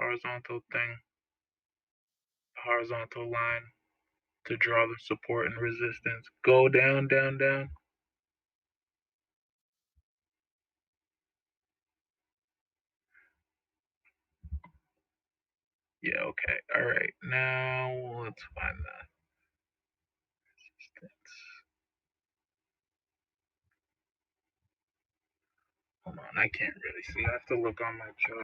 horizontal thing, horizontal line to draw the support and resistance. Go down, down, down. Yeah, okay. All right. Now let's find that resistance. Hold on, I can't really see. I have to look on my chart.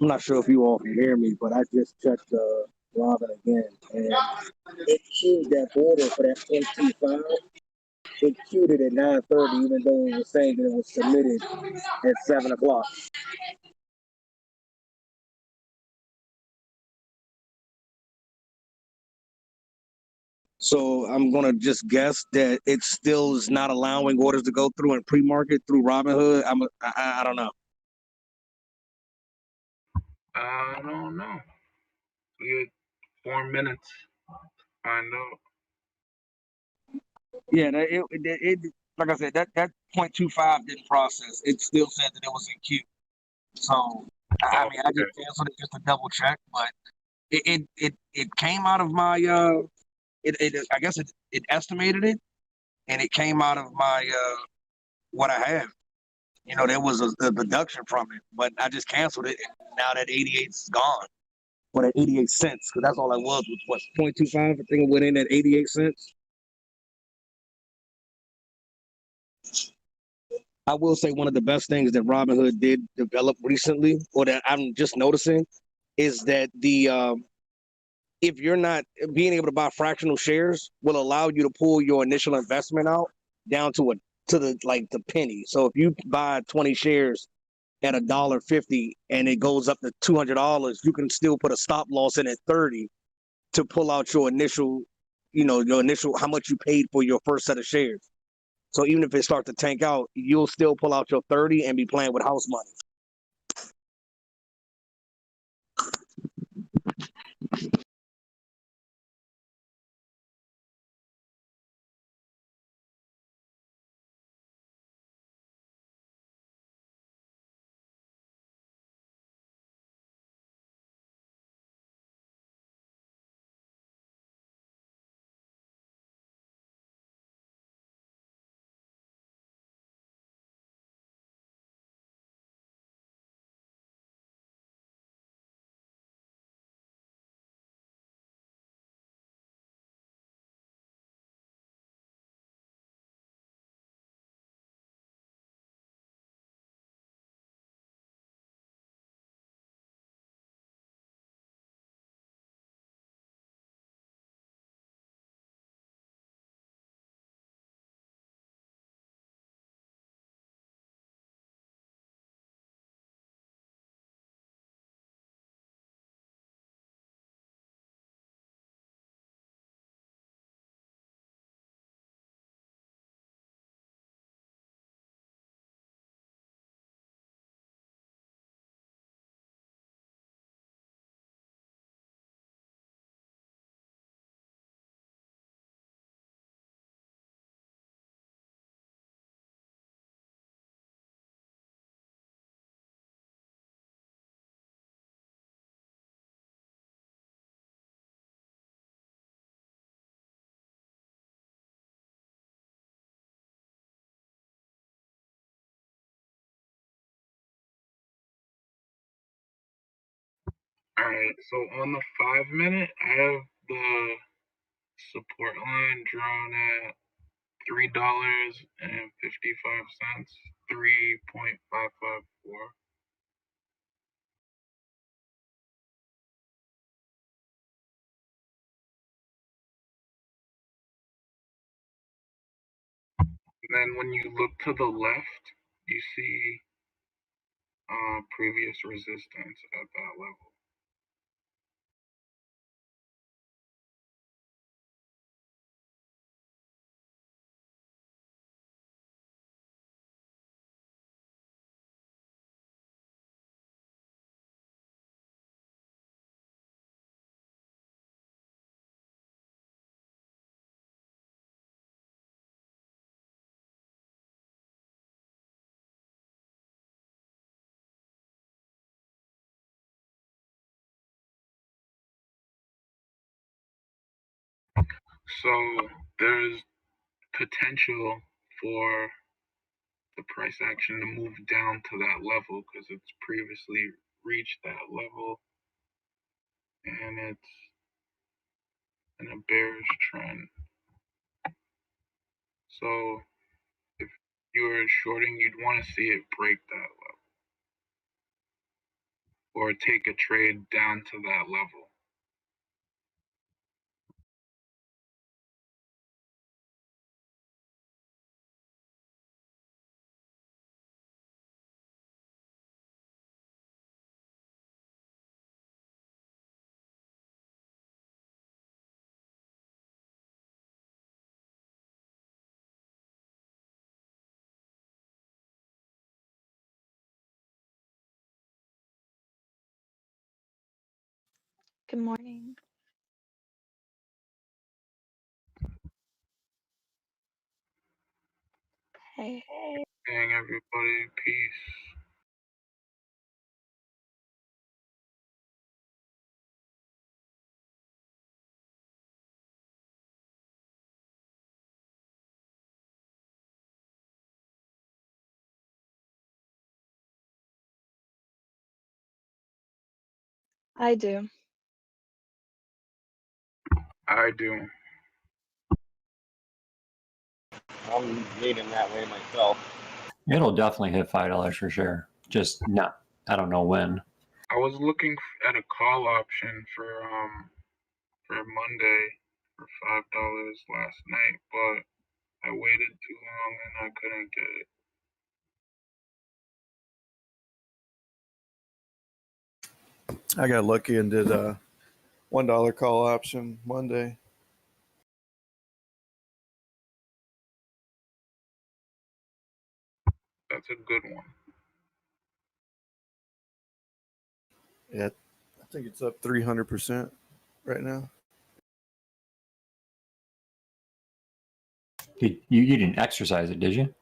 I'm not sure if you all can hear me, but I just checked Robin again, and it queued that order for that 0.25. It queued it at 9:30, even though it was saying that it was submitted at 7 o'clock. So I'm gonna just guess that it still is not allowing orders to go through in pre-market through Robinhood. I don't know. I don't know. We had 4 minutes. Find out. Yeah, it like I said, that 0.25 didn't process. It still said that it was in queue. So I mean, I just canceled it just to double check, but it came out of my I guess it estimated it, and it came out of my what I have. You know, there was a deduction from it, but I just canceled it, and now that 88's gone. Or that 88 cents, because that's all I was what 0.25. I think it went in at 88 cents. I will say one of the best things that Robinhood did develop recently, or that I'm just noticing, is that the if you're not being able to buy fractional shares will allow you to pull your initial investment out down to the penny. So if you buy 20 shares at $1.50 and it goes up to $200, you can still put a stop loss in at 30 to pull out your initial, how much you paid for your first set of shares. So even if it starts to tank out, you'll still pull out your 30 and be playing with house money. Alright, so on the 5 minute, I have the support line drawn at $3.55, 3.554. And then when you look to the left, you see previous resistance at that level. So there's potential for the price action to move down to that level because it's previously reached that level and it's in a bearish trend. So if you were shorting, you'd want to see it break that level or take a trade down to that level. Good morning. Hey, hey. Dang, everybody, peace. I do. I do. I'm leaning that way myself. It'll definitely hit $5 per share. Just not. I don't know when. I was looking at a call option for Monday for $5 last night, but I waited too long and I couldn't get it. I got lucky and did a $1 call option Monday. That's a good one. Yeah, I think it's up 300% right now. You didn't exercise it, did you?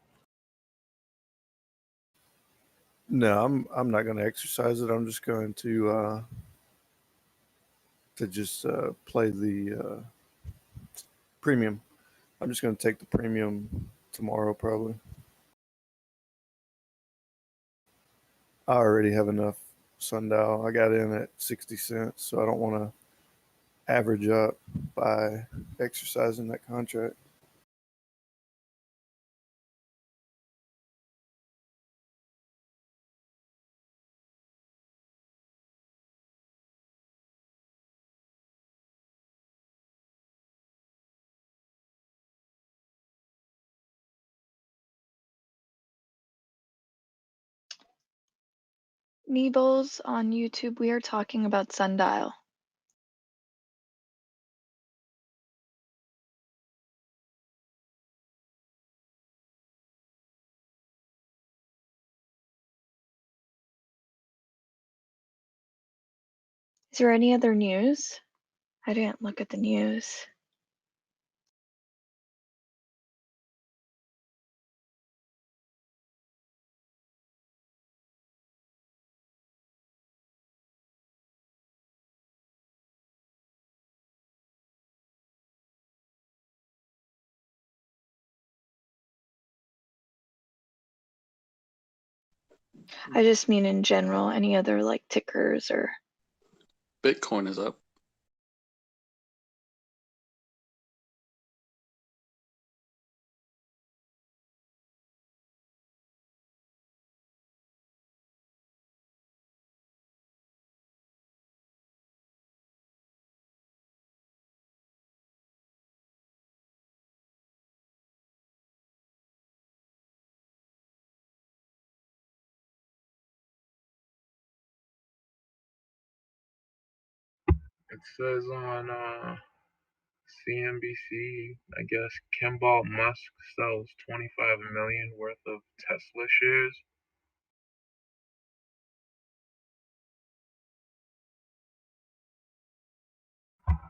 No, I'm not going to exercise it. I'm just going to just play the premium. I'm just going to take the premium tomorrow probably. I already have enough Sundial. I got in at 60 cents, so I don't want to average up by exercising that contract. Neebles on YouTube, we are talking about Sundial. Is there any other news? I didn't look at the news. I just mean in general, any other like tickers or... Bitcoin is up. It says on CNBC, I guess Kimball Musk sells 25 million worth of Tesla shares.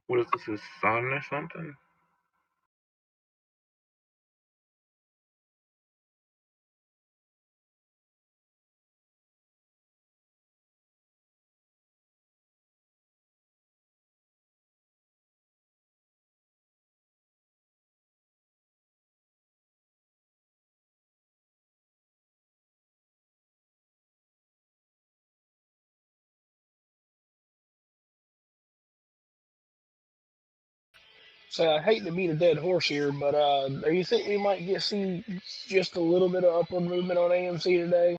What is this, his son or something? So I hate to beat a dead horse here, but do you think we might see just a little bit of upward movement on AMC today?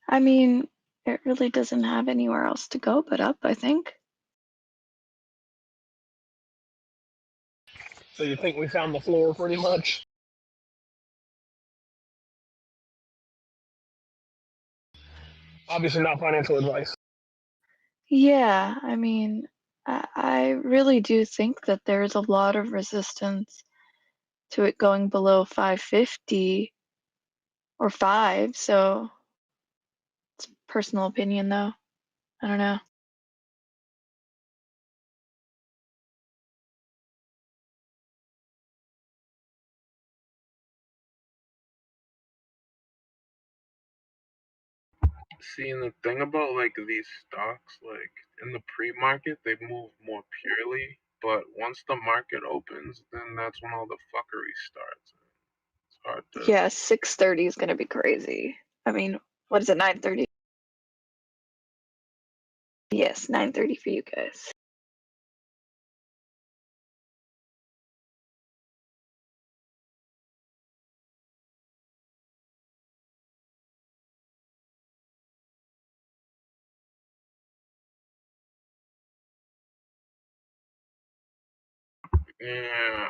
I mean, it really doesn't have anywhere else to go but up, I think. So you think we found the floor pretty much? Obviously not financial advice. Yeah, I mean, I really do think that there's a lot of resistance to it going below 550 or 5, so it's personal opinion though. I don't know. See, and the thing about like these stocks, like in the pre-market, they move more purely, but once the market opens, then that's when all the fuckery starts. It's hard to. Yeah, 6:30 is gonna be crazy. I mean, what is it, 9:30? Yes, 9:30 for you guys. Yeah, I don't know.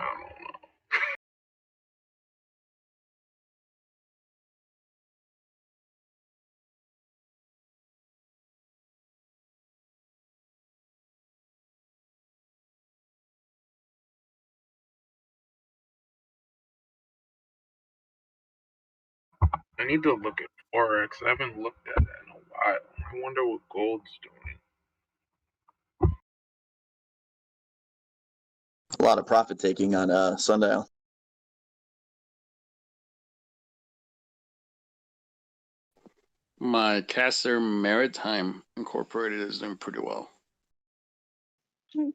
I need to look at Forex. I haven't looked at it in a while. I wonder what gold's doing. A lot of profit taking on Sundial. My Caster Maritime Incorporated is doing pretty well.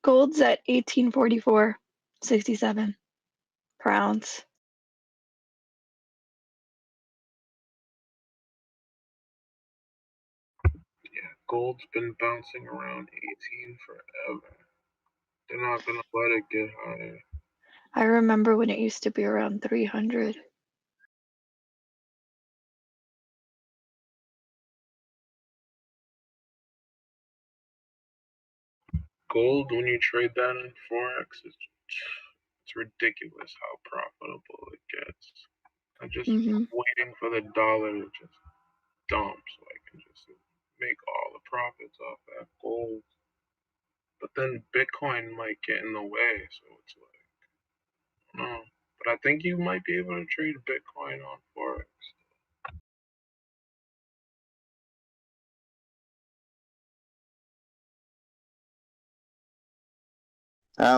Gold's at 1844.67 per ounce. Yeah, gold's been bouncing around 18 forever. They're not gonna let it get higher. I remember when it used to be around 300. Gold, when you trade that in Forex, it's ridiculous how profitable it gets. I'm just waiting for the dollar to just dump so I can just make all the profits off that gold. But then Bitcoin might get in the way, so it's like, no. But I think you might be able to trade Bitcoin on Forex.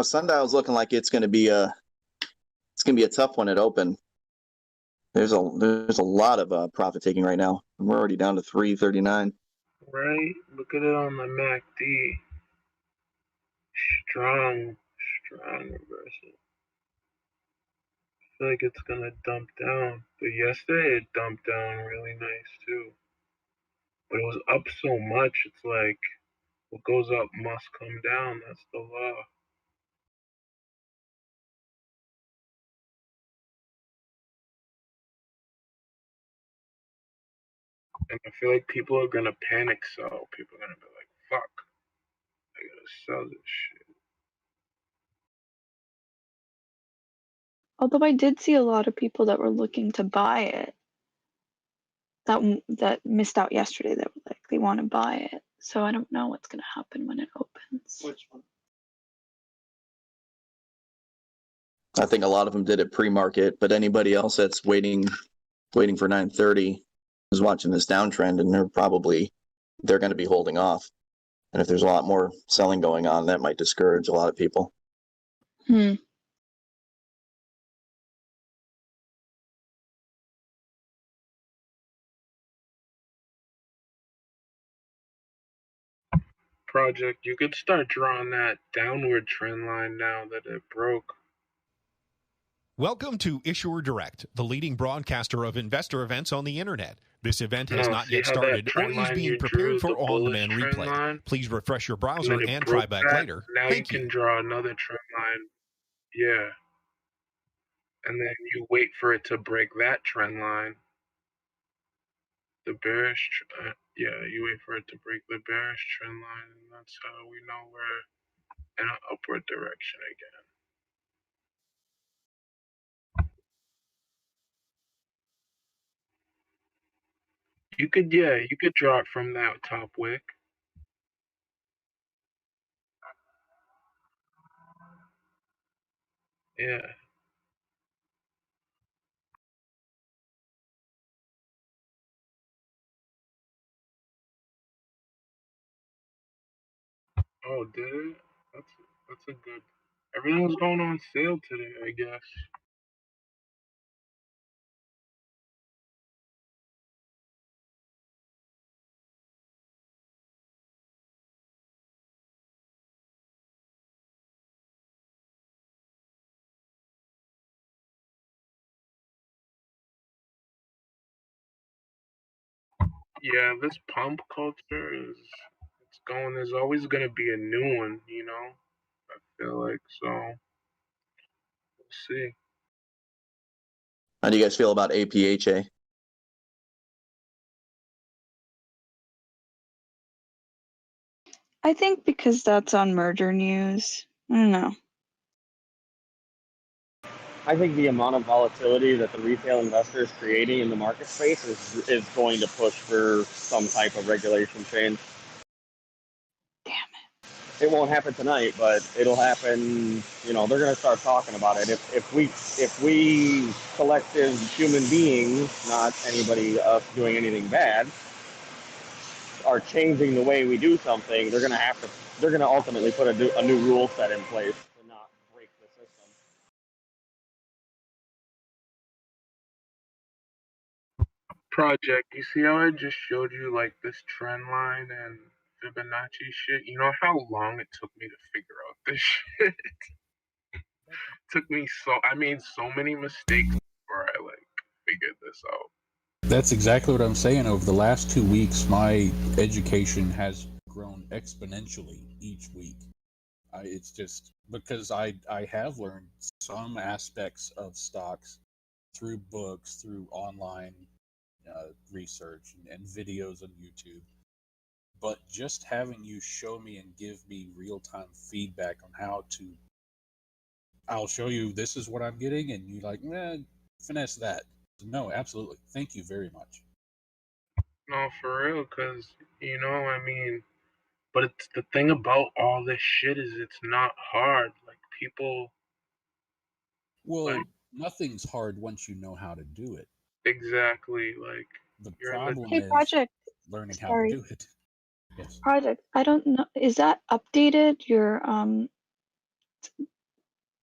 Sundial's looking like it's going to be a tough one at open. There's a lot of profit taking right now. We're already down to 339. Right? Look at it on the MACD. Strong reversal. I feel like it's gonna dump down. But yesterday it dumped down really nice too. But it was up so much, it's like what goes up must come down. That's the law. And I feel like people are gonna panic sell. People are gonna be like, fuck, I gotta sell this shit. Although I did see a lot of people that were looking to buy it that missed out yesterday that were like they want to buy it. So I don't know what's going to happen when it opens. Which one? I think a lot of them did it pre-market, but anybody else that's waiting for 9:30 is watching this downtrend, and they're going to be holding off. And if there's a lot more selling going on, that might discourage a lot of people. Project, you could start drawing that downward trend line now that it broke. Welcome to Issuer Direct, the leading broadcaster of investor events on the internet. This event has not See yet how that started or trend is line being you prepared drew, for the bullish on-demand trend replay. line, Please refresh your and browser then it and broke try back that? later. Now Thank you you. can draw another trend line. Yeah. And then you wait for it to break that trend line. The bearish, you wait for it to break the bearish trend line, and that's how we know we're in an upward direction again. You could draw it from that top wick. Yeah. Oh, did it? That's a good. Everything's going on sale today, I guess. Yeah, this pump culture it's going. There's always gonna be a new one, you know. I feel like so. We'll see. How do you guys feel about APHA? I think because that's on merger news. I don't know. I think the amount of volatility that the retail investor is creating in the market space is going to push for some type of regulation change. Damn it. It won't happen tonight, but it'll happen. You know, they're going to start talking about it. If we collective human beings, not anybody us doing anything bad, are changing the way we do something, they're going to ultimately put a new rule set in place to not break the system. Project, you see how I just showed you like this trend line and Fibonacci shit? You know how long it took me to figure out this shit? Took me I made so many mistakes before I like figured this out. That's exactly what I'm saying. Over the last 2 weeks, my education has grown exponentially each week. It's just because I have learned some aspects of stocks through books, through online research and videos on YouTube. But just having you show me and give me real-time feedback on how to, I'll show you this is what I'm getting, and you like, finesse that. No, absolutely. Thank you very much. No, for real, because, you know, I mean, but it's the thing about all this shit is it's not hard. Like, people. Well, nothing's hard once you know how to do it. Exactly. Like, the you're problem Hey, is Project. learning how Sorry. to do it. Yes. Project. I don't know. Is that updated? Your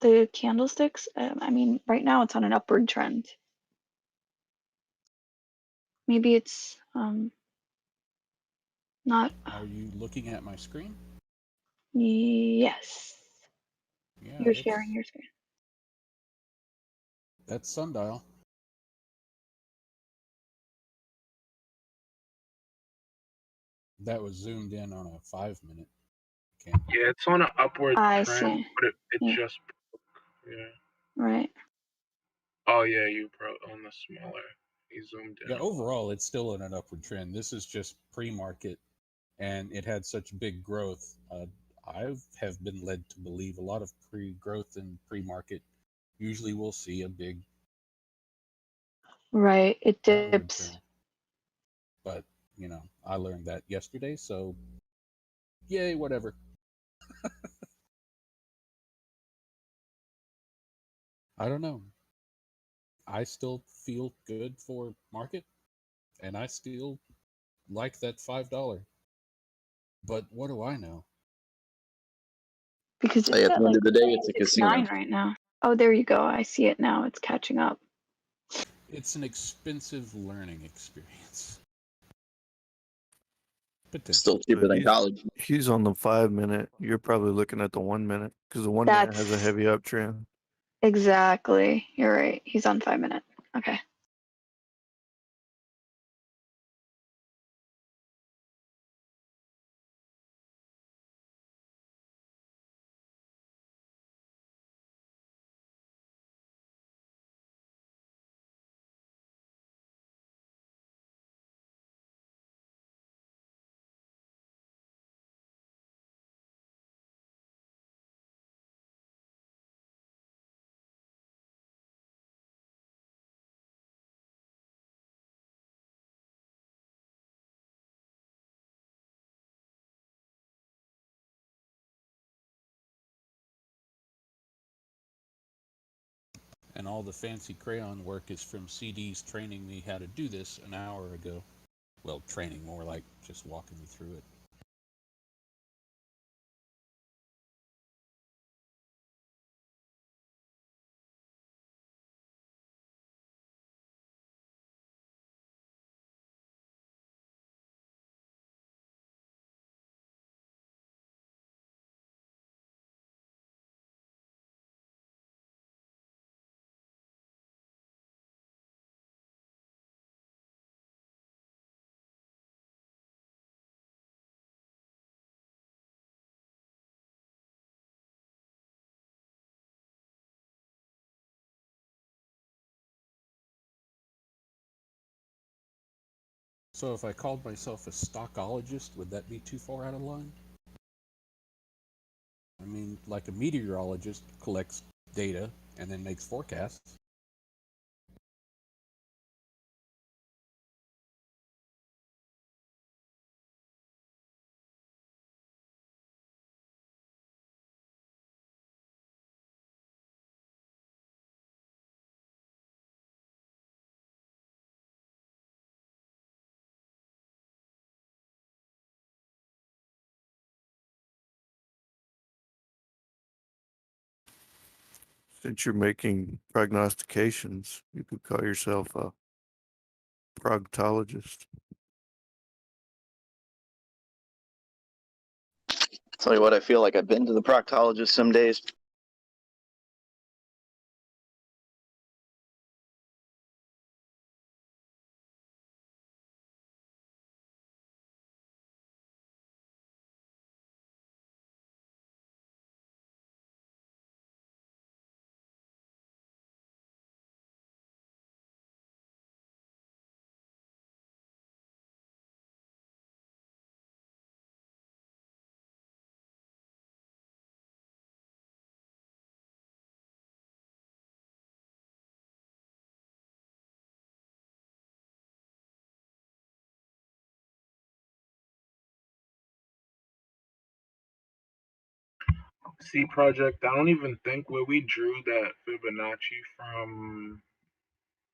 the candlesticks? I mean, right now it's on an upward trend. Maybe it's not. Are you looking at my screen? Yes. Yeah, You're sharing your screen. That's Sundial. That was zoomed in on a 5-minute candle. Yeah, it's on an upward I trend, see. but it Yeah. just broke. Yeah. Right. Oh, yeah, you on the smaller. You zoomed in. Yeah, overall, it's still in an upward trend. This is just pre-market, and it had such big growth. I have been led to believe a lot of pre-growth and pre-market usually we'll see a big Right, it downward dips. trend. But, you know, I learned that yesterday, so yay, whatever. I don't know. I still feel good for market, and I still like that $5. But what do I know? Because Hey, it's at at the end like of the day, it's a 6.9 casino. right now. Oh, there you go. I see it now. It's catching up. It's an expensive learning experience. Still Potentially. cheaper than college. He's on the 5 minute. You're probably looking at the 1 minute because the 1 minute has a That's heavy uptrend. exactly. You're right. He's on 5 minute. Okay. And all the fancy crayon work is from CDs training me how to do this an hour ago. Well, training, more like just walking me through it. So if I called myself a stockologist, would that be too far out of line? I mean, like a meteorologist collects data and then makes forecasts. Since you're making prognostications, you could call yourself a proctologist. Tell you what, I feel like I've been to the proctologist some days. C project. I don't even think where we drew that Fibonacci from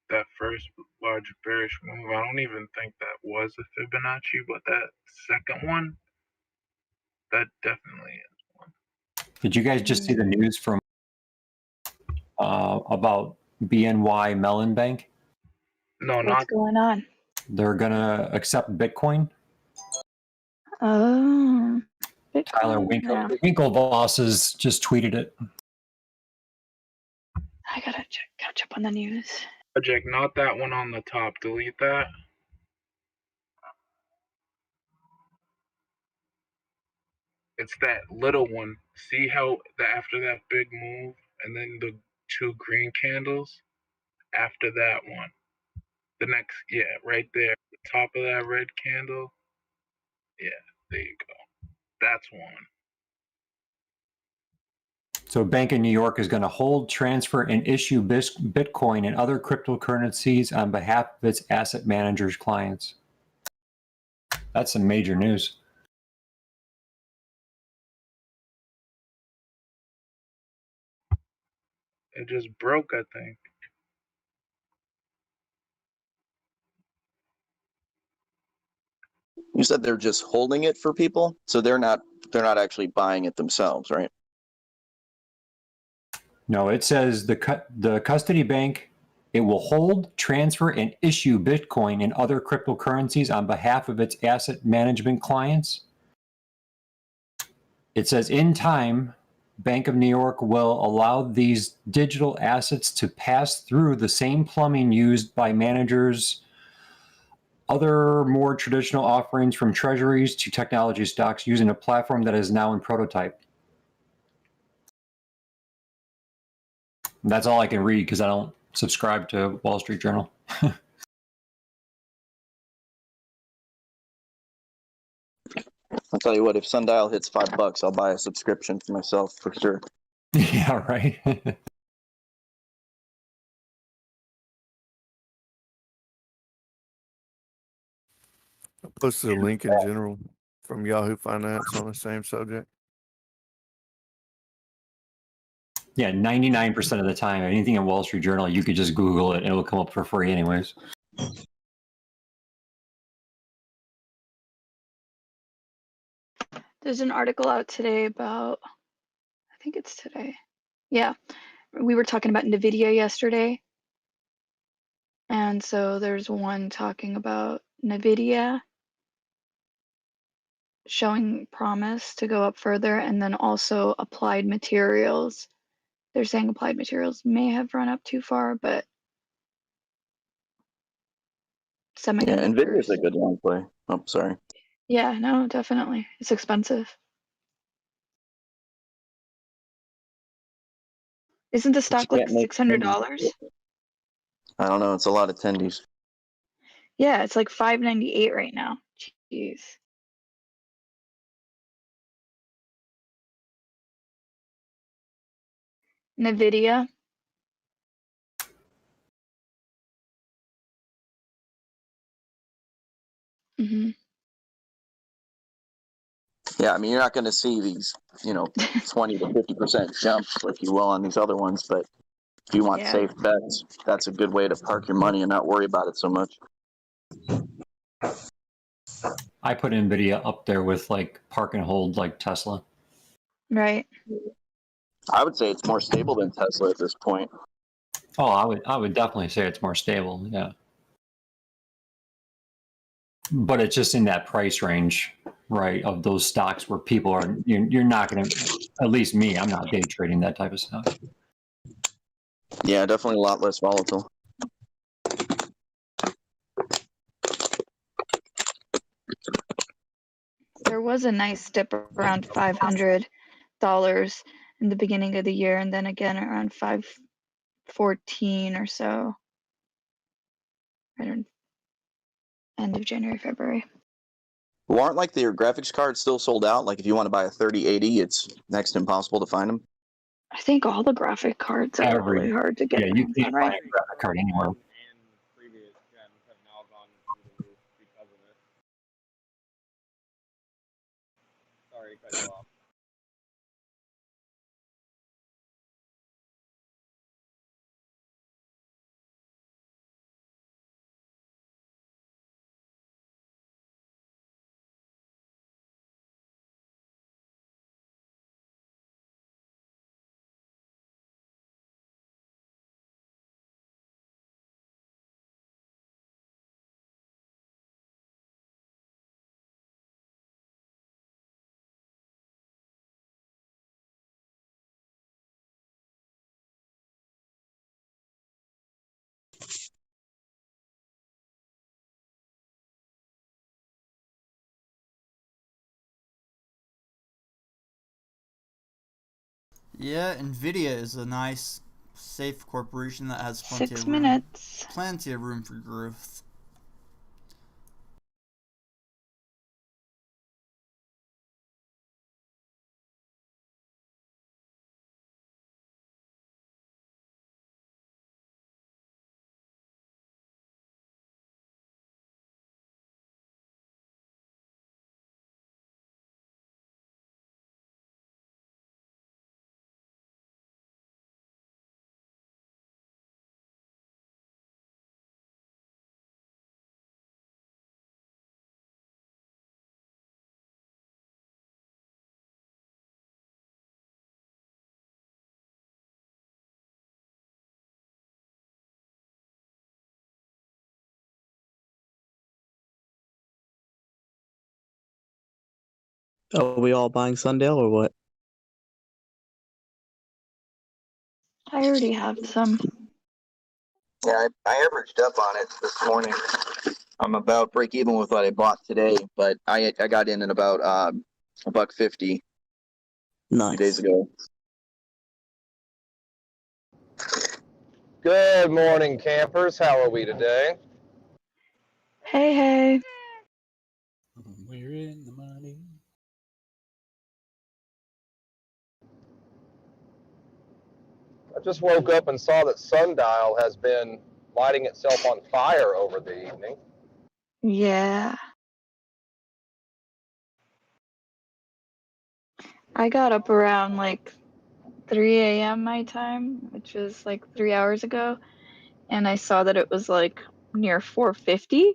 that first large bearish move. I don't even think that was a Fibonacci, but that second one, that definitely is one. Did you guys just see the news from about BNY Mellon Bank? No, What's not going on? They're gonna accept Bitcoin. Oh, Tyler Bitcoin. Yeah. Winklevoss has just tweeted it. I gotta catch up on the news. project, not that one on the top. Delete that. It's that little one. See how after that big move, and then the two green candles after that one. The next, yeah, right there, the top of that red candle. Yeah, there you go. That's one. So Bank of New York is going to hold, transfer, and issue Bitcoin and other cryptocurrencies on behalf of its asset managers' clients. That's some major news. It just broke, I think. You said they're just holding it for people, so they're not actually buying it themselves, right? No, it says the custody bank, it will hold, transfer, and issue Bitcoin and other cryptocurrencies on behalf of its asset management clients. It says in time, Bank of New York will allow these digital assets to pass through the same plumbing used by managers, other more traditional offerings from treasuries to technology stocks using a platform that is now in prototype. That's all I can read because I don't subscribe to Wall Street Journal. I'll tell you what, if Sundial hits $5, I'll buy a subscription for myself for sure. Yeah, right. I posted a link in general from Yahoo Finance on the same subject. Yeah, 99% of the time, anything in Wall Street Journal, you could just Google it and it'll come up for free anyways. There's an article out today about, I think it's today. Yeah, we were talking about NVIDIA yesterday. And so there's one talking about NVIDIA showing promise to go up further, and then also Applied Materials. They're saying Applied Materials may have run up too far, but Yeah, Nvidia's a semiconductors. good long play. Oh, sorry. Yeah, no, definitely. It's expensive. Isn't the But you stock like can't make $600? I don't know. It's a lot of tendies. Yeah, it's like $598 right now. Jeez. NVIDIA. Hmm. Yeah, I mean, you're not going to see these, 20 to 50% jumps like you will on these other ones. But if you want Yeah. safe bets, that's a good way to park your money and not worry about it so much. I put NVIDIA up there with like park and hold like Tesla. Right. I would say it's more stable than Tesla at this point. Oh, I would definitely say it's more stable. Yeah. But it's just in that price range, right, of those stocks where people are, you're not going to, at least me, I'm not day trading that type of stuff. Yeah, definitely a lot less volatile. There was a nice dip around $500 in the beginning of the year, and then again around 514 or so. Right around end of January, February. Well, aren't like your graphics cards still sold out? Like if you want to buy a 3080, it's next to impossible to find them. I think all the graphic cards are really hard to get Yeah, your you hands can't on, buy right? a graphic card anywhere. And previous gens have now gone through the roof because of it. Sorry to cut you off. Yeah, Nvidia is a nice, safe corporation that has plenty 6 of room, minutes. plenty of room for growth. Are we all buying Sundial or what? I already have some. Yeah, I averaged up on it this morning. I'm about break even with what I bought today, but I got in at about $1.50 Nice. 2 days ago. Good morning, campers. How are we today? Hey, hey. We're in the money. I just woke up and saw that Sundial has been lighting itself on fire over the evening. Yeah. I got up around like 3 a.m. my time, which was like 3 hours ago, and I saw that it was like near 450.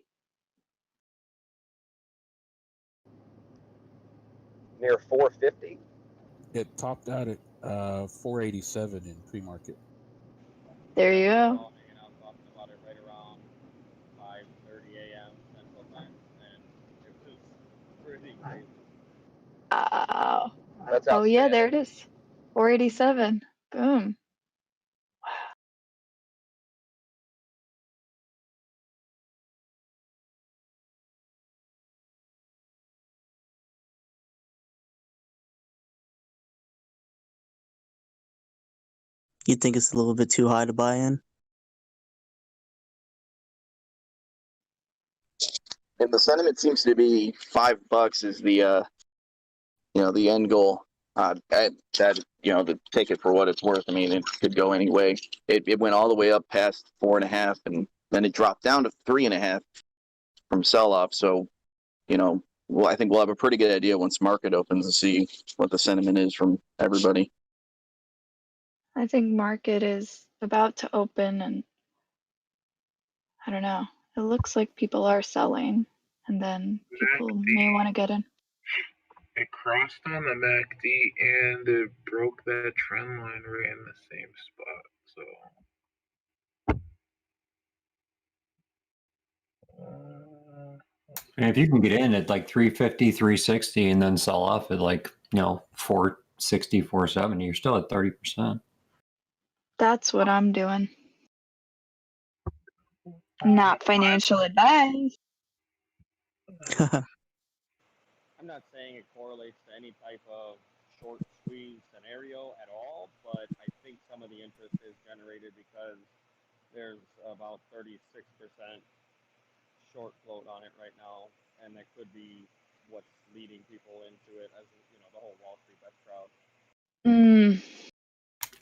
Near 450? It topped out at 487 in pre-market. There you go. Talking about it right around 5:30 a.m. Central Time, and it was pretty crazy. That's Oh yeah, there it outstanding. is. 487. Boom. You think it's a little bit too high to buy in? And the sentiment seems to be $5 is the the end goal. That to take it for what it's worth. I mean, it could go any way. It went all the way up past 4.5, and then it dropped down to 3.5 from sell off. So, well, I think we'll have a pretty good idea once market opens to see what the sentiment is from everybody. I think market is about to open, and I don't know. It looks like people are selling, and then people may want to get in. It crossed on the MACD and it broke that trend line right in the same spot. So And if you can get in at like 350, 360 and then sell off at like, 460, 470, you're still at 30%. That's what I'm doing. Not financial advice. I'm not saying it correlates to any type of short squeeze scenario at all, but I think some of the interest is generated because there's about 36% short float on it right now, and that could be what's leading people into it as the whole Wall Street bet crowd.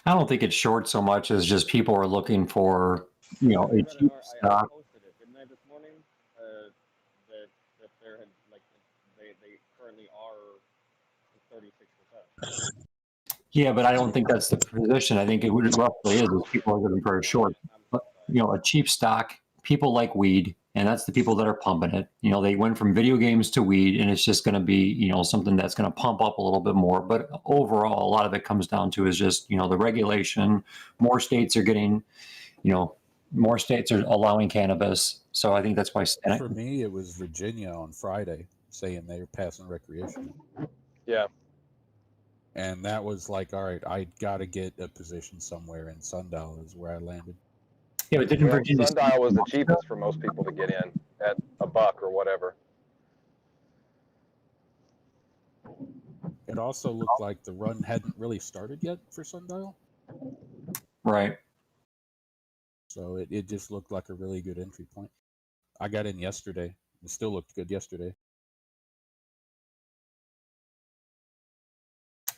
I don't think it's short so much as just people are looking for, a cheap stock. I posted it, didn't I, this morning? That there had they currently are 36%. Yeah, but I don't think that's the position. I think it roughly is people are looking for a short. But, a cheap stock, people like weed, and that's the people that are pumping it. They went from video games to weed, and it's just going to be, something that's going to pump up a little bit more. But overall, a lot of it comes down to is just, the regulation. More states are getting, more states are allowing cannabis. So I think that's why. For me, it was Virginia on Friday saying they were passing recreational. Yeah. And that was like, all right, I got to get a position somewhere, and Sundial is where I landed. Yeah, but didn't Virginia Sundial was the cheapest for most people to get in at $1 or whatever. It also looked like the run hadn't really started yet for Sundial. Right. So it just looked like a really good entry point. I got in yesterday. It still looked good yesterday.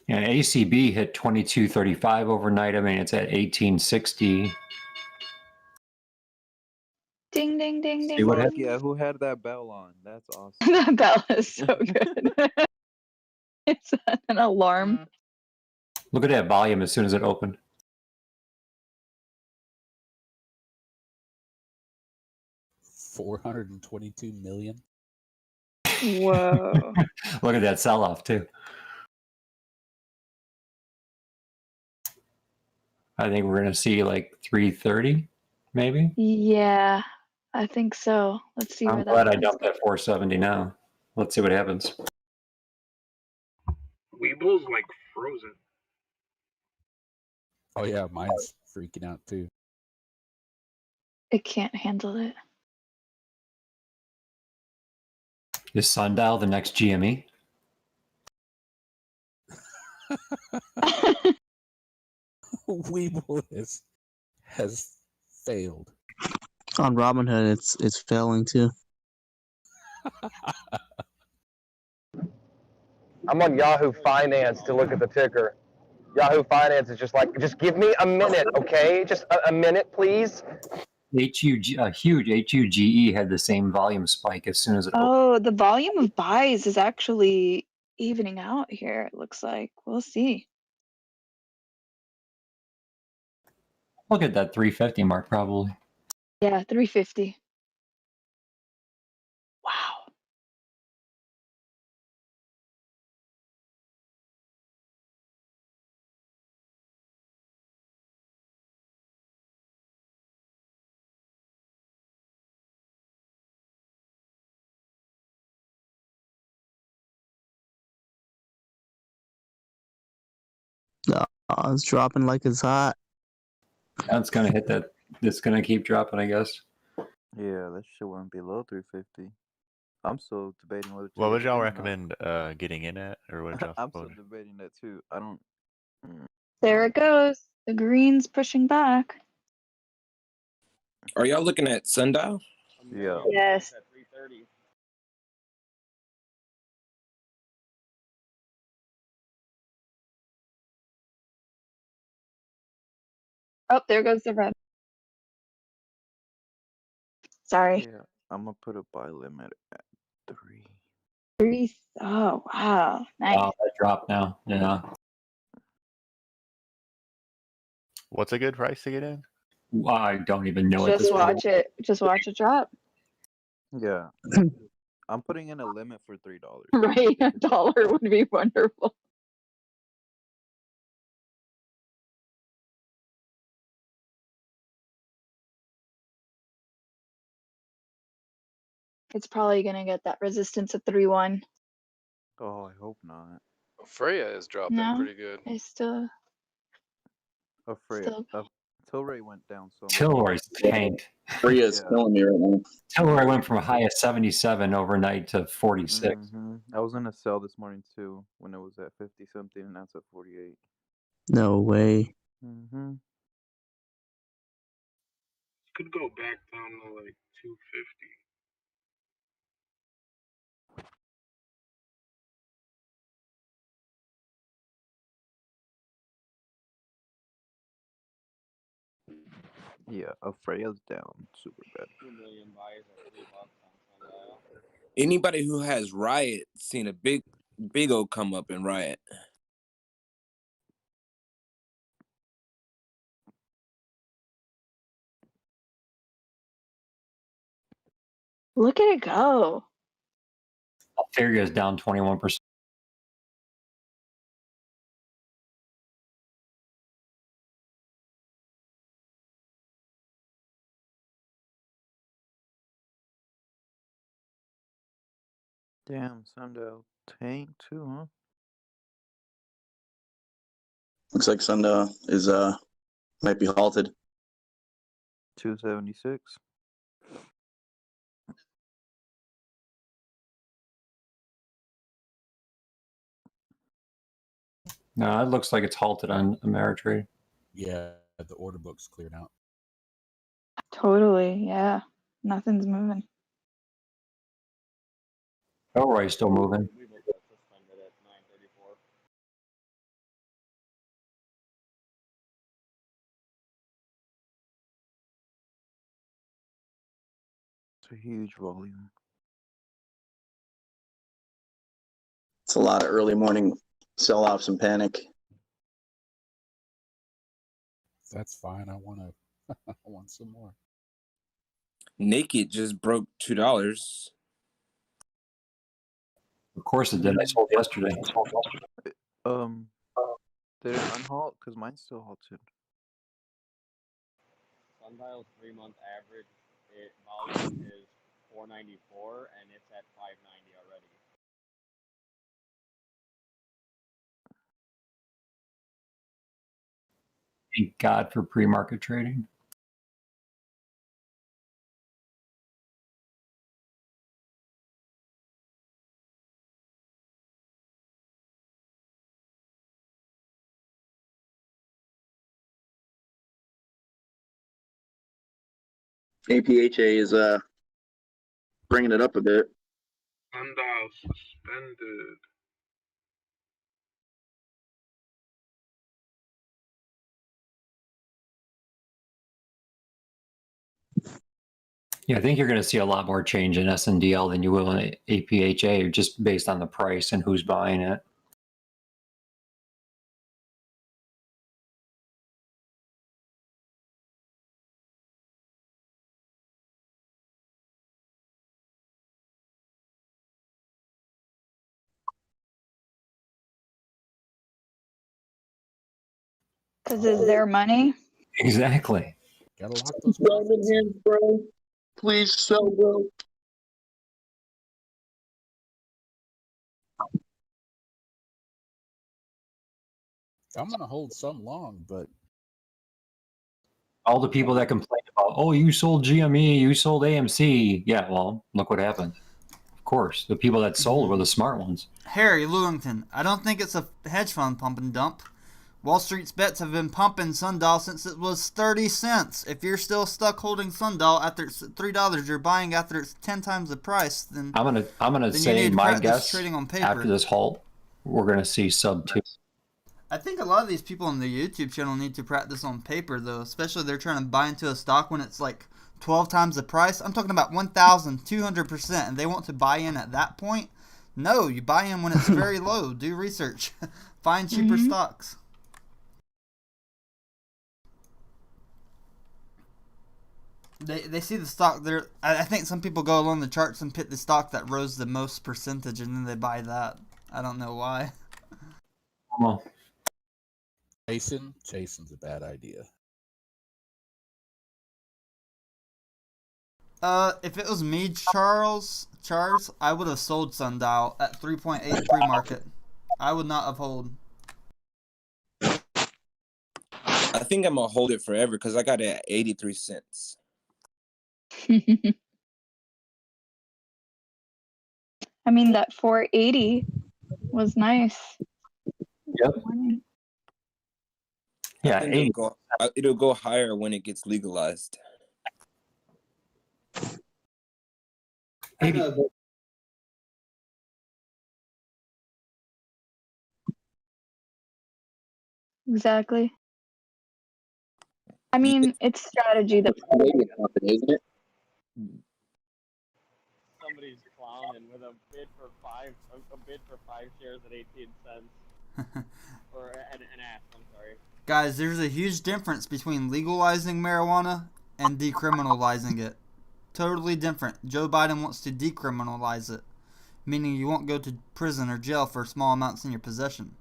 Yeah, ACB hit 22.35 overnight. I mean, it's at 18.60. Ding, ding, ding, See ding. what Fuck happened? yeah, who had that bell on? That's awesome. That bell is so good. It's an alarm. Look at that volume as soon as it opened. $422 million. Whoa. Look at that sell-off too. I think we're going to see like 330, maybe. Yeah, I think so. Let's see I'm where glad that I goes. dumped at 470 now. Let's see what happens. Weeble's like frozen. Oh yeah, mine's freaking out too. It can't handle it. Is Sundial the next GME? Weeble has failed. On Robinhood, it's failing too. I'm on Yahoo Finance to look at the ticker. Yahoo Finance is just like, just give me a minute, okay? Just a minute, please. A huge HUGE had the same volume spike as soon as it opened. Oh, the volume of buys is actually evening out here, it looks like. We'll see. Look at that 350 mark, probably. Yeah, 350. Wow. It's dropping like it's hot. That's gonna hit that. It's gonna keep dropping, I guess. Yeah, that shit went below 350. I'm still debating whether to What get would it y'all in or recommend getting in at, or what y'all not. I'm still voting? debating that too. I don't. There it goes. The green's pushing back. Are y'all looking at Sundial? Yeah. Yes. At 3:30. Oh, there goes the red. Sorry. Yeah, I'm gonna put a buy limit at 3. 3. Oh, wow. Nice. Oh, that dropped now. Yeah. What's a good price to get in? I don't even know at this Just point. watch it. Just watch it drop. Yeah. I'm putting in a limit for $3. Right. $1 would be wonderful. It's probably going to get that resistance at 3-1. Oh, I hope not. Freya is dropping No, pretty good. it's still. Oh, Freya. Tilray went down so much. Tilroy's tanked. Freya's killing me right now. Tilroy went from a high of 77 overnight to 46. I was gonna sell this morning too when it was at 50 something, and now it's at 48. No way. Could go back down to like 250. Yeah, Freya's down super bad. 2 million buys at $3 on Sundial. Anybody who has Riot seen a big O come up in Riot? Look at it go. Etherium is down 21%. Damn, Sundial tank too, huh? Looks like Sundial is might be halted. 276. No, it looks like it's halted on Ameritrade. Yeah, the order book's cleared out. Totally. Yeah. Nothing's moving. Tilroy's still moving. Weeble got suspended at 9:34. It's a huge volume. It's a lot of early morning sell-offs and panic. That's fine. I want I want some more. Naked just broke $2. Of course it did. I sold yesterday. Did it unhalt? Because mine's still halted. Sundial's 3-month average volume is 494, and it's at 590 already. Thank God for pre-market trading. APHA is bringing it up a bit. Sundial suspended. Yeah, I think you're going to see a lot more change in SNDL than you will in APHA, just based on the price and who's buying it. Because it's their money. Exactly. Gotta lock those Diamond hands, bro. Please sell, bro. I'm gonna hold some long, but All the people that complain about, oh, you sold GME, you sold AMC. Yeah, well, look what happened. Of course, the people that sold were the smart ones. Harry Lewington, I don't think it's a hedge fund pump and dump. Wall Street's bets have been pumping Sundial since it was 30 cents. If you're still stuck holding Sundial after it's $3, you're buying after it's 10 times the price, then I'm gonna then you say need to my practice guess trading on paper. after this halt, we're gonna see sub 2. I think a lot of these people on the YouTube channel need to practice on paper, though, especially if they're trying to buy into a stock when it's like 12 times the price. I'm talking about 1,200%, and they want to buy in at that point. No, you buy in when it's very low. Do research. Find cheaper stocks. They see the stock there. I think some people go along the charts and pick the stock that rose the most percentage, and then they buy that. I don't know why. Well, chasing's a bad idea. If it was me, Charles, I would have sold Sundial at 3.8 pre-market. I would not have hold. I think I'm gonna hold it forever because I got it at 83 cents. I mean, that 480 was nice. Yep. I think it'll go higher when it gets legalized. Exactly. I mean, it's strategy that Canadian company, isn't it? Somebody's clowning with a bid for five shares at 18 cents. Or an ass, I'm sorry. Guys, there's a huge difference between legalizing marijuana and decriminalizing it. Totally different. Joe Biden wants to decriminalize it, meaning you won't go to prison or jail for small amounts in your possession.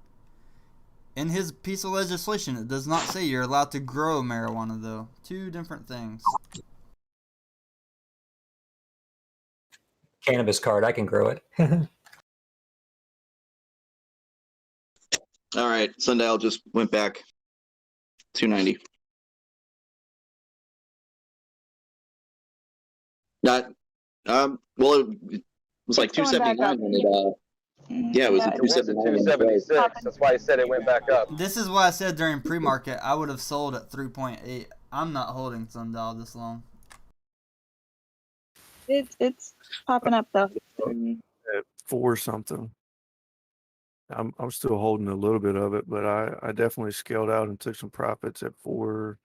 In his piece of legislation, it does not say you're allowed to grow marijuana, though. Two different things. Cannabis card, I can grow it. All right, Sundial just went back 290. Well, it was like 279 when it. Yeah, it was at It was at 279. 276. That's why he said it went back up. This is what I said during pre-market. I would have sold at 3.8. I'm not holding Sundial this long. It's popping up though. At 4 something. I'm still holding a little bit of it, but I definitely scaled out and took some profits at 4.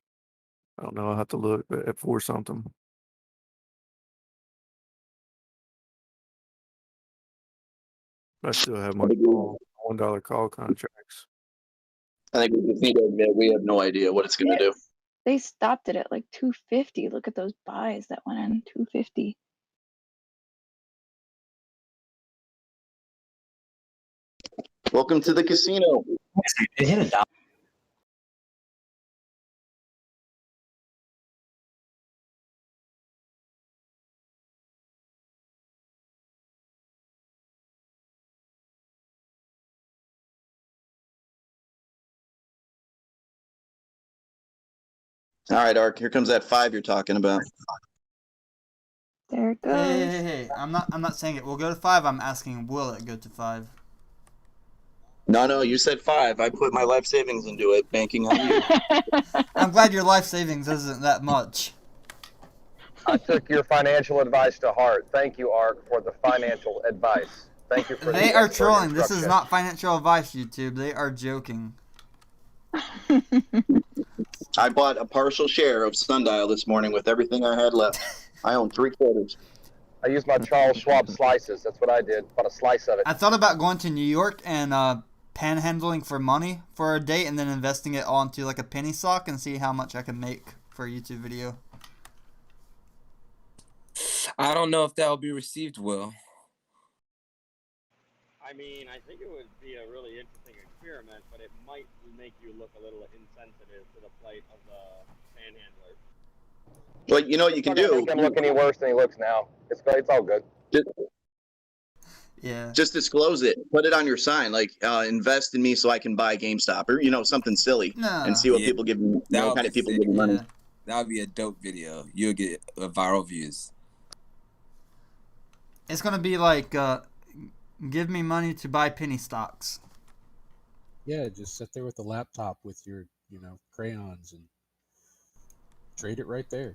I don't know. I'll have to look, but at 4 something. I still have my $1 call contracts. I think we just need to admit we have no idea what it's going to do. They stopped it at like 250. Look at those buys that went in 250. Welcome to the casino. It hit $1. All right, Ark, here comes that 5 you're talking about. There it goes. Hey. I'm not saying it will go to 5. I'm asking, will it go to 5? No, you said 5. I put my life savings into it, banking on you. I'm glad your life savings isn't that much. I took your financial advice to heart. Thank you, Ark, for the financial advice. Thank you for They the are expert trolling. This is instruction. not financial advice, YouTube. They are joking. I bought a partial share of Sundial this morning with everything I had left. I own 3/4. I used my Charles Schwab slices. That's what I did. Bought a slice of it. I thought about going to New York and panhandling for money for a day and then investing it all into like a penny stock and see how much I can make for a YouTube video. I don't know if that will be received well. I mean, I think it would be a really interesting experiment, but it might make you look a little insensitive to the plight of the panhandler. But you know what you can It's not gonna do? make him look any worse than he looks now. It's all good. Yeah. Just disclose it. Put it on your sign, like invest in me so I can buy GameStop, or something silly, and see what people give you. What kind of people give you money. That would be a dope video. You'll get viral views. It's gonna be like, give me money to buy penny stocks. Yeah, just sit there with a laptop with your, crayons and trade it right there.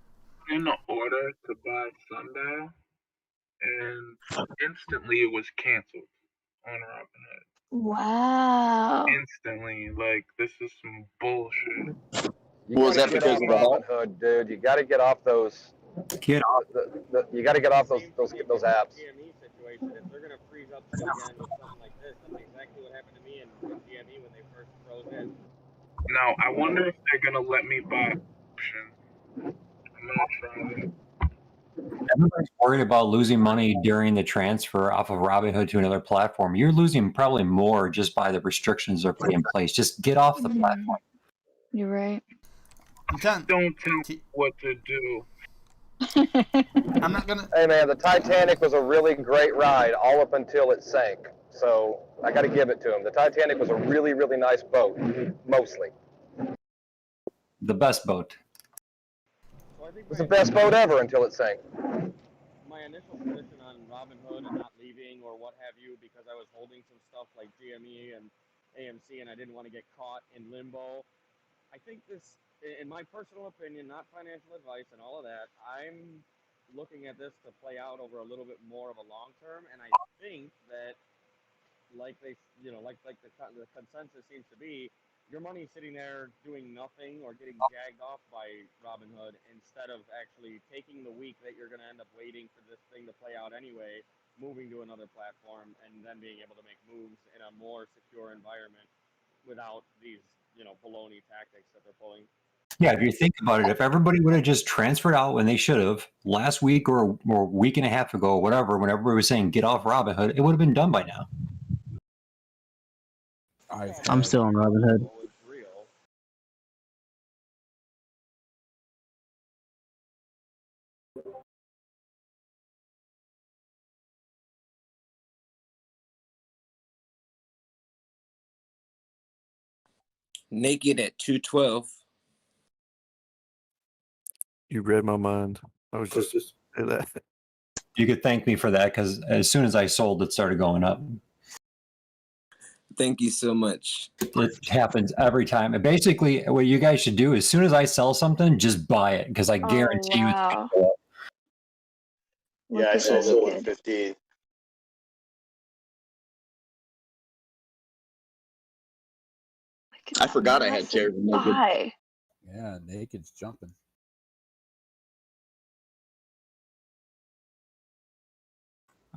In order to buy Sundial, and instantly it was canceled on Robinhood. Wow. Instantly, like, this is some bullshit. You gotta get off Robinhood, dude. You gotta get off those. Get off. You gotta get off those apps. GME situation, if they're gonna freeze up again with something like this, that's exactly what happened to me in GME when they first froze in. Now, I wonder if they're gonna let me buy option. I'm gonna try that. Everybody's worried about losing money during the transfer off of Robinhood to another platform. You're losing probably more just by the restrictions they're putting in place. Just get off the platform. You're right. Don't tell me what to do. I'm not gonna. Hey man, the Titanic was a really great ride all up until it sank. So I got to give it to him. The Titanic was a really, really nice boat, mostly. The best boat. It was the best boat ever until it sank. My initial position on Robinhood and not leaving or what have you, because I was holding some stuff like GME and AMC and I didn't want to get caught in limbo. I think this, in my personal opinion, not financial advice and all of that, I'm looking at this to play out over a little bit more of a long term, and I think that, like they, like the consensus seems to be, your money sitting there doing nothing or getting jagged off by Robinhood instead of actually taking the week that you're going to end up waiting for this thing to play out anyway, moving to another platform, and then being able to make moves in a more secure environment without these, baloney tactics that they're pulling. Yeah, if you think about it, if everybody would have just transferred out when they should have last week or a week and a half ago, or whatever, when everybody was saying get off Robinhood, it would have been done by now. I'm still on Robinhood. Naked at 212. You read my mind. I was just say that. You could thank me for that because as soon as I sold, it started going up. Thank you so much. It happens every time. And basically, what you guys should do, as soon as I sell something, just buy it because I guarantee you it's going to go up. Look I at sold this at kid. 150. I forgot I had shares in Naked. Buy. Yeah, Naked's jumping.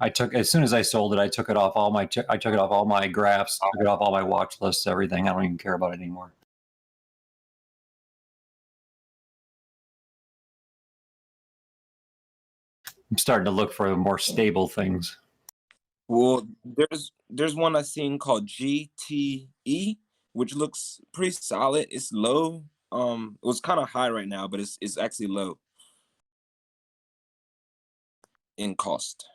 I took as soon as I sold it, I took it off all my graphs, took it off all my watch lists, everything. I don't even care about it anymore. I'm starting to look for more stable things. Well, there's one I've seen called GTE, which looks pretty solid. It's low. It was kind of high right now, but it's actually low in cost.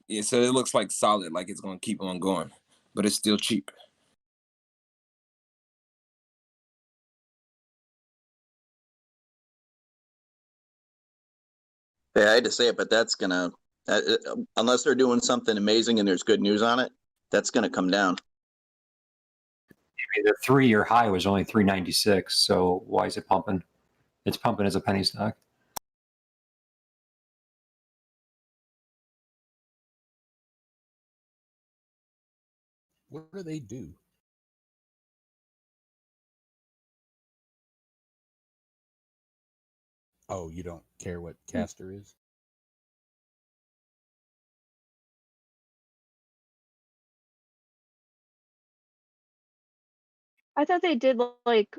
Yeah, so it looks like solid, like it's gonna keep on going, but it's still cheap. Yeah, I hate to say it, but that's gonna unless they're doing something amazing and there's good news on it, that's gonna come down. The 3-year high was only 396. So why is it pumping? It's pumping as a penny stock. What do they do? Oh, you don't care what Caster is? I thought they did like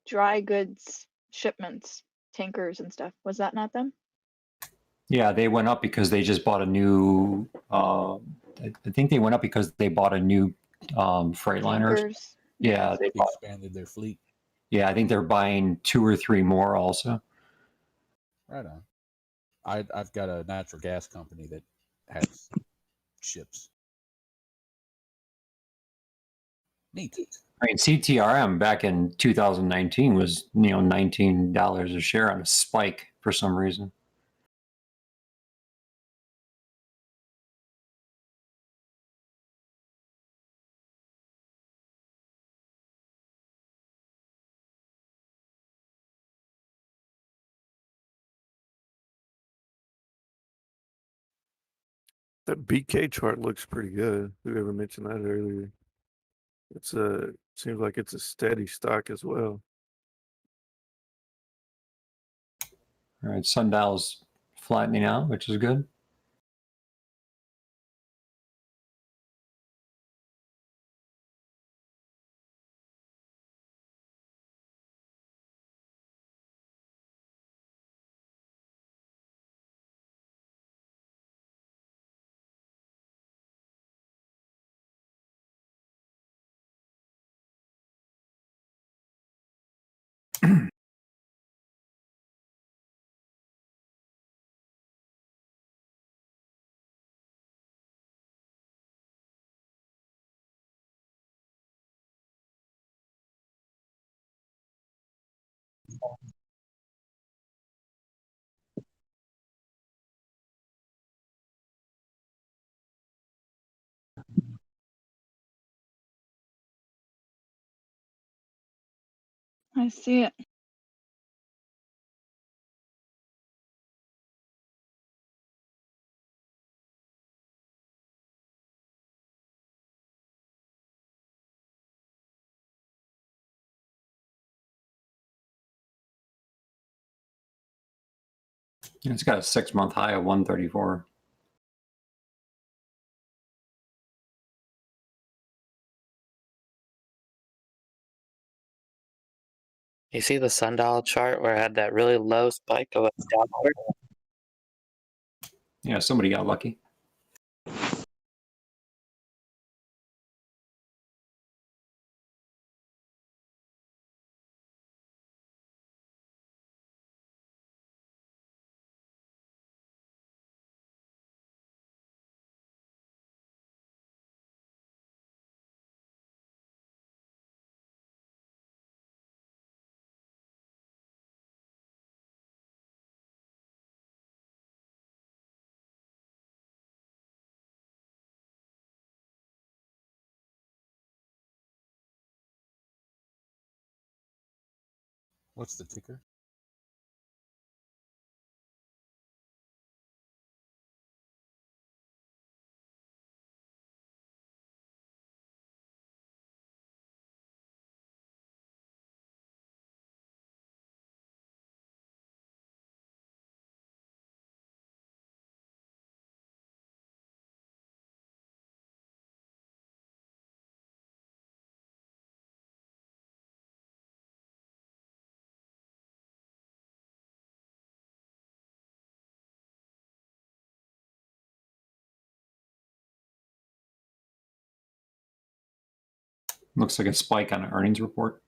dry goods shipments, tankers and stuff. Was that not them? Yeah, they went up because they just bought a new. I think they went up because they bought a new Freightliner. Tankers. Yeah, they bought. Expanded their fleet. Yeah, I think they're buying 2 or 3 more also. Right on. I've got a natural gas company that has ships. Neat. I mean, CTRM back in 2019 was $19 a share on a spike for some reason. That BK chart looks pretty good. Whoever mentioned that earlier. It's seems like it's a steady stock as well. All right, Sundial's flattening out, which is good. I see it. It's got a 6-month high of 134. You see the sundial chart where it had that really low spike of a downward? Yeah, somebody got lucky. What's the ticker? Looks like a spike on an earnings report.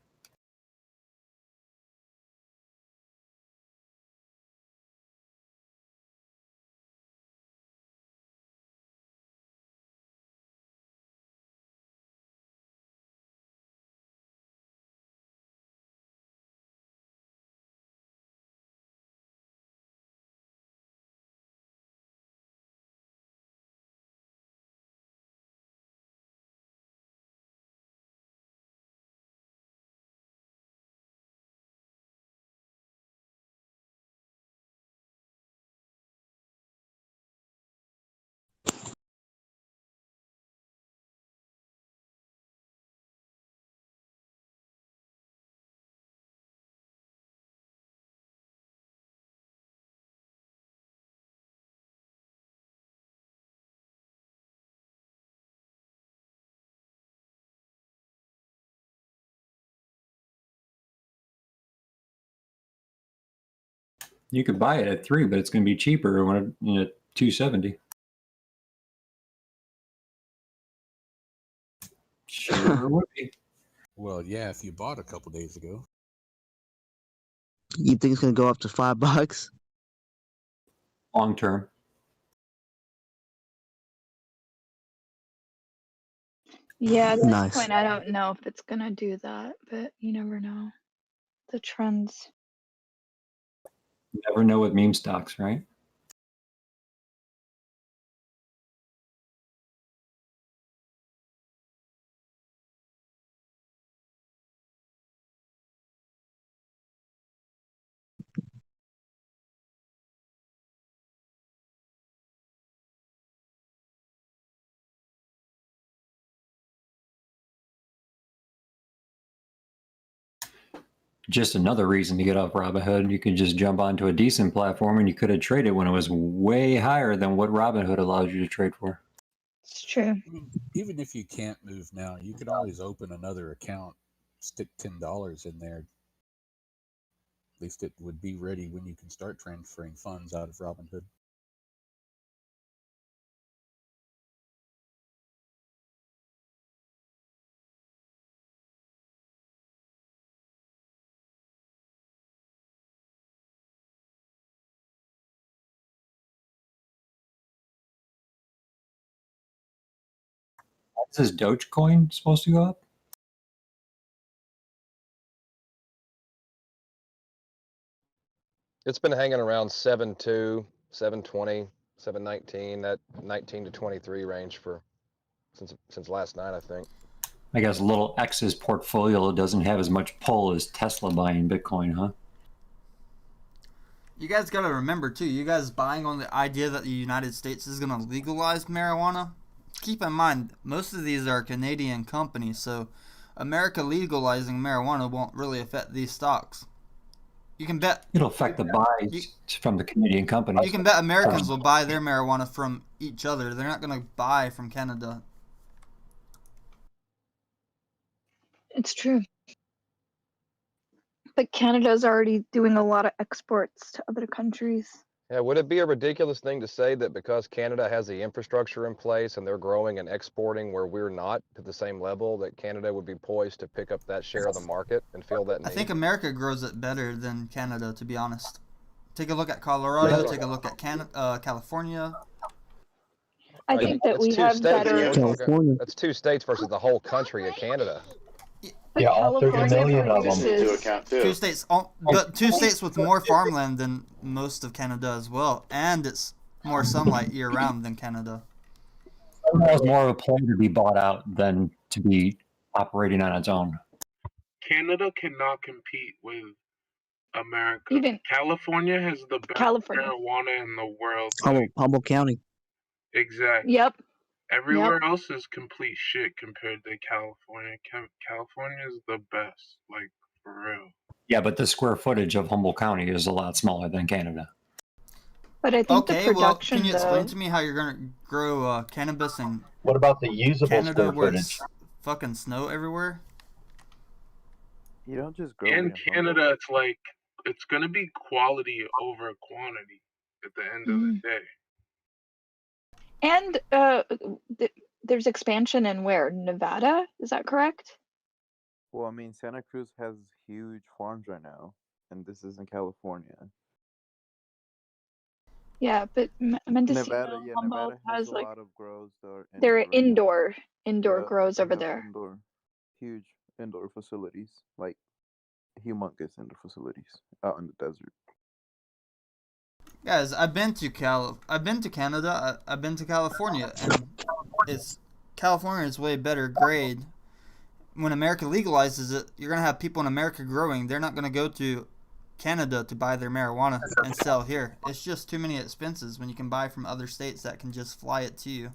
You could buy it at 3, but it's going to be cheaper when at $270. Sure would be. Well, yeah, if you bought a couple days ago. You think it's gonna go up to $5? Long term. Yeah, at this Nice. point, I don't know if it's gonna do that, but you never know. The trends. You never know with meme stocks, right? Just another reason to get off Robinhood. You could just jump onto a decent platform and you could have traded when it was way higher than what Robinhood allows you to trade for. It's true. Even if you can't move now, you can always open another account, stick $10 in there. At least it would be ready when you can start transferring funds out of Robinhood. Is this Dogecoin supposed to go up? It's been hanging around 7.2, 7.20, 7.19, that 19 to 23 range for since last night, I think. I guess little X's portfolio doesn't have as much pull as Tesla buying Bitcoin, huh? You guys gotta remember too, you guys buying on the idea that the United States is gonna legalize marijuana? Keep in mind, most of these are Canadian companies, so America legalizing marijuana won't really affect these stocks. You can bet it'll affect the buys from the Canadian companies. You can bet Americans will buy their marijuana from each other. They're not gonna buy from Canada. It's true. But Canada's already doing a lot of exports to other countries. Yeah, would it be a ridiculous thing to say that because Canada has the infrastructure in place and they're growing and exporting where we're not to the same level, that Canada would be poised to pick up that share of the market and fill that need? I think America grows it better than Canada, to be honest. Take a look at Colorado. Take a look at California. I think that we have better. California. That's 2 states versus the whole country of Canada. Yeah, all 30 million of them. Two states, but 2 states with more farmland than most of Canada as well, and it's more sunlight year round than Canada. It has more of a play to be bought out than to be operating on its own. Canada cannot compete with America. Even California has the best marijuana in the world. Humboldt County. Exactly. Yep. Everywhere else is complete shit compared to California. California is the best, like, for real. Yeah, but the square footage of Humboldt County is a lot smaller than Canada. But I think okay, the production, well, can you explain to me how you're gonna grow cannabis in What about the usable Canada square where footage? it's fucking snow everywhere? You don't just grow In it in Canada, it's like, it's going to be quality over quantity at the end of the day. And there's expansion in where? Nevada? Is that correct? Well, I mean, Santa Cruz has huge farms right now, and this is in California. Yeah, but Mendocino, Nevada Humboldt has a like lot of grows that are they're indoor. indoor Yeah, grows they over have there. huge indoor facilities, like humongous indoor facilities out in the desert. Guys, I've been to Canada, I've been to California, and California is way better grade. When America legalizes it, you're gonna have people in America growing. They're not gonna go to Canada to buy their marijuana and sell here. It's just too many expenses when you can buy from other states that can just fly it to you.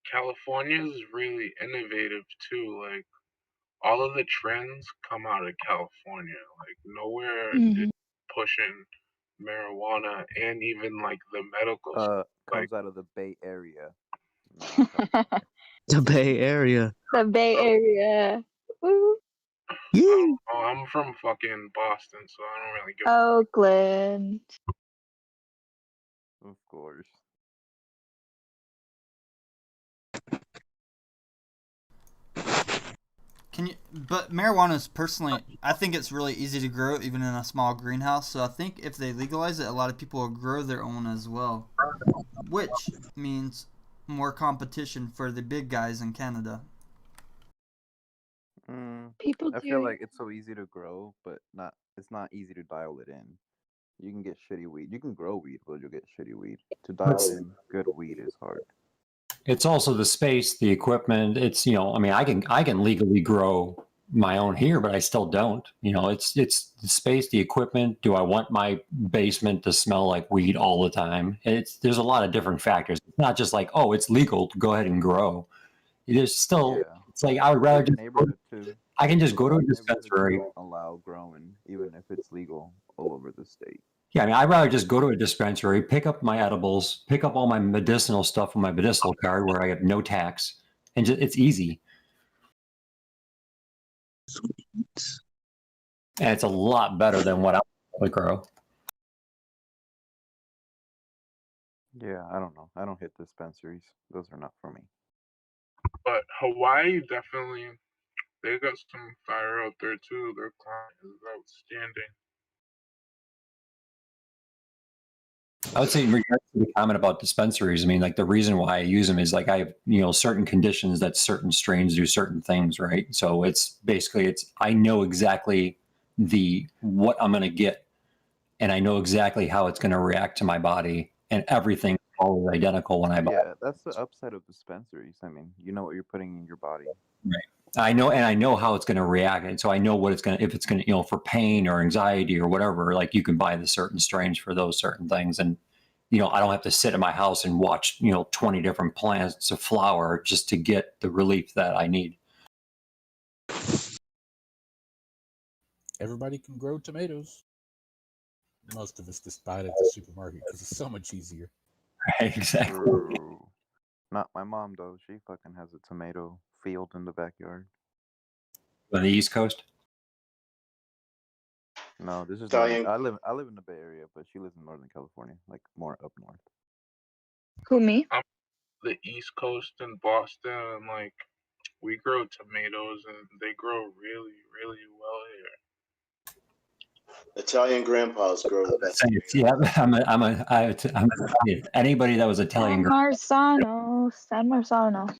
California is really innovative too. Like, all of the trends come out of California. Like, nowhere is pushing marijuana, and even like the medical stuff. Comes out of the Bay Area. The Bay Area. The Bay Area. Woo. Yeah. I'm from fucking Boston, so I don't really give. Oakland. Of course. But marijuana is personally, I think it's really easy to grow even in a small greenhouse. So I think if they legalize it, a lot of people will grow their own as well, which means more competition for the big guys in Canada. People I feel do. like it's so easy to grow, but it's not easy to dial it in. You can get shitty weed. You can grow weed, but you'll get shitty weed. To dial in good weed is hard. It's also the space, the equipment. It's, you know, I mean, I can legally grow my own here, but I still don't. You know, it's the space, the equipment. Do I want my basement to smell like weed all the time? There's a lot of different factors. It's not just like, oh, it's legal to go ahead and grow. There's still, it's like I would rather just neighborhood too. I can just A go to lot a of neighborhoods dispensary. don't allow growing, even if it's legal all over the state. Yeah, I mean, I'd rather just go to a dispensary, pick up my edibles, pick up all my medicinal stuff from my medicinal card where I have no tax, and it's easy. And it's a lot better than what I would grow. Yeah, I don't know. I don't hit dispensaries. Those are not for me. But Hawaii definitely, they got some fire out there too. Their climate is outstanding. I would say in regards to the comment about dispensaries, I mean, like the reason why I use them is like I have, you know, certain conditions that certain strains do certain things, right? So it's basically I know exactly what I'm going to get, and I know exactly how it's going to react to my body, and everything is always identical when I buy. Yeah, that's the upside of dispensaries. I mean, you know what you're putting in your body. Right. I know how it's going to react, and so I know what it's going to, if it's going to, you know, for pain or anxiety or whatever. Like you can buy the certain strains for those certain things, and you know, I don't have to sit in my house and watch, you know, 20 different plants of flower just to get the relief that I need. Everybody can grow tomatoes. Most of us just buy it at the supermarket because it's so much easier. Right, exactly. True. Not my mom though. She fucking has a tomato field in the backyard. On the East Coast? No, this is Italian. I live in the Bay Area, but she lives in Northern California, like more up north. Who, me? I'm the East Coast in Boston, and like we grow tomatoes, and they grow really, really well here. Italian grandpas grow the best. Yeah, anybody that was Italian. San Marzano.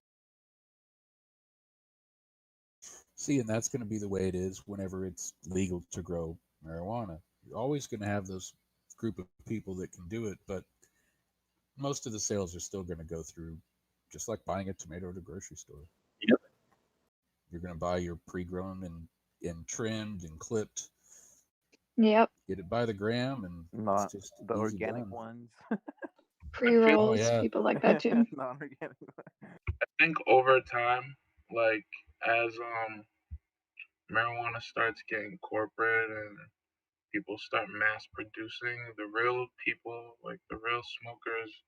See, and that's going to be the way it is whenever it's legal to grow marijuana. You're always going to have those group of people that can do it, but most of the sales are still going to go through just like buying a tomato at a grocery store. Yep. You're going to buy your pre-grown and trimmed and clipped. Yep. Get it by the gram, and not it's just the organic ones. Pre-rolls, people like that too. Non-organic. I think over time, like as marijuana starts getting corporate and people start mass producing, the real people, like the real smokers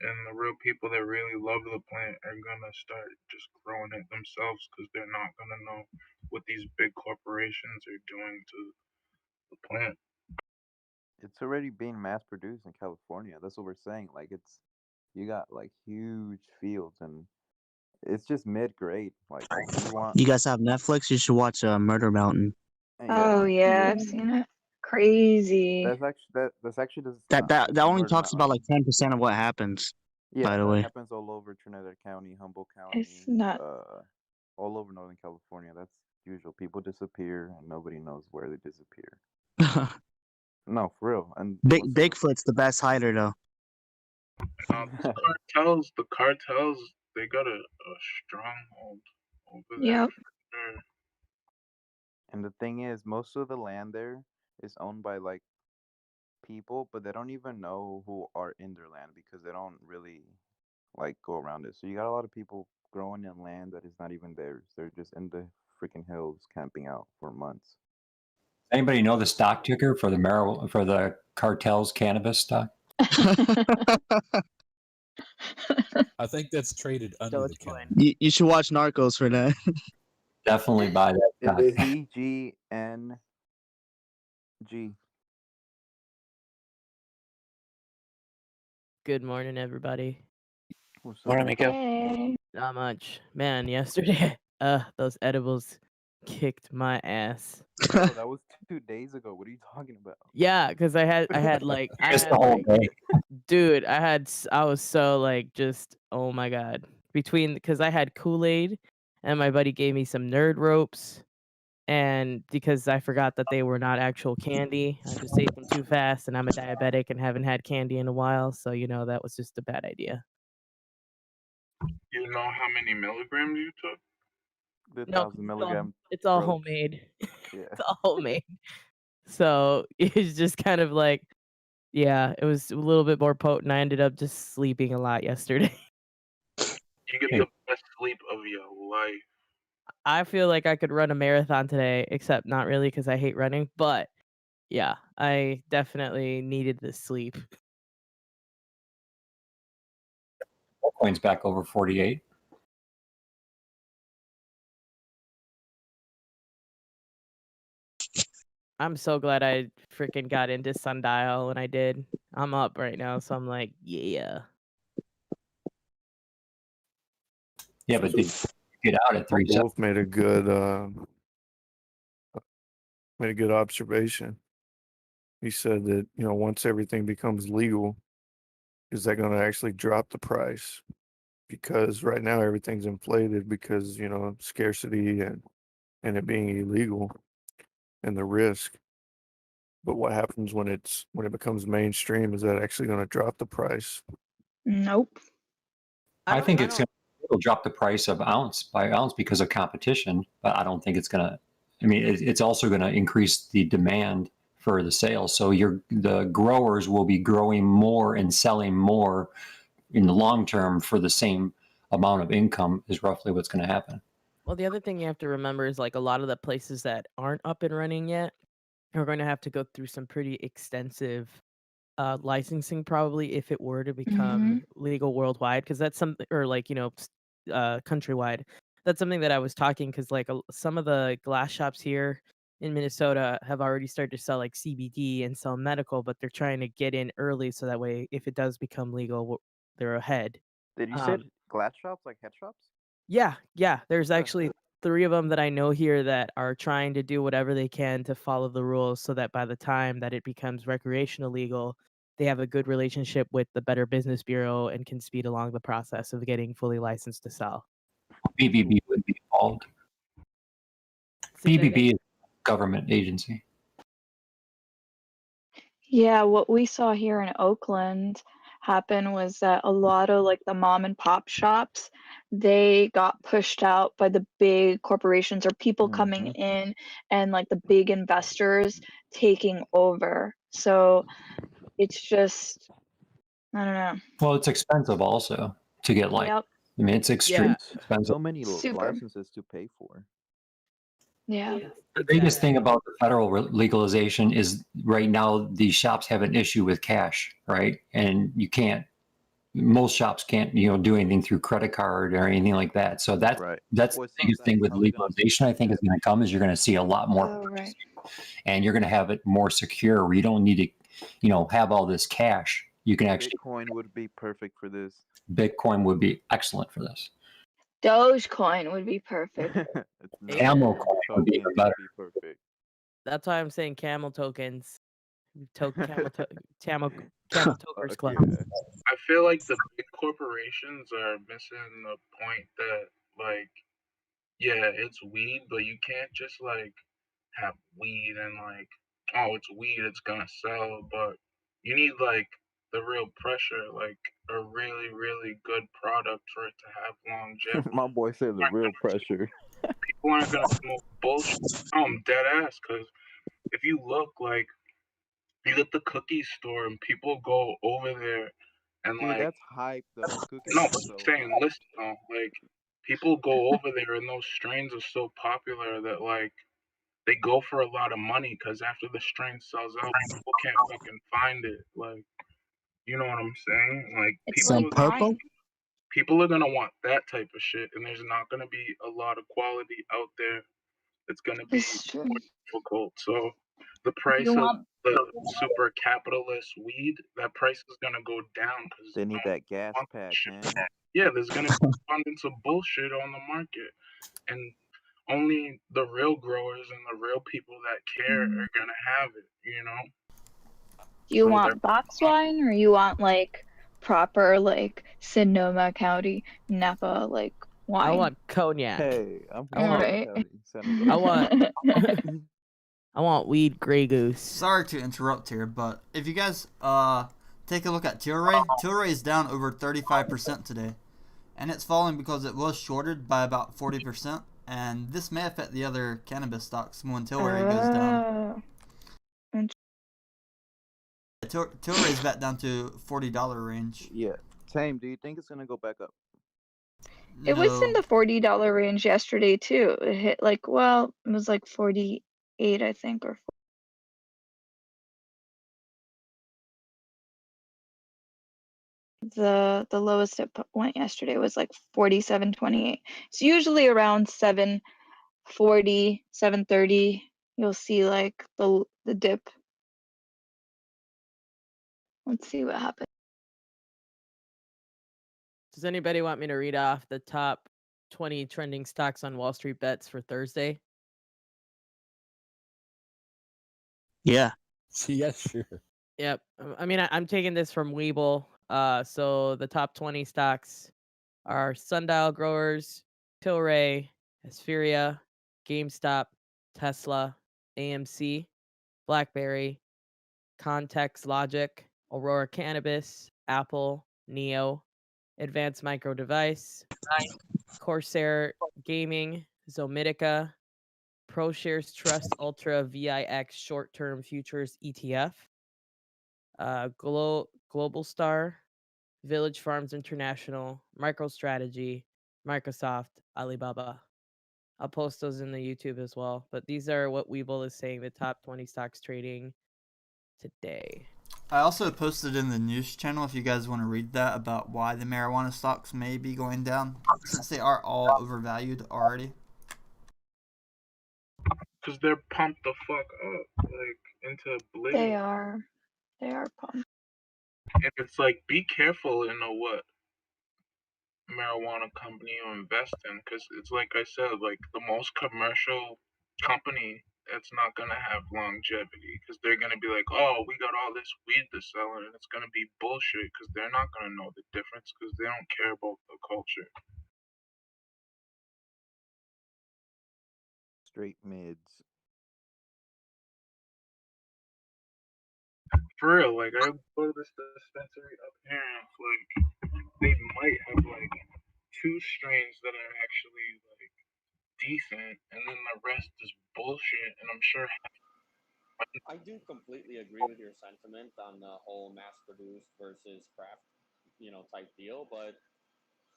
and the real people that really love the plant are gonna start just growing it themselves because they're not gonna know what these big corporations are doing to the plant. It's already being mass produced in California. That's what we're saying. Like you got like huge fields, and it's just mid-grade. Like You guys have Netflix? You should watch Murder Mountain. Oh yeah, I've seen it. Crazy. That's actually That only Murder talks Mountain. about like 10% of what happens. Yeah, by the that way. happens all over Trinidad County, Humboldt County. It's not. All over Northern California. That's usual. People disappear, and nobody knows where they disappear. No, for real. And Bigfoot's the best hider though. The cartels, they got a stronghold over there. Yep. For sure. And the thing is, most of the land there is owned by like people, but they don't even know who are in their land because they don't really like go around it. So you got a lot of people growing in land that is not even theirs. They're just in the freaking hills camping out for months. Anybody know the stock ticker for the cartel's cannabis stock? I think that's traded under the counter. You should watch Narcos for that. Definitely buy that Is stock. it EGNG? Good morning, everybody. What's Morning, up? Miko. Hey. Not much. Man, yesterday, those edibles kicked my ass. Bro, that was 2 days ago. What are you talking about? Yeah, because I had like, Just the whole day. dude, I was so like, just, oh my God. Because I had Kool-Aid and my buddy gave me some nerd ropes. And because I forgot that they were not actual candy, I just ate them too fast, and I'm a diabetic and haven't had candy in a while, so that was just a bad idea. You know how many milligrams you took? The No, 1,000 milligram. it's all ropes. homemade. Yeah. It's all homemade. So it's just kind of like, yeah, it was a little bit more potent. I ended up just sleeping a lot yesterday. You get the best sleep of your life. I feel like I could run a marathon today, except not really because I hate running. But yeah, I definitely needed the sleep. Bitcoin's back over 48. I'm so glad I freaking got into Sundial when I did. I'm up right now, so I'm like, yeah. Yeah, but they get out at 3. Wolf made a good observation. He said that once everything becomes legal, is that going to actually drop the price? Because right now everything's inflated because scarcity and it being illegal and the risk. But what happens when it becomes mainstream? Is that actually going to drop the price? Nope. I think it'll drop the price of ounce by ounce because of competition, but I don't think it's going to. I mean, it's also going to increase the demand for the sales. So the growers will be growing more and selling more in the long term for the same amount of income is roughly what's going to happen. Well, the other thing you have to remember is like a lot of the places that aren't up and running yet are going to have to go through some pretty extensive licensing probably if it were to become legal worldwide, because that's something, or like countrywide. That's something that I was talking, because like some of the glass shops here in Minnesota have already started to sell like CBD and sell medical, but they're trying to get in early so that way if it does become legal, they're ahead. Did you say glass shops, like head shops? Yeah. There's actually 3 of them that I know here that are trying to do whatever they can to follow the rules so that by the time that it becomes recreational legal, they have a good relationship with the Better Business Bureau and can speed along the process of getting fully licensed to sell. BBB would be involved. BBB is a government agency. Yeah, what we saw here in Oakland happen was that a lot of like the mom and pop shops, they got pushed out by the big corporations or people coming in and like the big investors taking over. So it's just, I don't know. Well, it's expensive also to get licensed. Yep. I mean, it's extremely expensive. So many Super. licenses to pay for. Yeah. The biggest thing about the federal legalization is right now these shops have an issue with cash, right? And most shops can't, do anything through credit card or anything like that. So that's the biggest thing with legalization, I think, is going to come is you're going to see a lot more right. and you're going to have it more secure where you don't need to, have all this cash. You can actually Bitcoin would be perfect for this. Bitcoin would be excellent for this. Dogecoin would be perfect. Camel coin would be even better. Perfect. That's why I'm saying camel tokens. Camel tokers club. I feel like the big corporations are missing the point that, like, yeah, it's weed, but you can't just, like, have weed and, like, oh, it's weed, it's gonna sell, but you need, like, the real pressure, like, a really, really good product for it to have longevity. My boy said the real pressure. People aren't gonna smoke bullshit. I'm dead ass, because if you look, like, you get the cookie store and people go over there and Dude, like that's hype though. Cookies no, are but so I'm saying hype. listen though, like people go over there and those strains are so popular that like they go for a lot of money because after the strain sells out, people can't fucking find it. Like, you know what I'm saying? Like It's people like purple? People are gonna want that type of shit, and there's not gonna be a lot of quality out there. It's gonna be It's true. more difficult. So the You price of want the super capitalist weed, that price is gonna go down because They need that gas pack, man. yeah, there's gonna be abundance of bullshit on the market, and only the real growers and the real people that care are gonna have it. You know. Do you So want box wine or you want like proper like Sonoma County Napa like wine? I want cognac. Hey, I'm from I want. Alright. I want. I want weed Grey Goose. Sorry to interrupt here, but if you guys take a look at Tilray is down over 35% today, and it's falling because it was shorted by about 40%, and this may affect the other cannabis stocks when Tilray goes down. Tilray's back down to $40 range. Yeah. Tame, do you think it's gonna go back up? It was in the $40 range yesterday too. It hit like, well, it was like 48, I think, or the lowest it went yesterday was like 47.28. It's usually around 7.40, 7.30. You'll see like the dip. Let's see what happens. Does anybody want me to read off the top 20 trending stocks on Wall Street Bets for Thursday? Yeah. Yeah, sure. Yep. I mean, I'm taking this from Webull. So the top 20 stocks are Sundial Growers, Tilray, Etherium, GameStop, Tesla, AMC, BlackBerry, Context Logic, Aurora Cannabis, Apple, Neo, Advanced Micro Device, Corsair Gaming, Zomitica, ProShares Trust Ultra VIX Short-Term Futures ETF, Global Star, Village Farms International, MicroStrategy, Microsoft, Alibaba. I'll post those in the YouTube as well. But these are what Webull is saying, the top 20 stocks trading today. I also posted in the news channel if you guys want to read that about why the marijuana stocks may be going down since they are all overvalued already. Because they're pumped the fuck up, like into oblivion. They are pumped. And it's like, be careful in what marijuana company you invest in, because it's like I said, like the most commercial company that's not gonna have longevity, because they're gonna be like, oh, we got all this weed to sell, and it's gonna be bullshit, because they're not gonna know the difference, because they don't care about the culture. Straight mids. For real, like I go to this dispensary up here, and it's like they might have like 2 strains that are actually like decent, and then the rest is bullshit. And I'm sure I do completely agree with your sentiment on the whole mass-produced versus craft, type deal. But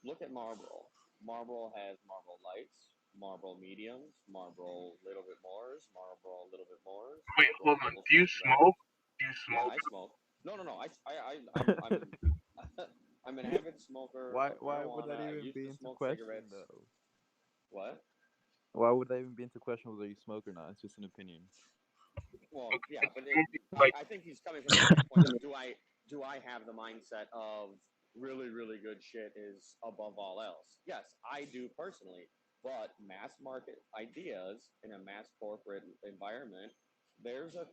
look at Marlboro. Marlboro has Marlboro Lights, Marlboro Mediums, Marlboro little bit mores, Marlboro a little bit mores. Wait, hold on. Do you smoke? Do you smoke? Yeah, I smoke. No. I'm an avid smoker. Why of would that marijuana. I even used be to into smoke question cigarettes. though? What? Why would that even be into question whether you smoke or not? It's just an opinion. Well, yeah, but I think he's coming from the standpoint of do I have the mindset of really, really good shit is above all else? Yes, I do personally. But mass market ideas in a mass corporate environment, there's a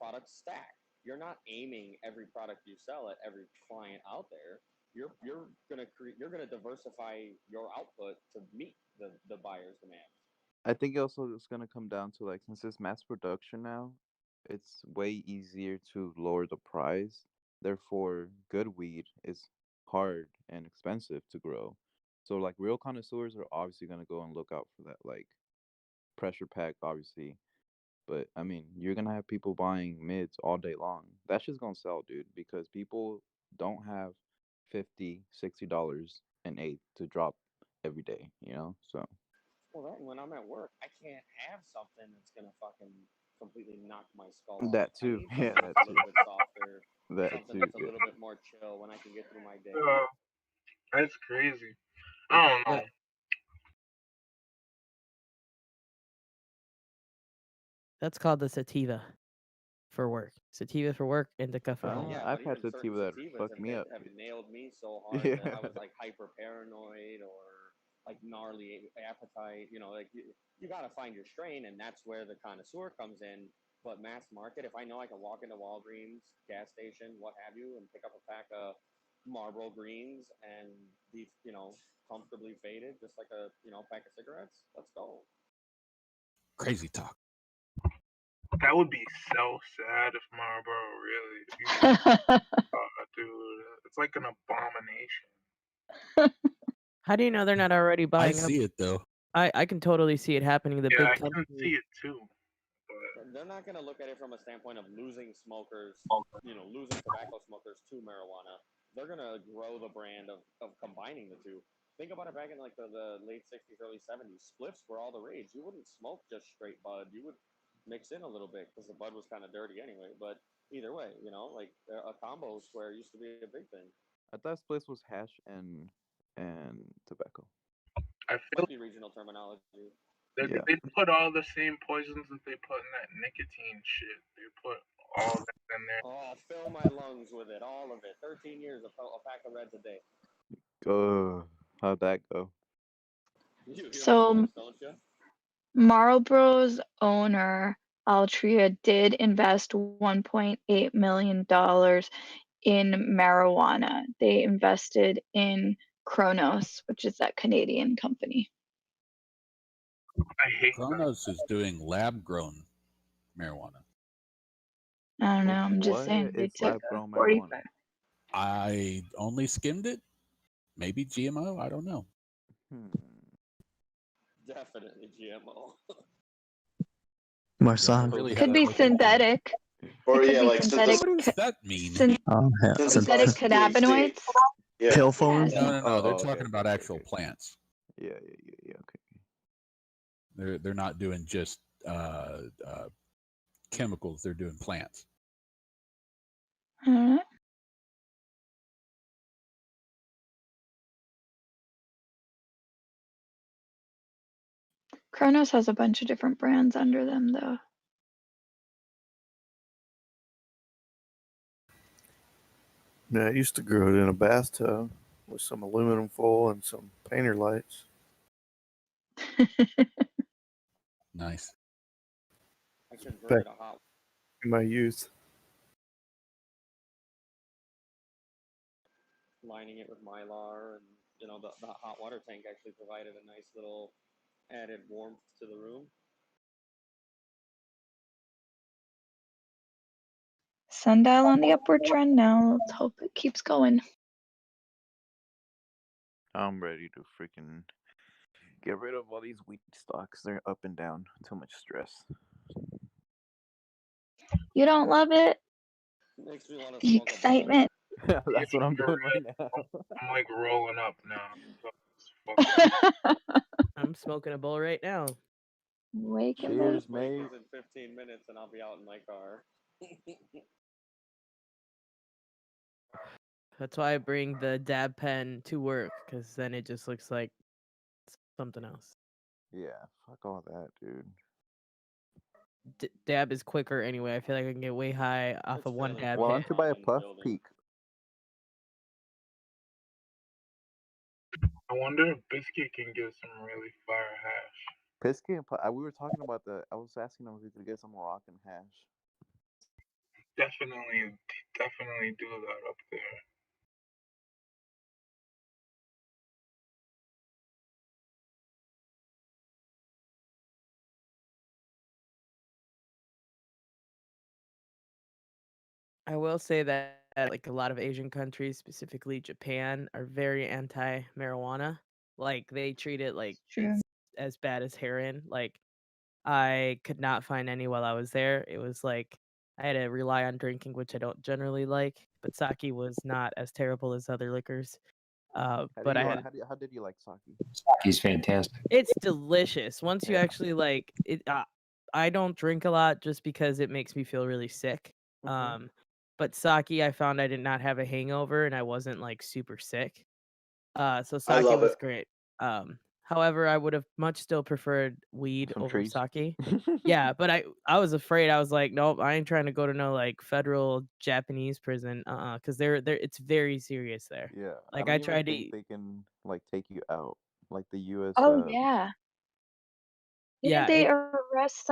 product stack. You're not aiming every product you sell at every client out there. You're gonna diversify your output to meet the buyer's demand. I think also it's gonna come down to like since it's mass production now, it's way easier to lower the price. Therefore, good weed is hard and expensive to grow. So like real connoisseurs are obviously gonna go and look out for that like pressure pack, obviously. But I mean, you're gonna have people buying mids all day long. That's just gonna sell, dude, because people don't have $50, $60 an eighth to drop every day, So Well, that when I'm at work, I can't have something that's gonna fucking completely knock my skull off. that I too, need yeah, something that that's a too. little bit softer, That something too, that's a yeah. little bit more chill when I can get through my day. That's crazy. I don't know. That's called the sativa for work. Sativa for work, indica for home. Yeah, I've had sativa that fucked me up. Have nailed me so hard Yeah. that I was like hyper paranoid or like gnarly appetite. You know, like you got to find your strain, and that's where the connoisseur comes in. But mass market, if I know I can walk into Walgreens, gas station, what have you, and pick up a pack of Marlboro Greens and be, comfortably faded, just like a, pack of cigarettes, let's go. Crazy talk. That would be so sad if Marlboro really. Dude, it's like an abomination. How do you know they're not already I buying up? see it though. I can totally see it happening. The Yeah, big I can companies. see it too. They're not going to look at it from a standpoint of losing smokers, losing tobacco smokers to marijuana. They're going to grow the brand of combining the two. Think about it back in like the late 60s, early 70s. Spliffs were all the rage. You wouldn't smoke just straight bud. You would mix in a little bit because the bud was kind of dirty anyway. But either way, like a combo square used to be a big thing. I thought spliffs was hash and tobacco. I feel Might be regional terminology. Yeah. They put all the same poisons that they put in that nicotine shit. They put all that in there. Oh, fill my lungs with it, all of it. 13 years, a pack of Reds a day. How'd that go? You hear So- my voice, don't you? Marlboro's owner, Altria, did invest $1.8 million in marijuana. They invested in Kronos, which is that Canadian company. I hate Kronos is doing lab grown marijuana. I don't know. I'm just What saying they is took lab-grown 45. marijuana? I only skimmed it. Maybe GMO. I don't know. Definitely GMO. Marsan. Really Could had be that open. synthetic. Or It could yeah, be like synthetic. What does that mean? Oh, hell. Synthetic synthesized cannabinoids. Yeah. Pill form? No. They're Oh, talking okay, about okay, actual okay. plants. Yeah. Okay. They're not doing just chemicals. They're doing plants. Alright. Kronos has a bunch of different brands under them, though. Yeah, I used to grow it in a bathtub with some aluminum foil and some painter lights. Nice. I converted a hot In my youth. lining it with Mylar, and the hot water tank actually provided a nice little added warmth to the room. Sundial on the upward trend now. Let's hope it keeps going. I'm ready to freaking get rid of all these wheat stocks. They're up and down. Too much stress. You don't love it? Makes me want to The smoke excitement. That's what I'm doing right now. I'm like rolling up now. I'm smoking a bowl right now. Waking up. Cheers, This break mate. is in 15 minutes, and I'll be out in my car. That's why I bring the dab pen to work, because then it just looks like something else. Yeah, fuck all that, dude. Dab is quicker anyway. I feel like I can get way high off of one dab Why hit. don't you buy a puff peak? I wonder if Biscuit can get some really fire hash. Biscuit and we were talking about that. I was asking him if we could get some Moroccan hash. Definitely do that up there. I will say that like a lot of Asian countries, specifically Japan, are very anti-marijuana. Like they treat it like True. it's as bad as heroin. Like I could not find any while I was there. It was like I had to rely on drinking, which I don't generally like. But sake was not as terrible as other liquors. But I had How did you like sake? He's fantastic. it's delicious once you actually like it. I don't drink a lot just because it makes me feel really sick. But sake, I found I did not have a hangover and I wasn't like super sick. So I sake love was it. great. However, I would have much still preferred weed Some over trees. sake. Yeah, but I was afraid. I was like, nope, I ain't trying to go to no like federal Japanese prison. Because they're it's very serious there. Yeah, I Like don't I even tried to. think they can like take you out like the U.S. Oh yeah. Didn't Yeah, they it arrest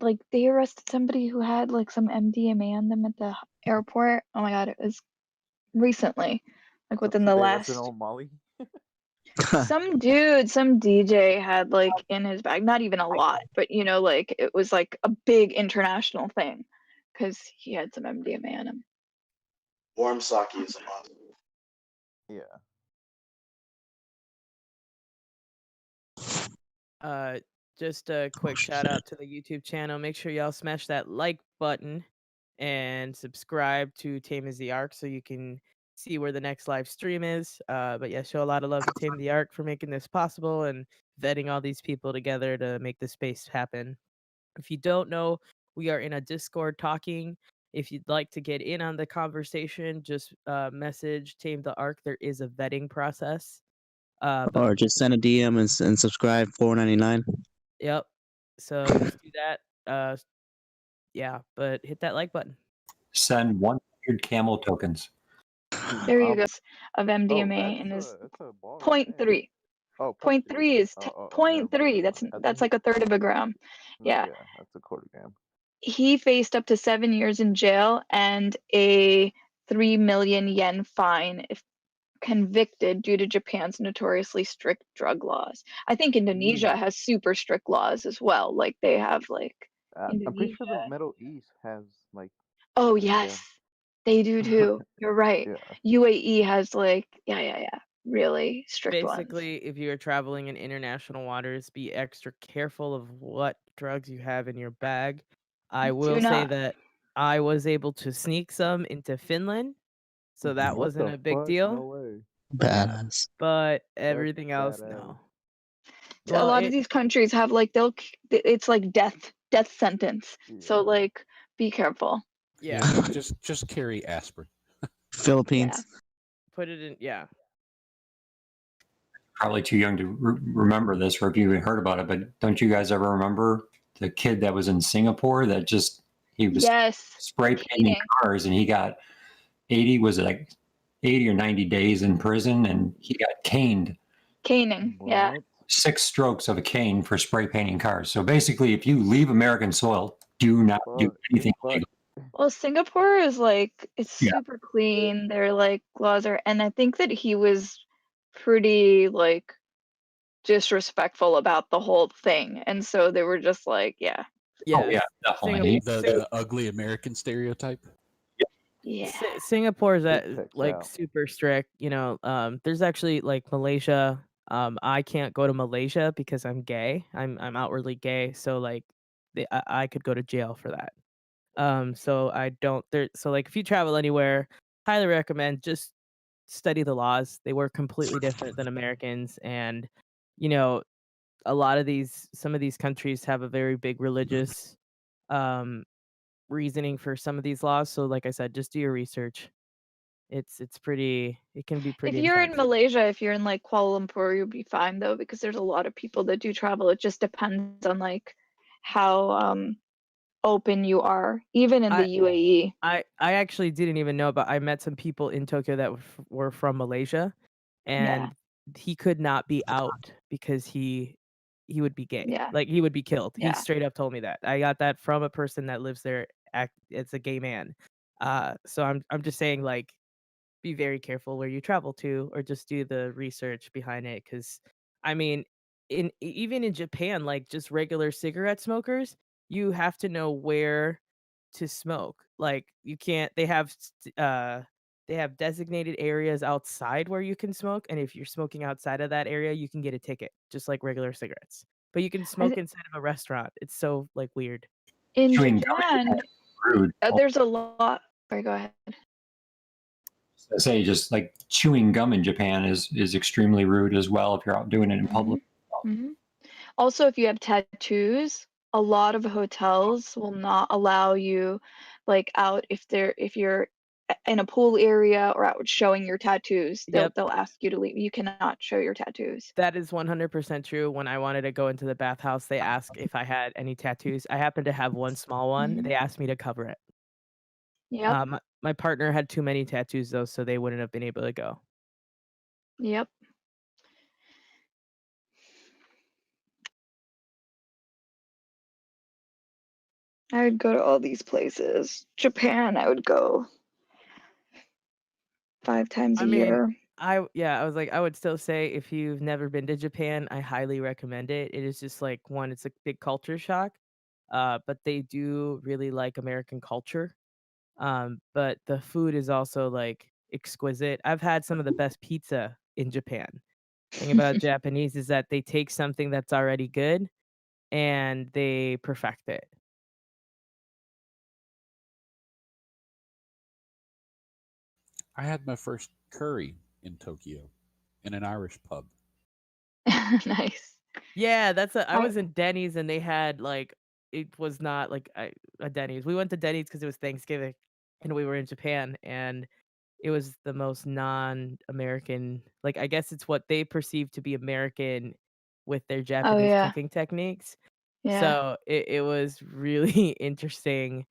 like they arrested somebody who had like some MDMA on them at the airport? Oh my god, it was recently, like within the They arrested last on Molly. some dude, some DJ had like in his bag, not even a lot, but you know, like it was like a big international thing because he had some MDMA on him. Warm sake is a must. Yeah. Just a quick shout out to the YouTube channel. Make sure y'all smash that like button and subscribe to Tame as the Ark so you can see where the next live stream is. But yeah, show a lot of love to Tame the Ark for making this possible and vetting all these people together to make the space happen. If you don't know, we are in a Discord talking. If you'd like to get in on the conversation, just message Tame the Ark. There is a vetting process. But Or just send a DM and subscribe. $4.99. yep. So just do that. Yeah, but hit that like button. Send 100 camel tokens. There you go. Of Oh, MDMA and that's is a bar. 0.3. Oh, 0.3 is never 0.3. mind. That's like a third of a gram. Yeah. Yeah, that's a quarter gram. He faced up to 7 years in jail and a 3 million yen fine if convicted due to Japan's notoriously strict drug laws. I think Indonesia has super strict laws as well. Like they have like I'm pretty sure the Indonesia. Middle East has like. Oh Yeah. yes, they do too. You're right. Yeah. UAE has like yeah, really strict ones. Basically, if you're traveling in international waters, be extra careful of what drugs you have in your bag. I will say not. that I was able to sneak some into Finland, so that What wasn't the a big fuck? deal. No way. Badass. But everything else, badass. no. A Well, lot of these countries have like it's like death sentence. So like be careful. Yeah. Just carry aspirin. Philippines. Put it in. Yeah. Probably too young to remember this, or if you even heard about it. But don't you guys ever remember the kid that was in Singapore that he was spray painting cars and he got 80 or 90 days in prison and he got caned. Caning, yeah. 6 strokes of a cane for spray painting cars. So basically, if you leave American soil, do not do anything illegal. Well, Singapore is like it's super clean. Their like laws are, and I think that he was pretty like disrespectful about the whole thing, and so they were just like, yeah. Oh yeah, definitely. The ugly American stereotype. Yeah. Singapore is checks like out. super strict. You know, there's actually like Malaysia. I can't go to Malaysia because I'm gay. I'm outwardly gay, so like I could go to jail for that. So I don't there. So like if you travel anywhere, highly recommend just study the laws. They work completely different than Americans, and you know, some of these countries have a very big religious reasoning for some of these laws. So like I said, just do your research. It can be If pretty you're intense. in Malaysia, if you're in like Kuala Lumpur, you'll be fine though, because there's a lot of people that do travel. It just depends on like how open you are, even in the UAE. I actually didn't even know about. I met some people in Tokyo that were from Malaysia, and he could not be out because he would be gay. Yeah. Like he would be killed. He Yeah. straight up told me that. I got that from a person that lives there. It's a gay man. So I'm just saying like be very careful where you travel to, or just do the research behind it. Because I mean, even in Japan, like just regular cigarette smokers, you have to know where to smoke. Like you can't. They have designated areas outside where you can smoke, and if you're smoking outside of that area, you can get a ticket, just like regular cigarettes. But you can smoke inside of a restaurant. It's so like weird. In Chewing Japan, rude. there's a lot. Sorry, go ahead. I say just like chewing gum in Japan is extremely rude as well if you're out doing it in public. Mhm. Also, if you have tattoos, a lot of hotels will not allow you like out if you're in a pool area or out showing your tattoos, Yep. they'll ask you to leave. You cannot show your tattoos. That is 100% true. When I wanted to go into the bathhouse, they asked if I had any tattoos. I happen to have one small one. Mhm. They asked me to cover it. Yep. My partner had too many tattoos though, so they wouldn't have been able to go. Yep. I would go to all these places. Japan, I would go 5 times a I mean, year. I was like, I would still say if you've never been to Japan, I highly recommend it. It is just like one, it's a big culture shock. But they do really like American culture. But the food is also like exquisite. I've had some of the best pizza in Japan. Thing about Japanese is that they take something that's already good and they perfect it. I had my first curry in Tokyo in an Irish pub. Nice. Yeah, I I was in Denny's and they had like it was not like a Denny's. We went to Denny's because it was Thanksgiving and we were in Japan and it was the most non-American, like I guess it's what they perceive to be American with their Oh, Japanese yeah. cooking techniques. Yeah. So it was really interesting.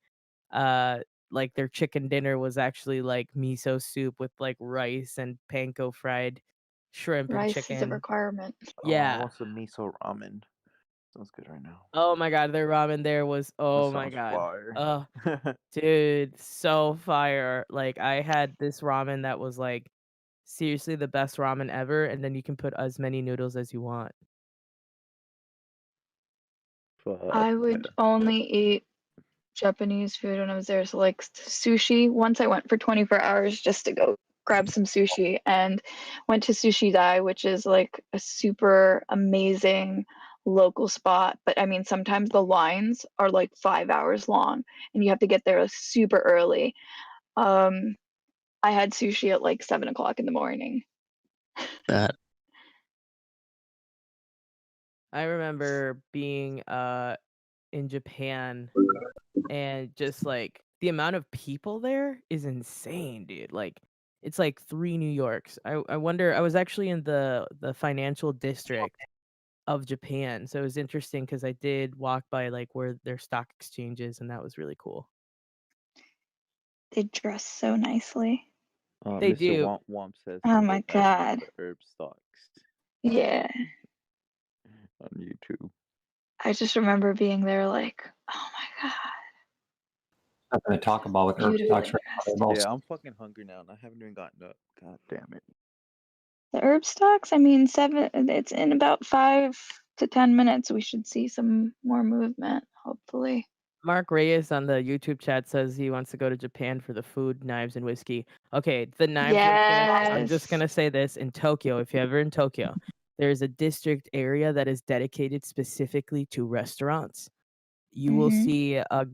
Uh like their chicken dinner was actually like miso soup with like rice and panko fried shrimp and Rice is a chicken. requirement. Oh, I Yeah. want some miso ramen. Sounds good right now. Oh my god, their ramen there was That oh my sounds god. fire. Dude, so fire. Like I had this ramen that was like seriously the best ramen ever, and then you can put as many noodles as you want. Fuck I yeah. would only eat Japanese food when I was there. So like sushi. Once I went for 24 hours just to go grab some sushi and went to Sushi Dai, which is like a super amazing local spot. But I mean, sometimes the lines are like 5 hours long and you have to get there super early. I had sushi at like 7 o'clock in the morning. That I remember being in Japan and just like the amount of people there is insane, dude. Like it's like 3 New Yorks. I wonder I was actually in the financial district of Japan. So it was interesting because I did walk by like where their stock exchange is, and that was really cool. They dress so nicely. They Mr. do. Womp says Oh to my go back and God. look at herb stocks Yeah. on YouTube. I just remember being there like, oh my God. Nothing to talk about with herb Beautifully stocks right now. They've all Yeah, I'm fucking hungry now and I haven't even gotten up. God damn it. The herb stocks, I mean, it's in about 5 to 10 minutes. We should see some more movement, hopefully. Mark Reyes on the YouTube chat says he wants to go to Japan for the food, knives, and whiskey. Okay, the knives real quick. I'm just Yes. gonna say this in Tokyo. If you're ever in Tokyo, there's a district area that is dedicated specifically to restaurants. You will Mm-hmm. see a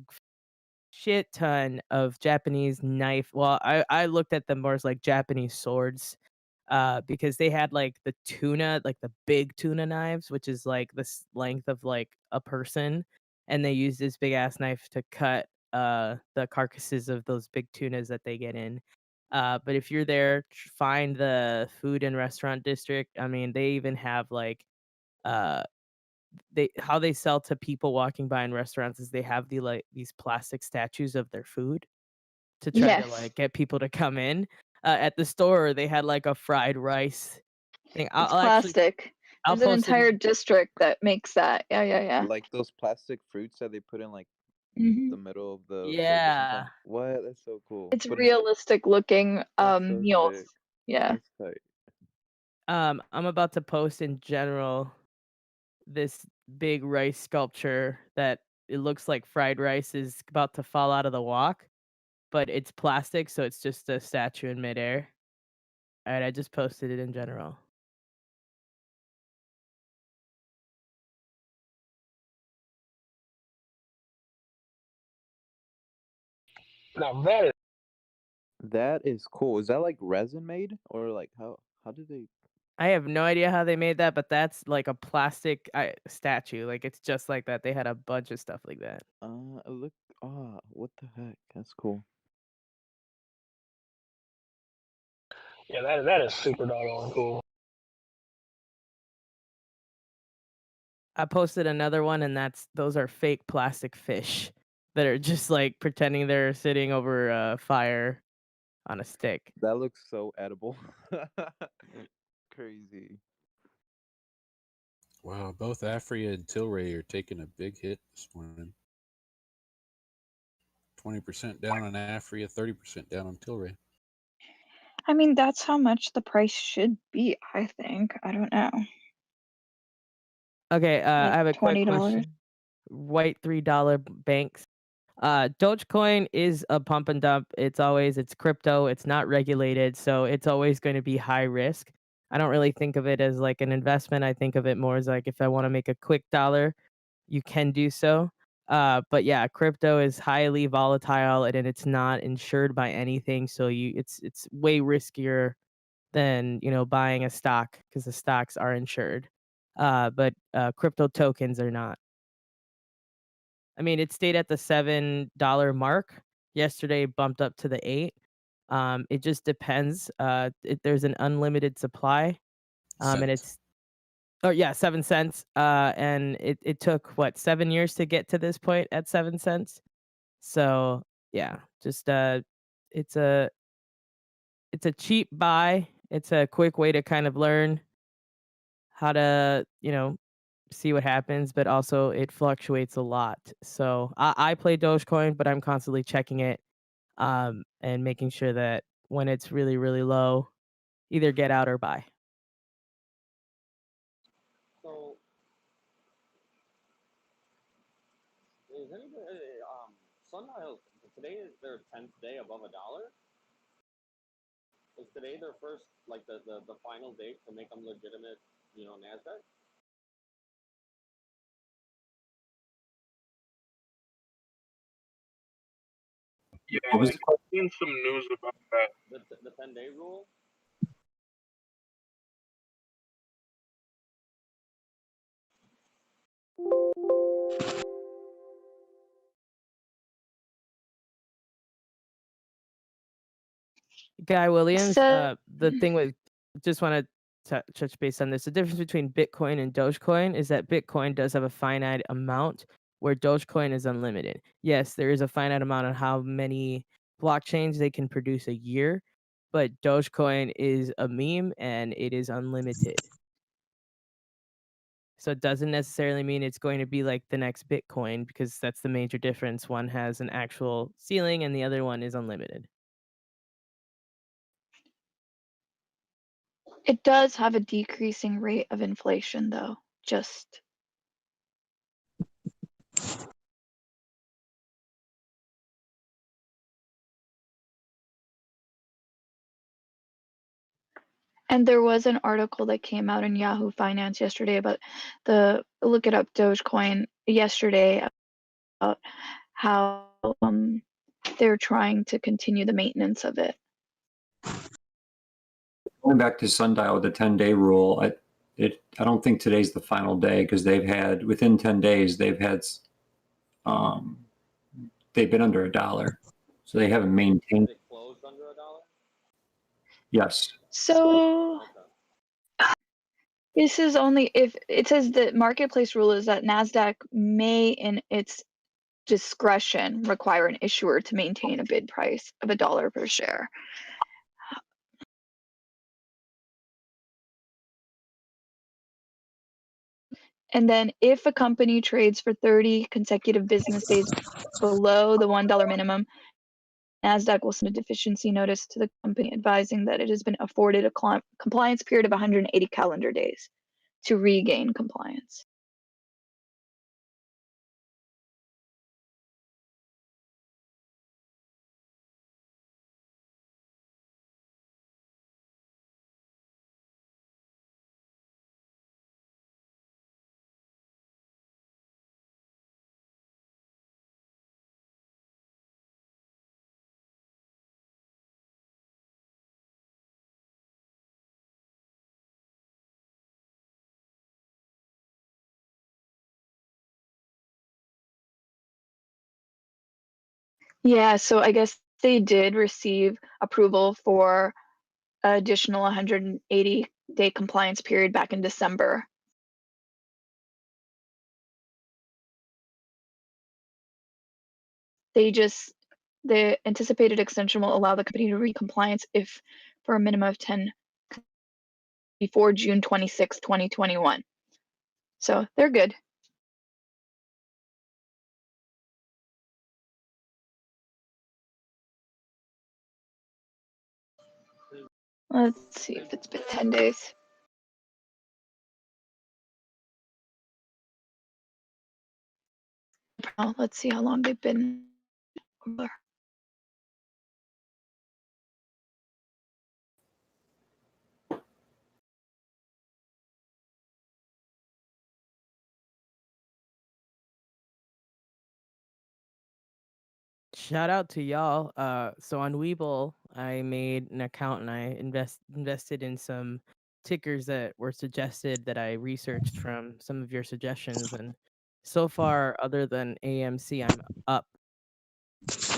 shit ton of Japanese knife. Well, I looked at them more as like Japanese swords, because they had like the tuna, like the big tuna knives, which is like this length of like a person, and they use this big ass knife to cut the carcasses of those big tunas that they get in. But if you're there, find the food and restaurant district. I mean, they even have like uh how they sell to people walking by in restaurants is they have these plastic statues of their food to try to Yes. like get people to come in. At the store, they had like a fried rice thing. It's I'll actually plastic. I'll There's an post it. entire district that makes that. Yeah. Like those plastic fruits that they put in like Hmm. the middle of the burger Yeah. sometimes. What? That's so cool. It's But realistic looking that's so meals. sick. Yeah. That's tight. I'm about to post in general this big rice sculpture that it looks like fried rice is about to fall out of the wok, but it's plastic, so it's just a statue in midair. All right, I just posted it in general. Now That is cool. Is that like resin made or like how did they? I have no idea how they made that, but that's like a plastic statue. Like it's just like that. They had a bunch of stuff like that. Look. What the heck? That's cool. Yeah, that is super doggone cool. I posted another one, and those are fake plastic fish that are just like pretending they're sitting over a fire on a stick. That looks so edible. Crazy. Wow, both Afria and Tilray are taking a big hit this morning. 20% down on Afria, 30% down on Tilray. I mean, that's how much the price should be, I think. I don't know. Okay, I Like have a quick $20. question. White $3 banks. Dogecoin is a pump and dump. It's crypto. It's not regulated, so it's always going to be high risk. I don't really think of it as like an investment. I think of it more as like if I want to make a quick dollar, you can do so. But yeah, crypto is highly volatile and it's not insured by anything, so it's way riskier than buying a stock because the stocks are insured. But crypto tokens are not. I mean, it stayed at the $7 mark. Yesterday bumped up to the 8. It just depends. There's an unlimited supply. And Cents. it's 7 cents. And it took what 7 years to get to this point at 7 cents. So yeah, just it's a it's a cheap buy. It's a quick way to kind of learn how to see what happens, but also it fluctuates a lot. So I play Dogecoin, but I'm constantly checking it and making sure that when it's really, really low, either get out or buy. So, is anybody, Sundial, today is their 10th day above $1? Is today their first, like the final date to make them legitimate, NASDAQ? Yeah, What was I've seen some news about that. The 10-day rule? Guy Williams, So, the thing with just want to touch base on this. The difference between Bitcoin and Dogecoin is that Bitcoin does have a finite amount where Dogecoin is unlimited. Yes, there is a finite amount on how many blockchains they can produce a year, but Dogecoin is a meme and it is unlimited. So it doesn't necessarily mean it's going to be like the next Bitcoin because that's the major difference. One has an actual ceiling and the other one is unlimited. it does have a decreasing rate of inflation, though. Just And there was an article that came out in Yahoo Finance yesterday about look it up, Dogecoin yesterday, about how they're trying to continue the maintenance of it. Going back to Sundial with the 10-day rule, I don't think today's the final day because within 10 days they've been under $1, so they haven't maintained. They closed under $1? Yes. So this is only if it says the marketplace rule is that NASDAQ may, in its discretion, require an issuer to maintain a bid price of $1 per share. And then if a company trades for 30 consecutive business days below the $1 minimum, NASDAQ will send a deficiency notice to the company advising that it has been afforded a compliance period of 180 calendar days to regain compliance. Yeah, so I guess they did receive approval for additional 180-day compliance period back in December. The anticipated extension will allow the company to reach compliance if for a minimum of 10 before June 26, 2021. So they're good. Let's see if it's been 10 days. Let's see how long they've been. Shout out to y'all. So on Webull, I made an account and I invested in some tickers that were suggested that I researched from some of your suggestions, and so far, other than AMC, I'm up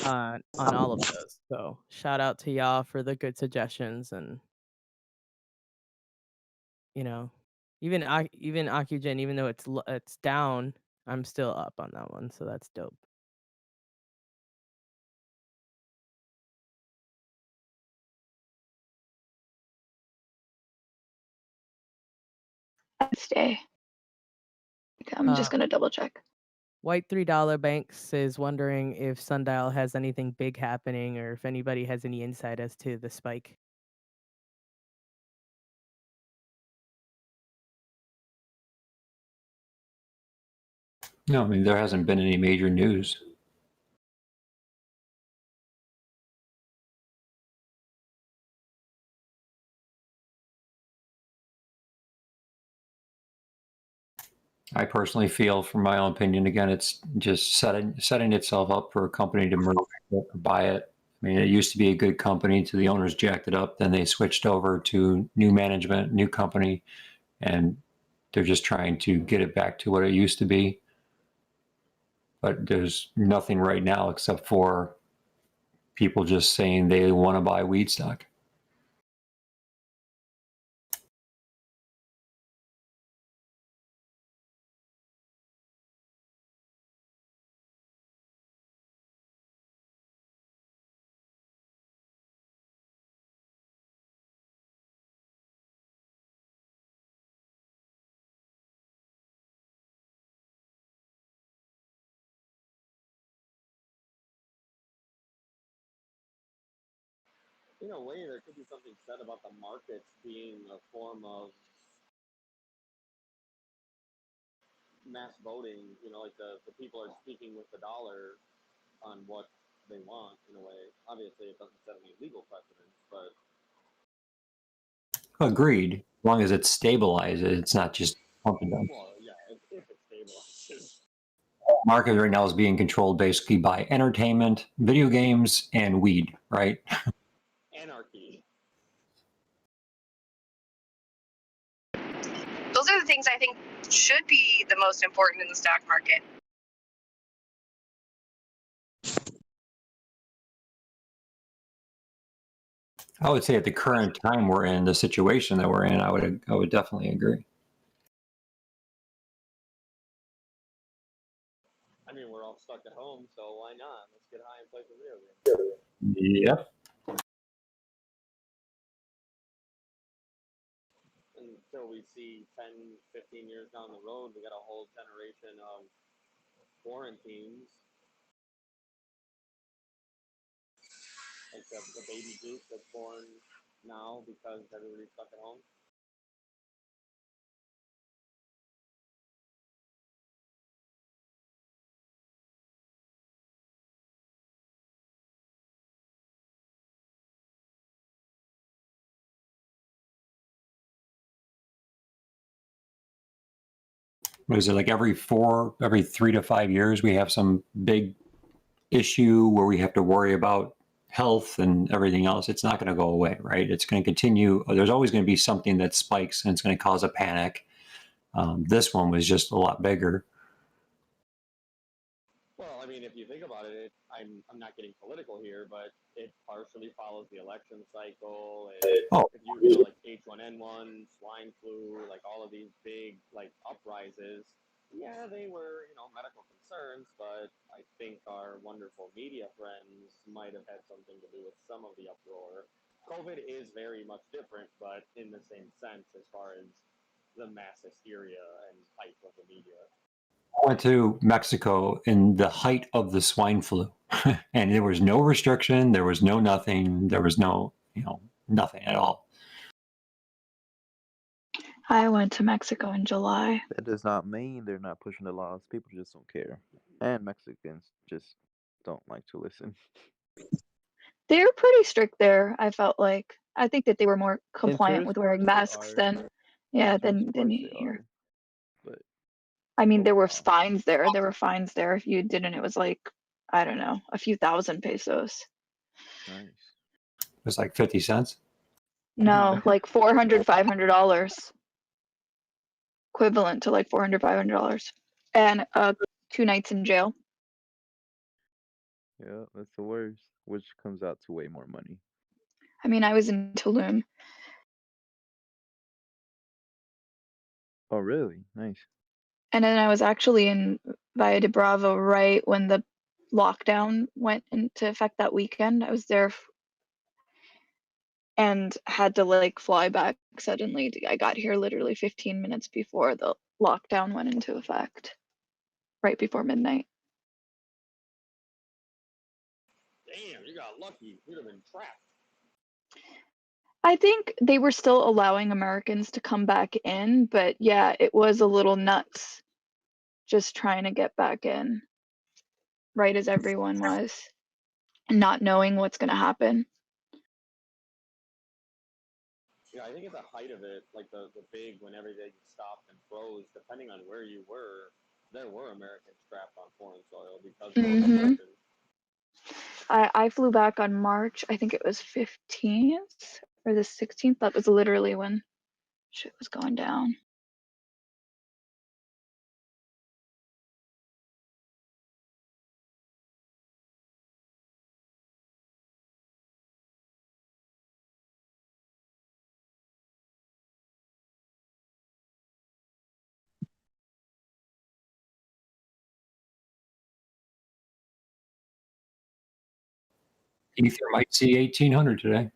on all of those. So shout out to y'all for the good suggestions, and you know, even Ocugen, even though it's down, I'm still up on that one. So that's dope. Stay. I'm just gonna double check. White $3 Banks is wondering if Sundial has anything big happening or if anybody has any insight as to the spike. No, I mean, there hasn't been any major news. I personally feel, from my own opinion, again, it's just setting itself up for a company to merge or buy it. I mean, it used to be a good company till the owners jacked it up. Then they switched over to new management, new company, and they're just trying to get it back to what it used to be. But there's nothing right now except for people just saying they want to buy weed stock. In a way, there could be something said about the markets being a form of mass voting. You know, like the people are speaking with the dollar on what they want, in a way. Obviously, it doesn't set any legal precedents, but Agreed. As long as it's stabilized, it's not just pumping them. well, yeah, if it stabilizes. Market right now is being controlled basically by entertainment, video games, and weed, right? Anarchy. Those are the things I think should be the most important in the stock market. I would say at the current time we're in, the situation that we're in, I would definitely agree. I mean, we're all stuck at home, so why not? Let's get high and play some video games. Yep. Until we see 10, 15 years down the road, we got a whole generation of quarantines. Like the baby juice that's born now because everybody's stuck at home. What is it, like every 3 to 5 years, we have some big issue where we have to worry about health and everything else? It's not going to go away, right? It's going to continue. There's always going to be something that spikes and it's going to cause a panic. This one was just a lot bigger. Well, I mean, if you think about it, I'm not getting political here, but it partially follows the election cycle. Oh, If you know, like H1N1, swine flu, like all of these big like uprises. Yeah, they were, medical concerns, but I think our wonderful media friends might have had something to do with some of the uproar. COVID is very much different, but in the same sense as far as the mass hysteria and hype of the media. I went to Mexico in the height of the swine flu, and there was no restriction. There was no nothing. There was no, nothing at all. I went to Mexico in July. That does not mean they're not pushing the laws. People just don't care. And Mexicans just don't like to listen. They're pretty strict there, I felt like. I think that they were more compliant tourist with wearing parts, they masks are. than, yeah, Tourist than parts, they here. are. But I mean, there were overall, fines there. There were fines there. If you didn't, it was like, I don't know, a few thousand pesos. nice. It was like 50 cents. No, like $400, $500, equivalent to like $400, $500, and 2 nights in jail. Yeah, that's the worst. Which comes out to way more money. I mean, I was in Tulum. Oh, really? Nice. And then I was actually in Valle de Bravo right when the lockdown went into effect that weekend. I was there and had to like fly back suddenly. I got here literally 15 minutes before the lockdown went into effect, right before midnight. Damn, you got lucky. You'd have been trapped. I think they were still allowing Americans to come back in, but yeah, it was a little nuts just trying to get back in, right as everyone was, and not knowing what's going to happen. Yeah, I think at the height of it, like the big, when everything stopped and froze, depending on where you were, there were Americans trapped on foreign soil because of the restrictions. I flew back on March, I think it was 15th or the 16th. That was literally when shit was going down. Ether might see 1,800 today.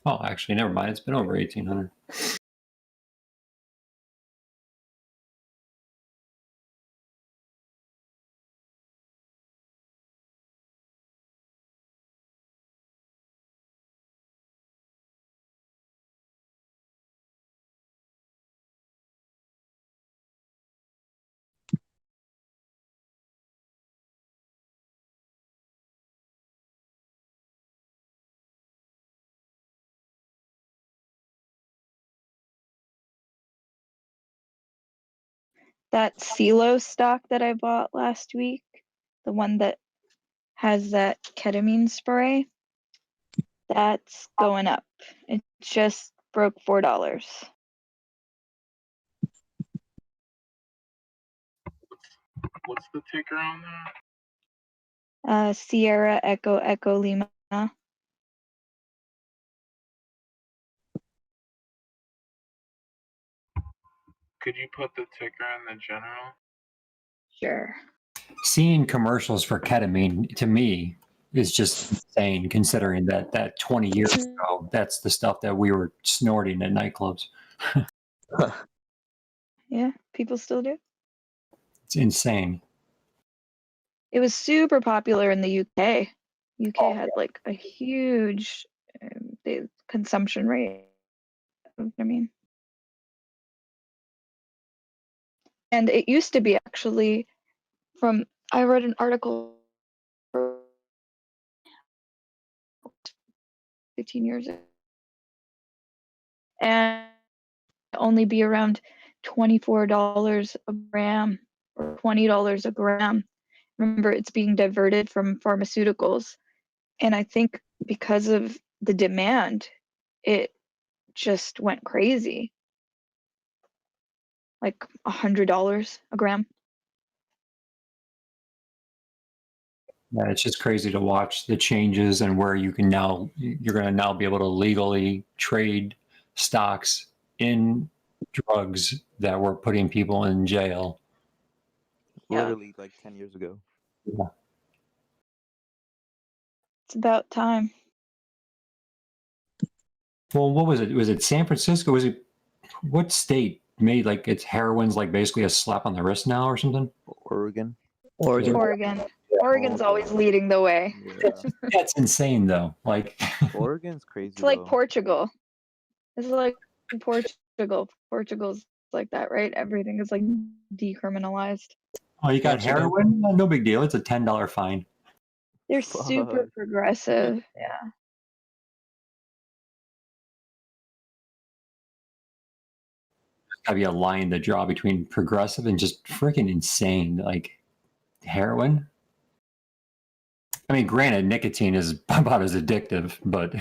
Oh, actually, never mind. It's been over 1,800. That CeeLo stock that I bought last week, the one that has that ketamine spray, that's going up. It just broke $4. What's the ticker on that? Sierra Echo Echo Lima. Could you put the ticker in the general? Sure. Seeing commercials for ketamine to me is just insane, considering that 20 years ago, that's the stuff that we were snorting at nightclubs. Yeah, people still do. It's insane. It was super popular in the UK. UK had like a huge consumption rate. I mean, and it used to be actually I read an article 15 years ago, and only be around $24 a gram or $20 a gram. Remember, it's being diverted from pharmaceuticals. And I think because of the demand, it just went crazy. Like $100 a gram. Yeah, it's just crazy to watch the changes and where you're going to now be able to legally trade stocks in drugs that were putting people in jail. Literally like 10 years ago. Yeah. It's about time. Well, what was it? Was it San Francisco? Was it what state made like its heroin's like basically a slap on the wrist now or something? Oregon. Oregon. Oregon. Oregon's always leading the way. Yeah. That's insane though. Like Oregon's crazy It's like though. Portugal. It's like Portugal. Portugal's like that, right? Everything is like decriminalized. Oh, you got heroin? No big deal. It's a $10 fine. They're super progressive. Yeah. Gotta be a line to draw between progressive and just freaking insane. Like heroin. I mean, granted, nicotine is about as addictive, but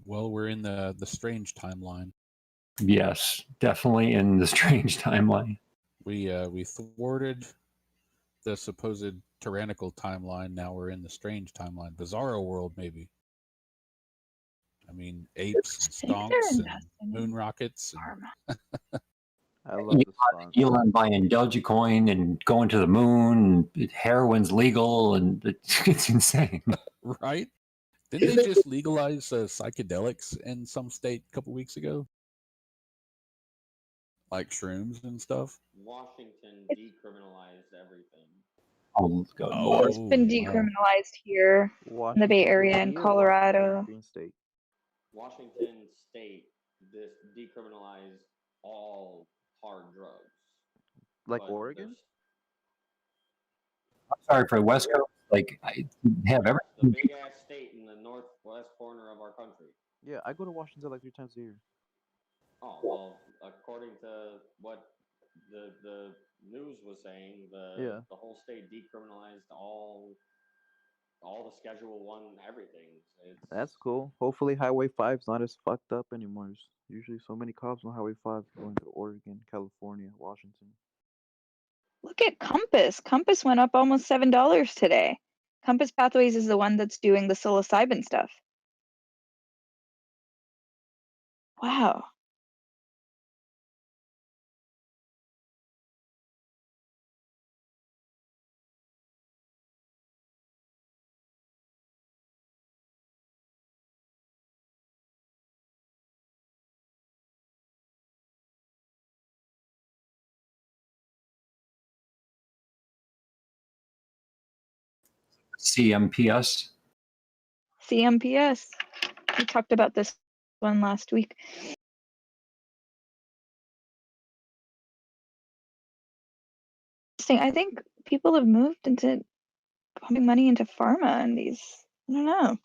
Well, we're in the strange timeline. yes, definitely in the strange timeline. We thwarted the supposed tyrannical timeline. Now we're in the strange timeline, bizarro world, maybe. I mean, apes and stonks and moon rockets. And I love the song. Elon buying Dogecoin and going to the moon. And heroin's legal, and it's insane. Right? Didn't they just legalize psychedelics in some state a couple weeks ago? Like shrooms and stuff? Washington decriminalized everything. Oh, good Lord. It's been decriminalized here in the Bay Area and Colorado. Green State. Washington State decriminalized all hard drugs. Like But Oregon? I'm sorry for the West Coast. Like I have the everything. big ass state in the northwest corner of our country. Yeah, I go to Washington like 3 times a year. Oh well, according to what the news was saying, the whole state decriminalized all the Schedule 1 everything. That's cool. Hopefully Highway 5's not as fucked up anymore. There's usually so many cops on Highway 5 going to Oregon, California, Washington. Look at Compass. Compass went up almost $7 today. Compass Pathways is the one that's doing the psilocybin stuff. Wow. CMPS. CMPS. We talked about this one last week. I think people have moved into pumping money into pharma and these. I don't know.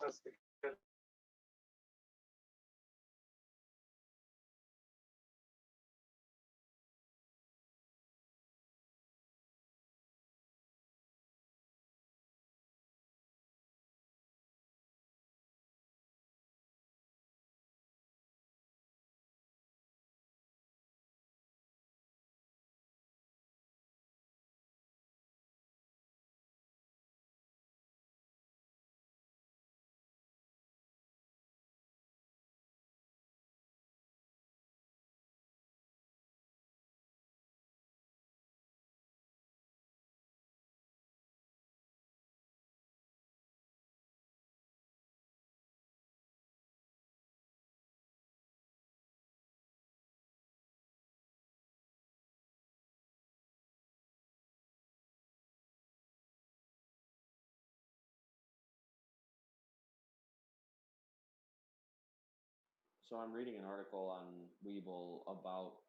So I'm reading an article on Webull about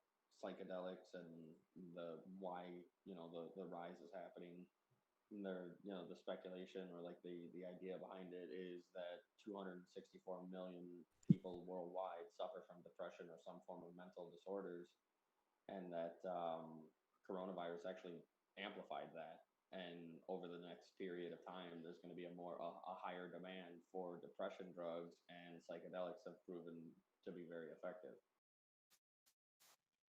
psychedelics and the why the rise is happening. the speculation or like the idea behind it is that 264 million people worldwide suffer from depression or some form of mental disorders, and that coronavirus actually amplified that. And over the next period of time, there's going to be a higher demand for depression drugs, and psychedelics have proven to be very effective.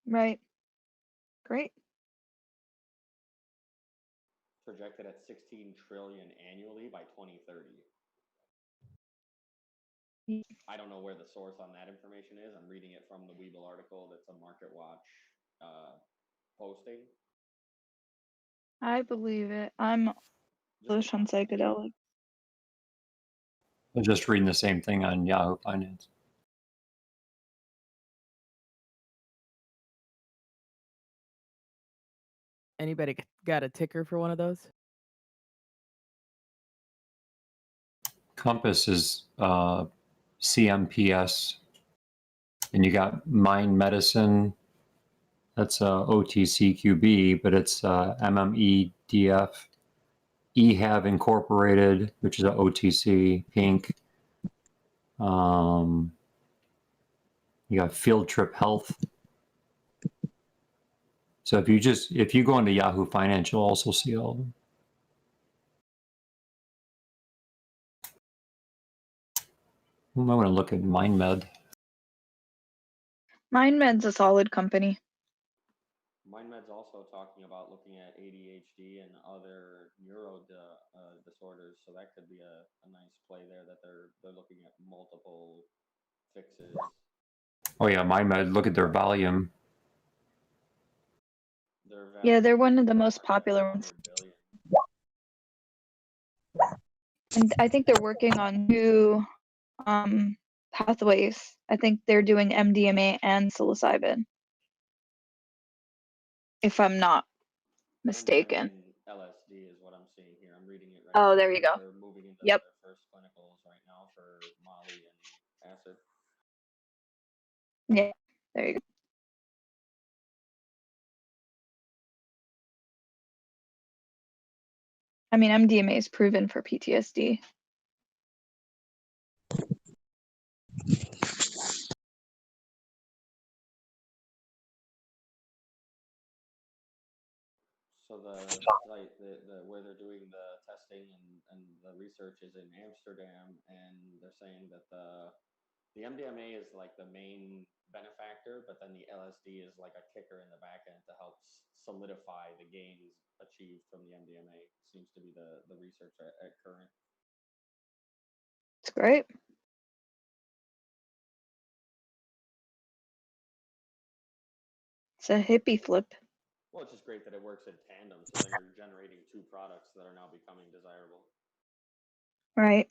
Right. Great. Projected at 16 trillion annually by 2030. I don't know where the source on that information is. I'm reading it from the Weeble article. That's a MarketWatch posting. I believe it. I'm bullish on psychedelics. I'm just reading the same thing on Yahoo Finance. Anybody got a ticker for one of those? Compass is CMPS, and you got Mind Medicine. That's OTCQB, but it's MMEDF. EHAV Incorporated, which is a OTC, Pink. You got Field Trip Health. So if you go into Yahoo Finance, you'll also see all of them. I want to look at MindMed. MindMed's a solid company. MindMed's also talking about looking at ADHD and other disorders, so that could be a nice play there. That they're looking at multiple fixes. Oh yeah, MindMed. Look at their volume. Yeah, they're one of the most popular ones. And I think they're working on new pathways. I think they're doing MDMA and psilocybin, if I'm not mistaken. LSD is what I'm seeing here. I'm reading it right now. Oh, there you go. They're moving into Yep. their first clinicals right now for Molly and acid. Yeah, there you go. I mean, MDMA is proven for PTSD. So the site, where they're doing the testing and the research is in Amsterdam, and they're saying that the MDMA is like the main benefactor, but then the LSD is like a kicker in the back end to help solidify the gains achieved from the MDMA. Seems to be the research at current. It's great. It's a hippie flip. Well, it's just great that it works in tandem. So then you're generating two products that are now becoming desirable. Right.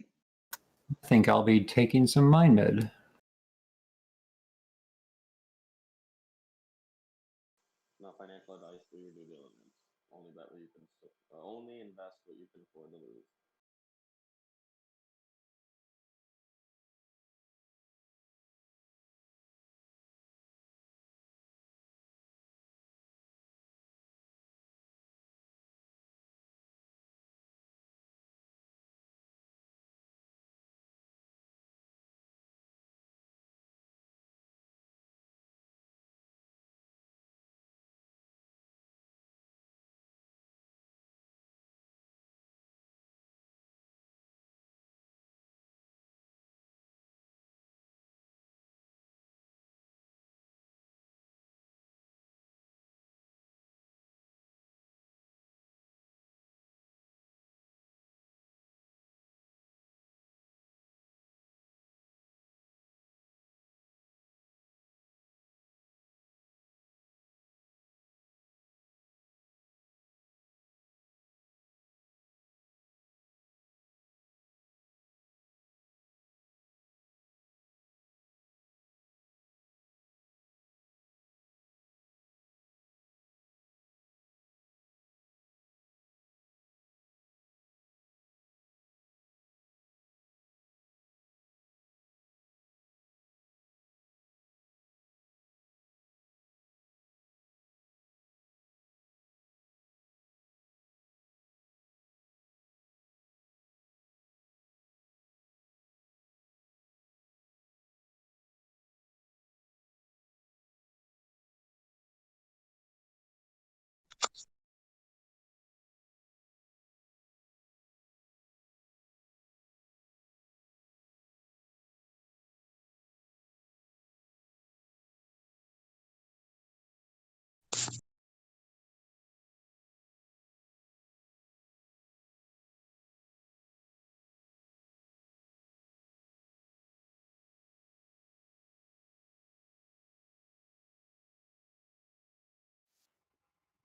I think I'll be taking some MindMed. Not financial advice. Do your due diligence. Only bet what you can. Only invest what you can afford to lose.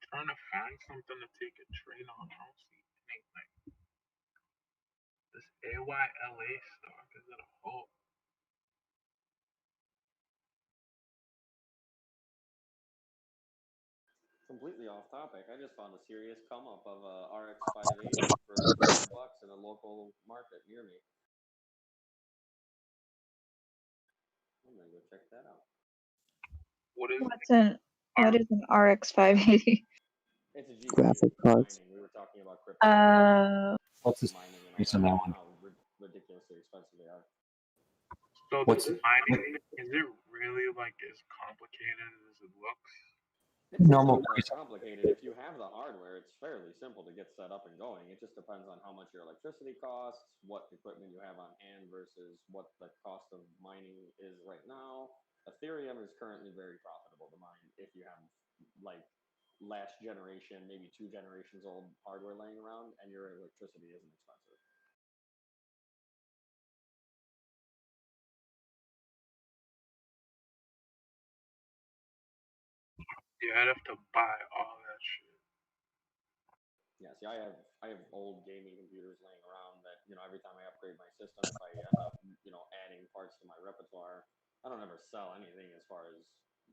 Trying to find something to take a trade on. I don't see anything. This AYLA stock is at a halt. Completely off topic. I just found a serious come up of a RX 580 for $5 in a local market near me. I'm gonna go check that out. What is What is an RX 580? It's a GPU Graphic cards. mining. We were talking about crypto What's this mining and price all on that that, one? how ridiculously expensive they are. So What's this mining, is it really like as complicated as it looks? It's normal not price? that complicated. If you have the hardware, it's fairly simple to get set up and going. It just depends on how much your electricity costs, what equipment you have on hand versus what the cost of mining is right now. Ethereum is currently very profitable to mine if you have like last generation, maybe 2 generations old hardware laying around and your electricity isn't expensive. Yeah, I'd have to buy all that shit. Yeah, see, I have old gaming computers laying around that, you know, every time I upgrade my system, if I end up, you know, adding parts to my repertoire, I don't ever sell anything as far as,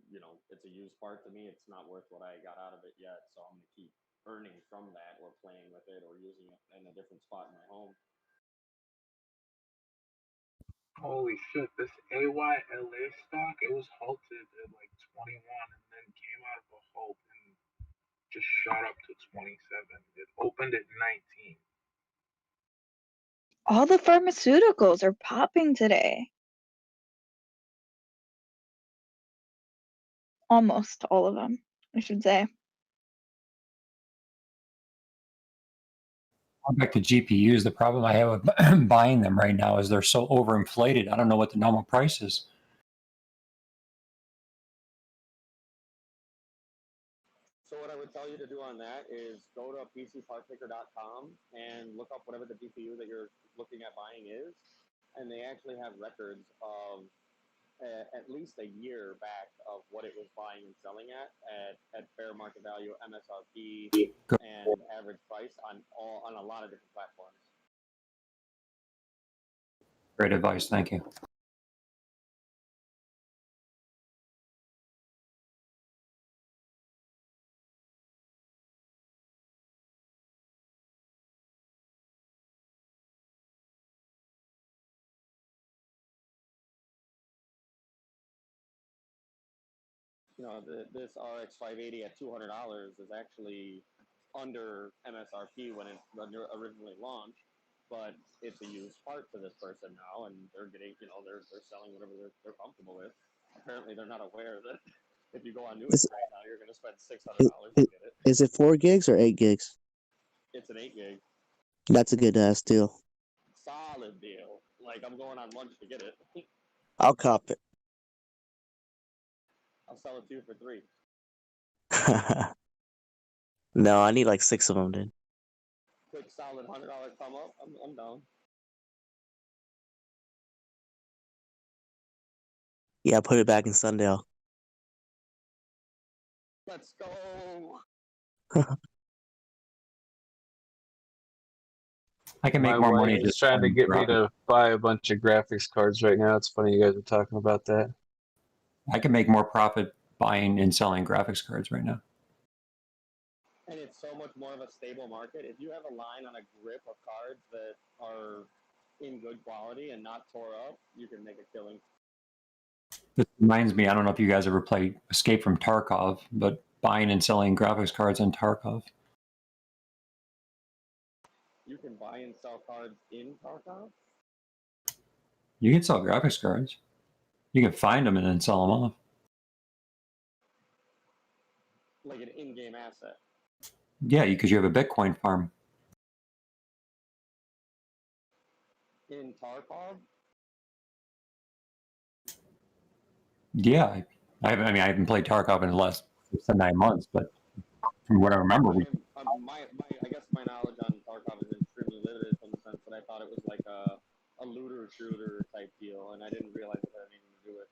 you know, it's a used part to me. It's not worth what I got out of it yet, so I'm gonna keep earning from that or playing with it or using it in a different spot in my home. Holy shit, this AYLA stock, it was halted at like 21 and then came out of a halt and just shot up to 27. It opened at 19. All the pharmaceuticals are popping today. Almost all of them, I should say. Going back to GPUs, the problem I have with buying them right now is they're so overinflated. I don't know what the normal price is. So what I would tell you to do on that is go to pcpartpicker.com and look up whatever the GPU that you're looking at buying is, and they actually have records of at least a year back of what it was buying and selling at fair market value, MSRP, and average price on a lot of different platforms. Great advice. Thank you. You know, this RX 580 at $200 is actually under MSRP when it originally launched, but it's a used part to this person now, and they're getting, you know, they're selling whatever they're comfortable with. Apparently, they're not aware that if you go on Newegg right now, you're going to spend $600 to get it. Is it 4 gigs or 8 gigs? It's an 8 gig. That's a good ass deal. Solid deal. Like, I'm going on lunch to get it. I'll cop it. I'll sell it to you for 3. No, I need like 6 of them, dude. Quick, solid $100 come up. I'm down. Yeah, put it back in Sundial. Let's go. I can make My more wife money is just trying to get me dropping. to buy a bunch of graphics cards right now. It's funny you guys are talking about that. I can make more profit buying and selling graphics cards right now. And it's so much more of a stable market. If you have a line on a grip of cards that are in good quality and not tore up, you can make a killing. This reminds me, I don't know if you guys ever played Escape from Tarkov, but buying and selling graphics cards on Tarkov. You can buy and sell cards in Tarkov? You can sell graphics cards. You can find them and then sell them off. Like an in-game asset. Yeah, because you have a Bitcoin farm. In Tarkov? Yeah, I mean, I haven't played Tarkov in the last 9 months, but from what I remember, I guess my knowledge on Tarkov is extremely limited from the sense that I thought it was like a looter shooter type deal, and I didn't realize it had anything to do with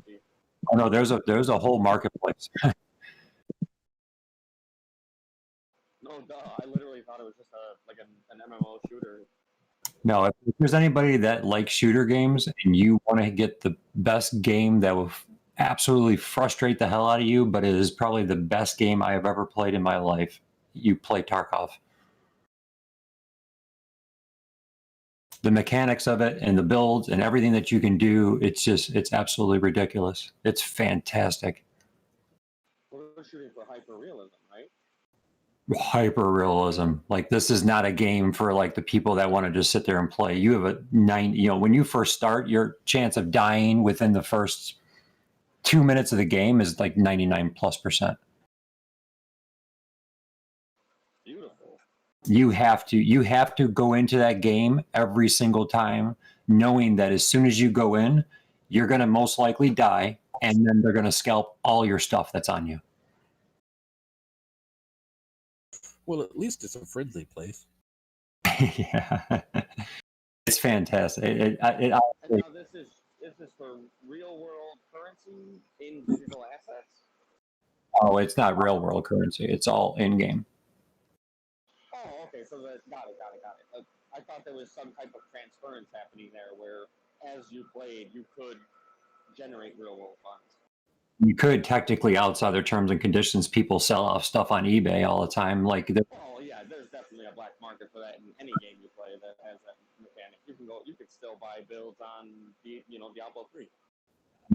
P2P. oh no, there's a whole marketplace. No, duh. I literally thought it was just an MMO shooter. No, if there's anybody that likes shooter games and you want to get the best game that will absolutely frustrate the hell out of you, but it is probably the best game I have ever played in my life, you play Tarkov. The mechanics of it and the builds and everything that you can do, it's absolutely ridiculous. It's fantastic. We're shooting for hyper realism, right? Hyper realism. Like, this is not a game for like the people that want to just sit there and play. You have when you first start, your chance of dying within the first 2 minutes of the game is like 99+%. Beautiful. You have to go into that game every single time knowing that as soon as you go in, you're going to most likely die, and then they're going to scalp all your stuff that's on you. Well, at least it's a friendly place. Yeah. It's fantastic. And now this is for real world currency in digital assets? Oh, it's not real world currency. It's all in game. Oh, okay. So got it. I thought there was some type of transference happening there where as you played, you could generate real world funds. You could technically, outside their terms and conditions, people sell off stuff on eBay all the time. Like, Oh yeah, there's definitely a black market for that in any game you play that has that mechanic. You could still buy builds on Diablo 3.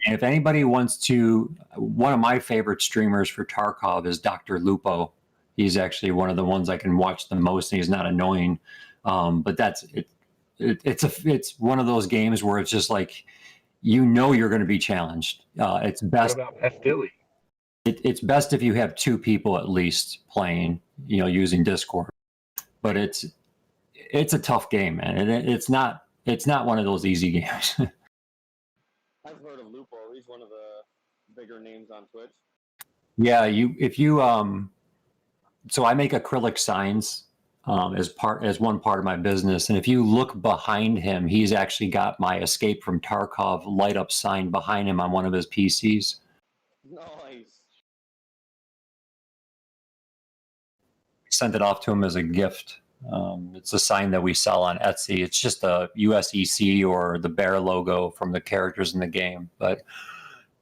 and if anybody wants to, one of my favorite streamers for Tarkov is Dr. Lupo. He's actually one of the ones I can watch the most, and he's not annoying. But that's it. It's one of those games where it's just like, you're going to be challenged. It's best. What about F. Dilly? It's best if you have two people at least playing, using Discord. But it's a tough game, man. And it's not one of those easy games. I've heard of Lupo. He's one of the bigger names on Twitch. Yeah, so I make acrylic signs as one part of my business, and if you look behind him, he's actually got my Escape from Tarkov light up sign behind him on one of his PCs. Nice. Sent it off to him as a gift. It's a sign that we sell on Etsy. It's just a USEC or the bear logo from the characters in the game, but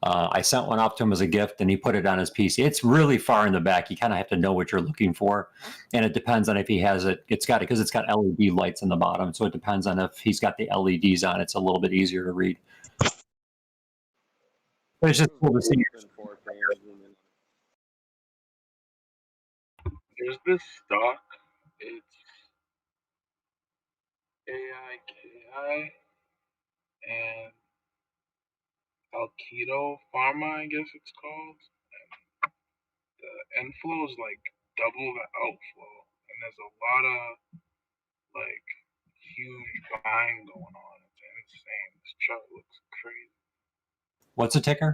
I sent one off to him as a gift, and he put it on his PC. It's really far in the back. You kind of have to know what you're looking for, and it depends on if he has it. It's got LED lights in the bottom, so it depends on if he's got the LEDs on. It's a little bit easier to read. But it's just cool to see. There's this stock. It's AIKI and Alkedo Pharma, I guess it's called. And the inflow is like double the outflow, and there's a lot of like huge buying going on. It's insane. This chart looks crazy. What's the ticker?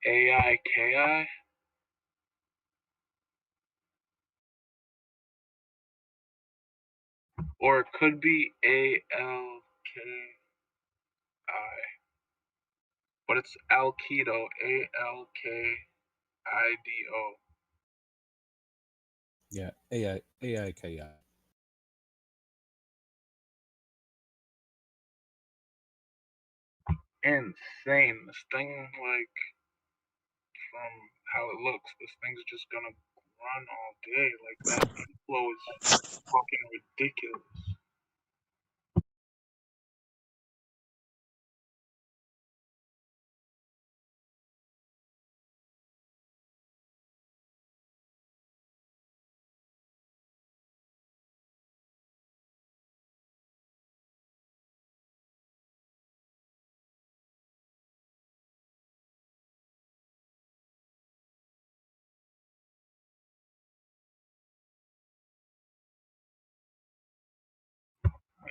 AIKI. Or it could be ALKI. But it's Alkedo. ALKIDO. Yeah, AIKI. Insane. This thing, like, from how it looks, this thing's just gonna run all day. Like, that inflow is fucking ridiculous.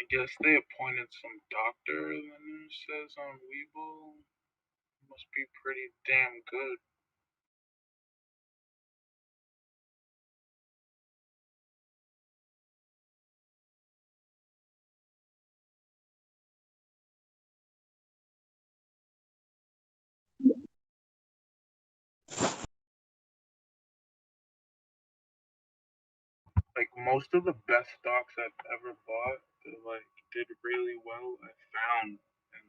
guess they appointed some doctor, the news says on Weeble. Must be pretty damn good. Like most of the best stocks I've ever bought that like did really well, I found in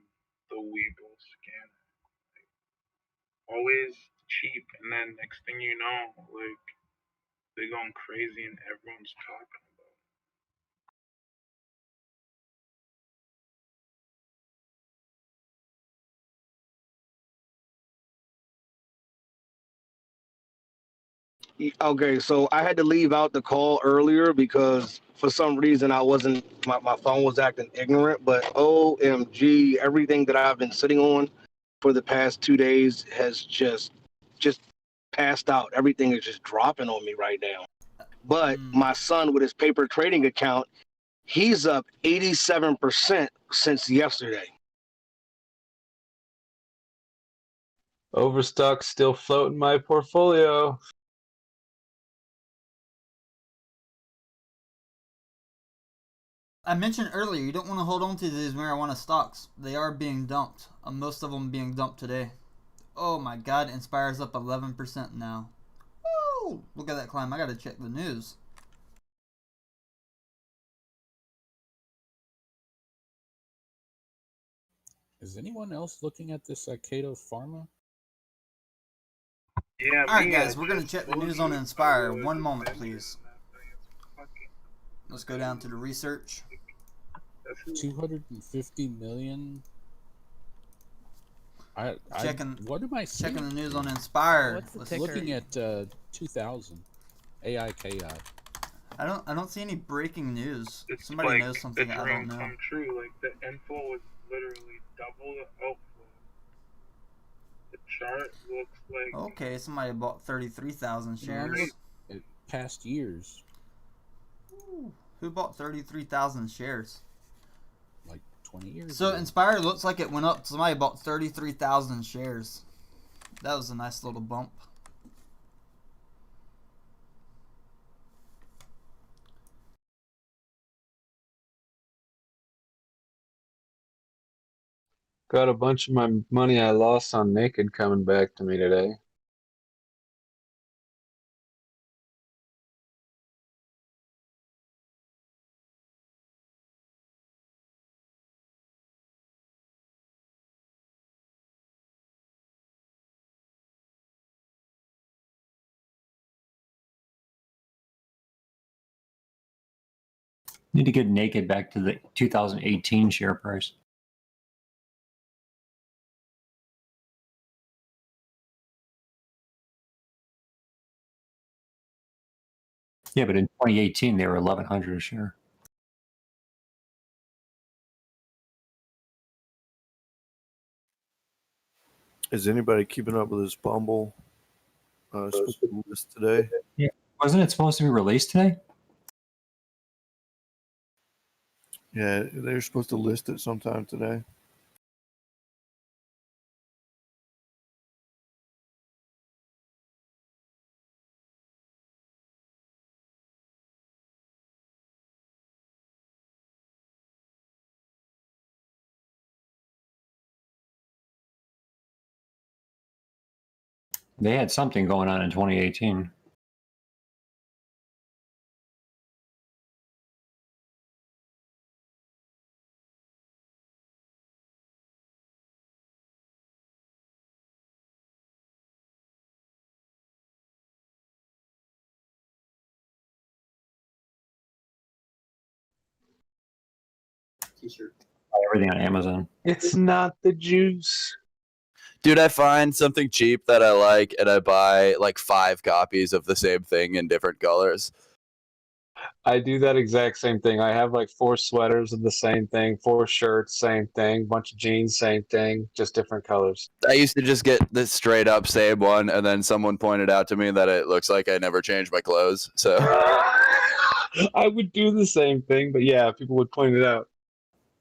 the Weeble scanner. Like, always cheap, and then next thing you know, like they're going crazy and everyone's talking about it. Okay, so I had to leave out the call earlier because for some reason my phone was acting ignorant, but OMG, everything that I've been sitting on for the past 2 days has just passed out. Everything is just dropping on me right now. But my son with his paper trading account, he's up 87% since yesterday. Overstock still floating my portfolio. I mentioned earlier, you don't want to hold on to these marijuana stocks. They are being dumped. Most of them being dumped today. Oh my god, Inspire's up 11% now. Woo! Look at that climb. I gotta check the news. Is anyone else looking at this Cato Pharma? Yeah, Alright guys, we're gonna check the news on Inspire. One moment please. Let's go down to the research. 250 million. Checking the news on Inspire. Looking at 2000 AIKI. I don't see any breaking news. It's Somebody like knows something the I dream don't know. come true. Like the info was literally double the outflow. The chart looks like Okay, somebody bought 33,000 shares. Past years. Ooh, who bought 33,000 shares? Like 20 years So ago. Inspire looks like it went up. Somebody bought 33,000 shares. That was a nice little bump. Got a bunch of my money I lost on Naked coming back to me today. Need to get Naked back to the 2018 share price. Yeah, but in 2018 they were 1,100 a share. Is anybody keeping up with this Bumble list today? Yeah, wasn't it supposed to be released today? Yeah, they're supposed to list it sometime today. They had something going on in 2018. T-shirt. Everything on Amazon. It's not the juice. Dude, I find something cheap that I like and I buy like 5 copies of the same thing in different colors. I do that exact same thing. I have like 4 sweaters of the same thing, 4 shirts, same thing, bunch of jeans, same thing, just different colors. I used to just get the straight up same one, and then someone pointed out to me that it looks like I never changed my clothes. So I would do the same thing, but yeah, people would point it out.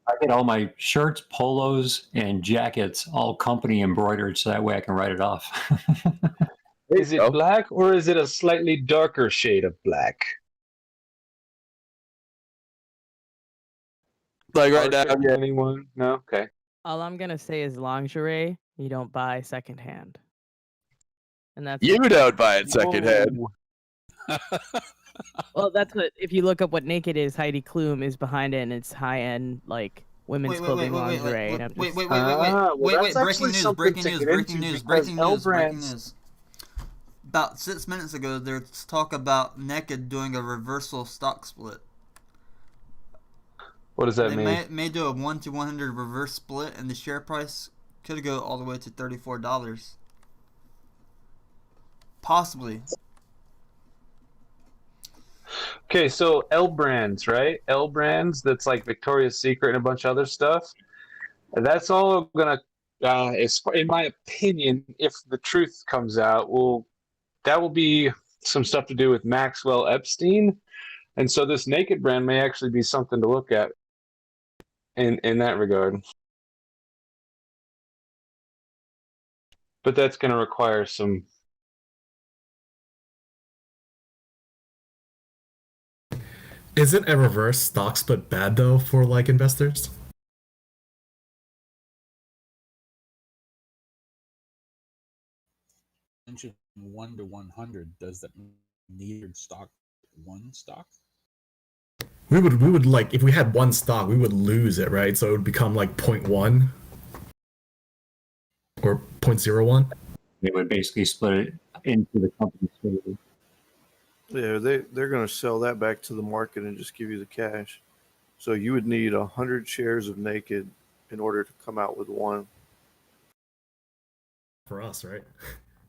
I get all my shirts, polos, and jackets all company embroidered, so that way I can write it off. Is it black or is it a slightly darker shade of black? Like right now, Darker? Anyone? No? Okay. All I'm gonna say is lingerie, you don't buy secondhand. And that's You what- don't buy it secondhand. Well, that's what if you look up what Naked is, Heidi Klum is behind it, and it's high end like women's clothing lingerie. and I'm just- Wait, that's breaking actually news, something breaking to news, get breaking into news, because breaking news, breaking L-Brands- news. About 6 minutes ago, there's talk about Naked doing a reversal stock split. What does that They mean? may do a 1-to-100 reverse split, and the share price could go all the way to $34. Possibly. Okay, so L Brands, right? L Brands, that's like Victoria's Secret and a bunch of other stuff. That's all gonna, in my opinion, if the truth comes out, that will be some stuff to do with Maxwell Epstein, and so this Naked brand may actually be something to look at in that regard. But that's going to require some. Isn't a reverse stock split bad though for like investors? Mentioned 1 to 100. Does that mean neither stock one stock? We would like if we had one stock, we would lose it, right? So it would become like 0.1 or 0.01. They would basically split it into the company's favor. Yeah, they're going to sell that back to the market and just give you the cash. So you would need 100 shares of Naked in order to come out with one. For us, right?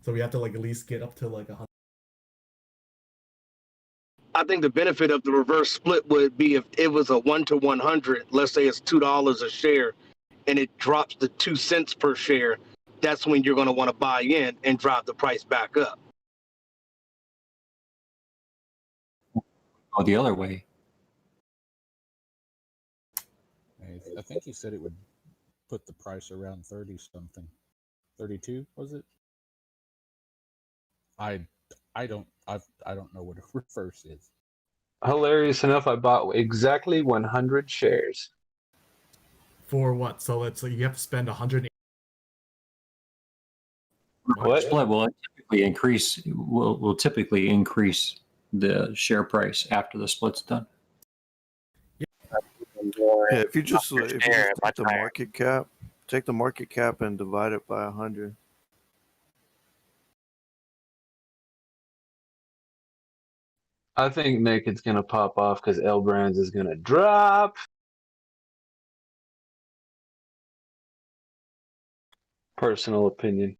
So we have to like at least get up to like 100. I think the benefit of the reverse split would be if it was a 1 to 100, let's say it's $2 a share, and it drops to 2 cents per share. That's when you're going to want to buy in and drive the price back up. Oh, the other way. I think he said it would put the price around 30 something. 32 was it? I don't know what a reverse is. Hilarious enough, I bought exactly 100 shares. For what? So let's you have to spend 100. What? Split will typically increase the share price after the split's done. Yeah, if you just take the market cap and divide it by 100. I think Naked's going to pop off because L Brands is going to drop. Personal opinion.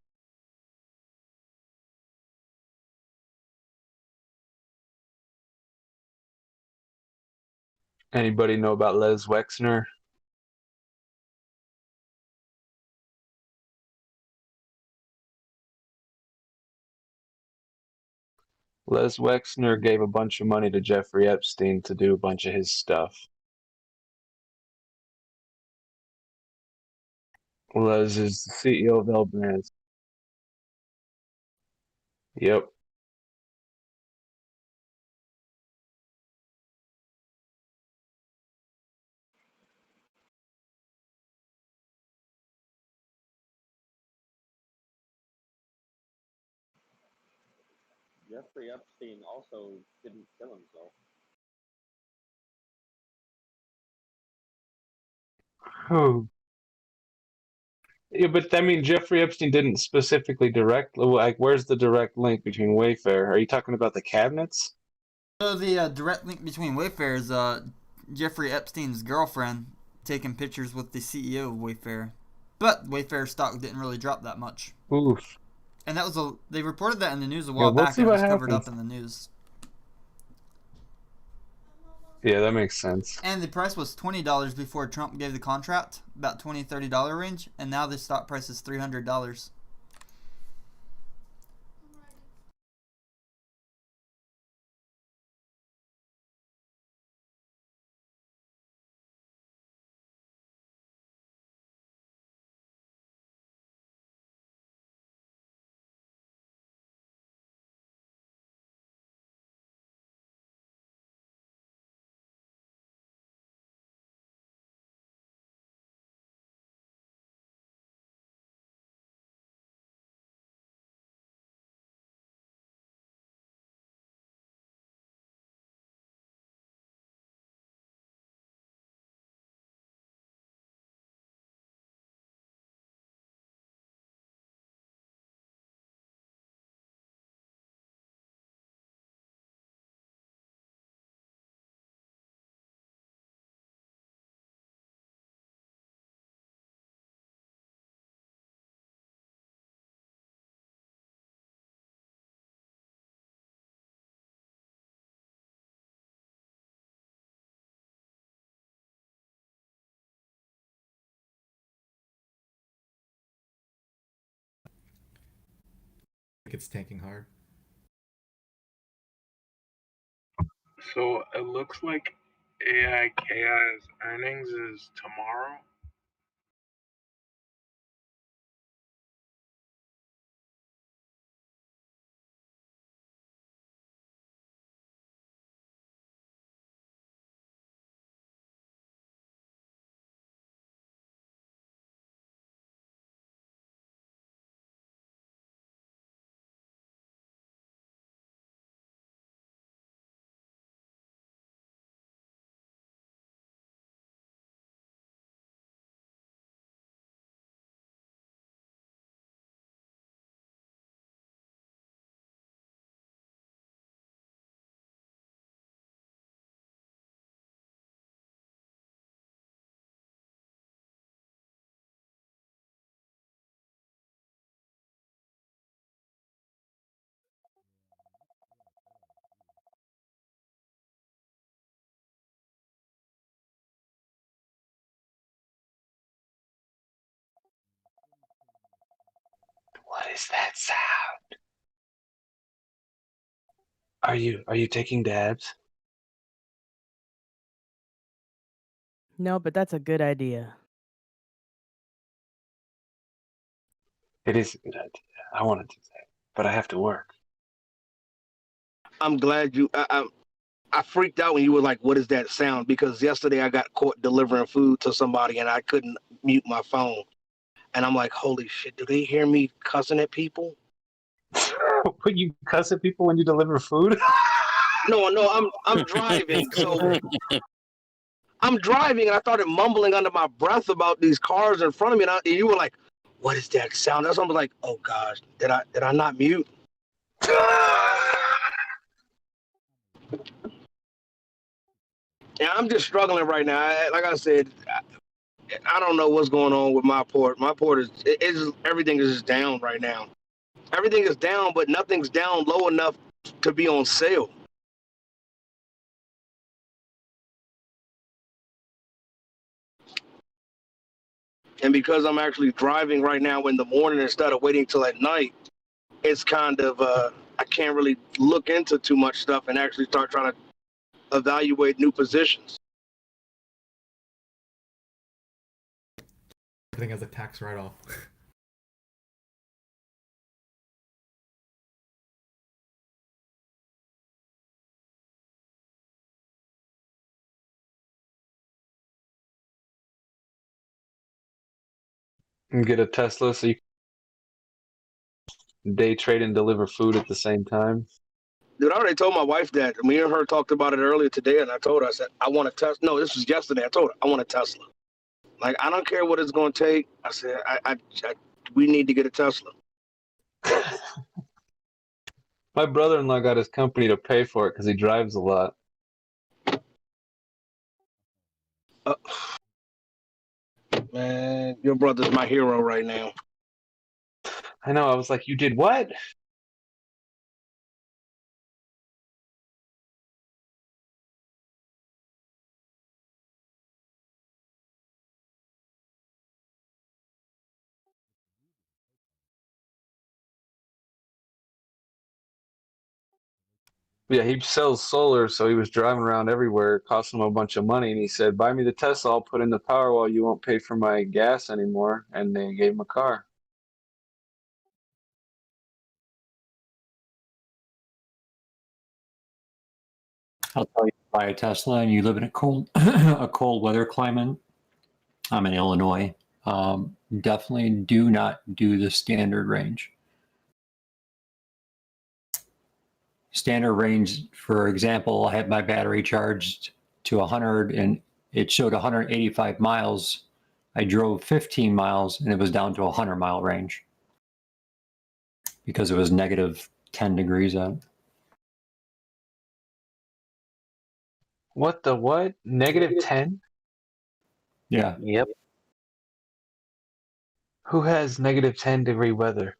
Anybody know about Les Wexner? Les Wexner gave a bunch of money to Jeffrey Epstein to do a bunch of his stuff. Les is the CEO of L Brands. Yep. Jeffrey Epstein also didn't kill himself. Oh. Yeah, but I mean, Jeffrey Epstein didn't specifically direct. Like, where's the direct link between Wayfair? Are you talking about the cabinets? So the direct link between Wayfair is Jeffrey Epstein's girlfriend taking pictures with the CEO of Wayfair. But Wayfair stock didn't really drop that much. Oof. And that was they reported that in the news a Yeah, while we'll back, see and it what was covered up happens. in the news. Yeah, that makes sense. And the price was $20 before Trump gave the contract, about $20-$30 range, and now the stock price is $300. it's tanking hard. So it looks like AIKI's earnings is tomorrow. What is that sound? Are you taking dabs? No, but that's a good idea. It is a good idea. I want to do that, but I have to work. I'm glad you. I freaked out when you were like, "What is that sound?" Because yesterday I got caught delivering food to somebody and I couldn't mute my phone, and I'm like, "Holy shit! Do they hear me cussing at people?" But you cuss at people when you deliver food? No, I'm driving, so I'm driving, and I started mumbling under my breath about these cars in front of me, and you were like, "What is that sound?" That's when I was like, "Oh gosh, did I not mute?" Yeah, I'm just struggling right now. Like I said, I don't know what's going on with my port. My port is everything is just down right now. Everything is down, but nothing's down low enough to be on sale. And because I'm actually driving right now in the morning instead of waiting till at night, it's kind of I can't really look into too much stuff and actually start trying to evaluate new positions. Everything has a tax write-off. And get a Tesla so you can day trade and deliver food at the same time. Dude, I already told my wife that. Me and her talked about it earlier today, and I told her, I said, I want a Tesla. No, this was yesterday. I told her, I want a Tesla. Like, I don't care what it's going to take. I said, we need to get a Tesla. My brother-in-law got his company to pay for it because he drives a lot. Man, your brother's my hero right now. I know. I was like, you did what? Yeah, he sells solar, so he was driving around everywhere. It cost him a bunch of money, and he said, buy me the Tesla, I'll put in the power while you won't pay for my gas anymore. And they gave him a car. I'll tell you, buy a Tesla and you live in a cold, a cold weather climate. I'm in Illinois. Definitely do not do the standard range. Standard range, for example, I had my battery charged to 100 and it showed 185 miles. I drove 15 miles and it was down to a 100-mile range because it was negative 10 degrees out. What the what? Negative 10? Yeah. Yep. Who has negative 10-degree weather?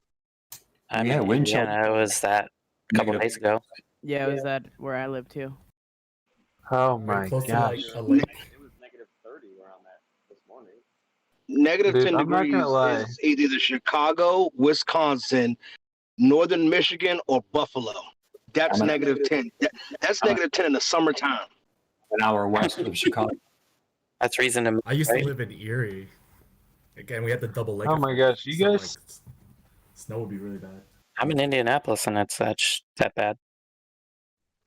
I Yeah, mean, wind chill. Indiana was that a couple days ago. Yeah, it was that where I live too. Oh Very my close to gosh. like a lake. It was negative 30 around that this morning. Negative Dude, 10 I'm not degrees gonna lie. is either Chicago, Wisconsin, Northern Michigan or Buffalo. That's I'm -10. That's -10 in the summertime. an hour west of Chicago. That's reasonable. I used right? to live in Erie. Again, we had the double lake. Oh my gosh, you so, guys. like, snow would be really bad. I'm in Indianapolis, and it's that bad.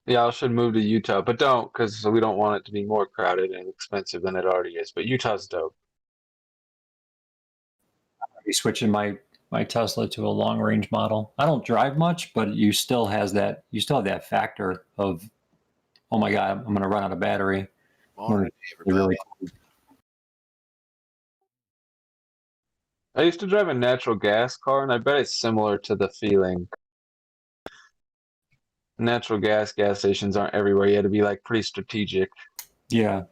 Y'all should move to Utah, but don't, because we don't want it to be more crowded and expensive than it already is. But Utah's dope. I'll be switching my Tesla to a long range model. I don't drive much, but you still have that factor of, oh my God, I'm going to run out of battery. Morning, Really everybody. cool. I used to drive a natural gas car, and I bet it's similar to the feeling. Natural gas stations aren't everywhere. You had to be like pretty strategic. Yeah.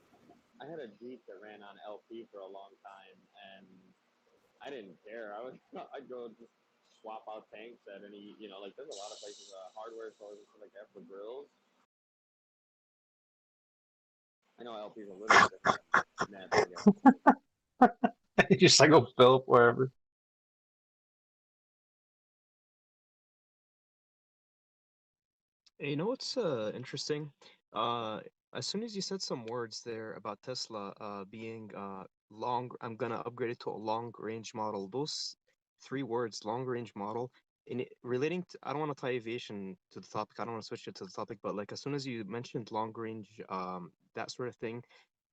I had a Jeep that ran on LP for a long time, and I didn't care. I'd go just swap out tanks at any, like there's a lot of places, hardware stores and stuff like that for grills. I know LP's a little bit natural gas. You just like go fill up wherever. Hey, you know what's interesting? As soon as you said some words there about Tesla being long, I'm gonna upgrade it to a long range model. Those three words, long range model, relating to, I don't want to tie aviation to the topic. I don't want to switch it to the topic, but like as soon as you mentioned long range, that sort of thing,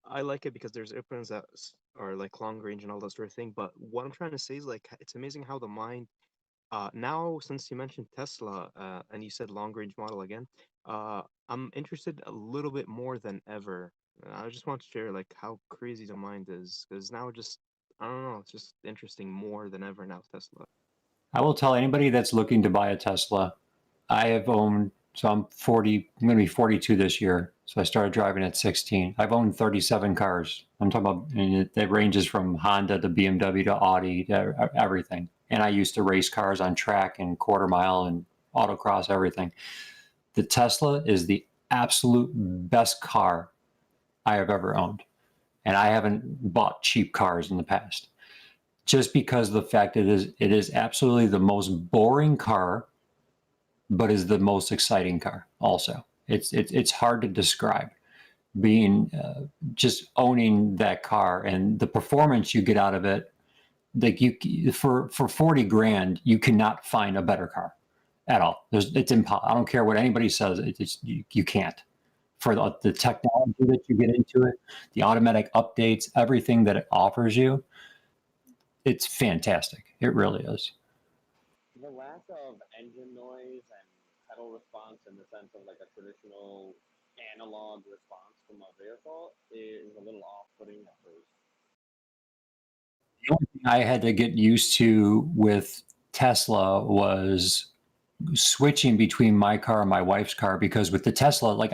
I like it because there's airplanes that are like long range and all that sort of thing. But what I'm trying to say is like it's amazing how the mind now, since you mentioned Tesla and you said long range model again, I'm interested a little bit more than ever. I just want to share like how crazy the mind is because now I don't know, it's just interesting more than ever now, Tesla. I will tell anybody that's looking to buy a Tesla, I have owned, so I'm 40, I'm going to be 42 this year. So I started driving at 16. I've owned 37 cars. I'm talking about, and it ranges from Honda to BMW to Audi to everything. And I used to race cars on track and quarter mile and autocross, everything. The Tesla is the absolute best car I have ever owned. And I haven't bought cheap cars in the past. Just because of the fact it is absolutely the most boring car, but is the most exciting car also. It's hard to describe being just owning that car and the performance you get out of it. Like for 40 grand, you cannot find a better car at all. It's impossible. I don't care what anybody says. You can't. For the technology that you get into it, the automatic updates, everything that it offers you, it's fantastic. It really is. The lack of engine noise and pedal response in the sense of like a traditional analog response from a vehicle is a little off-putting at first. The only thing I had to get used to with Tesla was switching between my car and my wife's car, because with the Tesla, like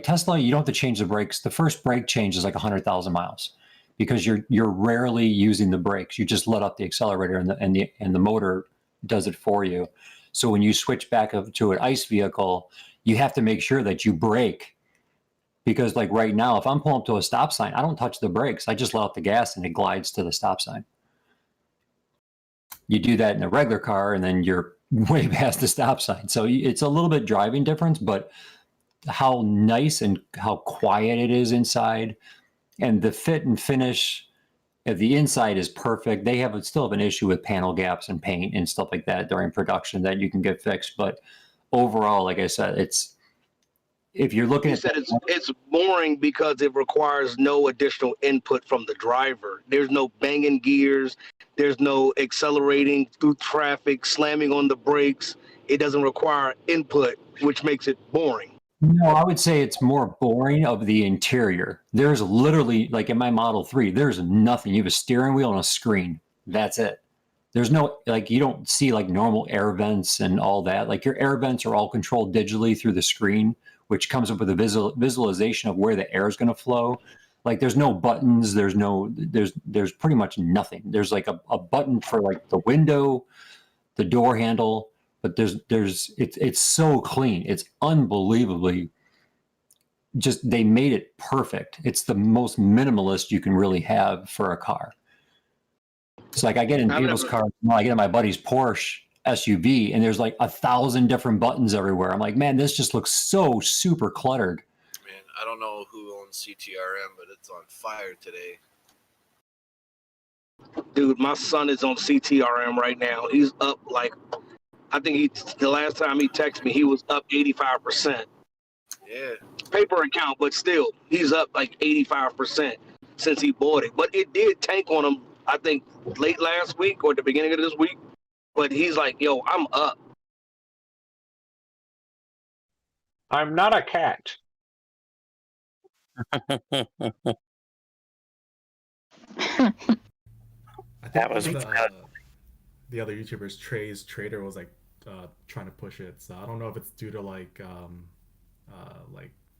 Tesla, you don't have to change the brakes. The first brake change is like 100,000 miles because you're rarely using the brakes. You just let up the accelerator and the motor does it for you. So when you switch back up to an ICE vehicle, you have to make sure that you brake, because like right now, if I'm pulling up to a stop sign, I don't touch the brakes. I just let out the gas and it glides to the stop sign. You do that in a regular car and then you're way past the stop sign. So it's a little bit driving difference, but how nice and how quiet it is inside, and the fit and finish of the inside is perfect. They still have an issue with panel gaps and paint and stuff like that during production that you can get fixed. But overall, like I said, if you're looking at it's boring because it requires no additional input from the driver. There's no banging gears. There's no accelerating through traffic, slamming on the brakes. It doesn't require input, which makes it boring. No, I would say it's more boring of the interior. There's literally, like in my Model 3, there's nothing. You have a steering wheel and a screen. That's it. There's no, like, you don't see like normal air vents and all that. Like your air vents are all controlled digitally through the screen, which comes up with a visualization of where the air is going to flow. Like there's no buttons. There's pretty much nothing. There's like a button for like the window, the door handle, but it's so clean. It's unbelievably just, they made it perfect. It's the most minimalist you can really have for a car. It's like I get in people's cars, I get in my buddy's Porsche, SUV, and there's like 1,000 different buttons everywhere. I'm like, man, this just looks so super cluttered. Man, I don't know who owns CTRM, but it's on fire today. Dude, my son is on CTRM right now. He's up like, I think the last time he texted me, he was up 85%. Yeah. Paper account, but still, he's up like 85% since he bought it. But it did tank on him, I think, late last week or the beginning of this week. But he's like, yo, I'm up. I'm not a cat. That was the other YouTubers, Trey's Trader, was like trying to push it. So I don't know if it's due to like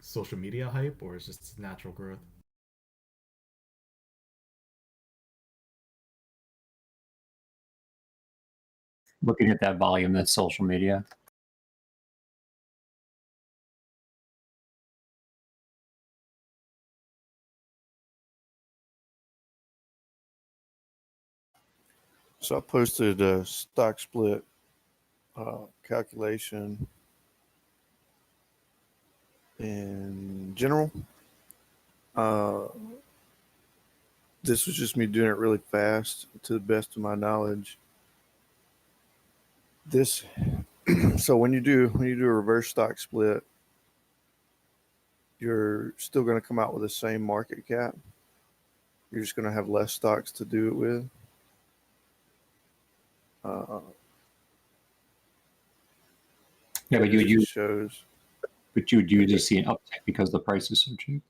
social media hype or it's just natural growth. Looking at that volume, that's social media. So I posted a stock split calculation in general. This was just me doing it really fast to the best of my knowledge. This so when you do a reverse stock split, you're still going to come out with the same market cap. You're just going to have less stocks to do it with. Yeah, but you would usually Okay. see an uptick because the price is so cheap.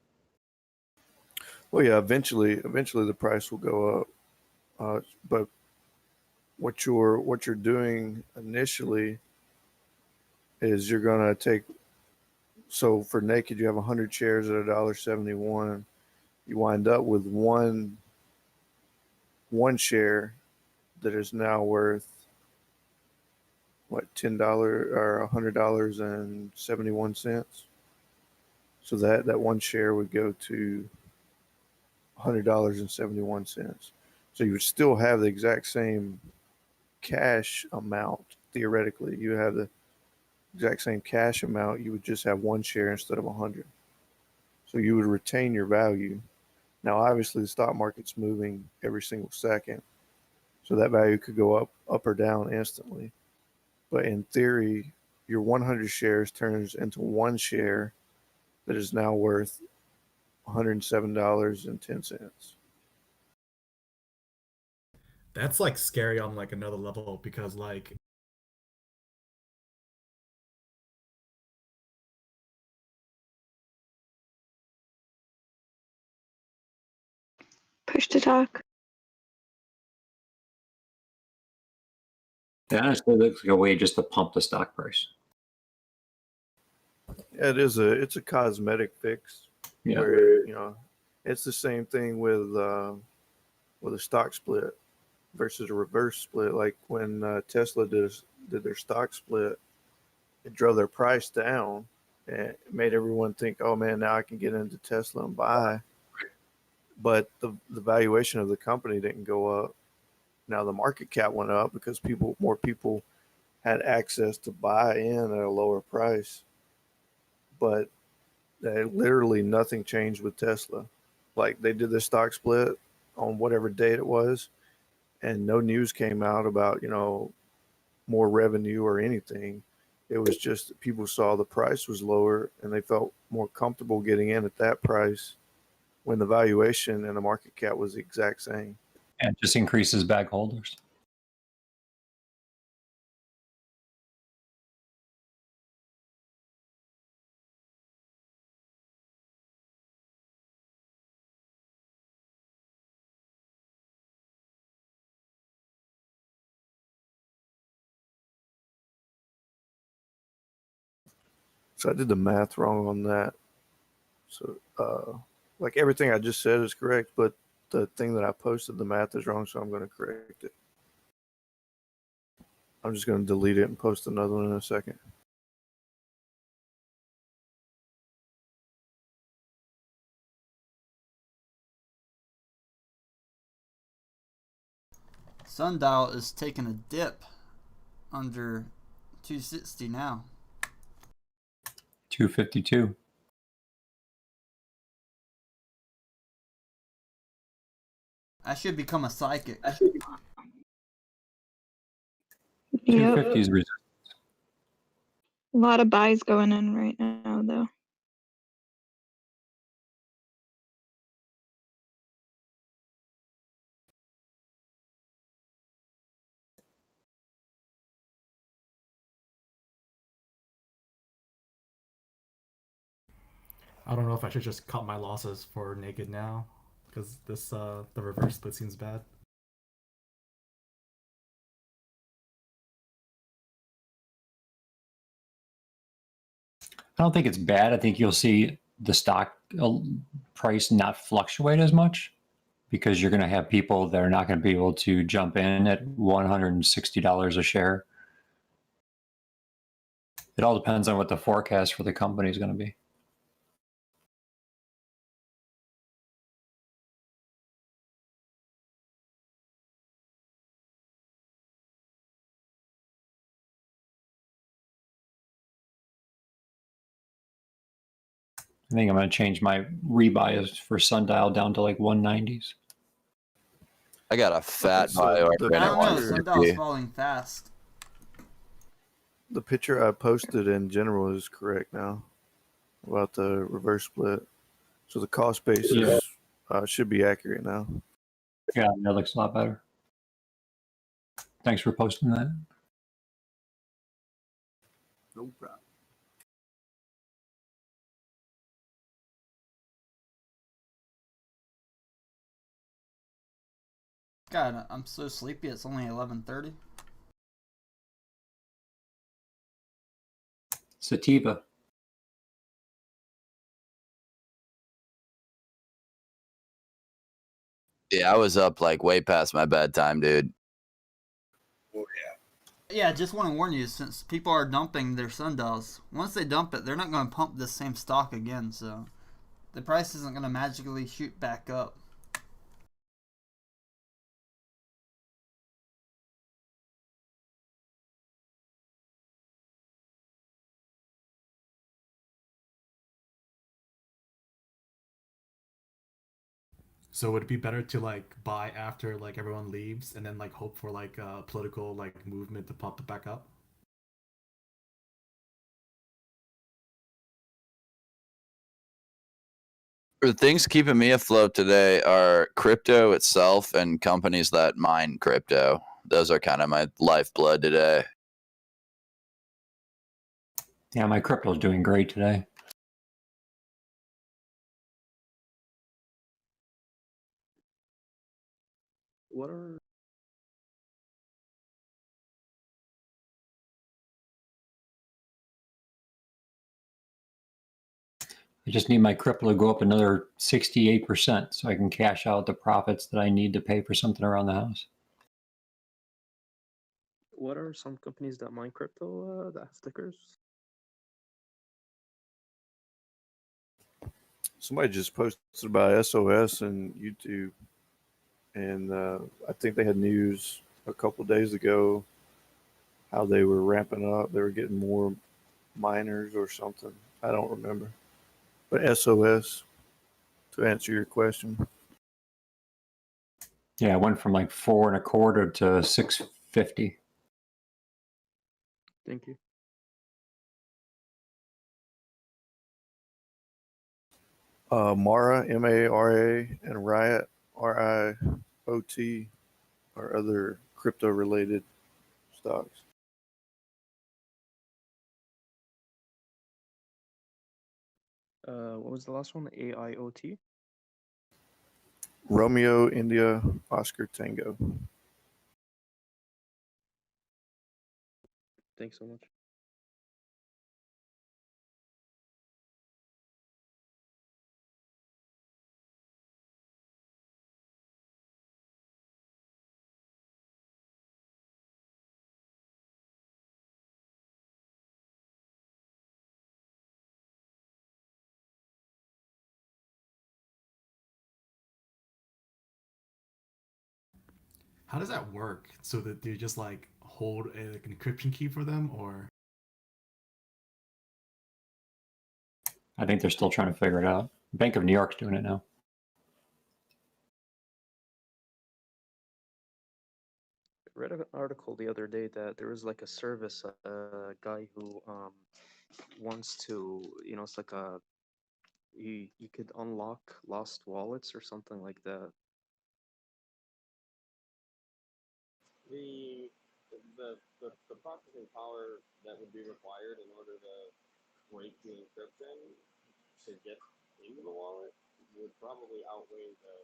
Well, yeah, eventually the price will go up. But what you're doing initially is you're going to take. So for naked, you have 100 shares at $1.71. You wind up with one share that is now worth what, $10 or $100.71. So that one share would go to $100.71. So you would still have the exact same cash amount theoretically. You have the exact same cash amount. You would just have one share instead of 100. So you would retain your value. Now, obviously, the stock market's moving every single second, so that value could go up or down instantly. But in theory, your 100 shares turns into one share that is now worth $107.10. That's like scary on like another level because like Push to talk. It honestly looks like a way just to pump the stock price. Yeah, it's a cosmetic fix. Yeah. Where it's the same thing with a stock split versus a reverse split. Like when Tesla did their stock split, it drove their price down and it made everyone think, oh man, now I can get into Tesla and buy. But the valuation of the company didn't go up. Now the market cap went up because more people had access to buy in at a lower price. But literally nothing changed with Tesla. Like they did the stock split on whatever date it was, and no news came out about more revenue or anything. It was just that people saw the price was lower and they felt more comfortable getting in at that price when the valuation and the market cap was the exact same. And it just increases bag holders. So I did the math wrong on that. So like everything I just said is correct, but the thing that I posted, the math is wrong, so I'm going to correct it. I'm just going to delete it and post another one in a second. Sundial is taking a dip. under 260 now. 252. I should become a psychic. 250 is resistance. A lot of buys going in right now, though. I don't know if I should just cut my losses for naked now, because this the reverse split seems bad. I don't think it's bad. I think you'll see the stock price not fluctuate as much because you're going to have people that are not going to be able to jump in at $160 a share. It all depends on what the forecast for the company is going to be. I think I'm going to change my rebuy for Sundial down to like 190s. I got a fat buy I order don't at know. 150. Sundial's falling fast. The picture I posted in general is correct now about the reverse split. So the cost basis should be accurate now. Yeah, that looks a lot better. Thanks for posting that. No problem. God, I'm so sleepy. It's only 11:30. Sativa. Yeah, I was up like way past my bedtime, dude. Oh Yeah, just want to warn you, since people are dumping their sundials, once they dump it, they're not going to pump this same stock again, so the price isn't going to magically shoot back up. So would it be better to like buy after like everyone leaves and then like hope for like a political like movement to pump it back up? The things keeping me afloat today are crypto itself and companies that mine crypto. Those are kind of my lifeblood today. Yeah, my crypto is doing great today. What are I just need my crypto to go up another 68% so I can cash out the profits that I need to pay for something around the house. what are some companies that mine crypto that have tickers? Somebody just posted about SOS and YouTube, and I think they had news a couple days ago how they were ramping up. They were getting more miners or something. I don't remember. But SOS, to answer your question. Yeah, it went from like 4.25 to 650. Thank you. Mara, MARA, and Riot, RIOT, are other crypto-related stocks. What was the last one? AIOT? Romeo, India, Oscar, Tango. Thanks so much. How does that work? So that they just like hold like an encryption key for them, or? I think they're still trying to figure it out. Bank of New York's doing it now. I read an article the other day that there was like a service, guy who wants to, it's like you could unlock lost wallets or something like that. The processing power that would be required in order to break the encryption to get into the wallet would probably outweigh the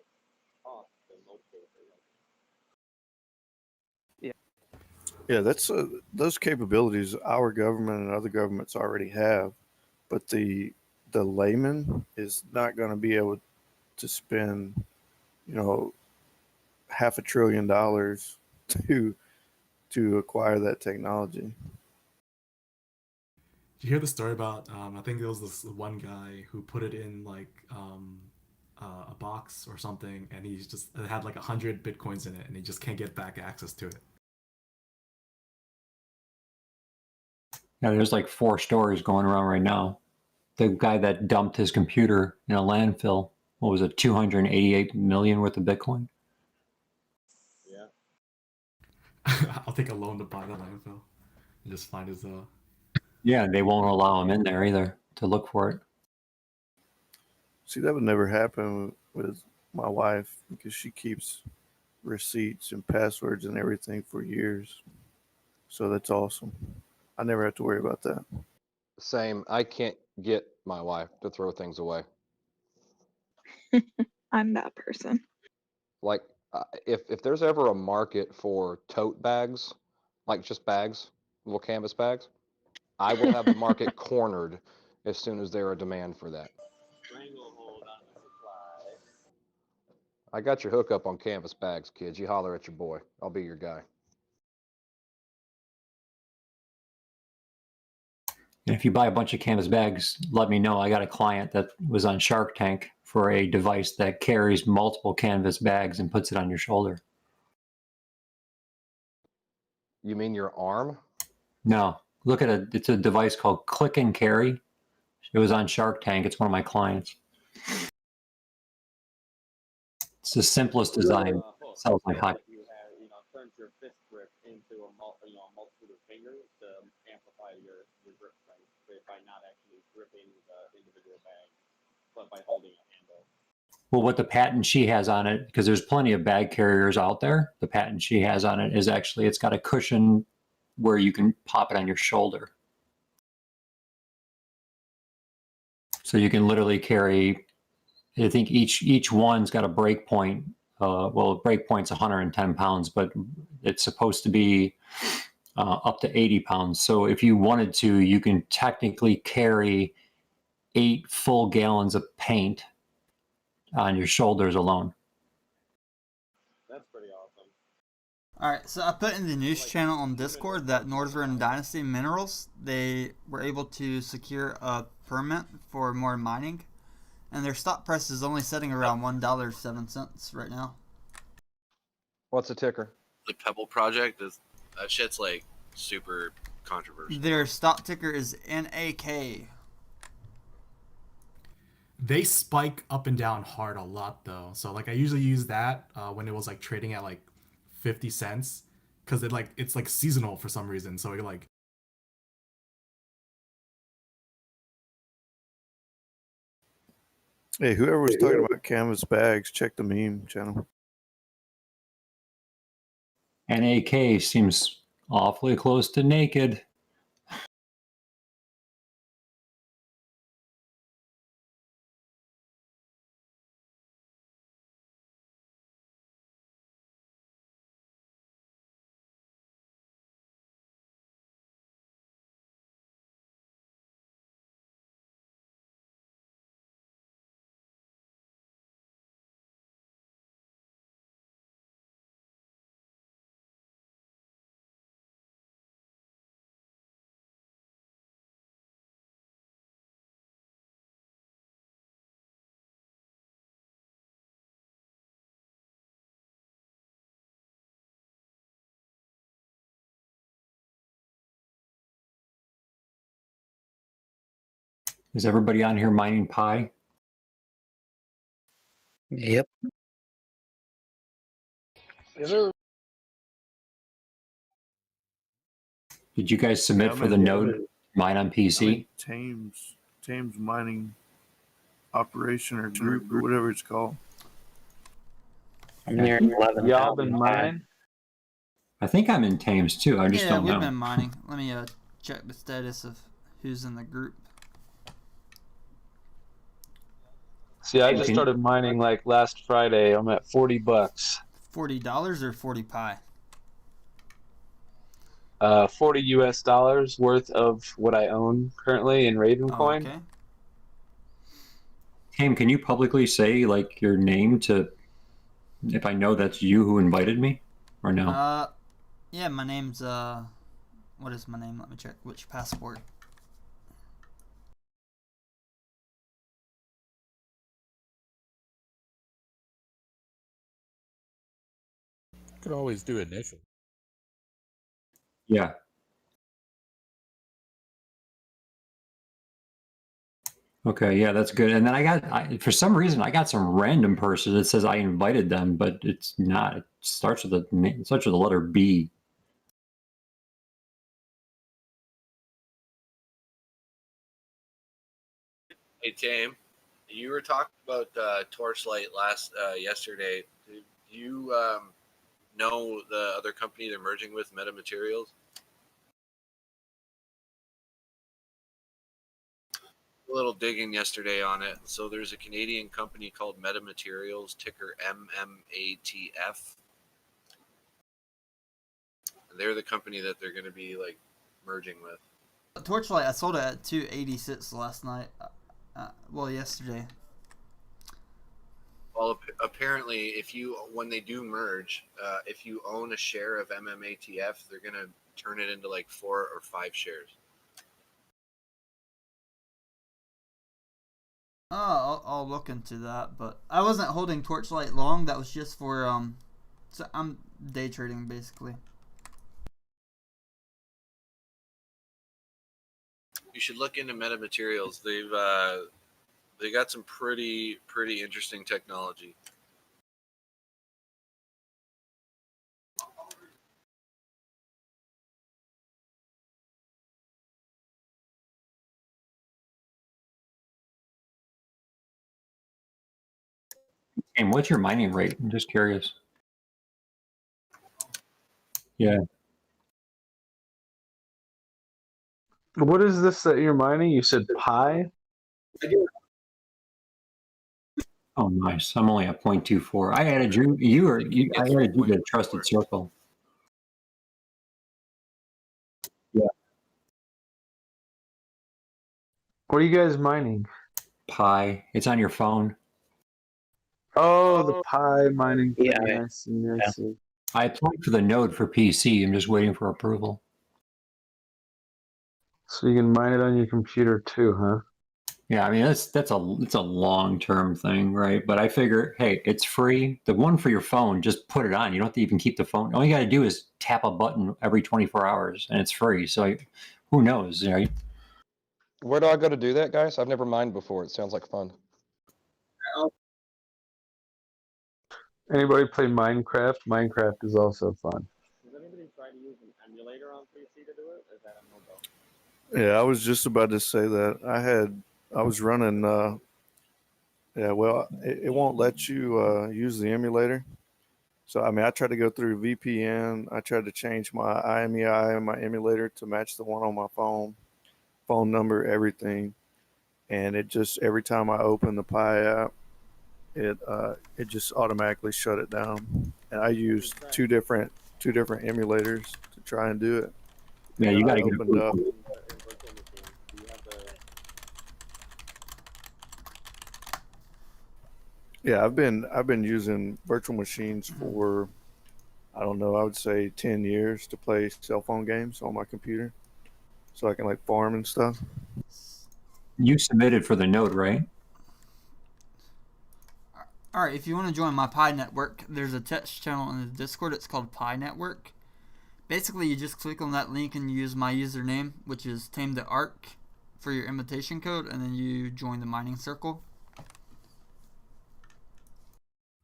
cost in most cases. Yeah, that's those capabilities our government and other governments already have, but the layman is not going to be able to spend, $500 billion to acquire that technology. Did you hear the story about? I think there was this one guy who put it in like a box or something, and he's just it had like 100 bitcoins in it, and he just can't get back access to it. Yeah, there's like 4 stories going around right now. The guy that dumped his computer in a landfill, what was it, 288 million worth of Bitcoin? Yeah. I'll take a loan to buy the landfill and just find his. Yeah, they won't allow him in there either to look for it. See, that would never happen with my wife because she keeps receipts and passwords and everything for years. So that's awesome. I never have to worry about that. Same. I can't get my wife to throw things away. I'm that person. Like, if there's ever a market for tote bags, like just bags, little canvas bags, I will have the market cornered as soon as there are a demand for that. Stranglehold on the supply. I got your hookup on canvas bags, kids. You holler at your boy. I'll be your guy. And if you buy a bunch of canvas bags, let me know. I got a client that was on Shark Tank for a device that carries multiple canvas bags and puts it on your shoulder. You mean your arm? No, look at it. It's a device called Click and Carry. It was on Shark Tank. It's one of my clients. It's the simplest design. Sells like hot. You have, turns your fist grip into a multitude of fingers to amplify your grip strength by not actually gripping the individual bag, but by holding a handle. Well, what the patent she has on it, because there's plenty of bag carriers out there, the patent she has on it is actually it's got a cushion where you can pop it on your shoulder. So you can literally carry, I think each one's got a break point. Well, break point's 110 pounds, but it's supposed to be up to 80 pounds. So if you wanted to, you can technically carry 8 full gallons of paint on your shoulders alone. That's pretty awesome. Alright, so I put in the news channel on Discord that Northern Dynasty Minerals, they were able to secure a permit for more mining, and their stock price is only sitting around $1.07 right now. What's the ticker? The Pebble Project, that shit's like super controversial. Their stock ticker is NAK. They spike up and down hard a lot though. So like I usually use that when it was like trading at like 50 cents because it's like seasonal for some reason. So you're like Hey, whoever was talking about canvas bags, check the meme channel. NAK seems awfully close to naked. Is everybody on here mining Pi? Yep. Yes, sir. Did you guys submit I'm for the in- node mine on I'm in PC? Thames mining operation or group or whatever it's called. I'm near 11. Y'all been mining? I think I'm in Thames too. I just Yeah, don't we've know. been mining. Let me check the status of who's in the group. See, I just started mining like last Friday. I'm at $40. $40 or 40 pi? 40 US dollars worth of what I own currently in Raven Oh, coin. okay. Tame, can you publicly say like your name to, if I know that's you who invited me, or no? Yeah, my name's what is my name? Let me check. Which passport? Could always do initial. Yeah. Okay, yeah, that's good. And then for some reason, I got some random person that says I invited them, but it's not. It starts with the letter B. Hey, Tame, you were talking about Torchlight yesterday. Do you know the other company they're merging with, Metamaterials? A little digging yesterday on it. So there's a Canadian company called Metamaterials, ticker MMATF. They're the company that they're going to be like merging with. Torchlight, I sold it at 286 last night. Well, yesterday. Well, apparently, when they do merge, if you own a share of MMATF, they're going to turn it into like 4 or 5 shares. I'll look into that, but I wasn't holding Torchlight long. That was just for so I'm day trading basically. You should look into Metamaterials. They got some pretty interesting technology. And what's your mining rate? I'm just curious. Yeah. What is this that you're mining? You said Pi? Oh, nice. I'm only at 0.24. I added you. I added you to Trusted Circle. Yeah. What are you guys mining? Pi. It's on your phone. Oh, the Pi mining thing. Yeah. I see. I applied for the node for PC. I'm just waiting for approval. So you can mine it on your computer too, huh? Yeah, I mean it's a long-term thing, right? But I figure, hey, it's free. The one for your phone, just put it on. You don't have to even keep the phone. All you got to do is tap a button every 24 hours, and it's free. So who knows, right? Where do I go to do that, guys? I've never mined before. It sounds like fun. Anybody play Minecraft? Minecraft is also fun. Does anybody try to use an emulator on PC to do it? Or is that a no-go? Yeah, I was just about to say that. I was running. Yeah, well, it won't let you use the emulator. So I mean, I tried to go through VPN. I tried to change my IMEI and my emulator to match the one on my phone number, everything, and it just every time I open the Pi app, it just automatically shut it down. And I used two different emulators to try and do it. Yeah, And you got I to get opened up. Yeah, I've been using virtual machines for, I don't know, I would say 10 years to play cell phone games on my computer, so I can like farm and stuff. You submitted for the node, right? All right, if you want to join my Pi network, there's a text channel in the Discord. It's called Pi Network. Basically, you just click on that link and use my username, which is Tame the Arc for your invitation code, and then you join the mining circle.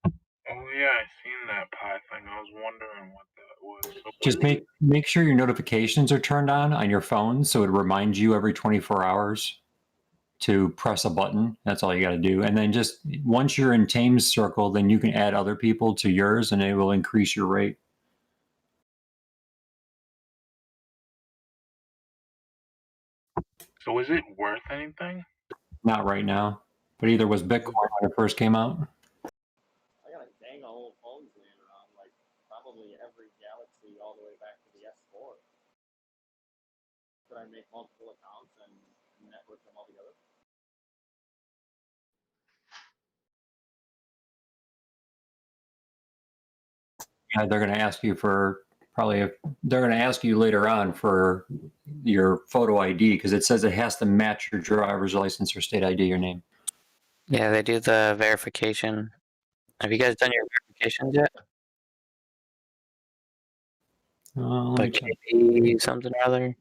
Oh yeah, I seen that pie thing. I was wondering what that was. So Just make sure your notifications are turned on your phone so it reminds you every 24 hours to press a button. That's all you got to do. And then just once you're in Tame's circle, then you can add other people to yours and it will increase your rate. So is it worth anything? Not right now, but either was Bitcoin when it first came out. I got a gang of old phones laying around, like probably every Galaxy all the way back to the S4. Could I make multiple accounts and network them all together? Yeah, they're going to ask you for they're going to ask you later on for your photo ID because it says it has to match your driver's license or state ID, your name. Yeah, they do the verification. Have you guys done your verifications yet? Let me Like check. JP something or other?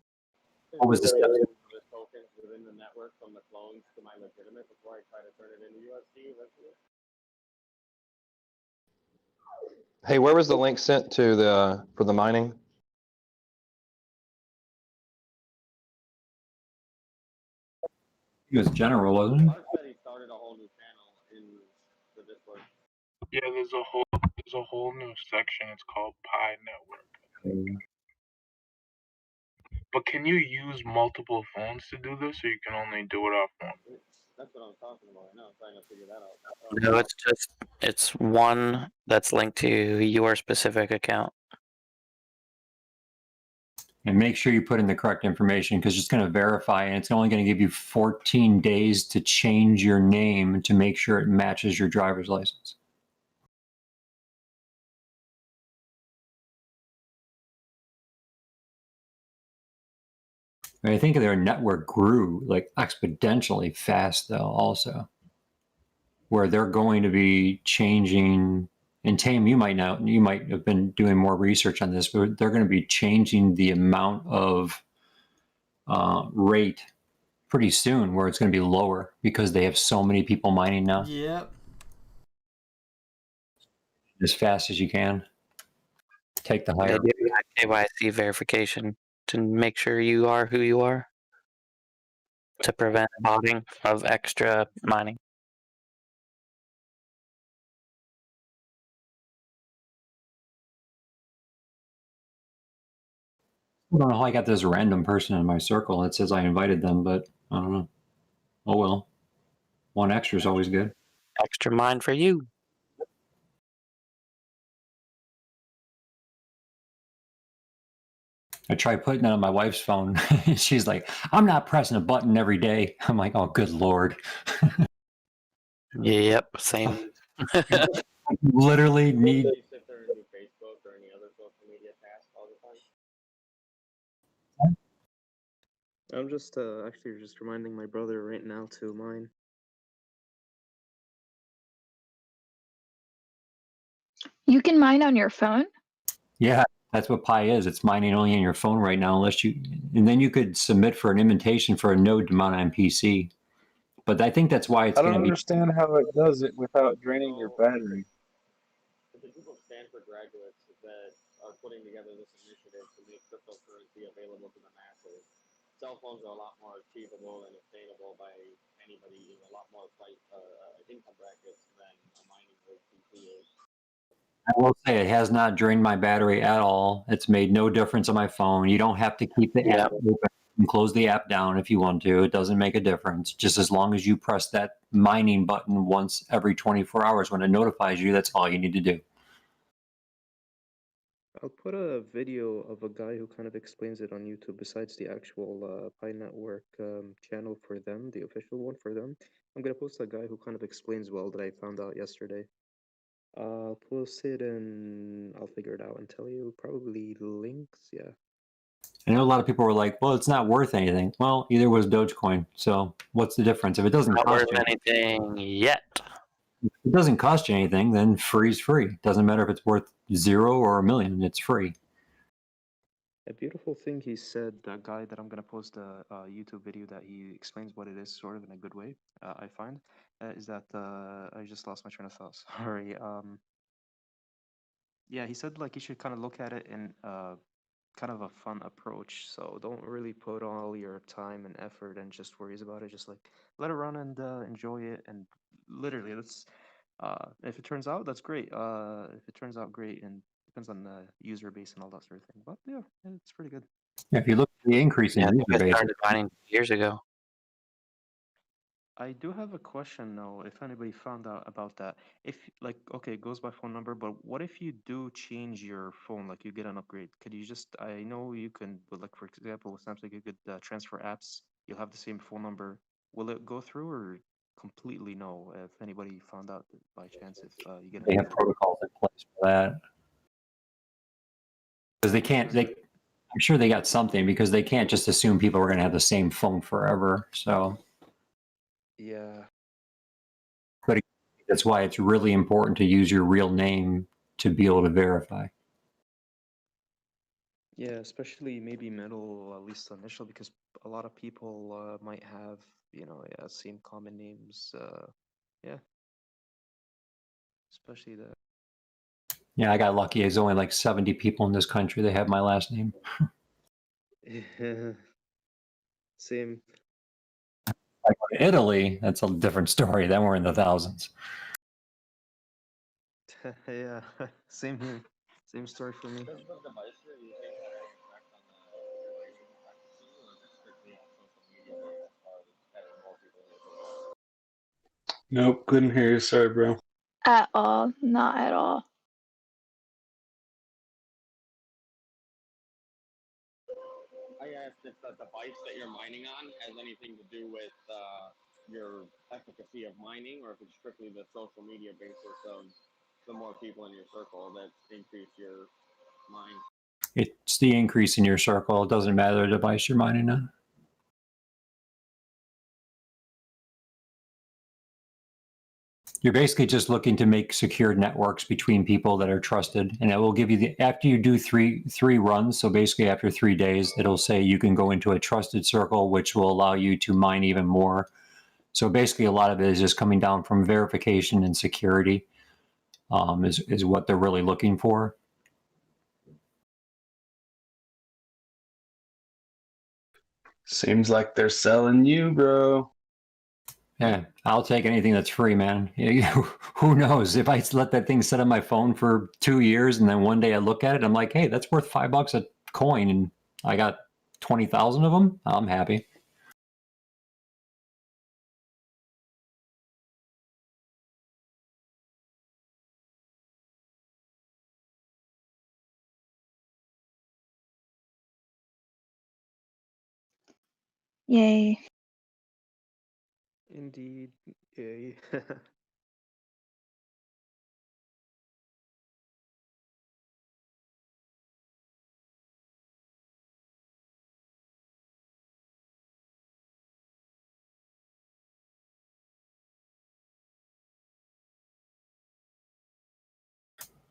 What was the step? The tokens within the network from the clones to my legitimate before I try to turn it into USD eventually. Hey, where was the link sent to for the mining? It was general, wasn't it? Mark said he started a whole new channel in the Discord. Yeah, there's a whole new section. It's called Pi Network. But can you use multiple phones to do this, or you can only do it off one? That's what I'm talking about right now. I'm trying to figure that out. No, it's one that's linked to your specific account. And make sure you put in the correct information because it's going to verify and it's only going to give you 14 days to change your name to make sure it matches your driver's license. I think their network grew like exponentially fast though also, where they're going to be changing, and Tame, you might have been doing more research on this, but they're going to be changing the amount of rate pretty soon where it's going to be lower because they have so many people mining now. Yep. As fast as you can. Take the higher. They do that KYC verification to make sure you are who you are to prevent botting of extra mining. I don't know how I got this random person in my circle. It says I invited them, but I don't know. Oh well. One extra is always good. Extra mine for you. I tried putting it on my wife's phone. She's like, I'm not pressing a button every day. I'm like, oh, good Lord. Yep, same. I literally need. You sit there and do Facebook or any other social media task all the time? I'm just actually just reminding my brother right now to mine. You can mine on your phone? Yeah, that's what Pi is. It's mining only in your phone right now, unless you, and then you could submit for an invitation for a node to mount on PC. But I think that's why it's I going don't to be. understand how it does it without draining your battery. The group of Stanford graduates that are putting together this initiative to make cryptocurrency available to the masses. Cell phones are a lot more achievable and obtainable by anybody in a lot more income brackets than a mining rig PC is. I will say it has not drained my battery at all. It's made no difference on my phone. You don't have to keep the app open and close the app down if you want to. It doesn't make a difference. Just as long as you press that mining button once every 24 hours when it notifies you, that's all you need to do. I'll put a video of a guy who kind of explains it on YouTube besides the actual Pi Network channel for them, the official one for them. I'm gonna post a guy who kind of explains well that I found out yesterday. I'll post it and I'll figure it out and tell you probably links, yeah. I know a lot of people were like, well, it's not worth anything. Well, either was Dogecoin. So what's the difference? If it doesn't Not cost worth you anything yet. if it doesn't cost you anything, then free's free. Doesn't matter if it's worth 0 or $1 million, it's free. A beautiful thing he said, the guy that I'm gonna post a YouTube video that he explains what it is, sort of in a good way. I find is that I just lost my train of thought. Sorry. Yeah, he said like you should kind of look at it in kind of a fun approach. So don't really put all your time and effort and just worries about it. Just like let it run and enjoy it. And literally, that's if it turns out, that's great. If it turns out great, and depends on the user base and all that sort of thing. But yeah, it's pretty good. If you look at the increase in Yeah, I think user I base, started mining years ago. I do have a question though, if anybody found out about that. If like, okay, it goes by phone number, but what if you do change your phone, like you get an upgrade? Could you just, I know you can, but like for example, with Samsung, you could transfer apps. You'll have the same phone number. Will it go through or completely no? If anybody found out by chance, if you get an they have upgrade. protocols in place for that. Because they can't, I'm sure they got something because they can't just assume people are going to have the same phone forever. So, Yeah. but that's why it's really important to use your real name to be able to verify. Yeah, especially maybe middle, at least initial, because a lot of people might have, yeah, same common names. Yeah, especially the. Yeah, I got lucky. There's only like 70 people in this country that have my last name. Yeah. Same. Like in Italy, that's a different story. Then we're in the thousands. Yeah, same here. Same story for me. Nope, couldn't hear you. Sorry, bro. At all. Not at all. I asked if the device that you're mining on has anything to do with your efficacy of mining, or if it's strictly the social media basis of the more people in your circle that increase your mine. It's the increase in your circle. It doesn't matter the device you're mining on. You're basically just looking to make secure networks between people that are trusted, and it will give you the, after you do three runs, so basically after 3 days, it'll say you can go into a trusted circle, which will allow you to mine even more. So basically a lot of it is just coming down from verification and security is what they're really looking for. Seems like they're selling you, bro. Yeah, I'll take anything that's free, man. Who knows? If I let that thing sit on my phone for 2 years and then one day I look at it, I'm like, hey, that's worth $5 a coin, and I got 20,000 of them. I'm happy. Yay. Indeed. Yay.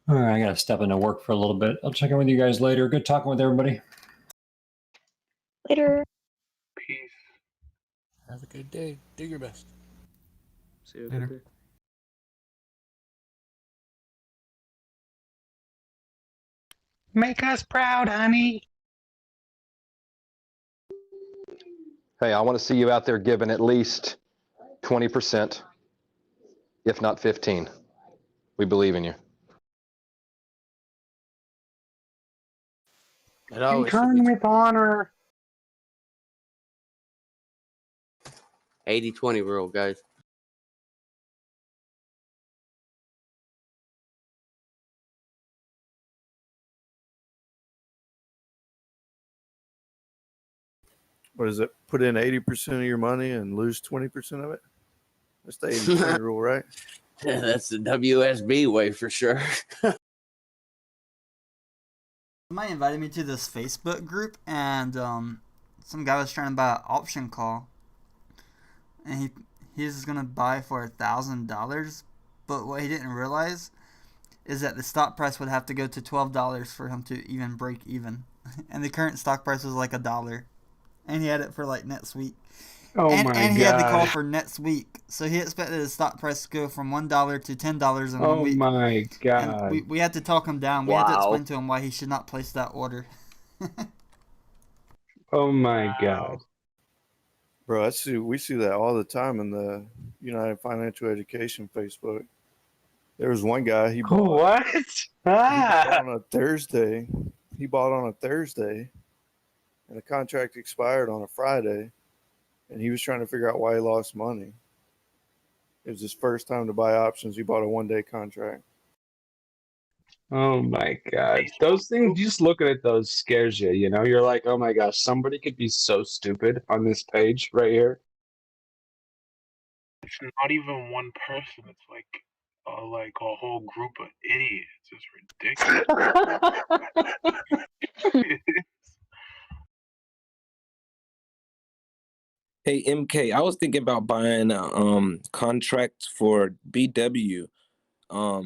All right, I got to step into work for a little bit. I'll check in with you guys later. Good talking with everybody. Later. Peace. Have a good day. Do your best. See you Later. later. Make us proud, honey. Hey, I want to see you out there giving at least 20%, if not 15. We believe in you. It always should Return be with honor. 80-20 rule, guys. What is it? Put in 80% of your money and lose 20% of it? That's the 80-20 rule, right? Yeah, that's the WSB way for sure. Somebody invited me to this Facebook group, and some guy was trying to buy an option call, and he's gonna buy for $1,000. But what he didn't realize is that the stock price would have to go to $12 for him to even break even. and the current stock price was like $1, and he had it for like next week. Oh and my and he had the call god. for next week, so he expected his stock price to go from $1 to $10 in 1 Oh week. my And god. we had to talk him down. We had to explain to him why he should not place that order. Oh my god. Bro, we see that all the time in the United Financial Education Facebook. There was one guy he bought. What? He bought Ah. on a Thursday. He bought on a Thursday, and the contract expired on a Friday, and he was trying to figure out why he lost money. It was his first time to buy options. He bought a 1-day contract. Oh my god. Those things, you just looking at those scares you, you know? You're like, oh my gosh, somebody could be so stupid on this page right here. It's not even one person. It's like a whole group of idiots. It's ridiculous. Hey MK, I was thinking about buying a contract for BW. I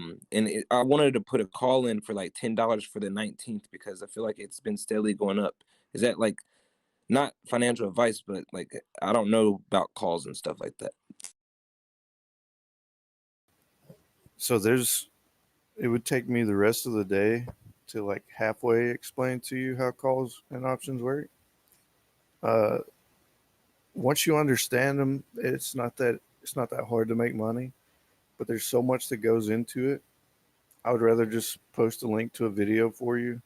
wanted to put a call in for like $10 for the 19th because I feel like it's been steadily going up. Is that like not financial advice, but like I don't know about calls and stuff like that. So it would take me the rest of the day to like halfway explain to you how calls and options work. Once you understand them, it's not that hard to make money, but there's so much that goes into it. I would rather just post a link to a video for you,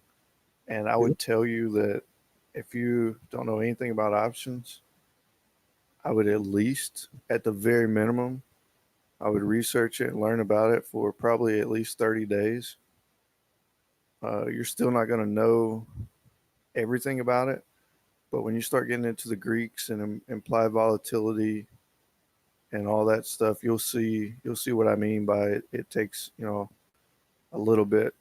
and I would tell you that if you don't know anything about options, I would at least, at the very minimum, I would research it and learn about it for probably at least 30 days. You're still not going to know everything about it, but when you start getting into the Greeks and implied volatility and all that stuff, you'll see what I mean by it. It takes, a little bit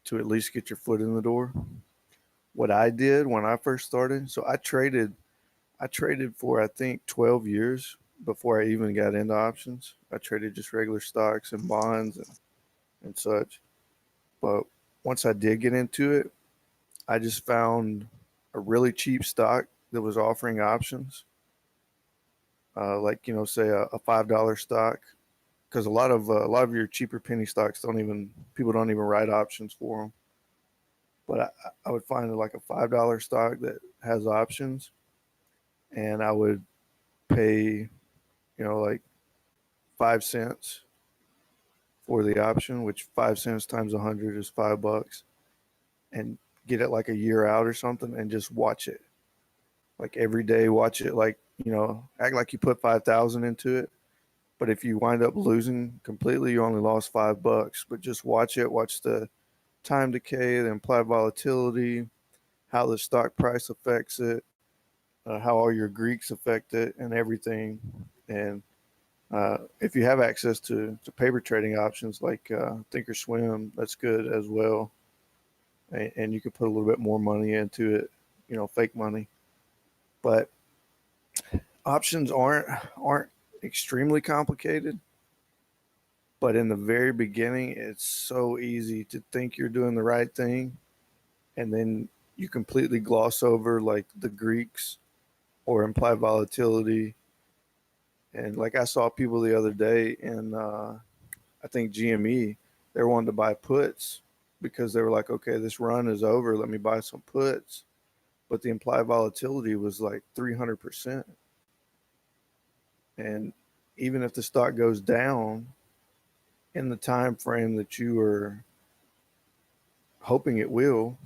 to at least get your foot in the door. What I did when I first started, so I traded for I think 12 years before I even got into options. I traded just regular stocks and bonds and such. But once I did get into it, I just found a really cheap stock that was offering options. Like, say a $5 stock, because a lot of your cheaper penny stocks people don't even write options for them. But I would find like a $5 stock that has options, and I would pay, like 5 cents for the option, which 5 cents times 100 is $5, and get it like a year out or something, and just watch it. Like every day, watch it. Like act like you put 5,000 into it. But if you wind up losing completely, you only lost $5. But just watch it. Watch the time decay, the implied volatility, how the stock price affects it, how all your Greeks affect it, and everything. And if you have access to paper trading options like Thinkorswim, that's good as well. And you can put a little bit more money into it, fake money. But options aren't extremely complicated. But in the very beginning, it's so easy to think you're doing the right thing, and then you completely gloss over like the Greeks or implied volatility. And like I saw people the other day in I think GME, they wanted to buy puts because they were like, okay, this run is over, let me buy some puts. But the implied volatility was like 300%. And even if the stock goes down in the time frame that you are hoping it will,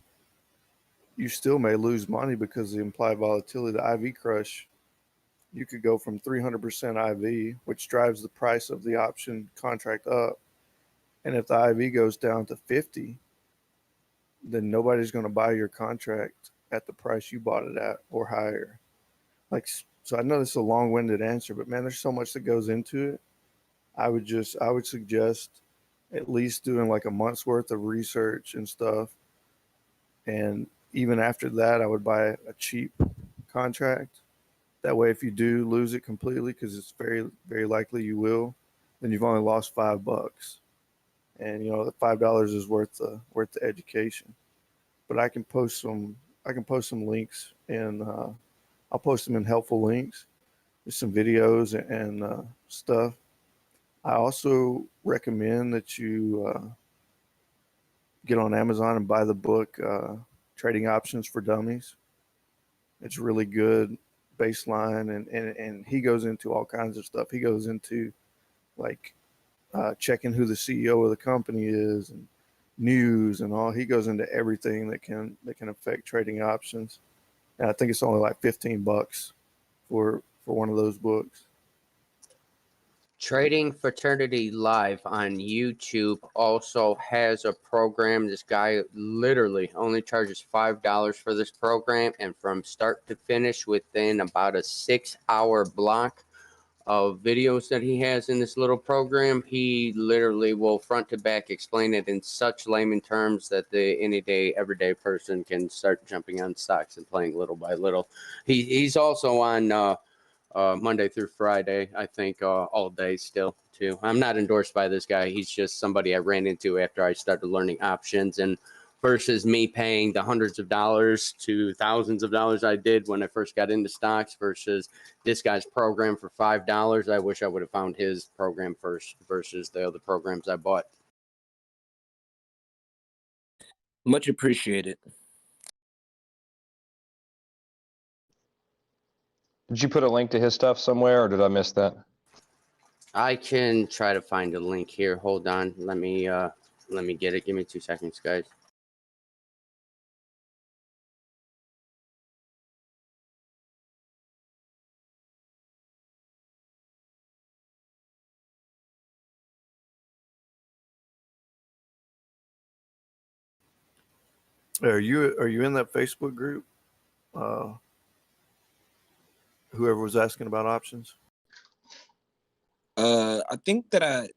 you still may lose money because the implied volatility, the IV crush, you could go from 300% IV, which drives the price of the option contract up. And if the IV goes down to 50, then nobody's going to buy your contract at the price you bought it at or higher. So I know this is a long-winded answer, but man, there's so much that goes into it. I would suggest at least doing like a month's worth of research and stuff. And even after that, I would buy a cheap contract. That way, if you do lose it completely, because it's very, very likely you will, then you've only lost $5. And the $5 is worth the education. But I can post some I can post some links, and I'll post them in helpful links. There's some videos and stuff. I also recommend that you get on Amazon and buy the book Trading Options for Dummies. It's really good baseline, and he goes into all kinds of stuff. He goes into like checking who the CEO of the company is and news and all. He goes into everything that can affect trading options. And I think it's only like $15 for one of those books. Trading Fraternity Live on YouTube also has a program. This guy literally only charges $5 for this program, and from start to finish within about a 6-hour block of videos that he has in this little program, he literally will front to back explain it in such layman terms that the everyday person can start jumping on stocks and playing little by little. He's also on Monday through Friday, I think, all day still too. I'm not endorsed by this guy. He's just somebody I ran into after I started learning options, and versus me paying the hundreds of dollars to thousands of dollars I did when I first got into stocks versus this guy's program for $5. I wish I would have found his program first versus the other programs I bought. Much appreciated. Did you put a link to his stuff somewhere, or did I miss that? I can try to find a link here. Hold on. Let me get it. Give me 2 seconds, guys. Are you in that Facebook group? Whoever was asking about options. I think that I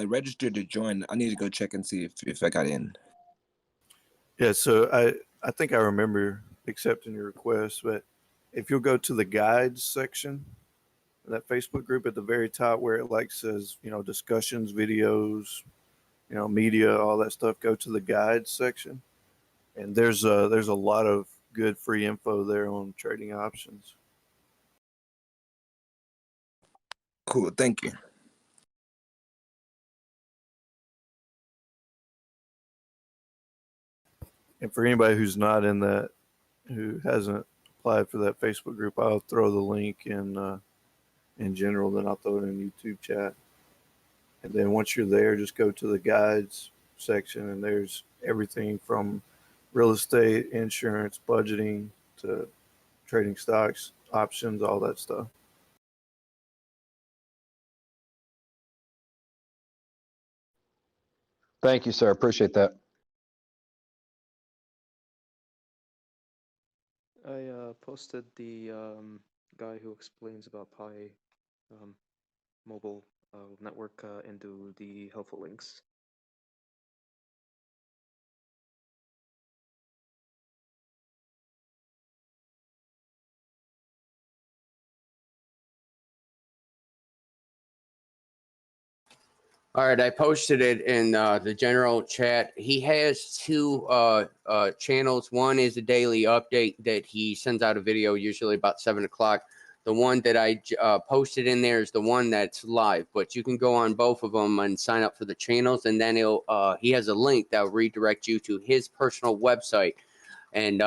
registered to join. I need to go check and see if I got in. Yeah, so I think I remember accepting your request, but if you'll go to the guides section, that Facebook group at the very top where it like says, discussions, videos, media, all that stuff, go to the guides section. And there's a lot of good free info there on trading options. Cool, thank you. And for anybody who's not in that, who hasn't applied for that Facebook group, I'll throw the link in general, then I'll throw it in YouTube chat. And then once you're there, just go to the guides section, and there's everything from real estate, insurance, budgeting, to trading stocks, options, all that stuff. Thank you, sir. Appreciate that. I posted the guy who explains about Pi mobile network into the helpful links. All right, I posted it in the general chat. He has two channels. One is a daily update that he sends out a video, usually about 7 o'clock. The one that I posted in there is the one that's live, but you can go on both of them and sign up for the channels, and then he has a link that will redirect you to his personal website. And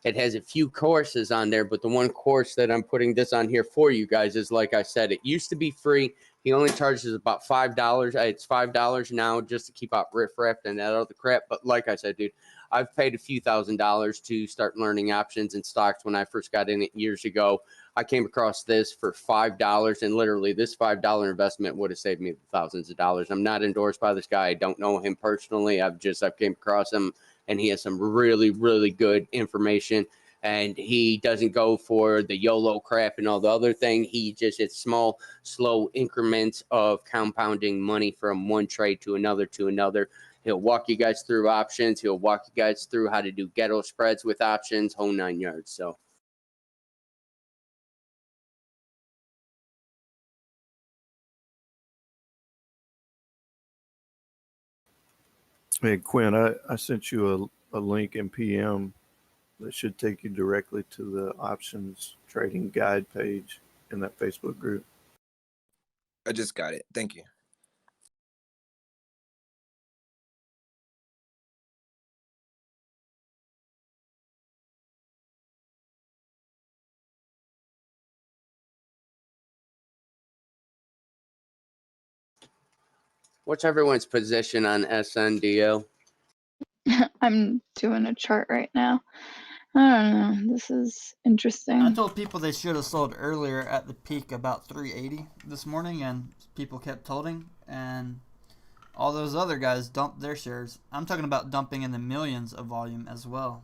it has a few courses on there, but the one course that I'm putting this on here for you guys is, like I said, it used to be free. He only charges about $5. It's $5 now just to keep out riffraff and that other crap. But like I said, dude, I've paid a few $1,000s to start learning options and stocks when I first got in it years ago. I came across this for $5, and literally this $5 investment would have saved me thousands of dollars. I'm not endorsed by this guy. I don't know him personally. I've came across him, and he has some really, really good information. And he doesn't go for the YOLO crap and all the other thing. It's small, slow increments of compounding money from one trade to another to another. He'll walk you guys through options. He'll walk you guys through how to do ghetto spreads with options, whole 9 yards. So. Hey, Quinn, I sent you a link in PM That should take you directly to the options trading guide page in that Facebook group. I just got it. Thank you. What's everyone's position on SNDO? I'm doing a chart right now. I don't know. This is interesting. I told people they should have sold earlier at the peak about 380 this morning, and people kept holding, and all those other guys dumped their shares. I'm talking about dumping in the millions of volume as well.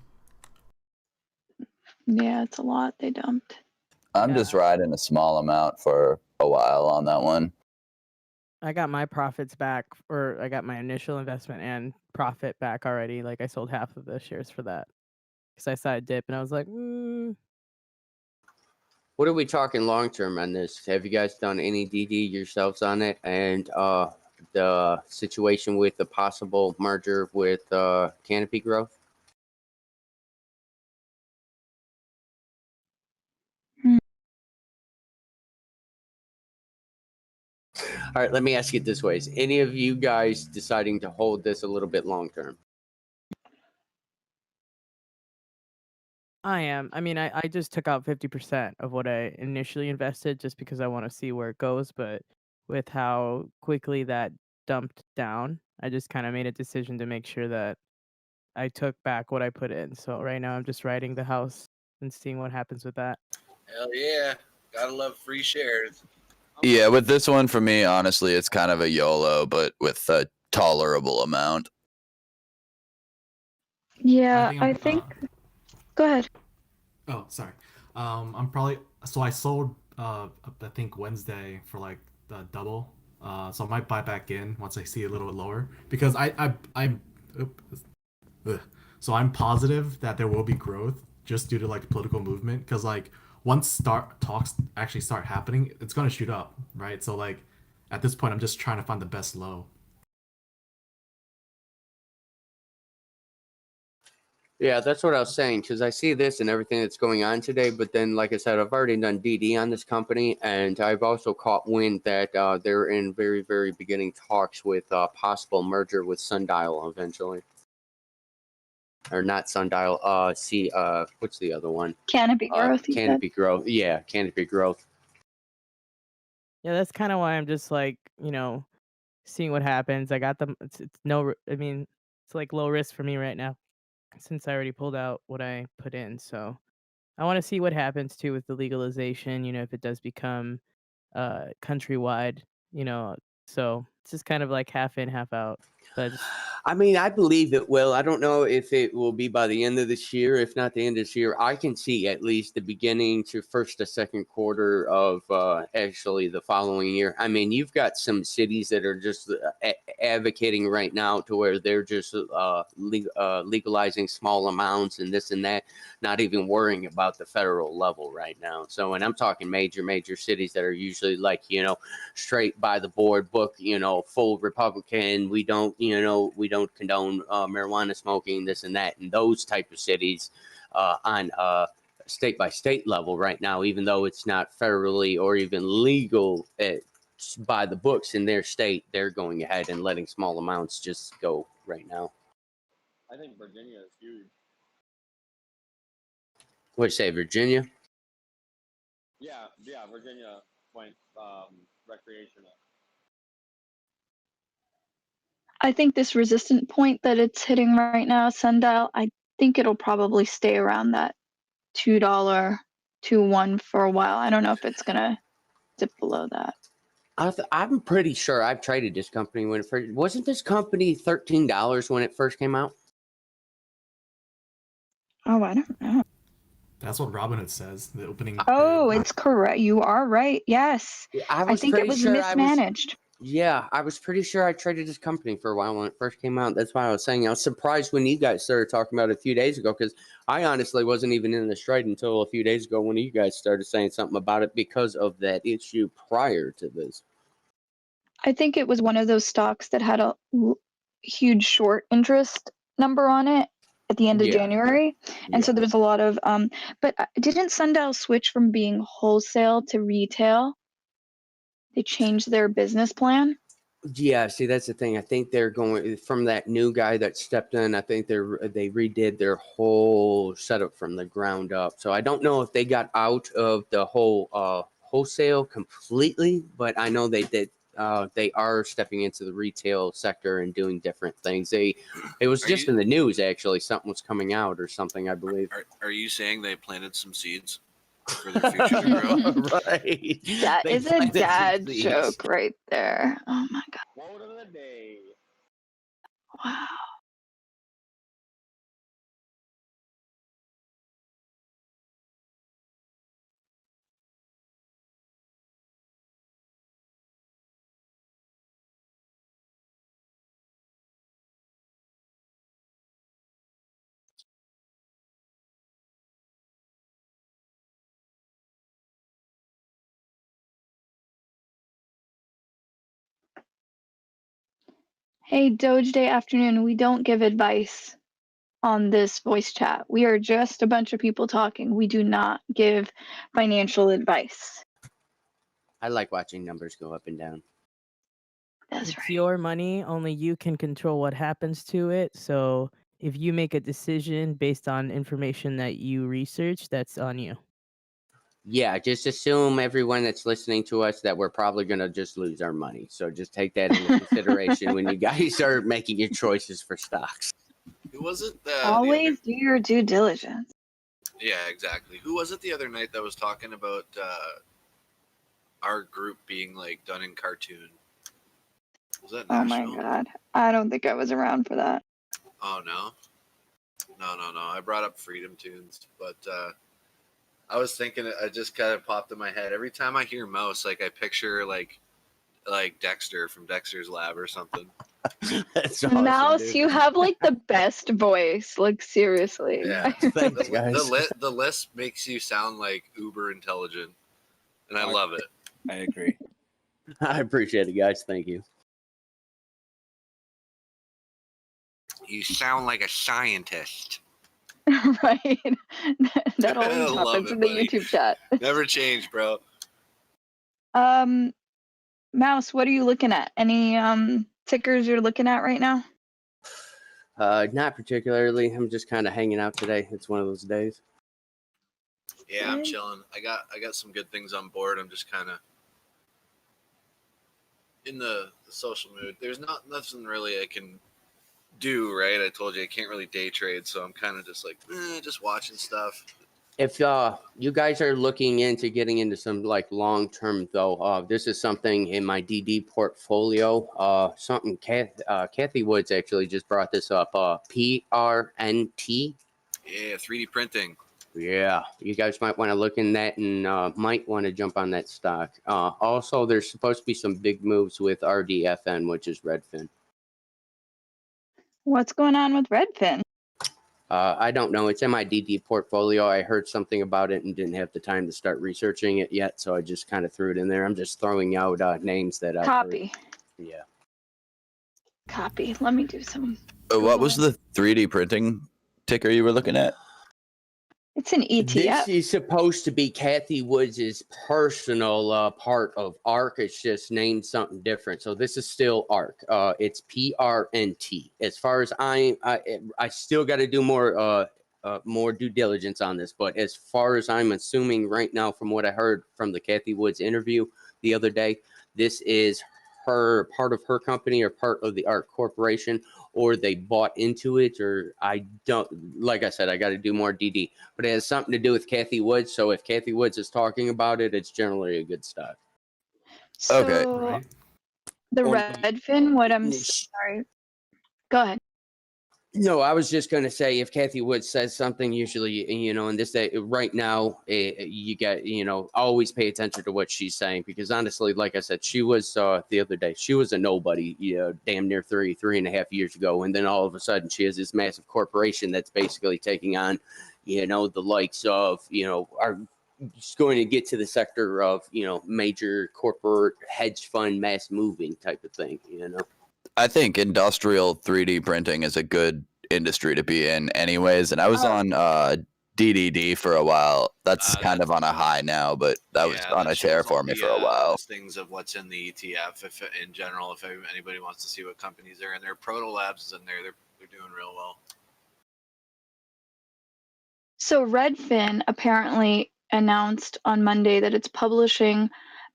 Yeah, it's a lot they dumped. I'm just riding a small amount for a while on that one. I got my profits back, or I got my initial investment and profit back already. Like I sold half of the shares for that because I saw a dip and I was like, What are we talking long term on this? Have you guys done any DD yourselves on it? And the situation with the possible merger with Canopy Growth? All right, let me ask it this way. Is any of you guys deciding to hold this a little bit long term? I am. I mean, I just took out 50% of what I initially invested just because I want to see where it goes. But with how quickly that dumped down, I just kind of made a decision to make sure that I took back what I put in. So right now I'm just riding the house and seeing what happens with that. Hell yeah. Gotta love free shares. Yeah, with this one, for me, honestly, it's kind of a YOLO, but with a tolerable amount. Yeah, I think. Go ahead. Oh, sorry. I'm probably so I sold I think Wednesday for like the double. So I might buy back in once I see it a little bit lower because I'm so I'm positive that there will be growth just due to like political movement because like once talks actually start happening, it's gonna shoot up, right? So like at this point, I'm just trying to find the best low. Yeah, that's what I was saying, because I see this and everything that's going on today, but then, like I said, I've already done DD on this company, and I've also caught wind that they're in very, very beginning talks with possible merger with Sundial eventually. Or not Sundial, what's the other one? Canopy Growth. Canopy Growth. Yeah, Canopy Growth. Yeah, that's kind of why I'm just like, seeing what happens. I got them. It's no, I mean, it's like low risk for me right now since I already pulled out what I put in. So I want to see what happens too with the legalization, if it does become countrywide, so it's just kind of like half in, half out. But I mean, I believe it will. I don't know if it will be by the end of this year. If not the end of this year, I can see at least the beginning to first to second quarter of actually the following year. I mean, you've got some cities that are just advocating right now to where they're just legalizing small amounts and this and that, not even worrying about the federal level right now. So, and I'm talking major cities that are usually like, straight by the board book, full Republican. We don't condone marijuana smoking, this and that, and those type of cities on state by state level right now, even though it's not federally or even legal by the books in their state, they're going ahead and letting small amounts just go right now. I think Virginia is huge. What do you say, Virginia? Yeah, Virginia went recreational. I think this resistant point that it's hitting right now, Sundial, I think it'll probably stay around that $2, 2.1 for a while. I don't know if it's gonna dip below that. I'm pretty sure I've traded this company when it first. Wasn't this company $13 when it first came out? Oh, I don't know. That's what Robinhood says. The opening. Oh, it's correct. You are right. Yes. I think it was mismanaged. I was pretty sure I traded this company for a while when it first came out. That's why I was saying I was surprised when you guys started talking about it a few days ago, because I honestly wasn't even in the trade until a few days ago when you guys started saying something about it because of that issue prior to this. I think it was one of those stocks that had a huge short interest number on it. at the end of Yeah. January, and so there's a lot of but didn't Sundial switch from being wholesale to retail? They changed their business plan. Yeah, see, that's the thing. I think they're going from that new guy that stepped in. I think they redid their whole setup from the ground up. So I don't know if they got out of the whole wholesale completely, but I know they did. They are stepping into the retail sector and doing different things. It was just in the news actually. Something was coming out or something, I believe. Are you saying they planted some seeds for their future to grow? Right. That They is a planted some dad seeds. joke right there. Oh my god. Quote of the day. Wow. Hey, Doge Day afternoon. We don't give advice on this voice chat. We are just a bunch of people talking. We do not give financial advice. I like watching numbers go up and down. It's your money. Only you can control what happens to it. So if you make a decision based on information that you research, that's on you. Yeah, just assume everyone that's listening to us that we're probably going to just lose our money. So just take that into consideration when you guys are making your choices for stocks. Who was it? Always do your due diligence. Yeah, exactly. Who was it the other night that was talking about our group being like done in cartoon? Was that Oh my National? god. I don't think I was around for that. Oh no. No. I brought up Freedom Tunes, but I was thinking it just kind of popped in my head. Every time I hear Mouse, like I picture like Dexter from Dexter's Lab or something. That's Mouse, you have like the best voice. Like seriously. Yeah. Thanks, guys. The list makes you sound like uber intelligent. And I love it. I agree. I appreciate it, guys. Thank you. You sound like a scientist. Right. That I always love happens it, in the buddy. YouTube chat. Never change, bro. Mouse, what are you looking at? Any tickers you're looking at right now? Not particularly. I'm just kind of hanging out today. It's one of those days. Yeah, I'm chilling. I got some good things on board. I'm just kind of in the social mood. There's nothing really I can do, right? I told you I can't really day trade, so I'm kind of just like just watching stuff. If you guys are looking into getting into some like long term though, this is something in my DD portfolio. Something Kathy Woods actually just brought this up. PRNT. Yeah, 3D printing. Yeah, you guys might want to look in that and might want to jump on that stock. Also, there's supposed to be some big moves with RDFN, which is Redfin. What's going on with Redfin? I don't know. It's in my DD portfolio. I heard something about it and didn't have the time to start researching it yet, so I just kind of threw it in there. I'm just throwing out names that I've Copy. heard. Yeah. Copy. Let me do some. What was the 3D printing ticker you were looking at? It's an ETF. This is supposed to be Kathy Woods' personal part of ARK. It's just named something different. So this is still ARK. It's PRNT. As far as I still got to do more due diligence on this. But as far as I'm assuming right now, from what I heard from the Kathy Woods interview the other day, this is her part of her company or part of the ARK Corporation, or they bought into it, or I don't, like I said, I got to do more DD, but it has something to do with Kathy Woods. So if Kathy Woods is talking about it, it's generally a good stock. So, Okay. The Redfin, what I'm sorry. Go ahead. No, I was just going to say, if Kathy Woods says something, usually, in this day, right now, you got, always pay attention to what she's saying, because honestly, like I said, she was the other day, she was a nobody, damn near 3.5 years ago. And then all of a sudden she has this massive corporation that's basically taking on, the likes of, are going to get to the sector of, major corporate hedge fund mass moving type of thing, I think industrial 3D printing is a good industry to be in, anyways. And I was on DDD for a while. That's kind of on a high now, but that was on a tear for me for a while. Listings of what's in the ETF. If in general, if anybody wants to see what companies are in there, Proto Labs is in there. They're doing real well. So Redfin apparently announced on Monday that it's publishing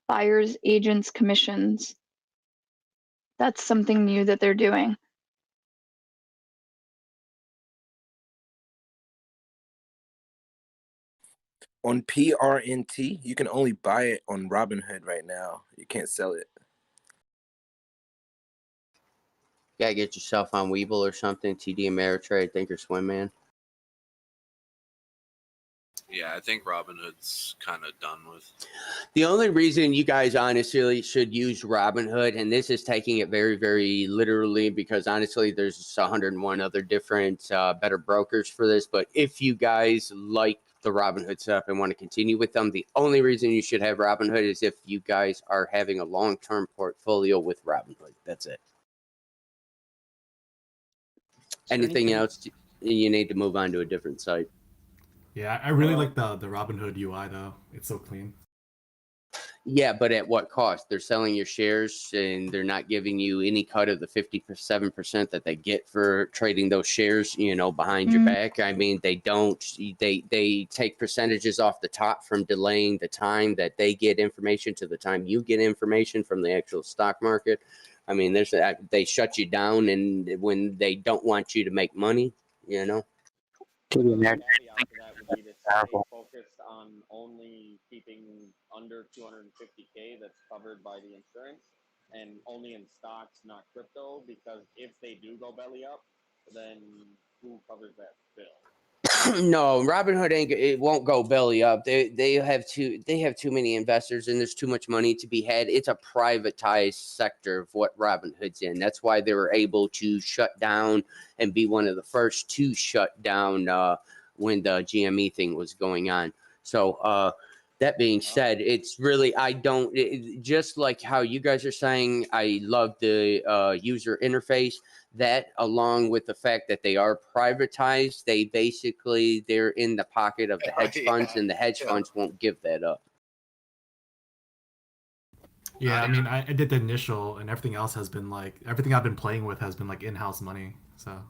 buyers agents commissions. That's something new that they're doing. On PRNT, you can only buy it on Robinhood right now. You can't sell it. You gotta get yourself on Webull or something. TD Ameritrade, Thinkorswim, man. Yeah, I think Robinhood's kind of done with. The only reason you guys honestly should use Robinhood, and this is taking it very, very literally, because honestly, there's 101 other different better brokers for this. But if you guys like the Robinhood setup and want to continue with them, the only reason you should have Robinhood is if you guys are having a long-term portfolio with Robinhood. That's it. Anything else, you need to move on to a different site. Yeah, I really like the Robinhood UI though. It's so clean. Yeah, but at what cost? They're selling your shares and they're not giving you any cut of the 57% that they get for trading those shares, behind your back. I mean, they don't, they take percentages off the top from delaying the time that they get information to the time you get information from the actual stock market. I mean, they shut you down and when they don't want you to make money, Focused on only keeping under 250K that's covered by the insurance and only in stocks, not crypto, because if they do go belly up, then who covers that bill? No, Robinhood it won't go belly up. They have too many investors and there's too much money to be had. It's a privatized sector of what Robinhood's in. That's why they were able to shut down and be one of the first to shut down when the GME thing was going on. So that being said, it's really just like how you guys are saying, I love the user interface. That, along with the fact that they are privatized, they're in the pocket of the hedge funds, and the hedge funds won't give that up. Yeah, I mean, I did the initial, and everything else has been everything I've been playing with has been in-house money. So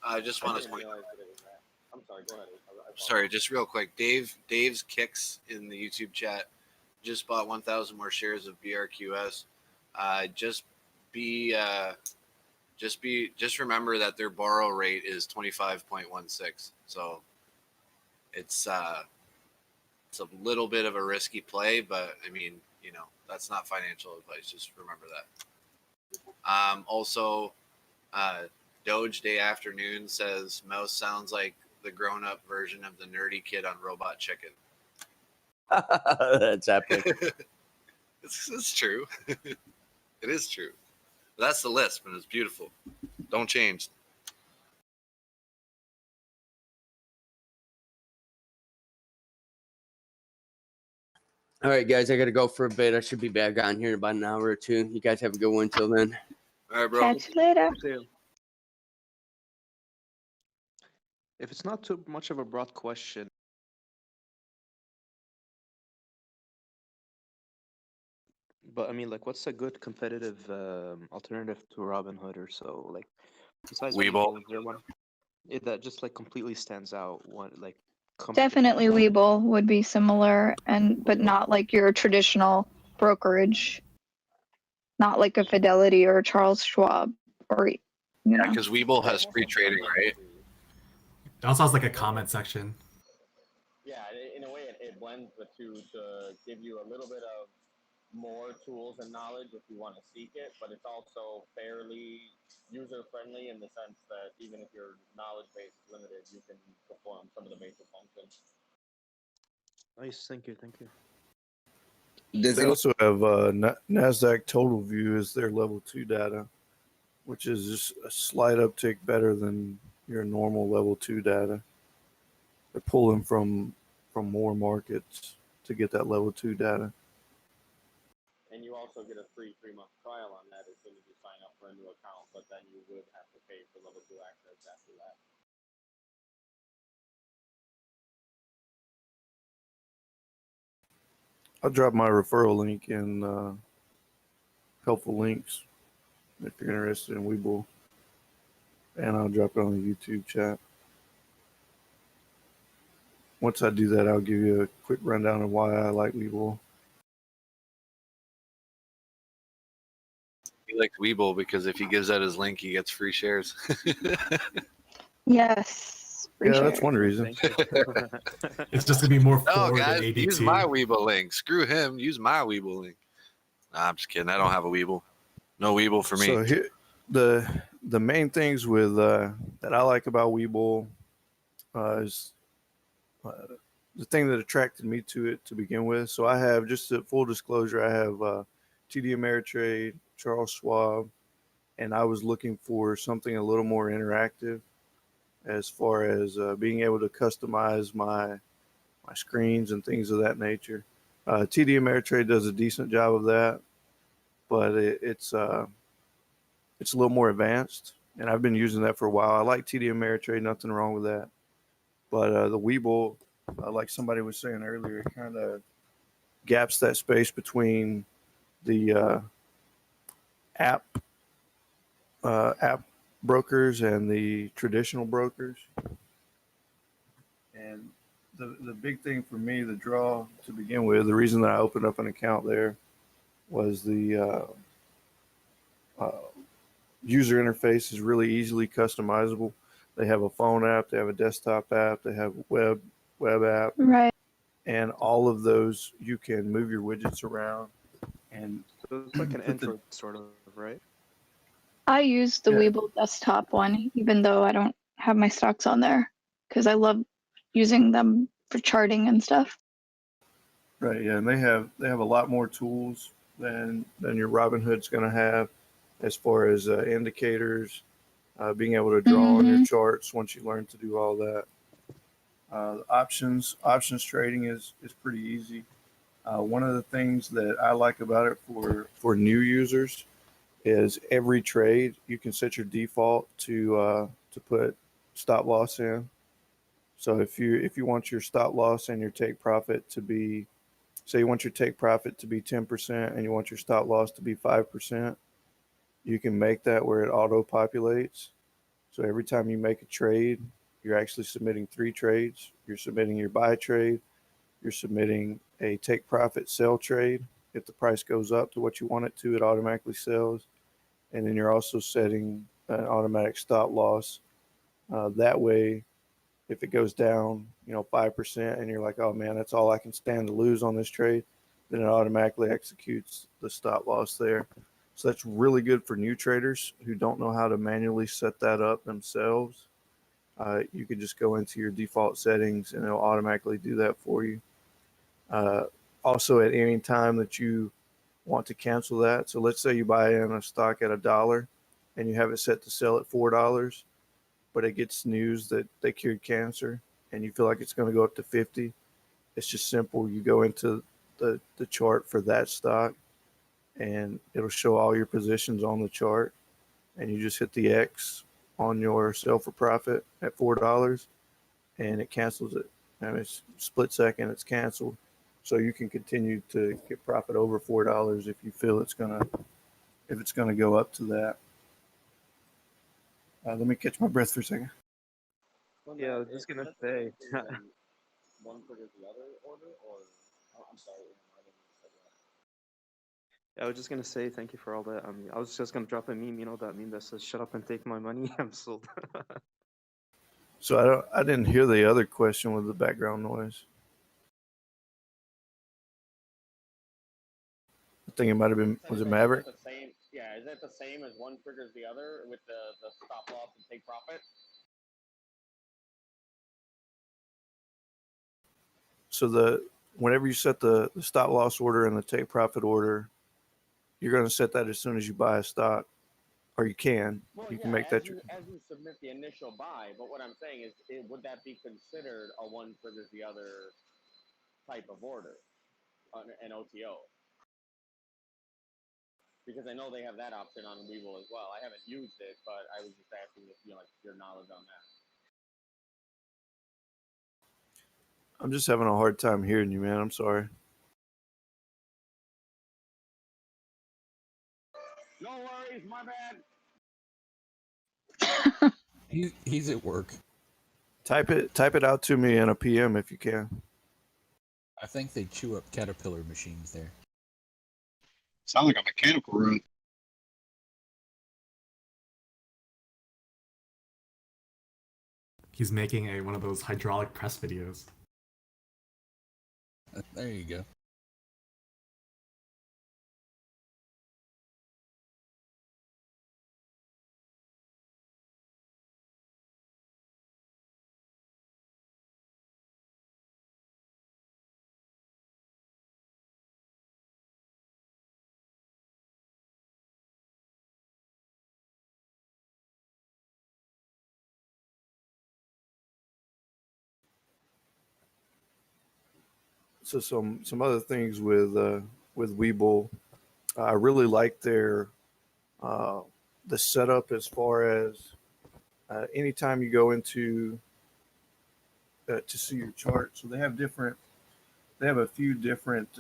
I just want to point. I'm sorry. Go ahead. Sorry, just real quick. Dave's Kicks in the YouTube chat just bought 1,000 more shares of BRQS. Just remember that their borrow rate is 25.16. So it's a little bit of a risky play, but I mean, that's not financial advice. Just remember that. Also, Doge Day Afternoon says Mouse sounds like the grown-up version of the nerdy kid on Robot Chicken. That's epic. It's true. It is true. That's the list, but it's beautiful. Don't change. All right, guys, I got to go for a bit. I should be back on here in about an hour or two. You guys have a good one till then. All right, bro. Catch you later. If it's not too much of a broad question, but I mean, what's a good competitive alternative to Robinhood or so? Besides Webull. Webull, is there one that just completely stands out? Definitely Webull would be similar, but not like your traditional brokerage, not like a Fidelity or a Charles Schwab or Yeah, because Webull has free trading, right? it also has a comment section. yeah, in a way, it blends the two to give you a little bit of more tools and knowledge if you want to seek it, but it's also fairly user-friendly in the sense that even if your knowledge base is limited, you can perform some of the basic functions. Nice, thank you. They also have NASDAQ Total View as their level 2 data, which is just a slight uptick better than your normal level 2 data. They're pulling from more markets to get that level 2 data. And you also get a free 3-month trial on that as soon as you sign up for a new account, but then you would have to pay for level 2 access after that. I'll drop my referral link in helpful links if you're interested in Webull, and I'll drop it on the YouTube chat. Once I do that, I'll give you a quick rundown of why I like Webull. He likes Weeble because if he gives out his link, he gets free shares. Yes. Yeah, that's one reason. It's just gonna be more No, forward guys, than use AD2. my Weeble link. Screw him. Use my Weeble link. Nah, I'm just kidding. I don't have a Weeble. No Weeble for me. So here, the main things with that I like about Webull is the thing that attracted me to it to begin with. So I have, just a full disclosure, I have TD Ameritrade, Charles Schwab, and I was looking for something a little more interactive as far as being able to customize my screens and things of that nature. TD Ameritrade does a decent job of that, but it's a little more advanced, and I've been using that for a while. I like TD Ameritrade, nothing wrong with that. But the Webull, like somebody was saying earlier, it kind of gaps that space between the app brokers and the traditional brokers. And the big thing for me, the draw to begin with, the reason that I opened up an account there was the user interface is really easily customizable. They have a phone app, they have a desktop app, they have a web app, Right. and all of those you can move your widgets around. And So it's like an Android sort of, right? I use the Yeah. Webull desktop one, even though I don't have my stocks on there, because I love using them for charting and stuff. Right, yeah, and they have a lot more tools than your Robinhood's going to have, as far as indicators, being able to draw on your charts once you learn to do all that. Options trading is pretty easy. One of the things that I like about it for new users is every trade you can set your default to put stop loss in. So if you want your stop loss and your take profit to be, say you want your take profit to be 10% and you want your stop loss to be 5%, you can make that where it auto populates. So every time you make a trade, you're actually submitting 3 trades. You're submitting your buy trade, you're submitting a take profit sell trade. If the price goes up to what you want it to, it automatically sells. And then you're also setting an automatic stop loss. That way, if it goes down, 5%, and you're like, oh man, that's all I can stand to lose on this trade, then it automatically executes the stop loss there. So that's really good for new traders who don't know how to manually set that up themselves. You could just go into your default settings and it'll automatically do that for you. Also, at any time that you want to cancel that, so let's say you buy in a stock at $1 and you have it set to sell at $4, but it gets news that they cured cancer and you feel like it's going to go up to 50. It's just simple. You go into the chart for that stock and it'll show all your positions on the chart, and you just hit the X on your sell for profit at $4 and it cancels it. And it's split second, it's canceled. So you can continue to get profit over $4 if you feel it's gonna go up to that. Let me catch my breath for a second. Yeah, I was just gonna say. One triggers the other order, or I'm sorry. I was just gonna say thank you for all that. I was just gonna drop a meme, that meme that says "Shut up and take my money." I'm sold. So I didn't hear the other question with the background noise. I think it might have been, was it Maverick? Is that the same as one triggers the other with the stop loss and take profit? So whenever you set the stop loss order and the take profit order, you're going to set that as soon as you buy a stock, or you can. Well, you can make that. As you submit the initial buy. But what I'm saying is, would that be considered a one triggers the other type of order, an OTO? because I know they have that option on Webull as well. I haven't used it, but I was just asking if like your knowledge on that. I'm just having a hard time hearing you, man. I'm sorry. No worries, my bad. He's at work. Type it out to me in a PM if you can. I think they chew up Caterpillar machines there. Sounds like a mechanical room. He's making one of those hydraulic press videos. There you go. So some other things with Webull, I really like their the setup as far as anytime you go into to see your chart. So they have a few different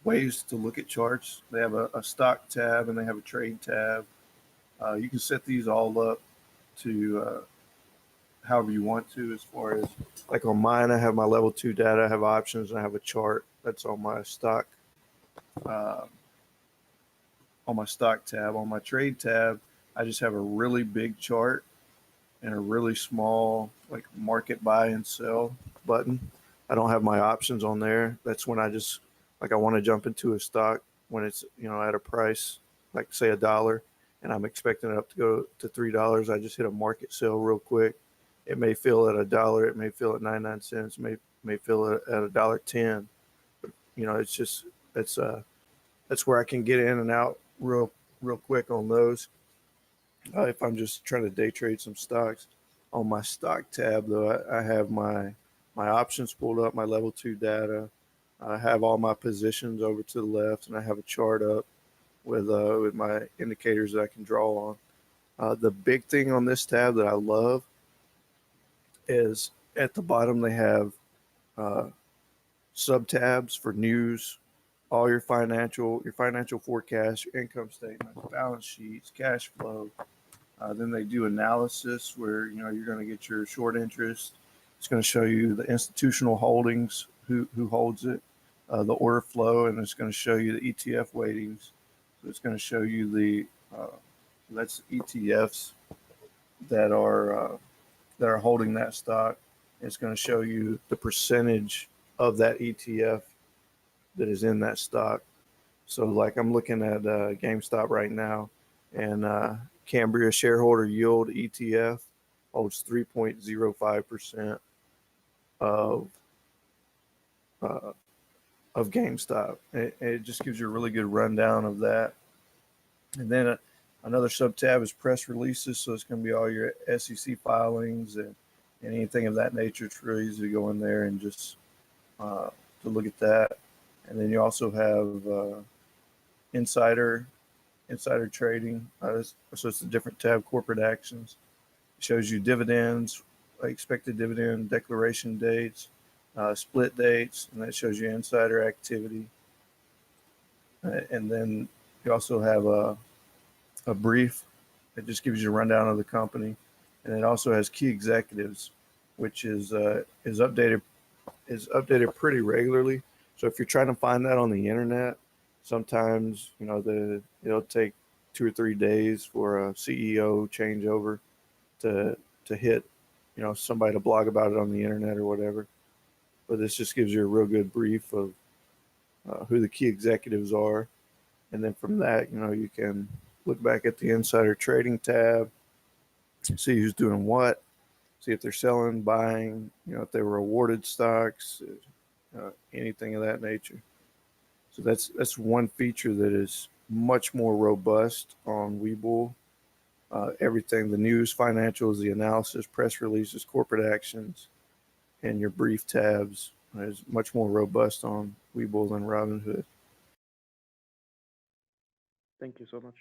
ways to look at charts. They have a stock tab and they have a trade tab. You can set these all up to however you want to, as far as like on mine, I have my level 2 data, I have options, and I have a chart that's on my stock tab. On my trade tab, I just have a really big chart and a really small like market buy and sell button. I don't have my options on there. That's when I just like I want to jump into a stock when it's at a price like say $1 and I'm expecting it up to go to $3. I just hit a market sell real quick. It may fill at $1. It may fill at 99 cents. May fill at $1.10. But it's just that's where I can get in and out real quick on those. If I'm just trying to day trade some stocks. On my stock tab though, I have my options pulled up, my level 2 data. I have all my positions over to the left, and I have a chart up with my indicators that I can draw on. The big thing on this tab that I love is at the bottom they have sub tabs for news, all your financial forecasts, your income statements, balance sheets, cash flow. Then they do analysis where you're going to get your short interest. It's going to show you the institutional holdings, who holds it, the order flow, and it's going to show you the ETF weightings. So it's going to show you that's ETFs that are holding that stock. It's going to show you the percentage of that ETF that is in that stock. So like I'm looking at Gamestop right now, and Cambria shareholder yield ETF holds 3.05% of GameStop. It just gives you a really good rundown of that. And then another sub tab is press releases. So it's going to be all your SEC filings and anything of that nature. It's really easy to go in there and just to look at that. And then you also have insider trading. So it's a different tab, corporate actions. It shows you dividends, expected dividend declaration dates, split dates, and that shows you insider activity. And then you also have a brief that just gives you a rundown of the company. And it also has key executives, which is updated pretty regularly. So if you're trying to find that on the internet, sometimes it'll take 2 or 3 days for a CEO changeover to hit somebody to blog about it on the internet or whatever. But this just gives you a real good brief of who the key executives are, and then from that you can look back at the insider trading tab, see who's doing what, see if they're selling, buying, if they were awarded stocks, anything of that nature. So that's one feature that is much more robust on Webull. Everything, the news, financials, the analysis, press releases, corporate actions, and your brief tabs is much more robust on Webull than Robinhood. Thank you so much.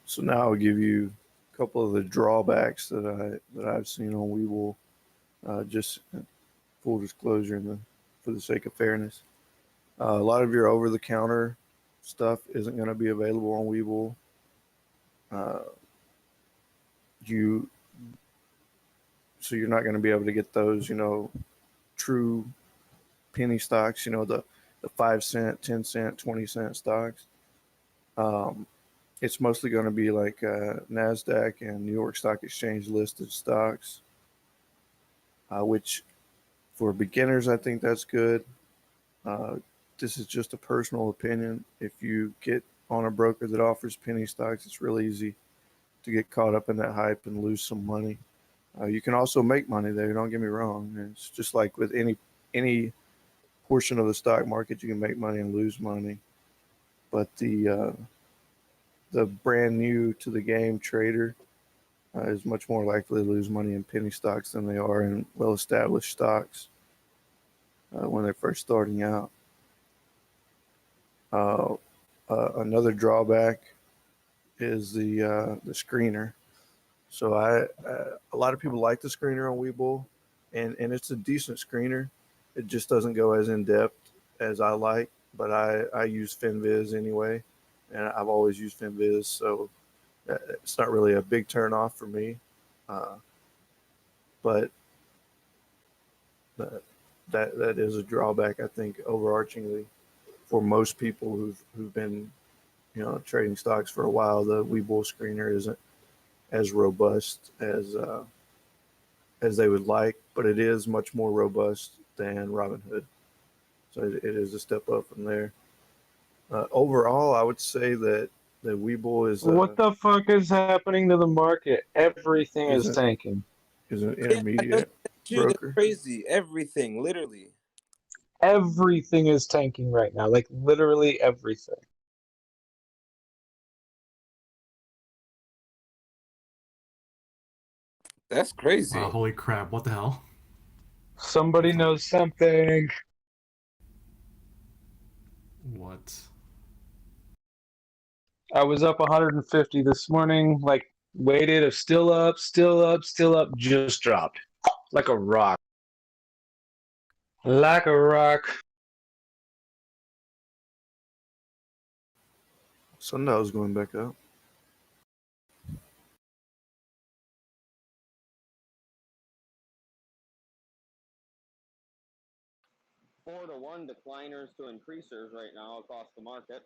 So now I'll give you a couple of the drawbacks that I've seen on Webull. Just full disclosure, for the sake of fairness, a lot of your over-the-counter stuff isn't going to be available on Webull. So you're not going to be able to get those, true penny stocks. The 5 cent, 10 cent, 20 cent stocks. It's mostly going to be like NASDAQ and New York Stock Exchange listed stocks, which for beginners, I think that's good. This is just a personal opinion. If you get on a broker that offers penny stocks, it's really easy to get caught up in that hype and lose some money. You can also make money there. Don't get me wrong. It's just like with any portion of the stock market, you can make money and lose money. But the brand new to the game trader is much more likely to lose money in penny stocks than they are in well-established stocks when they're first starting out. Another drawback is the screener. So a lot of people like the screener on Webull, and it's a decent screener. It just doesn't go as in depth as I like, but I use FinViz anyway, and I've always used FinViz, so it's not really a big turn off for me. But that is a drawback, I think, overarchingly for most people who've been trading stocks for a while. The Webull screener isn't as robust as they would like, but it is much more robust than Robinhood. So it is a step up from there. Overall, I would say that the Webull is What the fuck is happening to the market? Everything is tanking. Is an Yeah, I intermediate noticed that too. That's broker. crazy. Everything, literally. Everything is tanking right now. Like literally everything. That's crazy. Wow, holy crap! What the hell? Somebody knows something. What? I was up 150 this morning, like waited, still up, just dropped. Like a rock. Like a rock. Sundial's going back up. Four to one decliners to increasers right now across the market.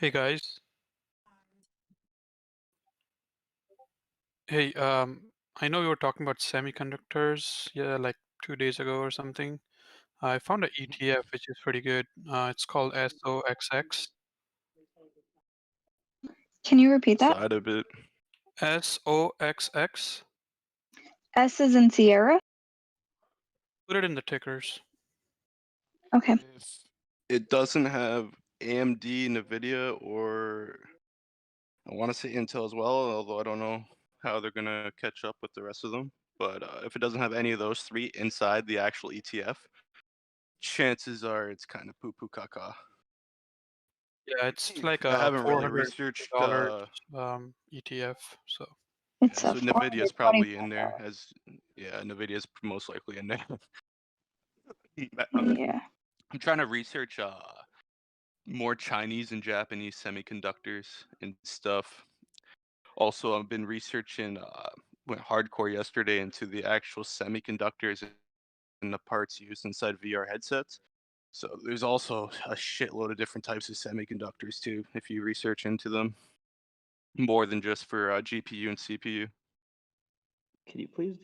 Hey guys. Hey, I know you were talking about semiconductors, yeah, like 2 days ago or something. I found an ETF which is pretty good. It's called SOXX. Can you repeat that? Side a bit. SOXX. S is in Sierra? Put it in the tickers. Okay. It doesn't have AMD, NVIDIA, or I want to say Intel as well, although I don't know how they're going to catch up with the rest of them. But if it doesn't have any of those three inside the actual ETF, chances are it's kind of poo-poo caca. Yeah, it's like I a haven't really $400 researched. ETF. So It's Yeah, a so Nvidia's probably in $425. there Nvidia's most likely in there. Yeah. I'm trying to research more Chinese and Japanese semiconductors and stuff. Also, I've been researching went hardcore yesterday into the actual semiconductors and the parts used inside VR headsets. So there's also a shitload of different types of semiconductors too, if you research into them, more than just for GPU and CPU. Can you please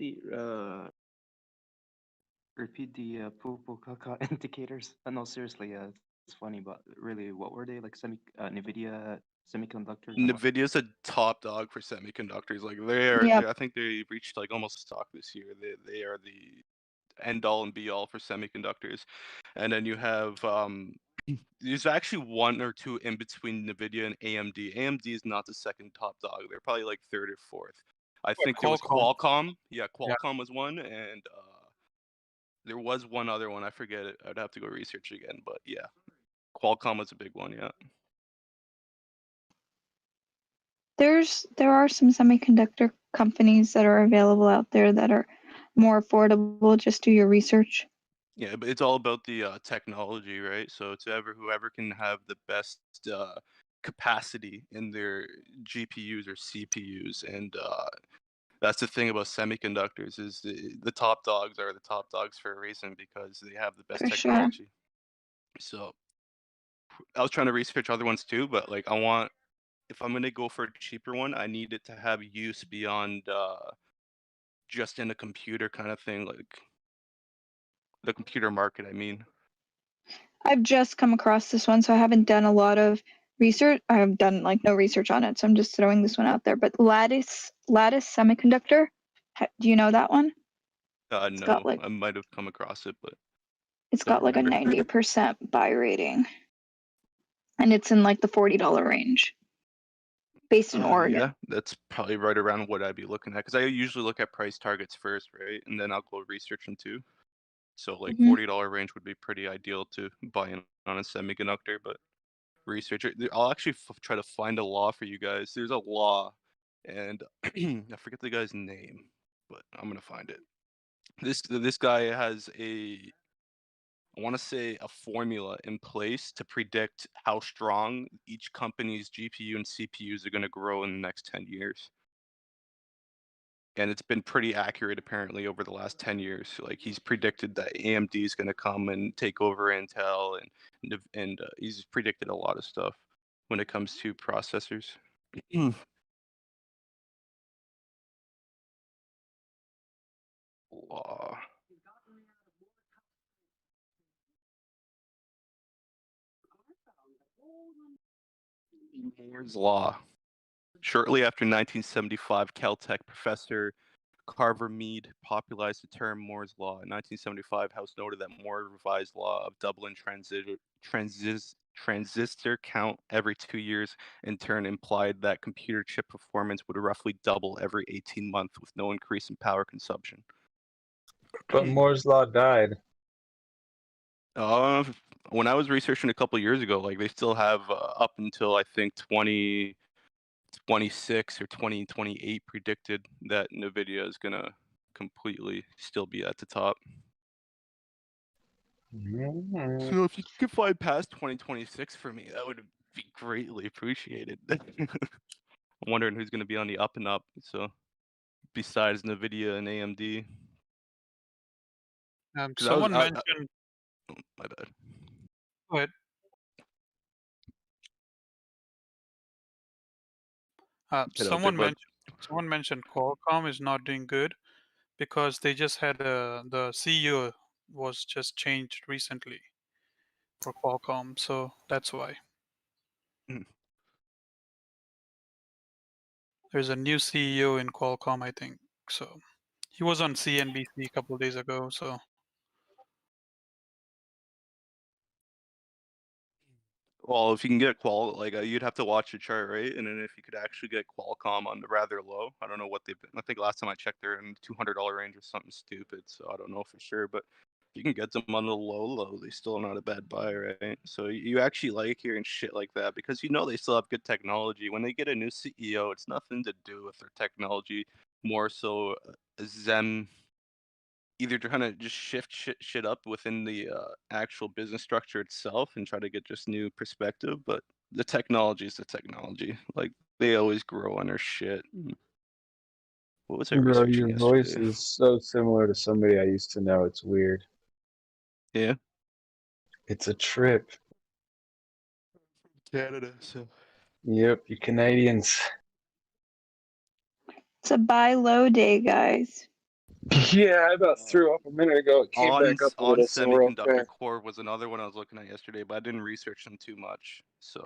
repeat the purple caca indicators? No, seriously, it's funny, but really, what were they like? Nvidia semiconductors or what? Nvidia's a top dog for semiconductors. Like they are, Yep. I think they reached like almost stock this year. They are the end all and be all for semiconductors. And then you have there's actually one or two in between Nvidia and AMD. AMD is not the second top dog. They're probably like third or fourth. I think there was Qualcomm. Qualcomm. Yeah, Yeah. Qualcomm was one, and there was one other one. I forget it. I'd have to go research again. But yeah, Qualcomm was a big one. Yeah. There are some semiconductor companies that are available out there that are more affordable. Just do your research. Yeah, but it's all about the technology, right? So it's whoever can have the best capacity in their GPUs or CPUs, and that's the thing about semiconductors is the top dogs are the top dogs for a reason because they have the best For sure. technology. So I was trying to research other ones too, but like if I'm gonna go for a cheaper one, I need it to have use beyond just in a computer kind of thing, like the computer market. I mean. I've just come across this one, so I haven't done a lot of research. I have done like no research on it, so I'm just throwing this one out there. But Lattice Semiconductor, do you know that one? It's No, got like I might have come across it, but it's don't got like a remember. 90% buy rating, and it's in like the $40 range, based in Oregon. Yeah, that's probably right around what I'd be looking at because I usually look at price targets first, right? And then I'll go research them too. So like Mhm. $40 range would be pretty ideal to buy in on a semiconductor, but research it. I'll actually try to find a law for you guys. There's a law, and I forget the guy's name, but I'm gonna find it. This guy has I want to say a formula in place to predict how strong each company's GPU and CPUs are going to grow in the next 10 years. And it's been pretty accurate apparently over the last 10 years. Like he's predicted that AMD is going to come and take over Intel, and he's predicted a lot of stuff when it comes to processors. Law. Moore's Law. Shortly after 1975, Caltech professor Carver Mead popularized the term Moore's Law. In 1975, House noted that Moore's revised law of doubling transistor count every 2 years in turn implied that computer chip performance would roughly double every 18 months with no increase in power consumption. But Moore's Law died. When I was researching a couple years ago, like they still have up until I think 2026 or 2028 predicted that Nvidia is gonna completely still be at the top. So if you could find past 2026 for me, that would be greatly appreciated. I'm wondering who's gonna be on the up and up. So besides Nvidia and AMD. Someone mentioned. My bad. Go ahead. Someone mentioned Qualcomm is not doing good because they just had the CEO was just changed recently for Qualcomm, so that's why. There's a new CEO in Qualcomm, I think. So he was on CNBC a couple of days ago. So Well, if you can get you'd have to watch the chart, right? And then if you could actually get Qualcomm on the rather low, I don't know what they've been. I think last time I checked, they're in the $200 range or something stupid. So I don't know for sure, but you can get them on the low, they still not a bad buy, right? So you actually like hearing shit like that because you know they still have good technology. When they get a new CEO, it's nothing to do with their technology, more so them either trying to just shift shit up within the actual business structure itself and try to get just new perspective. But the technology is the technology. Like they always grow on their shit. What was I Bro, researching your voice yesterday? is so similar to somebody I used to know. It's weird. Yeah. It's a trip. Canada, so. Yep, you Canadians. It's a buy low day, guys. Yeah, I about threw up a minute ago. It came back up a On little, so we're okay. Semiconductor Core was another one I was looking at yesterday, but I didn't research them too much. So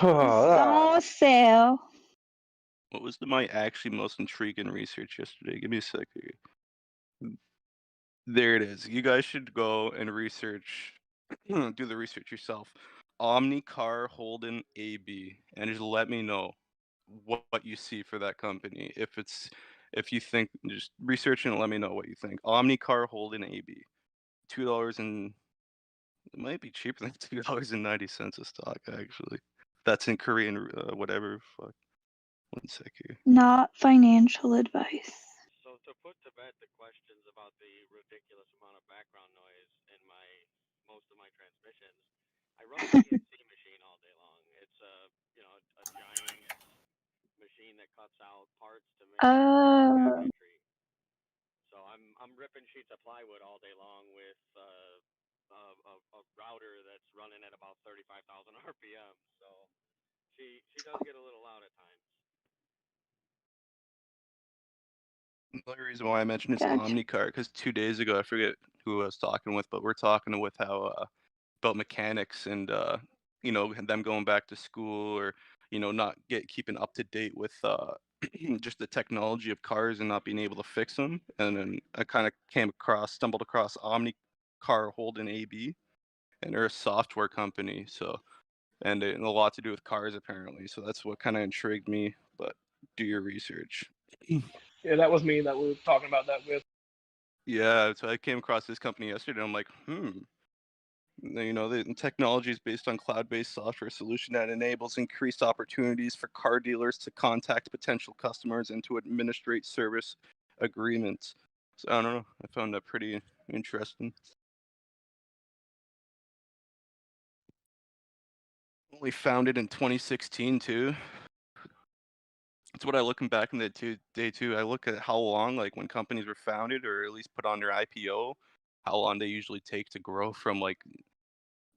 Oh, It's on sale. what was my actually most intriguing research yesterday? Give me a sec here. There it is. You guys should go and research, do the research yourself. Omnicar Holden AB, and just let me know what you see for that company. If you think, just research and let me know what you think. Omnicar Holden AB, $2 and it might be cheaper than $2.90 a stock actually. That's in Korean, whatever. Fuck. 1 sec here. Not financial advice. So to put to bed the questions about the ridiculous amount of background noise in most of my transmissions, I run a CNC machine all day long. It's a giant machine that cuts out parts to make cabinetry. So I'm ripping sheets of plywood all day long with a router that's running at about 35,000 RPM. So she does get a little loud at times. Another reason why I mentioned it's Gotcha. Omnicar, because 2 days ago, I forget who I was talking with, but we're talking with how about mechanics and them going back to school or not keeping up to date with just the technology of cars and not being able to fix them. And then I kind of stumbled across Omnicar Holden AB, and they're a software company. So and a lot to do with cars apparently. So that's what kind of intrigued me. But do your research. Yeah, that was me that we were talking about that with. Yeah, so I came across this company yesterday. I'm like, the technology is based on cloud-based software solution that enables increased opportunities for car dealers to contact potential customers and to administrate service agreements. So I don't know. I found that pretty interesting. Only founded in 2016 too. It's what I looking back in the day too. I look at how long, like when companies were founded or at least put on their IPO, how long they usually take to grow from like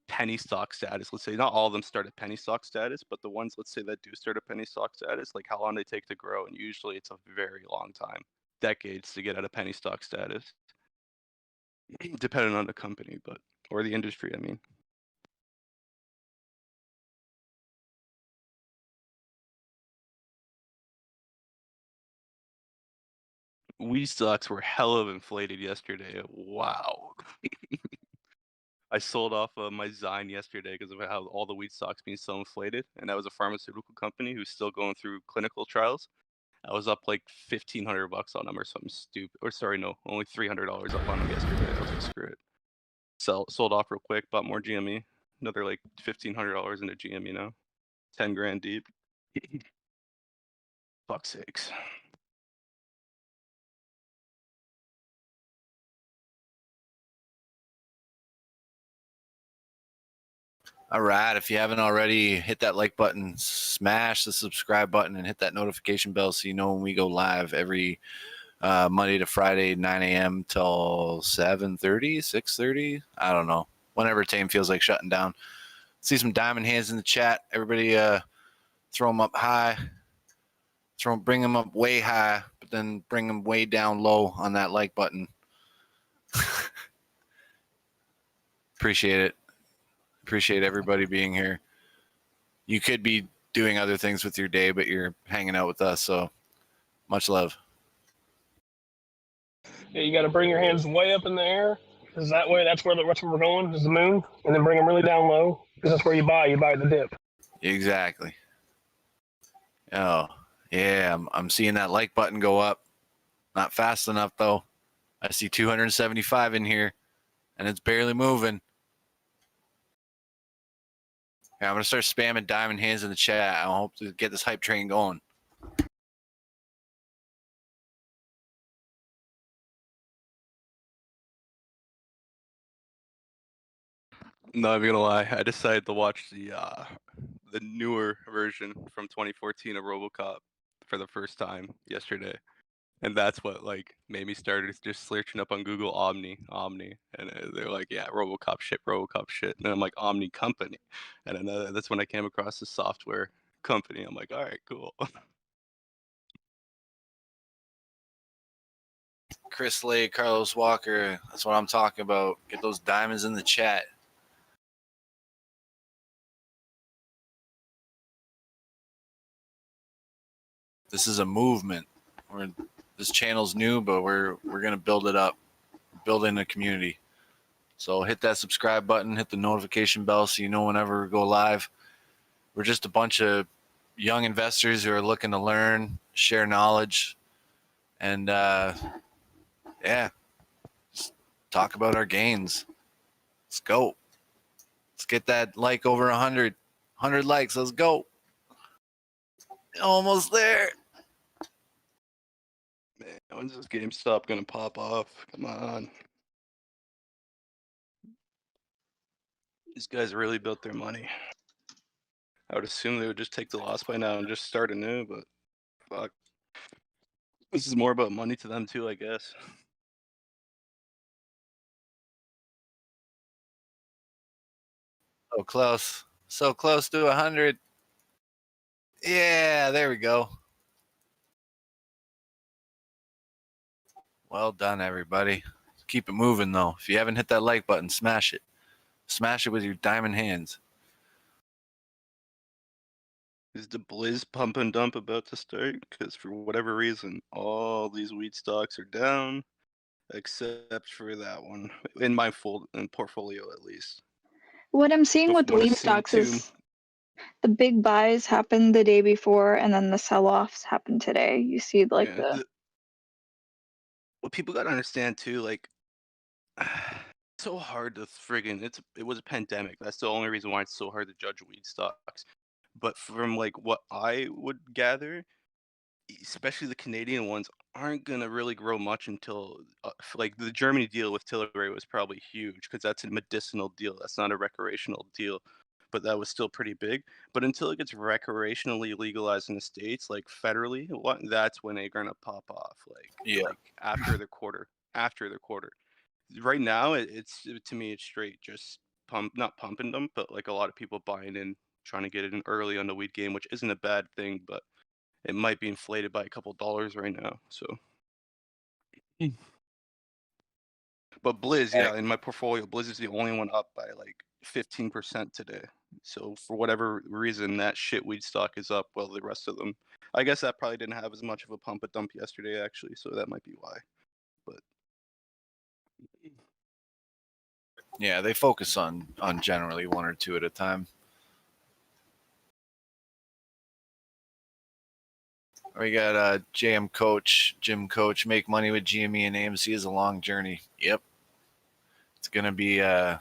penny stock status. Let's say not all of them start at penny stock status, but the ones let's say that do start at penny stock status, like how long they take to grow, and usually it's a very long time, decades to get out of penny stock status, depending on the company, or the industry. I mean. Weed stocks were hella inflated yesterday. Wow. I sold off my Zine yesterday because of how all the weed stocks being so inflated, and that was a pharmaceutical company who's still going through clinical trials. I was up like $1,500 on them or something stupid. Or sorry, no, only $300 up on them yesterday. I was like, screw it. Sold off real quick. Bought more GME. Another like $1,500 into GME now. 10 grand deep. Fuck's sakes. All right. If you haven't already, hit that like button, smash the subscribe button, and hit that notification bell so you know when we go live every Monday to Friday, 9 a.m. till 7:30, 6:30. I don't know. Whenever Tame feels like shutting down. See some diamond hands in the chat. Everybody throw them up high. Bring them up way high, but then bring them way down low on that like button. Appreciate it. Appreciate everybody being here. You could be doing other things with your day, but you're hanging out with us, so much love. Yeah, you got to bring your hands way up in the air, because that's where we're going, is the moon, and then bring them really down low, because that's where you buy the dip. Exactly. Oh, yeah, I'm seeing that like button go up. Not fast enough, though. I see 275 in here, and it's barely moving. Yeah, I'm gonna start spamming diamond hands in the chat. I hope to get this hype train going. Not even gonna lie, I decided to watch the newer version from 2014 of RoboCop for the first time yesterday, and that's what like made me start just searching up on Google Omni, and they're like, yeah, RoboCop shit, and I'm like Omni Company, and then that's when I came across the software company. I'm like, all right, cool. Chris Lay, Carlos Walker. That's what I'm talking about. Get those diamonds in the chat. This is a movement. This channel's new, but we're gonna build it up, building a community. So hit that subscribe button, hit the notification bell so you know whenever we go live. We're just a bunch of young investors who are looking to learn, share knowledge, and yeah, just talk about our gains. Let's go. Let's get that like over 100 likes. Let's go. Almost there. Man, when's this GameStop gonna pop off? Come on. These guys really built their money. I would assume they would just take the loss by now and just start anew, but fuck. This is more about money to them too, I guess. So close. So close to 100. Yeah, there we go. Well done, everybody. Keep it moving, though. If you haven't hit that like button, smash it. Smash it with your diamond hands. Is the Blizz pump and dump about to start? Because for whatever reason, all these weed stocks are down, except for that one in my portfolio at least. What I'm seeing with Wanna weed see stocks two- is the big buys happened the day before, and then the sell-offs happened today. You see, like Yeah, what people gotta understand too, like, it's so hard to friggin' it was a pandemic. That's the only reason why it's so hard to judge weed stocks. But from like what I would gather, especially the Canadian ones aren't gonna really grow much until like the Germany deal with Tilray was probably huge because that's a medicinal deal. That's not a recreational deal, but that was still pretty big. But until it gets recreationally legalized in the states, like federally, that's when they're gonna pop off. Like after the quarter. Right now, to me, it's straight just not pump and dump, but like a lot of people buying in, trying to get in early on the weed game, which isn't a bad thing, but it might be inflated by a couple dollars right now. So, but Blizz, yeah, in my portfolio, Blizz is the only one up by like 15% today. So for whatever reason, that shit weed stock is up while the rest of them, I guess that probably didn't have as much of a pump and dump yesterday actually, so that might be why. But Yeah, they focus on generally one or two at a time. We got Jim Coach, make money with GME and AMC is a long journey. Yep. It's gonna be a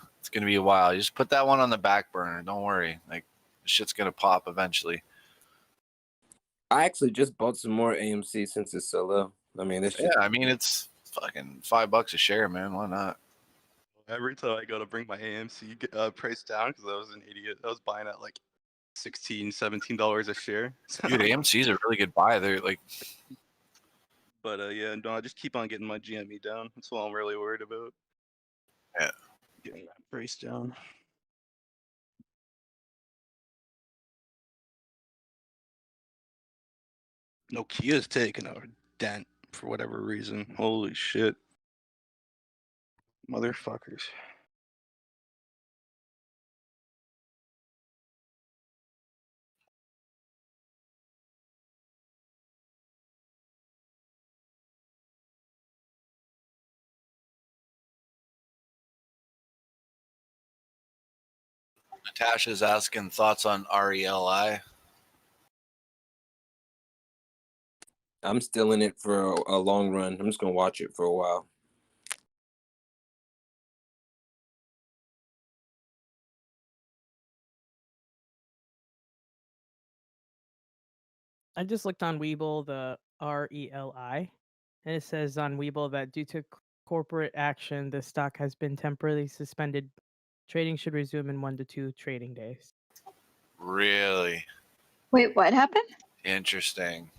while. You just put that one on the back burner. Don't worry. Like the shit's gonna pop eventually. I actually just bought some more AMC since it's so low. I mean, this shit. Yeah, I mean it's fucking $5 a share, man. Why not? every time I go to bring my AMC price down, because I was an idiot, I was buying at like $16, $17 a share. Dude, AMC is a really good buy. They're like, but yeah, no, I just keep on getting my GME down. That's all I'm really worried about. Yeah, getting that price down. Nokia's taking a dent for whatever reason. Holy shit. Motherfuckers. Natasha's asking thoughts on RELI. I'm still in it for a long run. I'm just gonna watch it for a while. I just looked on Webull, the RELI, and it says on Webull that due to corporate action, the stock has been temporarily suspended. Trading should resume in 1 to 2 trading days. Really Wait, what happened? interesting.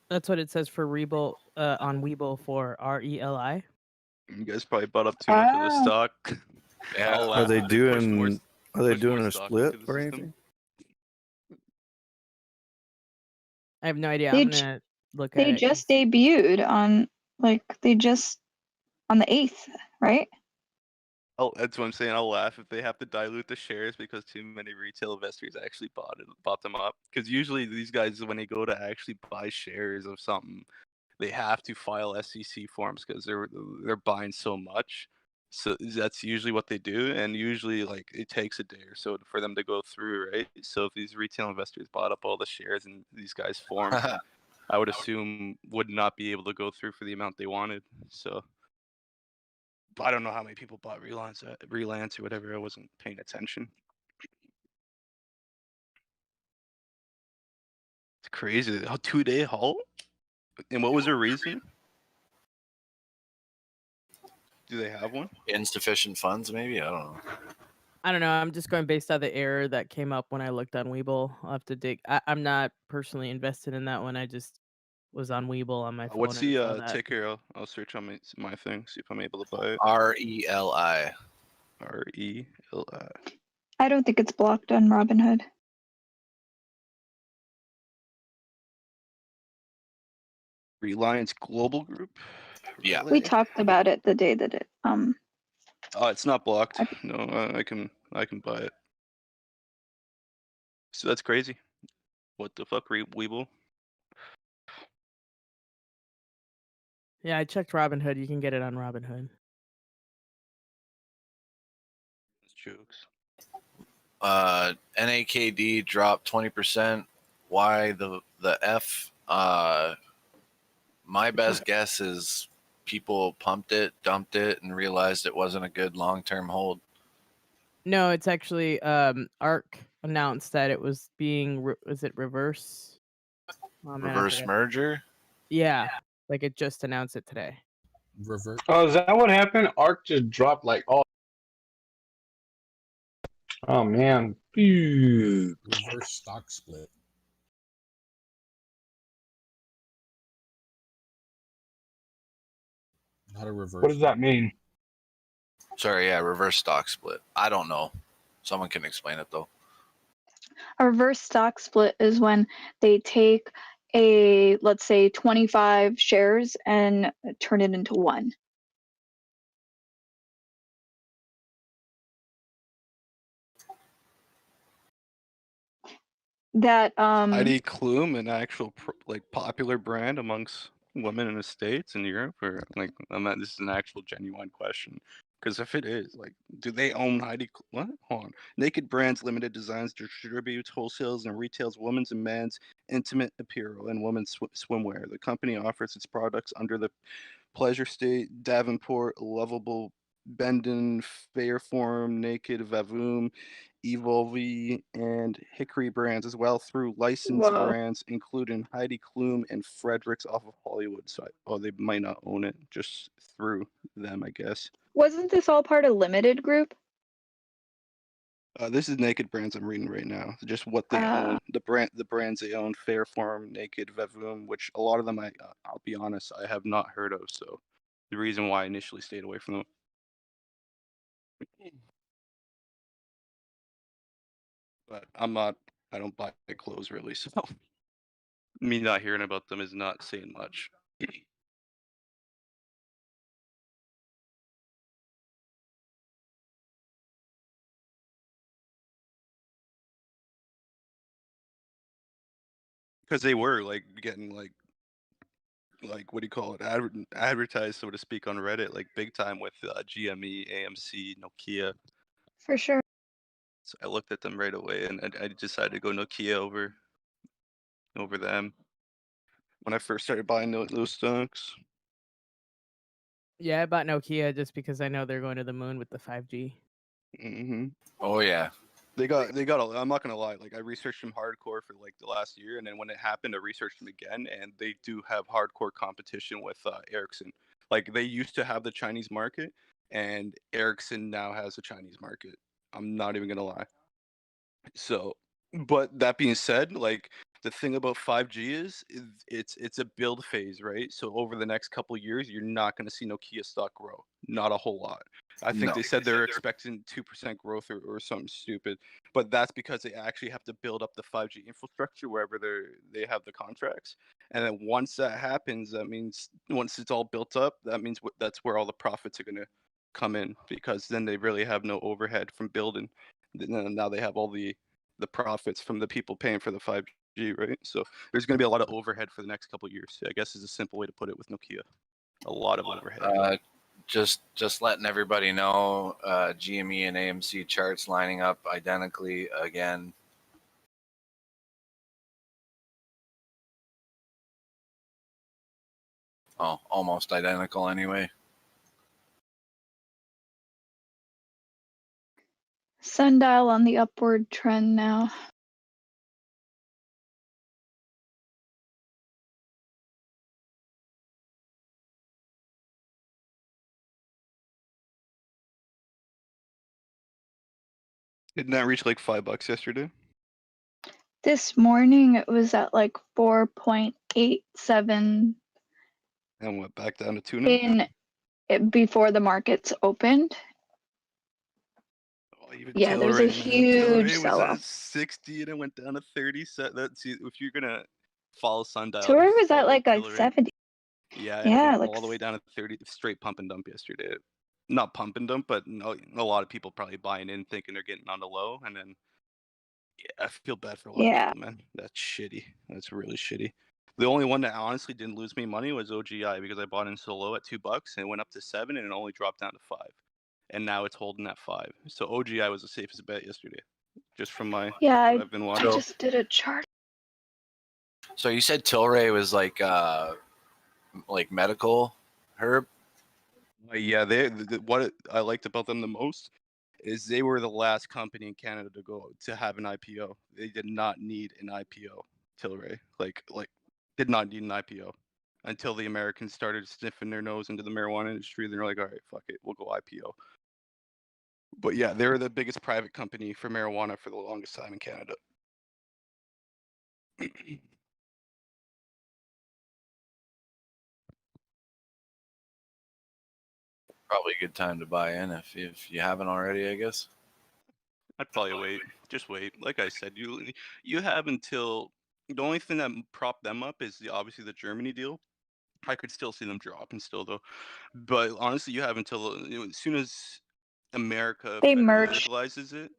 That's what it says for Webull, on Webull for RELI. You guys probably bought up too much of the Oh. stock. Yeah. I'll Are laugh they if they push more, doing? Are they push more doing a stock split into the or system. anything? I have no idea. They I'm j- gonna look at They it. just debuted on on the 8th, right? Oh, that's what I'm saying. I'll laugh if they have to dilute the shares because too many retail investors actually bought them up. Because usually these guys, when they go to actually buy shares of something, they have to file SEC forms because they're buying so much. So that's usually what they do, and usually like it takes a day or so for them to go through, right? So if these retail investors bought up all the shares in these guys' forms, I would assume would not be able to go through for the amount they wanted. So I don't know how many people bought Relance or whatever. I wasn't paying attention. It's crazy. A 2-day halt? And what was their reason? Do they have one? Insufficient funds, maybe? I don't know. I don't know. I'm just going based on the error that came up when I looked on Webull. I'll have to dig. I'm not personally invested in that one. I just was on Webull on my phone. What's and saw the that. ticker? I'll search on my thing, see if I'm able to buy it. RELI. RELI. I don't think it's blocked on Robinhood. Reliance Global Group. Yeah. We talked about it the day that it Oh, it's not blocked. No, I can buy it. So that's crazy. What the fuck, Weeble? Yeah, I checked Robinhood. You can get it on Robinhood. Jokes. NAKD dropped 20%. Why the F? My best guess is people pumped it, dumped it, and realized it wasn't a good long-term hold. No, it's actually ARK announced that it was being was it reverse? Oh, man, I Reverse forgot. merger? Yeah, like it just announced it today. Reverse. Oh, is that what happened? ARK just dropped like all. Oh man. Reverse stock split. Not a reverse. What does that mean? Sorry, yeah, reverse stock split. I don't know. Someone can explain it though. A reverse stock split is when they take let's say 25 shares and turn it into one. That Heidi Klum, an actual popular brand amongst women in the States and Europe, or like this is an actual genuine question. Because if it is, like, do they own Heidi Klum? What? Hold on. Naked Brands Limited Designs distributes, wholesales, and retails women's and men's intimate apparel and women's swimwear. The company offers its products under the Pleasure State, Davenport, Lovable, Bendon, Fairform, Naked, Vavoom, Evolve, and Hickory brands, as well through licensed Whoa. brands, including Heidi Klum and Fredericks off of Hollywood. So, they might not own it, just through them, I guess. wasn't this all part of Limited Group? This is Naked Brands I'm reading right now. Just what they own, the brands they own: Fairform, Naked, Vavoom, which a lot of them I'll be honest, I have not heard of. So, the reason why I initially stayed away from them. But I don't buy clothes really, so me not hearing about them is not saying much. Because they were like getting like what do you call it, advertised, so to speak, on Reddit, like big time with GME, AMC, Nokia. For sure. So I looked at them right away, and I decided to go Nokia over them when I first started buying those stocks. Yeah, I bought Nokia just because I know they're going to the moon with the 5G. Mm-hmm. Oh yeah. They got I'm not gonna lie, like I researched them hardcore for like the last year, and then when it happened I researched them again, and they do have hardcore competition with Ericsson. Like they used to have the Chinese market, and Ericsson now has a Chinese market. I'm not even gonna lie. So, but that being said, like the thing about 5G is it's a build phase, right? So over the next couple years, you're not going to see Nokia stock grow, not a whole lot. I think No. they said they're expecting 2% growth or something stupid, but that's because they actually have to build up the 5G infrastructure wherever they have the contracts, and then once that happens, that means once it's all built up, that means that's where all the profits are going to come in because then they really have no overhead from building. Now they have all the profits from the people paying for the 5G, right? So there's going to be a lot of overhead for the next couple of years. I guess is a simple way to put it with Nokia. A lot of overhead. Just letting everybody know, GME and AMC charts lining up identically again. Oh, almost identical anyway. Sundial on the upward trend now. Didn't that reach like $5 yesterday? This morning it was at like 4.87 And went back down to 2 now? before the markets opened. Oh, even Yeah, there was a Tilray, man. huge Tilray was sell-off. at 60 and it went down to 30. That's if you're gonna follow Sundial. Tilray was at follow like a Tilray. 70. Yeah, and it Yeah, went like all the way down to 30. Straight pump and dump yesterday. Not pump and dump, but no, a lot of people probably buying in, thinking they're getting on the low, and then I feel bad for a lot of Yeah. people, man. That's shitty. That's really shitty. The only one that honestly didn't lose me money was OGI because I bought in so low at $2 and it went up to 7 and it only dropped down to 5, and now it's holding at 5. So OGI was the safest bet yesterday, just from my Yeah, what I've been watching. I just did a chart. So you said Tilray was like medical, Herb? Yeah, what I liked about them the most is they were the last company in Canada to have an IPO. They did not need an IPO. Tilray, like did not need an IPO until the Americans started sniffing their nose into the marijuana industry. They're like, all right, fuck it, we'll go IPO. But yeah, they're the biggest private company for marijuana for the longest time in Canada. Probably a good time to buy in if you haven't already, I guess. I'd probably wait. Just wait. Like I said, you have until the only thing that propped them up is obviously the Germany deal. I could still see them dropping still though, but honestly, you have until as soon as America They federally merged. legalizes it.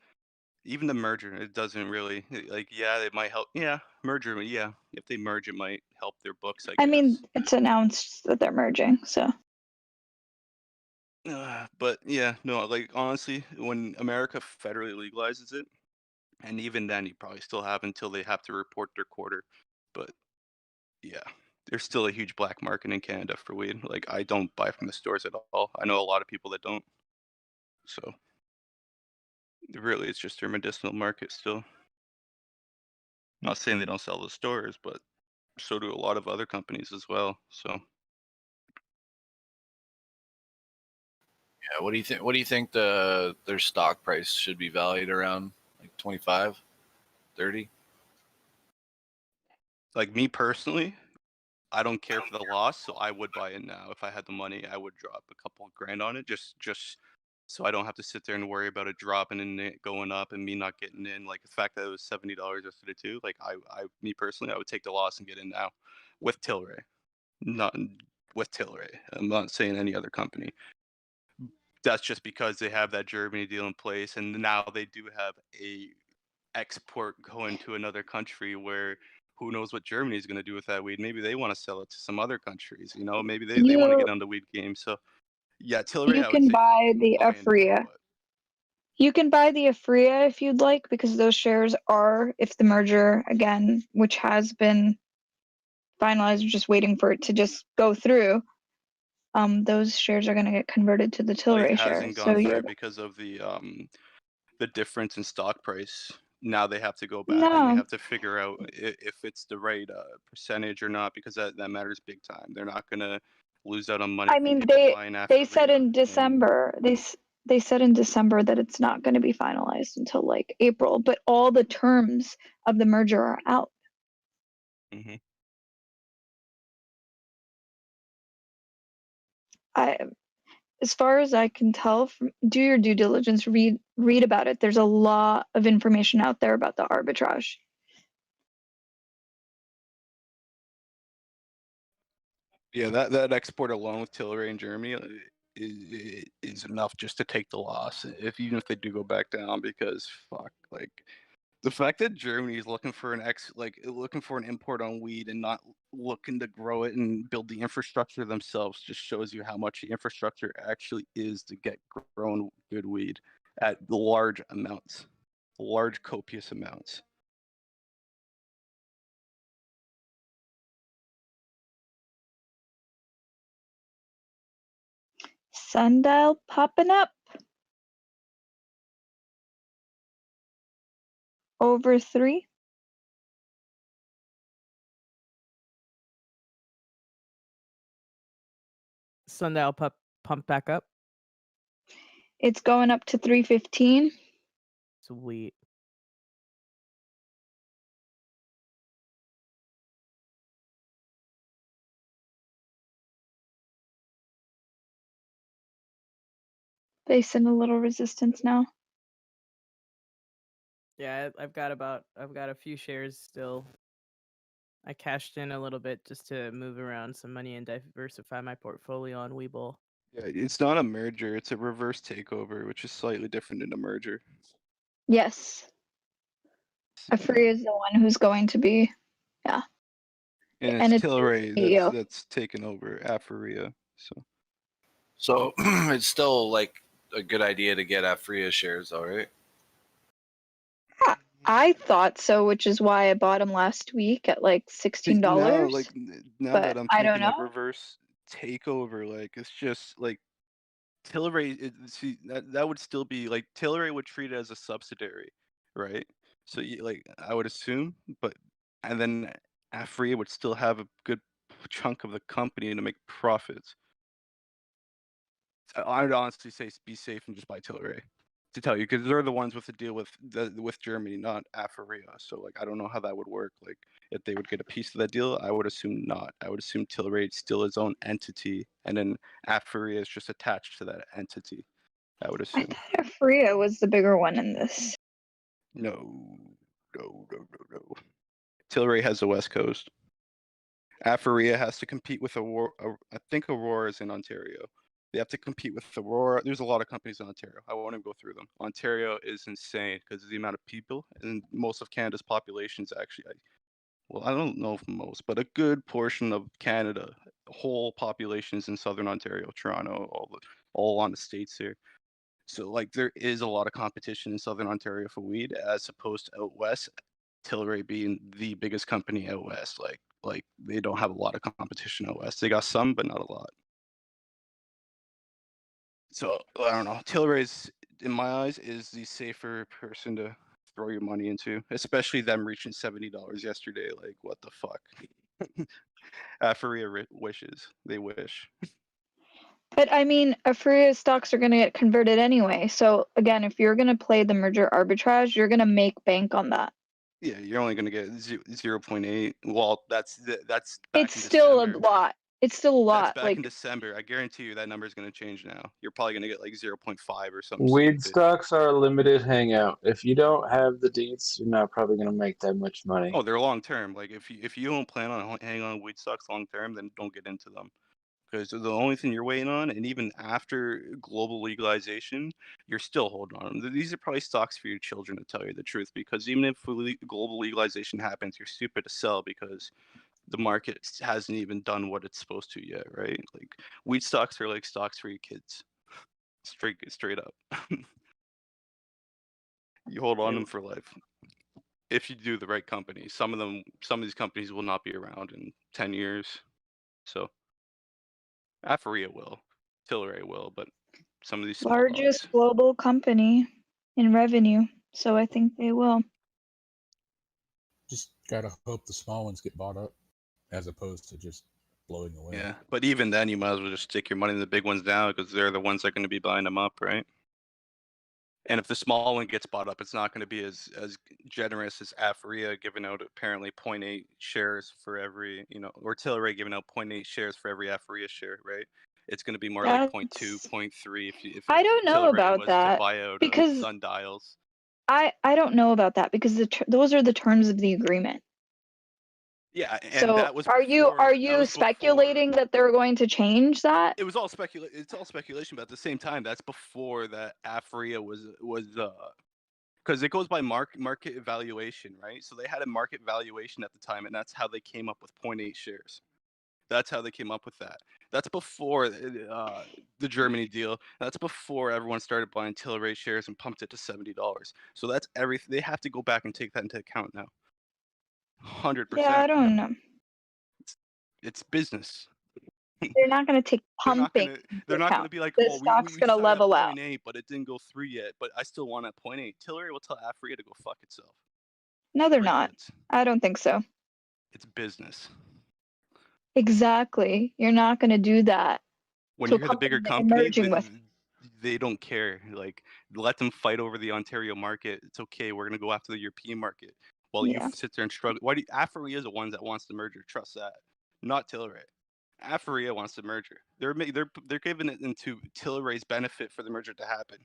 Even the merger, it doesn't really like. Yeah, it might help. Yeah, merger. Yeah, if they merge, it might help their books, I I guess. mean, it's announced that they're merging, so. But yeah, no, like honestly, when America federally legalizes it, and even then, you probably still have until they have to report their quarter. But yeah, there's still a huge black market in Canada for weed. Like I don't buy from the stores at all. I know a lot of people that don't. So really, it's just their medicinal market still. Not saying they don't sell to the stores, but so do a lot of other companies as well. So Yeah, what do you think? What do you think their stock price should be valued around? Like 25, 30? like me personally, I don't care for the loss, so I would buy it now. If I had the money, I would drop a couple of grand on it, just so I don't have to sit there and worry about it dropping and it going up and me not getting in. Like the fact that it was $70 yesterday too. Like me personally, I would take the loss and get in now with Tilray, not with Tilray. I'm not saying any other company. That's just because they have that Germany deal in place, and now they do have a export going to another country where who knows what Germany is going to do with that weed. Maybe they want to sell it to some other countries, maybe they want to get on the weed game. So yeah, Tilray, You I would can say buy the buy in now, Afria. You can buy the Afria if you'd like, because those shares are, if the merger again, which has been finalized, just waiting for it to just go through, those shares are going to get converted to the but it Tilray shares. hasn't So gone you're through because of the the difference in stock price. Now they have to go back and they No, have to figure out if it's the right percentage or not, because that matters big time. They're not gonna lose out on money I from mean people buying they said Aphria. in December they said in December that it's not going to be finalized until like April, but all the terms of the merger are out. Mm-hmm. As far as I can tell, do your due diligence, read about it. There's a lot of information out there about the arbitrage. Yeah, that export alone with Tilray in Germany is enough just to take the loss, even if they do go back down, because fuck, like the fact that Germany is looking for looking for an import on weed and not looking to grow it and build the infrastructure themselves just shows you how much the infrastructure actually is to get grown good weed at large amounts, large copious amounts. Sundial popping up. Over 3. Sundial pump back up. It's going up to 315. Sweet. Facing a little resistance now. Yeah, I've got a few shares still. I cashed in a little bit just to move around some money and diversify my portfolio on Webull. Yeah, it's not a merger, it's a reverse takeover, which is slightly different than a merger. Yes. Aphria is the one who's going to be, yeah. And it's it's Tilray CEO. that's taken over Aphria. So it's still like a good idea to get Aphria shares, all right? I thought so, which is why I bought them last week at like $16. Now but that I'm I don't thinking like know. reverse takeover, like it's just like Tilray. See, that would still be like Tilray would treat it as a subsidiary, right? So like I would assume, and then Aphria would still have a good chunk of the company to make profits. I would honestly say be safe and just buy Tilray, to tell you, because they're the ones with the deal with Germany, not Aphria. So like I don't know how that would work. Like if they would get a piece of that deal, I would assume not. I would assume Tilray is still its own entity, and then Aphria is just attached to that entity. I would assume. Aphria was the bigger one in this. No. Tilray has the West Coast. Aphria has to compete with Aurora. I think Aurora is in Ontario. They have to compete with Aurora. There's a lot of companies in Ontario. I won't even go through them. Ontario is insane because of the amount of people, and most of Canada's population is actually, well, I don't know if most, but a good portion of Canada, the whole population is in Southern Ontario, Toronto, all on the states here. So like there is a lot of competition in Southern Ontario for weed, as opposed to out west. Tilray being the biggest company out west, like they don't have a lot of competition out west. They got some, but not a lot. So I don't know. Tilray's, in my eyes, is the safer person to throw your money into, especially them reaching $70 yesterday. Like what the fuck? Aphria wishes. They wish. But I mean, Aphria stocks are going to get converted anyway. So again, if you're going to play the merger arbitrage, you're going to make bank on that. Yeah, you're only gonna get 0.8. Well, that's back It's in still December. a lot. It's still a lot. That's back in Like December. I guarantee you that number is gonna change now. You're probably gonna get like 0.5 or something Weed stupid. stocks are a limited hangout. If you don't have the deets, you're not probably going to make that much money. Oh, they're long term. Like if you don't plan on hanging on weed stocks long term, then don't get into them. Because the only thing you're waiting on, and even after global legalization, you're still holding on them. These are probably stocks for your children, to tell you the truth. Because even if global legalization happens, you're stupid to sell because the market hasn't even done what it's supposed to yet, right? Like weed stocks are like stocks for your kids, straight up. You hold on them for life if you do the right company. Some of these companies will not be around in 10 years, so Aphria will, Tilray will, but some of these small dogs. largest global company. in revenue, so I think they will. Just gotta hope the small ones get bought up, as opposed to just blowing away. Yeah, but even then, you might as well just stick your money in the big ones now because they're the ones that are going to be buying them up, right? And if the small one gets bought up, it's not going to be as generous as Afaria giving out apparently 0.8 shares for every, or Tilray giving out 0.8 shares for every Afaria share, right? It's going to be more like 0.2, 0.3 if I don't know Tilray about was that to buy out because Sundials. I don't know about that because those are the terms of the agreement. Yeah, and So that was are before, you speculating that they're going to change that? it was all it's all speculation, but at the same time, that's before that Afaria was because it goes by market evaluation, right? So they had a market valuation at the time, and that's how they came up with 0.8 shares. That's how they came up with that. That's before the Germany deal. That's before everyone started buying Tilray shares and pumped it to $70. So that's everything. They have to go back and take that into account now. 100%. Yeah, I don't know. It's business. They're not going to take pumping. They're not gonna be like, the oh, stock's we going to decided at level out. 0.8, but it didn't go through yet. But I still want at 0.8. Tilray will tell Afaria to go fuck itself. No, they're For not. goods. I don't think so. It's business. Exactly. You're not going to do that When to a you're the bigger company that you're company, merging with. they don't care. Like, let them fight over the Ontario market. It's okay. We're gonna go after the European market while you Yeah. sit there and struggle. Why do Afaria is the ones that wants the merger? Trust that, not Tilray. Afaria wants the merger. They're giving it into Tilray's benefit for the merger to happen.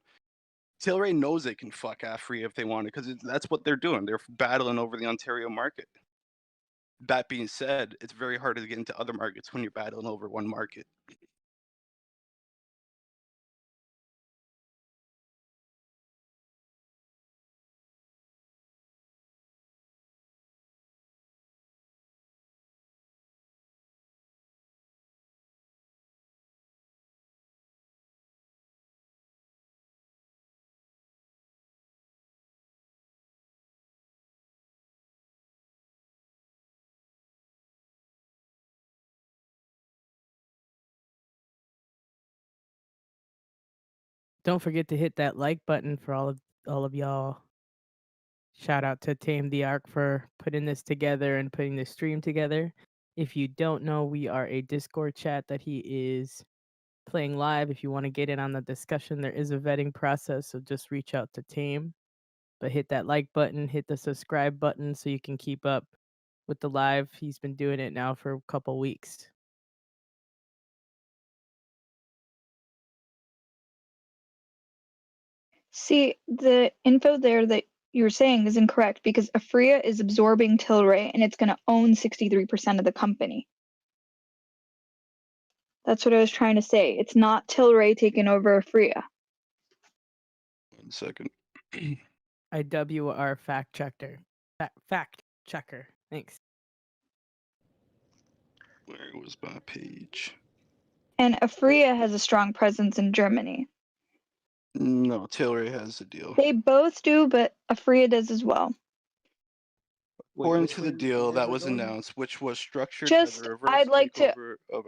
Tilray knows they can fuck Afaria if they want it because that's what they're doing. They're battling over the Ontario market. That being said, it's very hard to get into other markets when you're battling over one market. Don't forget to hit that like button for all of y'all. Shout out to Tame the Ark for putting this together and putting this stream together. If you don't know, we are a Discord chat that he is playing live. If you want to get in on the discussion, there is a vetting process, so just reach out to Tame. But hit that like button, hit the subscribe button so you can keep up with the live. He's been doing it now for a couple weeks. See, the info there that you're saying is incorrect because Afaria is absorbing Tilray and it's going to own 63% of the company. That's what I was trying to say. It's not Tilray taking over Afaria. 1 second. IWR fact checker. Fact checker. Thanks. Where was my page? And Afaria has a strong presence in Germany. No, Tilray has the deal. They both do, but Afaria does as well. According to the deal that was announced, which was structured Just, as a reverse I'd like to. takeover of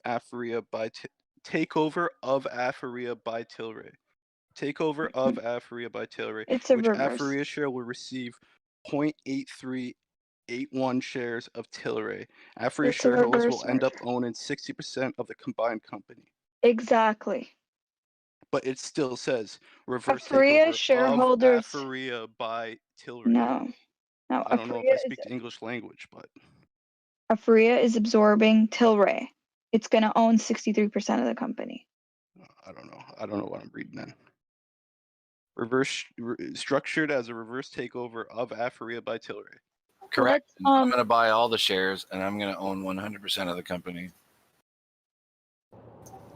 Afaria by takeover of Afaria by Tilray. Takeover of Afaria by Tilray, It's a which reverse. Afaria share will receive 0.8381 shares of Tilray. Afaria It's a shareholders reverse will end up merger. owning 60% of the combined company. Exactly. But it still says reverse Afaria takeover shareholders. of Afaria by Tilray. No. No, I don't know if I Afaria speak the English language, but Afaria is absorbing Tilray. It's going to own 63% of the company. I don't know. I don't know what I'm reading then. Structured as a reverse takeover of Afaria by Tilray. Correct. I'm going to buy all the shares, and I'm going to own 100% of the company.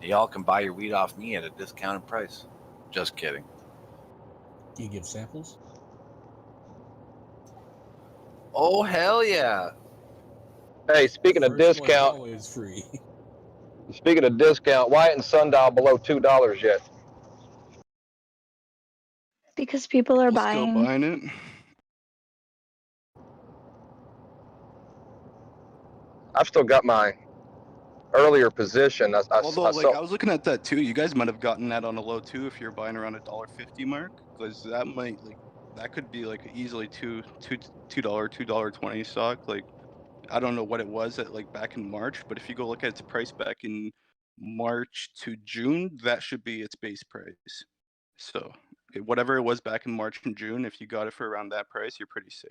Y'all can buy your weed off me at a discounted price. Just kidding. Do you give samples? Oh, hell yeah. Hey, speaking of First one's discount, always free. speaking of discount, why isn't Sundial below $2 yet? Because people are People still buying. buying it. I've still got my earlier position. Although, I like, saw. I was looking at that too. You guys might have gotten that on a low too if you're buying around $1.50 mark, because that might that could be like easily $2.20 stock. Like, I don't know what it was at like back in March, but if you go look at its price back in March to June, that should be its base price. So whatever it was back in March and June, if you got it for around that price, you're pretty safe.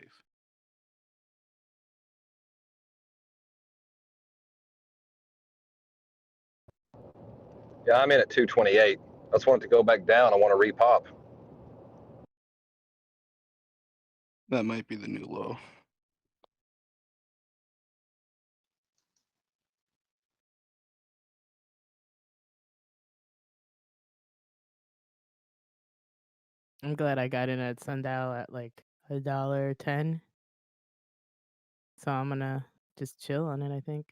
Yeah, I'm in at 228. I just want it to go back down. I want to repop. That might be the new low. I'm glad I got in at Sundial at like $1.10. So I'm gonna just chill on it, I think.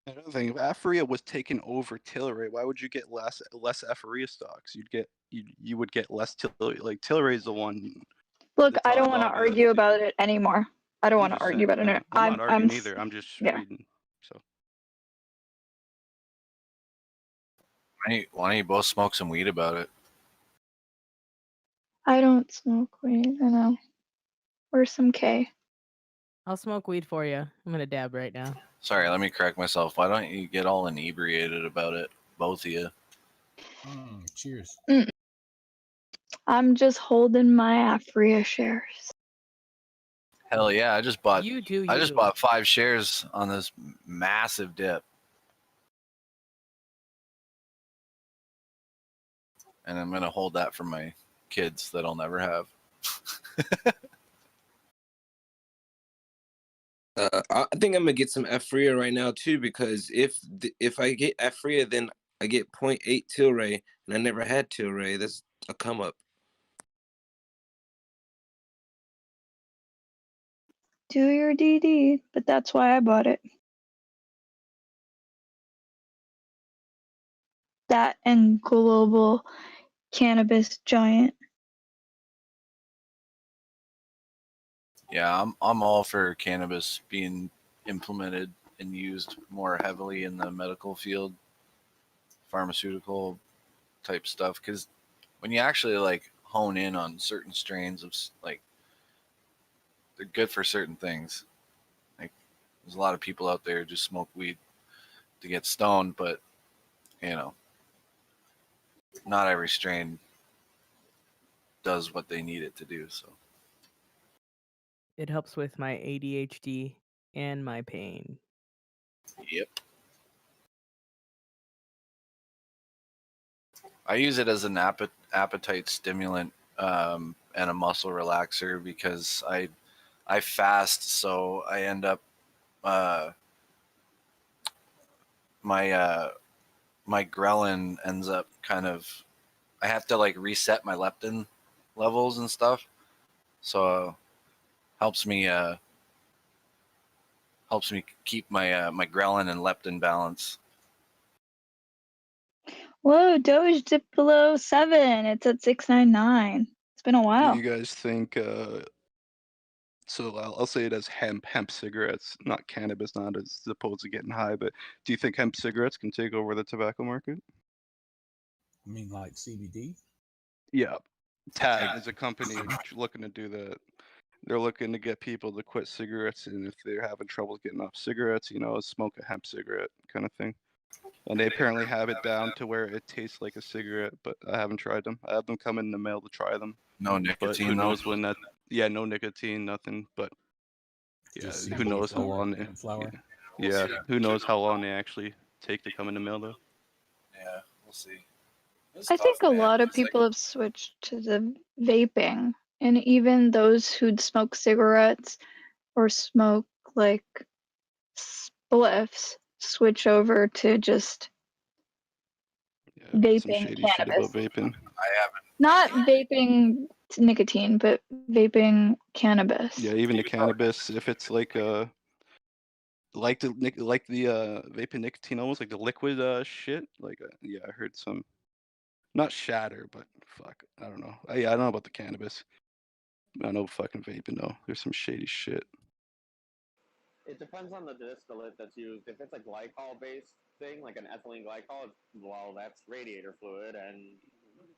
Another thing, if Afaria was taken over Tilray, why would you get less Afaria stocks? You would get less Tilray. Like Tilray is the one. Look, The I don't top want to dog of argue about it anymore. I don't I'm want to just argue saying. about it. No, I'm not arguing I'm either. I'm just yeah. reading. So Why don't you both smoke some weed about it? I don't smoke weed. I know. Or some K. I'll smoke weed for you. I'm gonna dab right now. Sorry, let me correct myself. Why don't you get all inebriated about it, both of you? Cheers. I'm just holding my Afria shares. Hell yeah! I just bought. You do I just you. bought 5 shares on this massive dip, and I'm gonna hold that for my kids that I'll never have. I think I'm gonna get some Aphria right now too, because if I get Aphria, then I get 0.8 Tilray, and I never had Tilray. That's a come up. Do your DD, but that's why I bought it. That and global cannabis giant. Yeah, I'm all for cannabis being implemented and used more heavily in the medical field, pharmaceutical type stuff. Because when you actually like hone in on certain strains of like, they're good for certain things. Like, there's a lot of people out there who just smoke weed to get stoned, but you know, not every strain does what they need it to do. So It helps with my ADHD and my pain. yep. I use it as an appetite stimulant and a muscle relaxer because I fast, so I end up my ghrelin ends up kind of, I have to like reset my leptin levels and stuff, so helps me keep my ghrelin and leptin balance. Whoa, Doge dipped below 7. It's at 699. It's been a do while. you guys think? So I'll say it as hemp cigarettes, not cannabis, not as opposed to getting high. But do you think hemp cigarettes can take over the tobacco market? I mean, like CBD? Yeah, Tag is a company looking to do that. They're looking to get people to quit cigarettes, and if they're having trouble getting off cigarettes, smoke a hemp cigarette kind of thing. And they apparently have it down to where it tastes like a cigarette, but I haven't tried them. I have them come in the mail to try them. No But nicotine, who though? knows when that? Yeah, no nicotine, nothing. But yeah, Just who CBD knows how flower, long? hemp flower. Yeah, who knows how long they actually take to come in the mail though? Yeah, we'll see. I think a lot of people have switched to the vaping, and even those who'd smoke cigarettes or smoke like spliffs switch over to just Some vaping shady shit cannabis. about vaping. I haven't. Not vaping nicotine, but vaping cannabis. Yeah, even the cannabis, if it's like the vaping nicotine, almost like the liquid shit. Like yeah, I heard some, not shatter, but fuck, I don't know. Yeah, I don't know about the cannabis. I know fucking vaping though. There's some shady shit. It depends on the distillate that's used. If it's a glycol-based thing, like an ethylene glycol, well, that's radiator fluid, and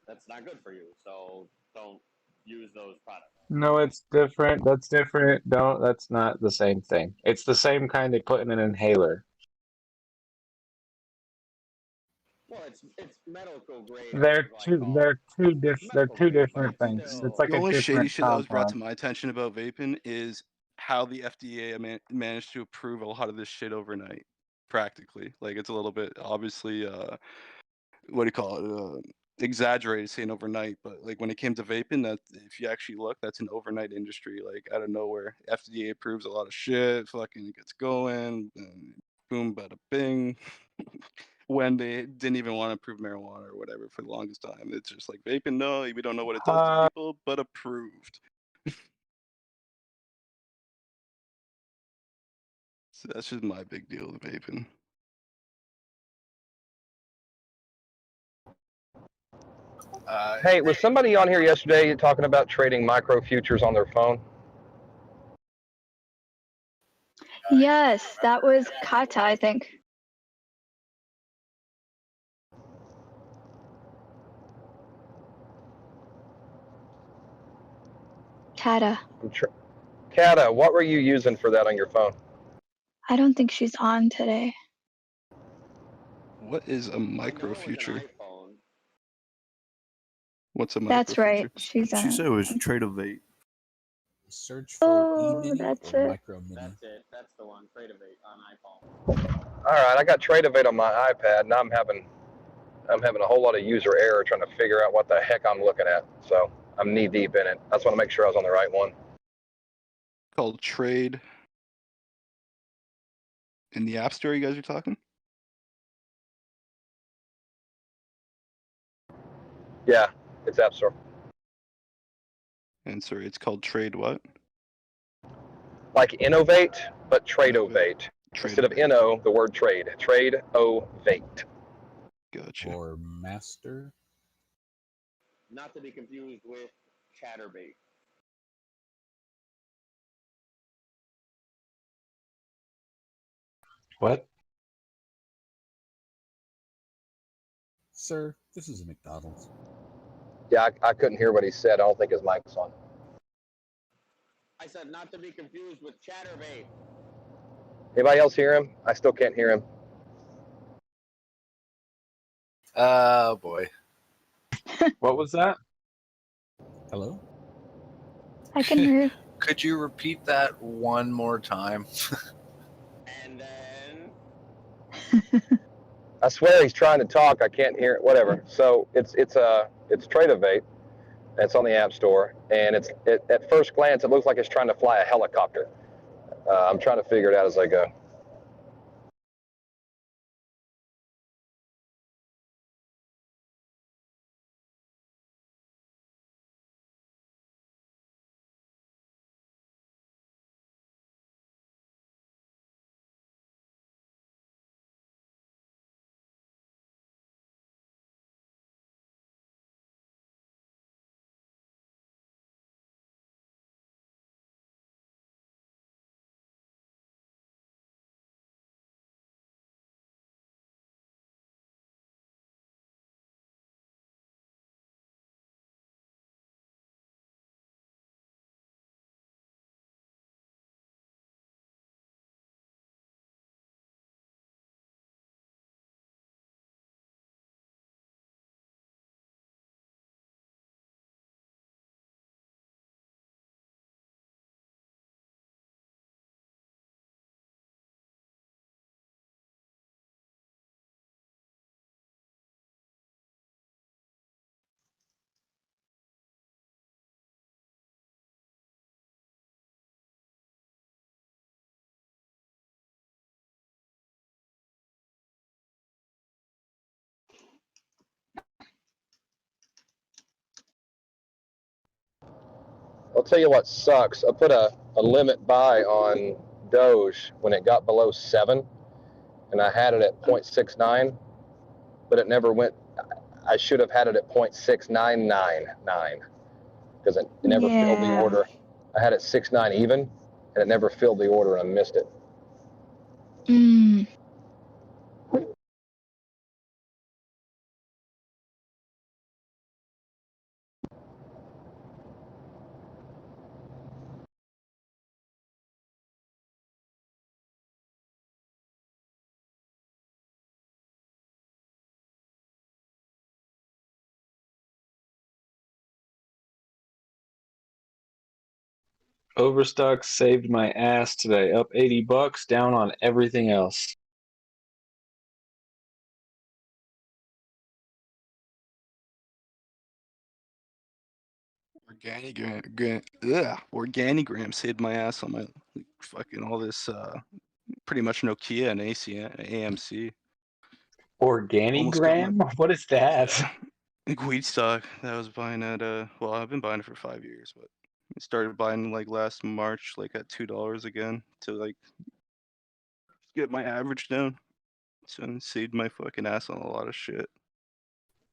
that's not good for you. So don't use those products. No, it's different. That's different. Don't. That's not the same thing. It's the same kind they put in an inhaler. Well, it's medical grade. They're two. Glycol. They're two different. They're Medical two grade, but different it's things. still. It's like The a only shady different shit that was brought to compound. my attention about vaping is how the FDA managed to approve a lot of this shit overnight, practically. Like it's a little bit obviously, what do you call it? Exaggerated saying overnight, but like when it came to vaping, that if you actually look, that's an overnight industry. Like out of nowhere, FDA approves a lot of shit. Fucking it gets going, and boom, bada bing. When they didn't even want to approve marijuana or whatever for the longest time, it's just like vaping. No, we don't know what it does to people, but approved. So that's just my big deal with vaping. Hey, was somebody on here yesterday talking about trading micro futures on their phone? Yes, that was Kata, I think. Kata. Kata, what were you using for that on your phone? I don't think she's on today. What is a micro future? What's a micro That's right. future? She's on. She said it was Tradeovate. Search for E-mini that's or it. Micro Mini. That's it. That's the one. Tradeovate on iPhone. All right, I got Tradeovate on my iPad, and I'm having a whole lot of user error trying to figure out what the heck I'm looking at. So I'm knee deep in it. I just want to make sure I was on the right one. Called Trade. In the App Store, you guys are talking? Yeah, it's App Store. And sorry, it's called Trade what? Like innovate, but Tradeovate. Instead of inno, the word trade. Tradeovate. Gotcha. Or Master. Not to be confused with Chatterbait. What? Sir, this is a McDonald's. Yeah, I couldn't hear what he said. I don't think his mic's on. I said not to be confused with Chatterbait. Anybody else hear him? I still can't hear him. Oh boy. What was that? Hello? I can hear you. Could you repeat that one more time? And then I swear he's trying to talk. I can't hear it. Whatever. So it's Tradeovate. It's on the App Store, and at first glance it looks like it's trying to fly a helicopter. I'm trying to figure it out as I go. I'll tell you what sucks. I put a limit buy on DOGE when it got below 7, and I had it at 0.69, but it never went. I should have had it at 0.6999 because it never filled the order. I had it 6.9 even, and it never filled the order, and I missed it. Mm. Overstock saved my ass today. Up $80, down on everything else. Organigram saved my ass on my like, fucking all this pretty much Nokia and AMC. Almost got my Organigram? What is that? like weed stock that I was buying at well, I've been buying it for 5 years, but I started buying like last March, like at $2 again to like get my average down. So it saved my fucking ass on a lot of shit.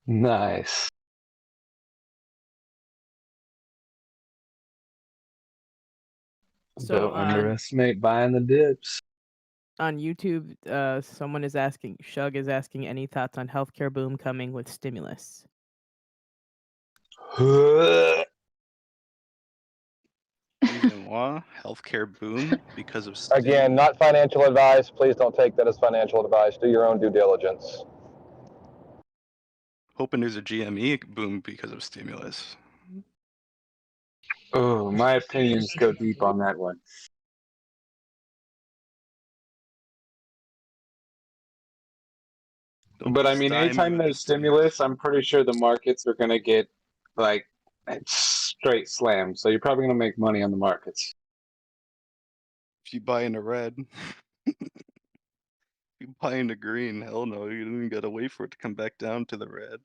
Nice. So Don't underestimate buying the dips. on YouTube, someone is asking, Shug is asking, any thoughts on healthcare boom coming with stimulus? Reason why? Healthcare boom because of Again, not financial advice. Please don't take that as financial advice. Do your own due diligence. Hoping there's a GME boom because of stimulus. Oh, my opinions go deep on that one. But I mean, anytime there's stimulus, I'm pretty sure the markets are going to get like straight slammed. So you're probably going to make money on the markets. If you buy into red, if you buy into green, hell no, you don't even gotta wait for it to come back down to the red.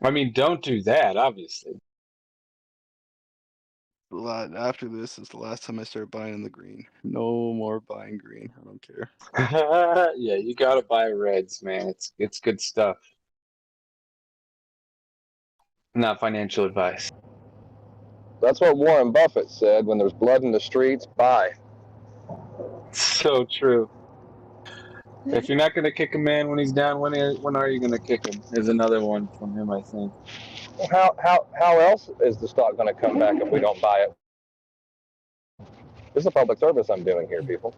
I mean, don't do that, obviously. After this is the last time I start buying in the green. No more buying green. I don't care. Yeah, you got to buy reds, man. It's good stuff. Not financial advice. That's what Warren Buffett said. When there's blood in the streets, buy. So true. If you're not going to kick a man when he's down, when are you going to kick him? Is another one from him, I think. How else is the stock going to come back if we don't buy it? This is a public service I'm doing here, people.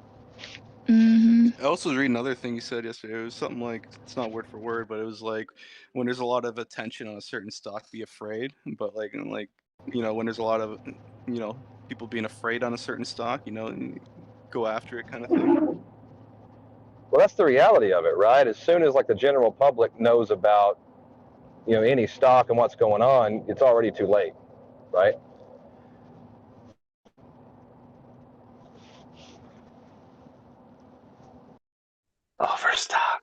I also was reading another thing you said yesterday. It was something like, it's not word for word, but it was like, when there's a lot of attention on a certain stock, be afraid. But like, when there's a lot of, people being afraid on a certain stock, go after it kind of thing. Well, that's the reality of it, right? As soon as like the general public knows about, any stock and what's going on, it's already too late, right? Overstock.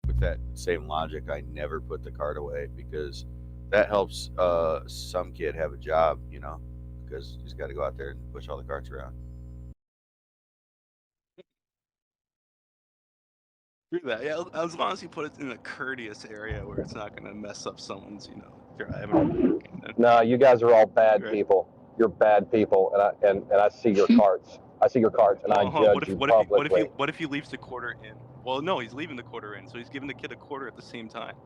With that same logic, I never put the cart away because that helps some kid have a job, because he's got to go out there and push all the carts around. True that. Yeah, as long as you put it in a courteous area where it's not going to mess up someone's, driving. No, you guys are all bad people. You're bad people, and I see your carts. I see your carts, and I judge you publicly. What if he leaves the quarter in? Well, no, he's leaving the quarter in, so he's giving the kid a quarter at the same time.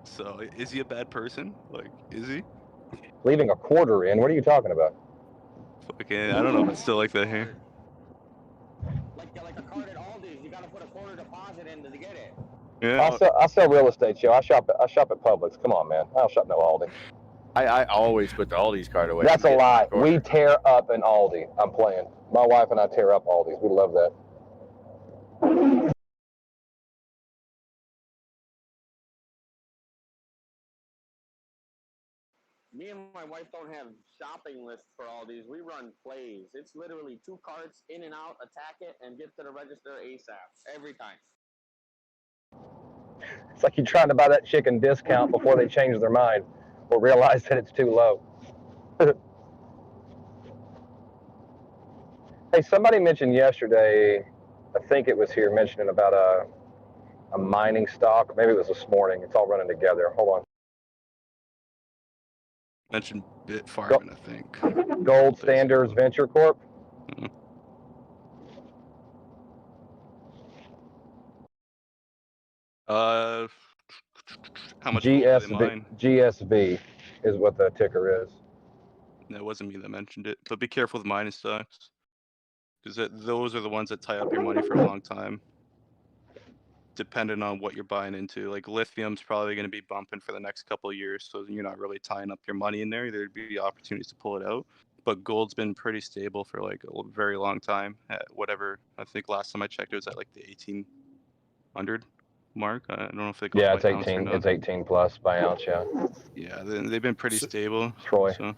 So is he a bad person? Like, is he? Leaving a quarter in? What are you talking about? Okay, I don't know if it's still like that here. Like a card at Aldi's, you gotta put a quarter deposit in to get it. Yeah. I sell real estate, Joe. I shop at Publix. Come on, man. I don't shop no Aldi. I always put the Aldi's cart away. That's a lie. We tear up an Aldi. I'm playing. My wife and I tear up Aldis. We love that. Me and my wife don't have shopping lists for Aldi's. We run plays. It's literally 2 carts in and out, attack it, and get to the register ASAP. Every time. It's like you're trying to buy that chicken discount before they change their mind or realize that it's too low. Hey, somebody mentioned yesterday, I think it was here, mentioning about a mining stock. Maybe it was this morning. It's all running together. Hold on. Mentioned Bit Farming, I think. Gold Standards Venture Corp. Mm-hmm. How much gold do they mine? GSV is what the ticker is. No, it wasn't me that mentioned it. But be careful with mining stocks, because those are the ones that tie up your money for a long time, depending on what you're buying into. Like lithium's probably going to be bumping for the next couple of years, so you're not really tying up your money in there. There'd be opportunities to pull it out. But gold's been pretty stable for like a very long time. At whatever, I think last time I checked, it was at like the 1800 mark. I don't know if they go Yeah, by it's ounce or 18. not. It's 18 plus by ounce. Yeah. Yeah, they've been pretty stable. Troy. So,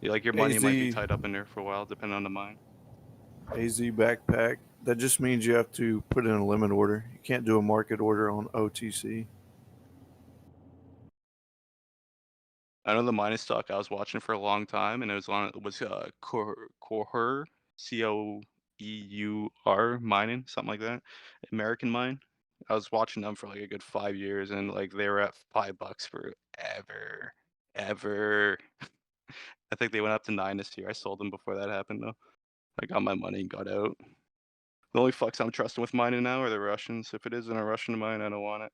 yeah, like your money might be tied up in there for a while, depending on the mine. AZ backpack. That just means you have to put in a limit order. You can't do a market order on OTC. I know the mining stock I was watching for a long time, and it was Coeur, COEUR mining, something like that, American mine. I was watching them for like a good 5 years, and like they were at $5 forever. I think they went up to 9 this year. I sold them before that happened though. I got my money and got out. The only fucks I'm trusting with mining now are the Russians. If it isn't a Russian mine, I don't want it.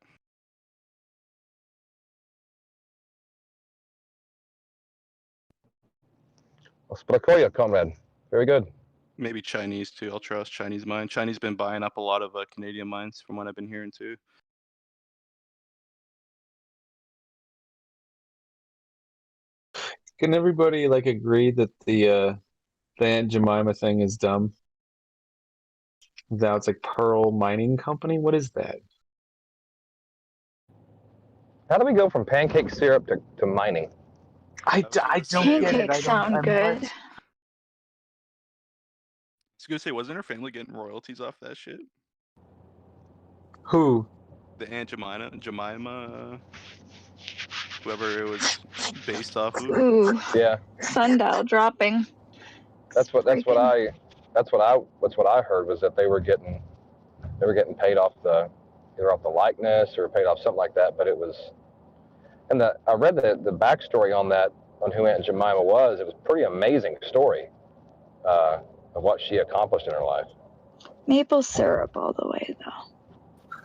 Spokojnie, comrade. Very good. Maybe Chinese too. I'll trust Chinese mine. Chinese been buying up a lot of Canadian mines from what I've been hearing too. Can everybody like agree that the Aunt Jemima thing is dumb? Now it's like Pearl Mining Company. What is that? How do we go from pancake syrup to mining? I don't get it. Pancakes sound good. I was gonna say, wasn't her family getting royalties off that shit? Who? The Aunt Jemima, whoever it was based off of. Ooh. Yeah. Sundial dropping. That's what I heard was that they were getting paid off either off the likeness or paid off something like that. But it was, and I read the backstory on that, on who Aunt Jemima was. It was a pretty amazing story of what she accomplished in her life. Maple syrup all the way though.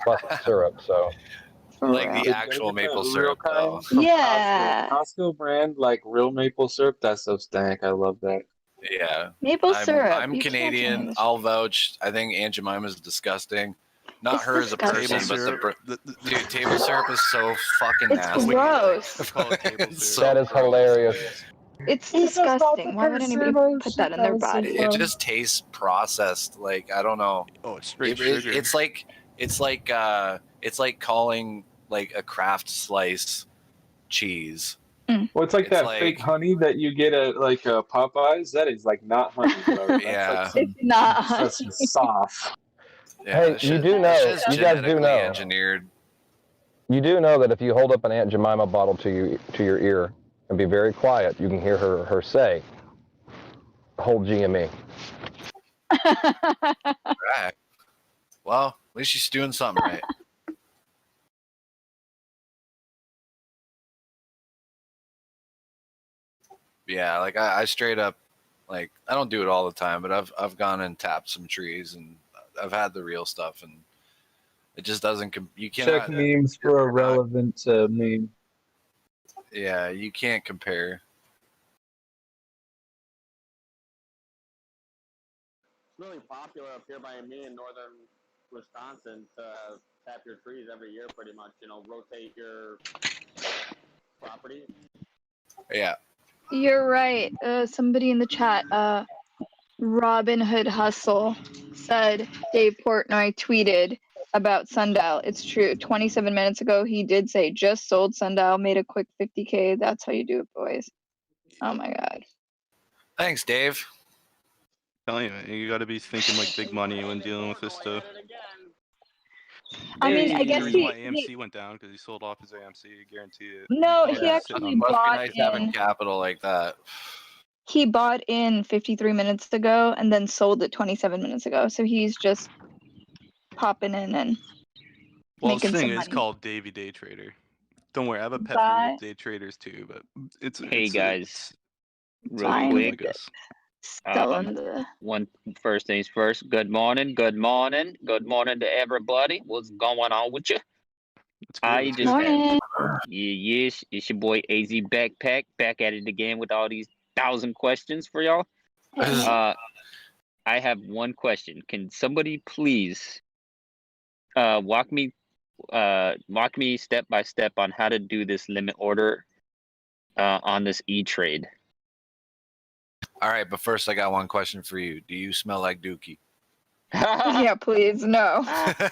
Plus syrup, so. Like real. the actual maple syrup, though. Yeah. Costco brand, like real maple syrup. That's so stank. I love that. Yeah. Maple syrup. I'm You can't tell me Canadian. this. I'll vouch. I think Aunt Jemima's disgusting. Not It's her as a person, disgusting. but dude, table syrup is so fucking It's nasty. gross. It's so That is gross. hilarious. It's disgusting. Why would anybody put that in their body? It just tastes processed. Like I don't know. Oh, it's straight sugar. sugar. It's like calling like a Kraft slice cheese. Well, it's like It's that like- fake honey that you get at like Popeyes. That is like not honey, bro. That's Yeah. like It's not that's honey. just sauce. Yeah, Hey, that you shit- do that know, shit's you guys do genetically know. engineered. You do know that if you hold up an Aunt Jemima bottle to your ear and be very quiet, you can hear her say, "Hold GME." Right. Well, at least she's doing something right. Yeah, like I straight up, like I don't do it all the time, but I've gone and tapped some trees and I've had the real stuff, and it just doesn't. You cannot. Check memes for a relevant meme. Yeah, you can't compare. It's really popular up here by me in northern Wisconsin to tap your trees every year, pretty much. You know, rotate your property. Yeah. You're right. Somebody in the chat, Robin Hood Hustle, said Dave Portnoy tweeted about Sundial. It's true. 27 minutes ago, he did say just sold Sundial, made a quick 50K. That's how you do it, boys. Oh my god. Thanks, Dave. Telling you, you got to be thinking like big money when dealing with this stuff. I mean, I guess the reason he- why AMC went down because he sold off his AMC. I guarantee it. No, He's he sitting actually on- Must be bought nice having in. capital like that. He bought in 53 minutes ago and then sold it 27 minutes ago. So he's just popping in and Well, making this thing some is money. called Davy Day Trader. Don't worry, I have a pet Bye. for day traders too, but it's Hey it's, guys, it's real fine. quick. I guess. Selling the One first things first. Good morning. Good morning. Good morning to everybody. What's going on with you? I just Morning. yes, it's your boy AZ Backpack back at it again with all these 1,000 questions for y'all. I have one question. Can somebody please walk me step by step on how to do this limit order on this E-Trade? All right, but first I got one question for you. Do you smell like Dookie? Yeah, please, no. Hey,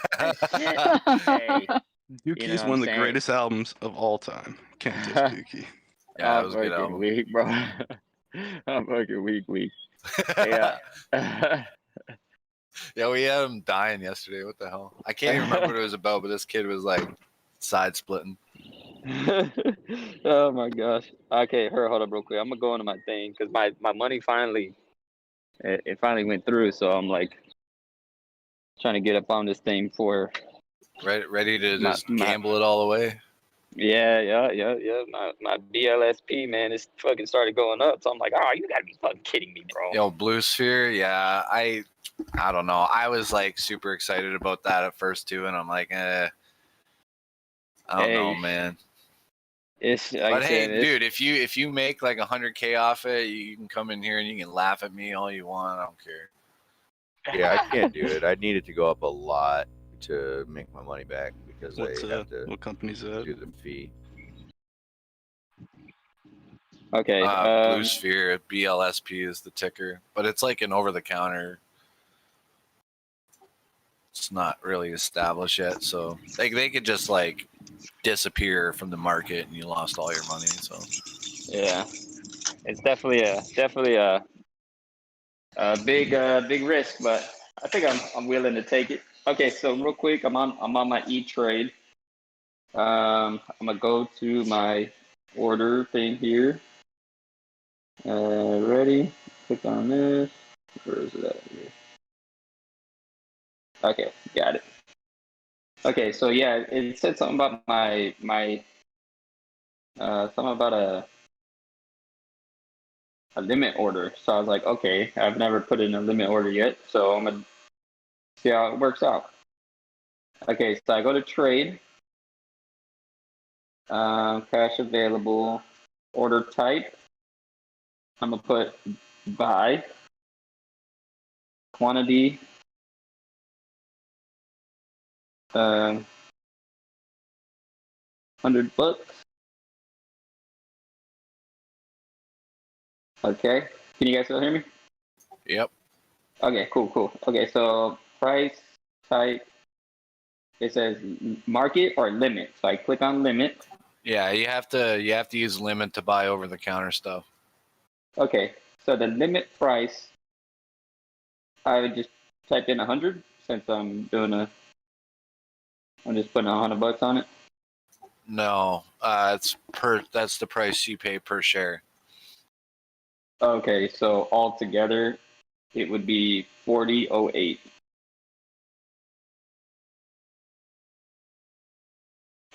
Dookie's one of the greatest albums of all time. Can't diss Dookie. Yeah, that I'm was a good fucking album. weak, bro. I'm fucking weak. Yeah. Yeah, we had him dying yesterday. What the hell? I can't even remember what it was about, but this kid was like side splitting. Oh my gosh. Okay, hold up real quick. I'm gonna go into my thing because my money finally it finally went through. So I'm like trying to get up on this thing for Ready to just gamble it all away. Yeah. My BLSP, man, it's fucking started going up. So I'm like, oh, you gotta be fucking kidding me, bro. Yo, Blue Sphere, yeah. I don't know. I was like super excited about that at first too, and I'm like, I don't know, man. It's like But I hey, said, dude, if you make like 100K off it, you can come in here and you can laugh at me all you want. I don't care. Yeah, I can't do it. I need it to go up a lot to make my money back because What's I have to what company's that? do the fee. Okay. Blue Sphere, BLSP is the ticker, but it's like an over-the-counter. It's not really established yet, so they could just like disappear from the market and you lost all your money. So yeah, it's definitely a big risk, but I think I'm willing to take it. Okay, so real quick, I'm on my E-Trade. I'm gonna go to my order thing here. Ready? Click on this. Where is it at here? Okay, got it. Okay, so yeah, it said something about my something about a limit order. So I was like, okay, I've never put in a limit order yet, so I'm gonna see how it works out. Okay, so I go to trade, cash available, order type. I'm gonna put buy, quantity, $100. Okay, can you guys still hear me? Yep. Okay, cool. Okay, so price type. It says market or limit. So I click on limit. yeah, you have to use limit to buy over-the-counter stuff. Okay, so the limit price, I would just type in 100 since I'm just putting $100 on it. No, that's the price you pay per share. Okay, so altogether, it would be 40.08.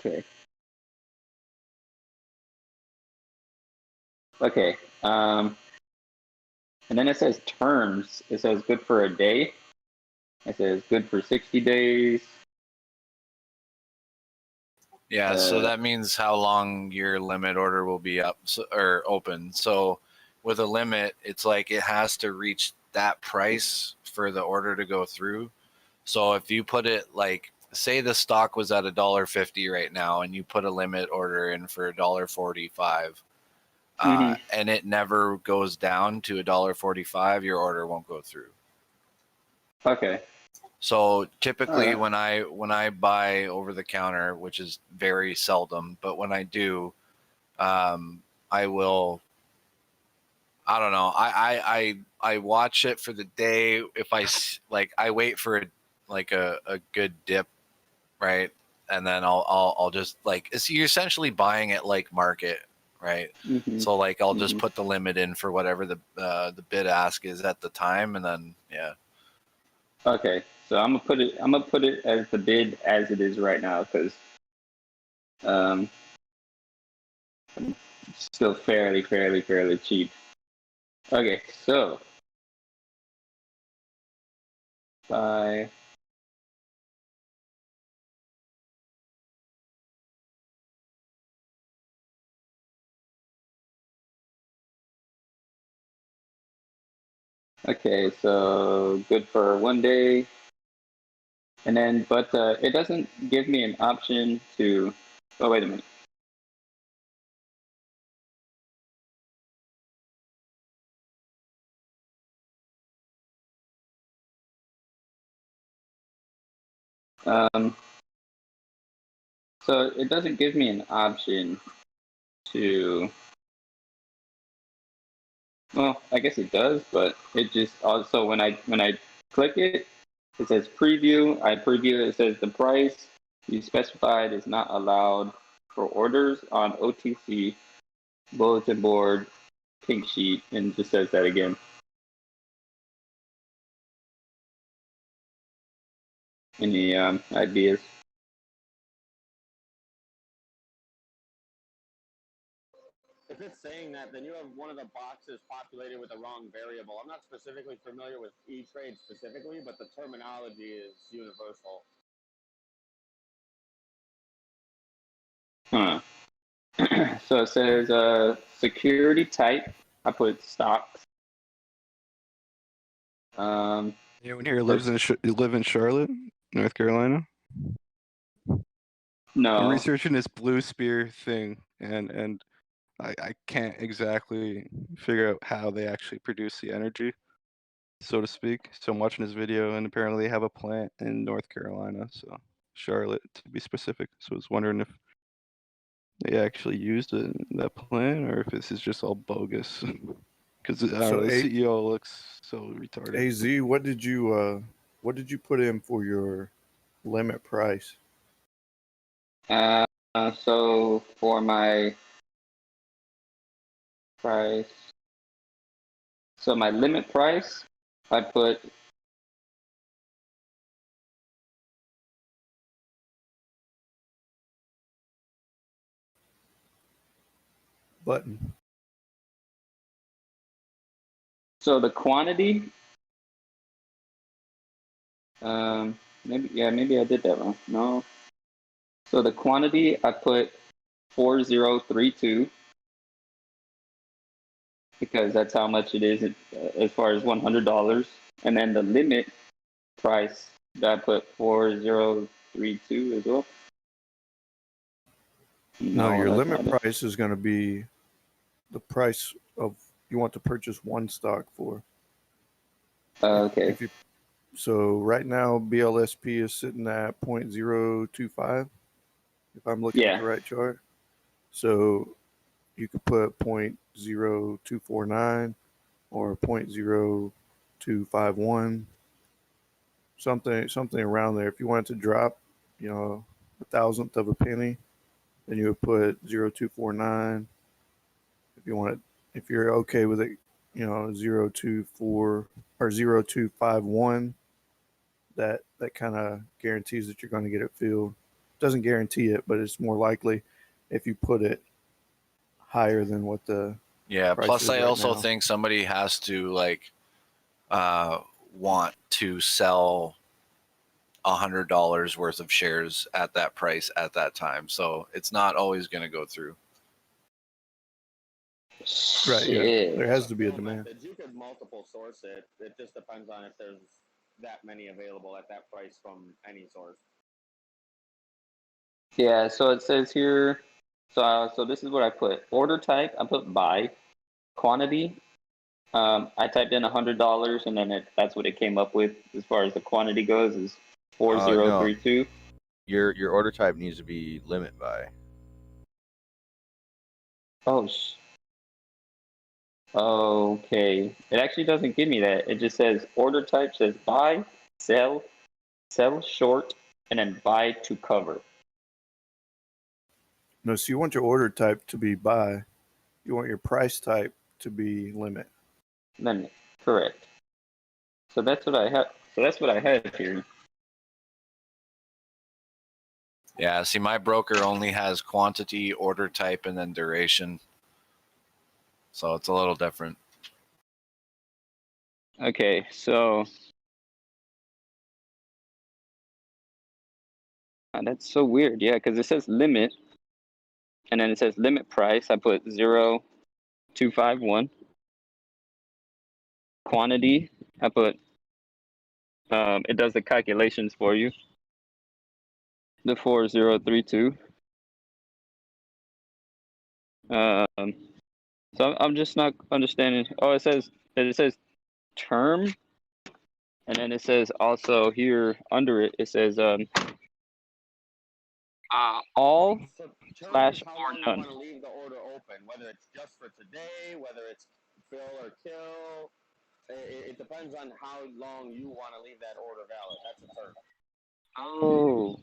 Okay. Okay. And then it says terms. It says good for a day. It says good for 60 days. Yeah, so that means how long your limit order will be up or open. So with a limit, it's like it has to reach that price for the order to go through. So if you put it like, say the stock was at $1.50 right now, and you put a limit order in for $1.45, and it never goes down to $1.45, your order won't go through. Okay. So typically, Alright. when I buy over the counter, which is very seldom, but when I do, I will. I don't know. I watch it for the day. If I wait for a good dip, right, and then I'll just you're essentially buying it like market, right? So like I'll just put the limit in for whatever the bid ask is at the time, and then yeah. Okay, so I'm gonna put it as the bid as it is right now because it's still fairly cheap. Okay, so buy Okay, so good for 1 day. And then, but it doesn't give me an option to, oh, wait a minute. So it doesn't give me an option to, well, I guess it does, but it just also, when I click it, it says preview. I preview it. It says the price you specified is not allowed for orders on OTC, bulletin board, pink sheet, and just says that again. Any ideas? If it's saying that, then you have one of the boxes populated with the wrong variable. I'm not specifically familiar with E-Trade specifically, but the terminology is universal. Huh. So it says security type. I put stocks. Anyone here lives in you live in Charlotte, North Carolina? No. I'm researching this Blue Spear thing, and I can't exactly figure out how they actually produce the energy, so to speak. So I'm watching this video, and apparently they have a plant in North Carolina, so Charlotte to be specific. So I was wondering if they actually used that plant, or if this is just all bogus. Because I don't So know, the CEO looks so retarded. AZ, what did you put in for your limit price? So for my price, so my limit price, I put button. So the quantity, maybe I did that wrong. No. So the quantity, I put 4032 because that's how much it is as far as $100. And then the limit price, I put 4032 as well. No, your that's limit not it. price is going to be the price of you want to purchase one stock for. Okay. So right now BLSP is sitting at 0.025, if I'm looking at the right chart. So you could put 0.0249 or 0.0251, something around there. If you want it to drop, a thousandth of a penny, then you would put 0.0249. If you're okay with it, 0.24 or 0.251, that kind of guarantees that you're going to get it filled. Doesn't guarantee it, but it's more likely if you put it higher than what the Yeah. price Plus, is I right also now. think somebody has to want to sell $100 worth of shares at that price at that time. So it's not always going to go through. Right. Yeah. There has to be a Fill demand. methods, you could multiple source it. It just depends on if there's that many available at that price from any source. Yeah, so it says here, so this is what I put. Order type, I put buy. Quantity, I typed in $100, and then that's what it came up with as far as the quantity goes, is 4032. Your order type needs to be limit buy. Okay. It actually doesn't give me that. It just says order type says buy, sell short, and then buy to cover. No, so you want your order type to be buy. You want your price type to be limit. Limit, correct. So that's what I have. So that's what I have here. Yeah. See, my broker only has quantity, order type, and then duration. So it's a little different. Okay, so that's so weird. Yeah, because it says limit, and then it says limit price. I put 0.251. quantity. I put it does the calculations for you. The 4032. So I'm just not understanding. Oh, it says term, and then it says also here under it. It says all So term is slash how or long you none. want to leave the order open, whether it's just for today, whether it's fill or kill. It depends on how long you want to leave that order valid. That's a term. Oh.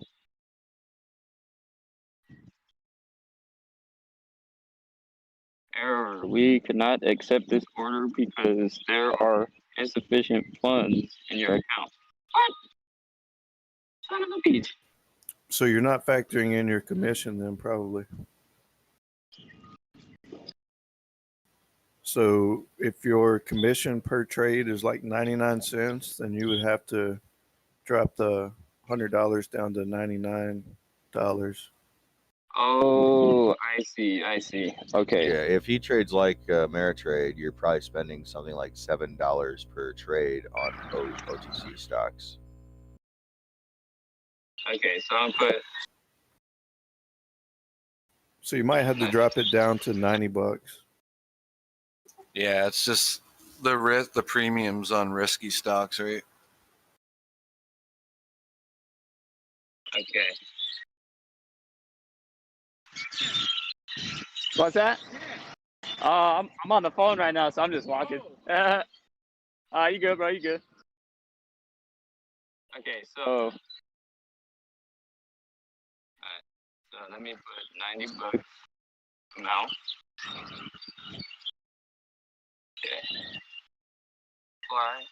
Error. We cannot accept this order because there are insufficient funds in your account. What? Son of a bitch. So you're not factoring in your commission then, probably. So if your commission per trade is like 99 cents, then you would have to drop the $100 down to $99. Oh, I see. I see. Okay. Yeah, if he trades like Ameritrade, you're probably spending something like $7 per trade on OTC stocks. Okay, so I'll put. So you might have to drop it down to $90. Yeah, it's just the premiums on risky stocks, right? Okay. What's that? I'm on the phone right now, so I'm just walking. You good, bro? You good? Okay, so. So let me put $90 amount. Okay. Apply.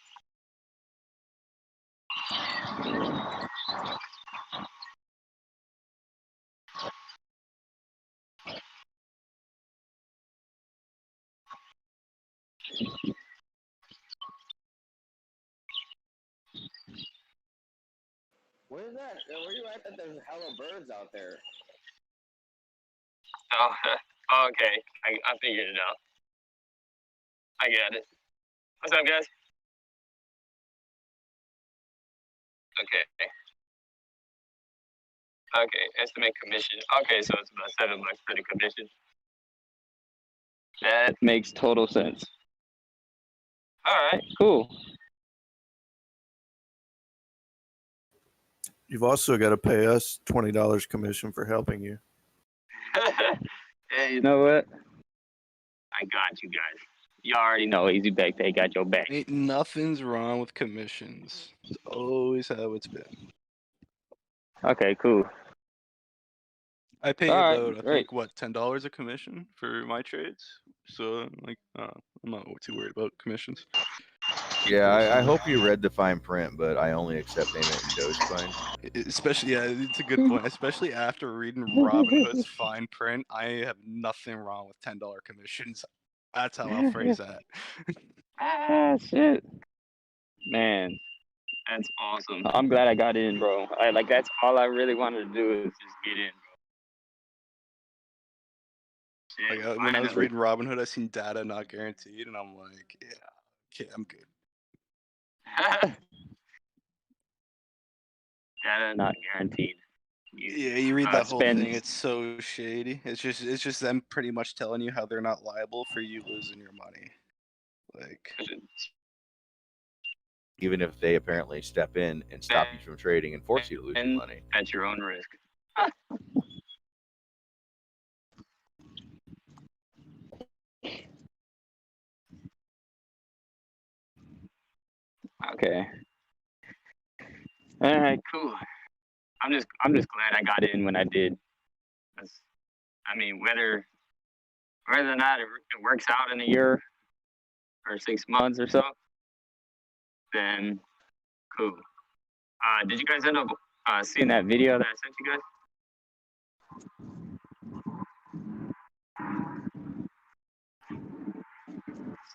Where's that? Where you at? That there's hella birds out there. Oh, okay. I figured it out. I get it. What's up, guys? Okay. Okay, estimate commission. Okay, so it's about $7 for the commission. That makes total sense. All right, cool. You've also got to pay us $20 commission for helping you. Hey, you know what? I got you guys. You already know Easy Backpay got your back. Ain't nothing's wrong with commissions. It's always how it's been. Okay, cool. I pay All right, about, I great. think, what, $10 a commission for my trades. So, like, I'm not too worried about commissions. Yeah, I hope you read the fine print, but I only accept payment in Dogecoin. Especially, yeah, it's a good point. Especially after reading Robinhood's fine print, I have nothing wrong with $10 commissions. That's how I'll phrase that. Ah, shit. Man, that's awesome. I'm glad I got in, bro. That's all I really wanted to do is just get in, bro. Shit, Like, when I was finally. reading Robinhood, I seen data not guaranteed, and I'm like, yeah, okay, I'm good. Data not guaranteed. Yeah, you read that whole Spend. thing. It's so shady. It's just them pretty much telling you how they're not liable for you losing your money. Like, Even if they apparently step in and stop you from trading and force you to lose your money. At your own risk. Okay. All right, cool. I'm just glad I got in when I did. I mean, whether or not it works out in a year or 6 months or so, then cool. Did you guys end up seeing that video that I sent you guys?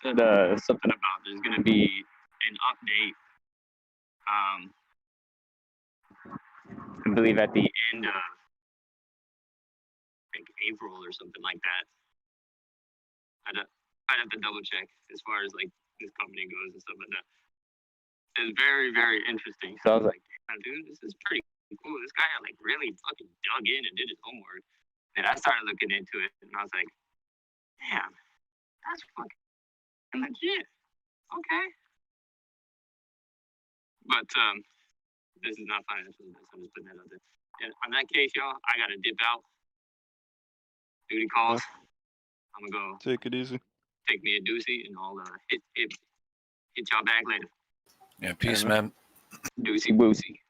Said something about there's gonna be an update. I believe at the end of like April or something like that. I'd have to double check as far as like this company goes and stuff like that. It's very, very interesting. So I was like, damn, dude, this is pretty cool. This guy like really fucking dug in and did his homework. And I started looking into it, and I was like, damn, that's fucking legit. Okay. But this is not financial advice. I'm just putting that out there. And on that case, y'all, I gotta dip out. Duty calls. I'm gonna go Take it easy. take me a doozy, and I'll hit y'all back later. Yeah, peace, man. Doozy woozy.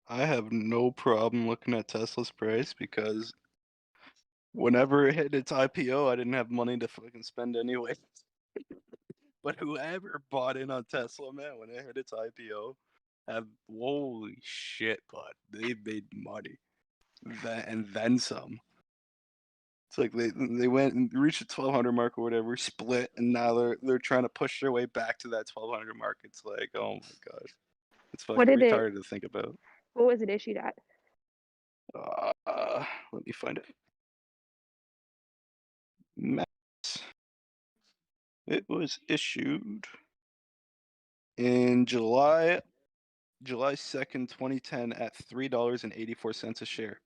I have no problem looking at Tesla's price because whenever it hit its IPO, I didn't have money to fucking spend anyway. But whoever bought in on Tesla, man, when it hit its IPO, holy shit, bud, they made money, and then some. It's like they went and reached the 1200 mark or whatever, split, and now they're trying to push their way back to that 1200 mark. It's like, oh my gosh, it's What fucking did it? retarded to think about. What was it issued at? Let me find it. Max. It was issued in July 2nd, 2010 at $3.84 a share.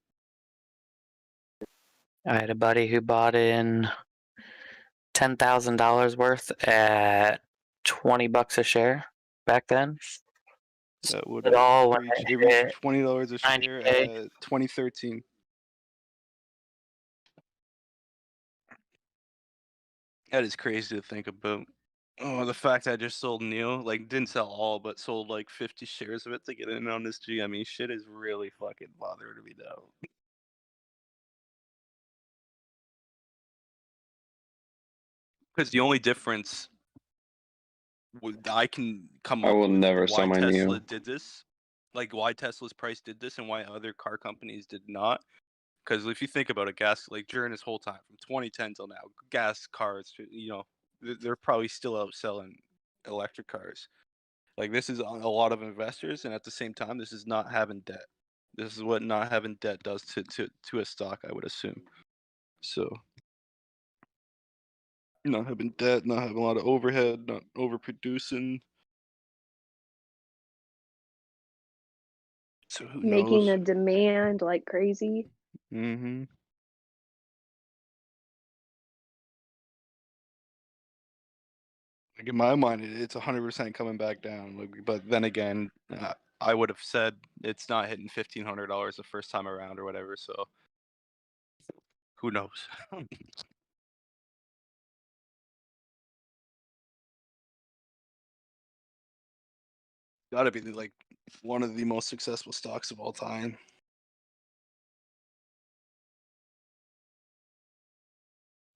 I had a buddy who bought in $10,000 worth at $20 a share back then. That would It all have when reached, it it reached hit $20 a share 90K. at 2013. That is crazy to think about. Oh, the fact I just sold Neil, like didn't sell all, but sold like 50 shares of it to get in on this G. I mean, shit is really fucking bothering me now. Because the only difference I can come I up will with never why sell my Tesla Neo. did this, like why Tesla's price did this and why other car companies did not. Because if you think about it, gas, like during this whole time from 2010 till now, gas cars, you know, they're probably still outselling electric cars. Like this is a lot of investors, and at the same time, this is not having debt. This is what not having debt does to a stock, I would assume. So, not having debt, not having a lot of overhead, not overproducing. So who Making knows? a demand like crazy. Mm-hmm. Like in my mind, it's 100% coming back down. Like, but then again, I would have said it's not hitting $1,500 the first time around or whatever. So who knows? Got to be like one of the most successful stocks of all time.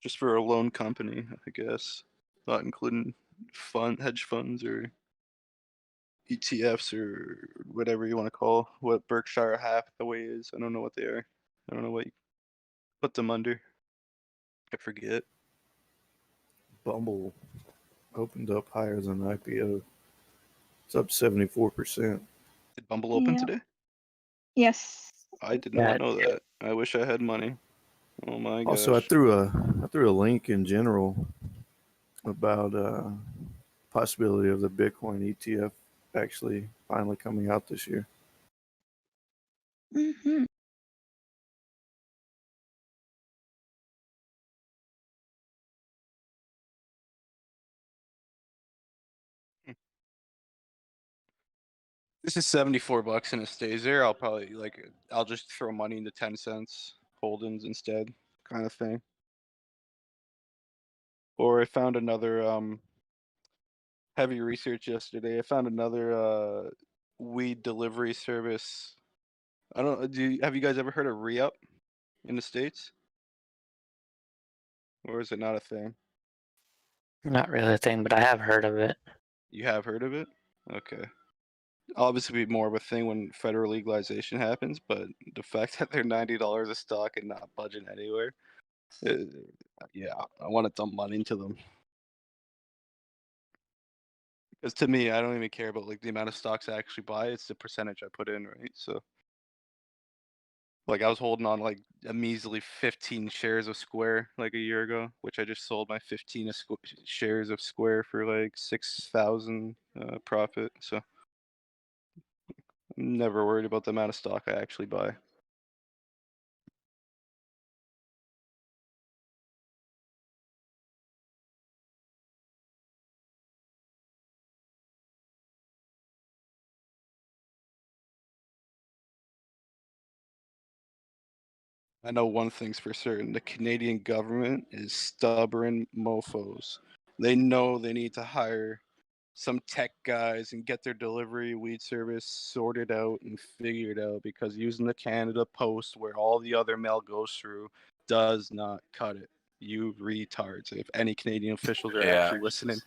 Just for a loan company, I guess, not including hedge funds or ETFs or whatever you want to call what Berkshire Hathaway is. I don't know what they are. I don't know what you put them under. I forget. Bumble opened up higher than IPO. It's up 74%. Did Bumble open today? Yes. I did not know that. I wish I had money. Oh my gosh. Also, I threw a link in general about possibility of the Bitcoin ETF actually finally coming out this year. Mm-hmm. This is $74 and it stays there. I'll probably I'll just throw money into 10 cents holdings instead, kind of thing. Or I found another heavy research yesterday. I found another weed delivery service. I don't have you guys ever heard of re-up in the States? Or is it not a thing? Not really a thing, but I have heard of it. You have heard of it? Okay. Obviously be more of a thing when federal legalization happens, but the fact that they're $90 a stock and not budging anywhere, yeah, I want to dump money into them. Because to me, I don't even care about the amount of stocks I actually buy. It's the percentage I put in, right? So, I was holding on a measly 15 shares of Square a year ago, which I just sold my 15 shares of Square for 6,000 profit. So, I'm never worried about the amount of stock I actually buy. I know one thing's for certain. The Canadian government is stubborn mofos. They know they need to hire some tech guys and get their delivery weed service sorted out and figured out, because using the Canada Post, where all the other mail goes through, does not cut it. You retards. If any Canadian officials are actually listening.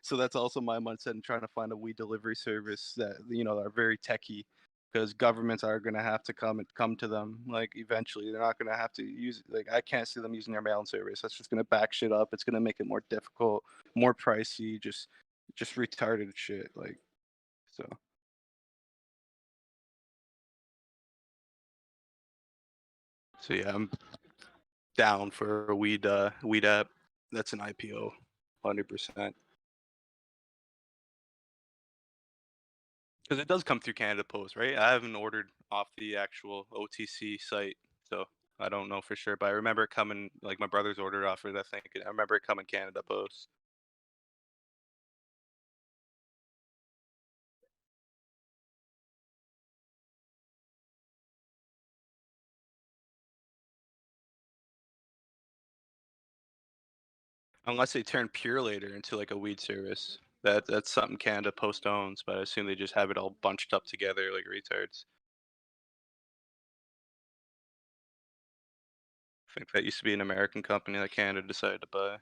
So that's also my mindset in trying to find a weed delivery service that are very techy, because governments are going to have to come to them eventually. They're not going to have to use I can't see them using their mail-in service. That's just going to back shit up. It's going to make it more difficult, more pricey, just retarded shit so. So yeah, I'm down for a weed app that's an IPO 100%. Because it does come through Canada Post, right? I haven't ordered off the actual OTC site, so I don't know for sure. But I remember it coming, my brother's ordered off it, I think. I remember it coming Canada Post. Unless they turn Pure Later into a weed service. That's something Canada Post owns, but I assume they just have it all bunched up together like retards. I think that used to be an American company that Canada decided to buy.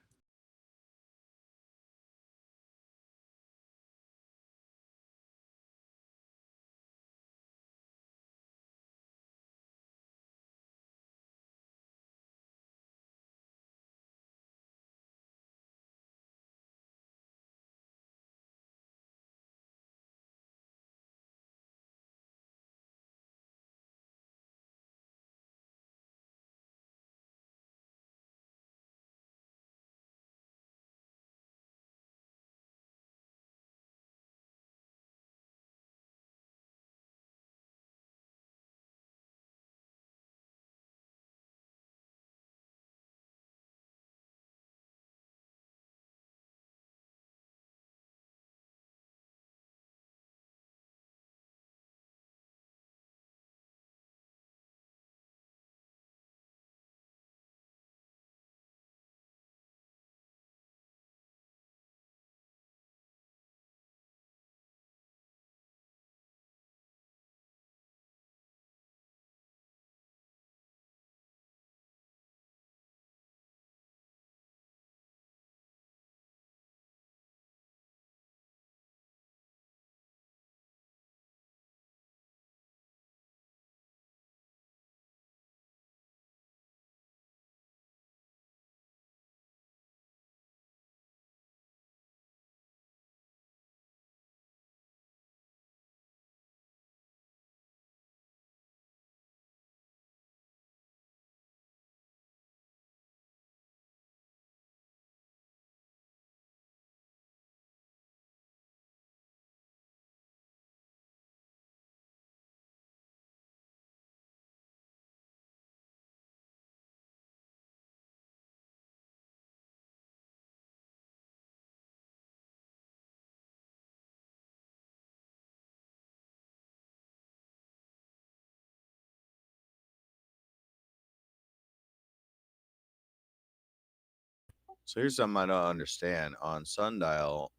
So here's something I don't understand. On Sundial,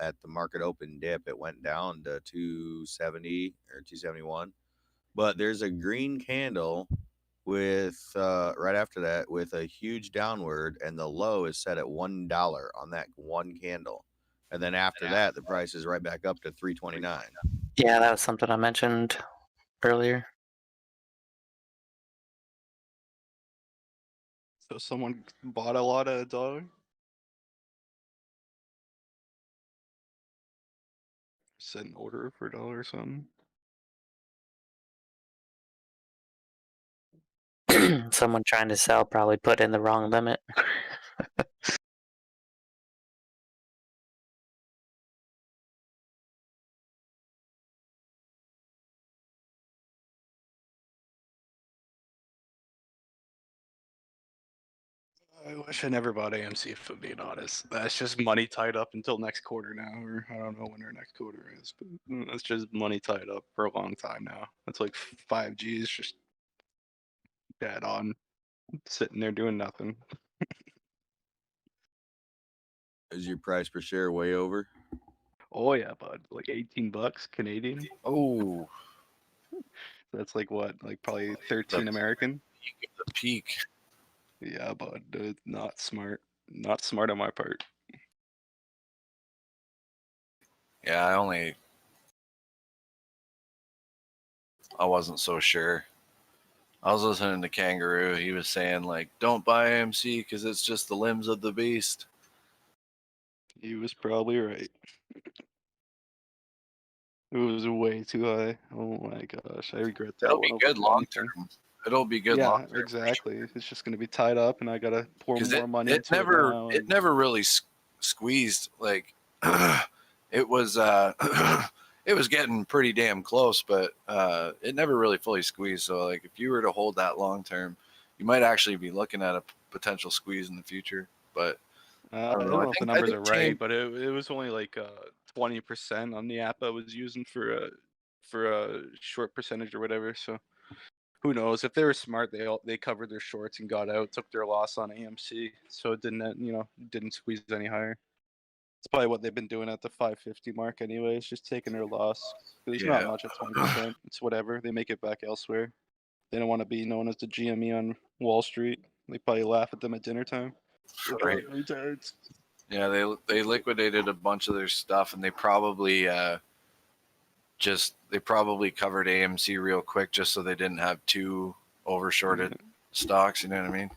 at the market open dip, it went down to 270 or 271. But there's a green candle with right after that with a huge downward, and the low is set at $1 on that one candle. And then after that, the price is right back up to 329. Yeah, that was something I mentioned earlier. So someone bought a lot at $1. Set an order for $1 or something. Someone trying to sell probably put in the wrong limit. I wish I never bought AMC, if I'm being honest. That's just money tied up until next quarter now, or I don't know when our next quarter is, but that's just money tied up for a long time now. That's like 5Gs just dead on, sitting there doing nothing. Is your price per share way over? Oh yeah, bud, like $18 Canadian. Oh, that's like what, like probably 13 American. The peak. Yeah, bud, not smart. Not smart on my part. Yeah, I wasn't so sure. I was listening to Kangaroo. He was saying, like, don't buy AMC because it's just the limbs of the beast. He was probably right. It was way too high. Oh my gosh, I regret that It'll one be over good long anything. term. It'll be good long Yeah, term. exactly. It's just gonna be tied up, and I gotta pour Because more money it into it never now. it never really squeezed. Like it was it was getting pretty damn close, but it never really fully squeezed. So like if you were to hold that long term, you might actually be looking at a potential squeeze in the future. But I don't know if the numbers are right, but it was only like 20% on the app I was using for a short percentage or whatever. So who knows? If they were smart, they covered their shorts and got out, took their loss on AMC, so it didn't squeeze any higher. It's probably what they've been doing at the 550 mark anyway. It's just taking their loss. There's not Yeah. much at 20%. It's whatever. They make it back elsewhere. They don't want to be known as the GME on Wall Street. They probably laugh at them at dinner time. Right. Retards. Yeah, they liquidated a bunch of their stuff, and they probably covered AMC real quick just so they didn't have two overshorted stocks. You know what I mean?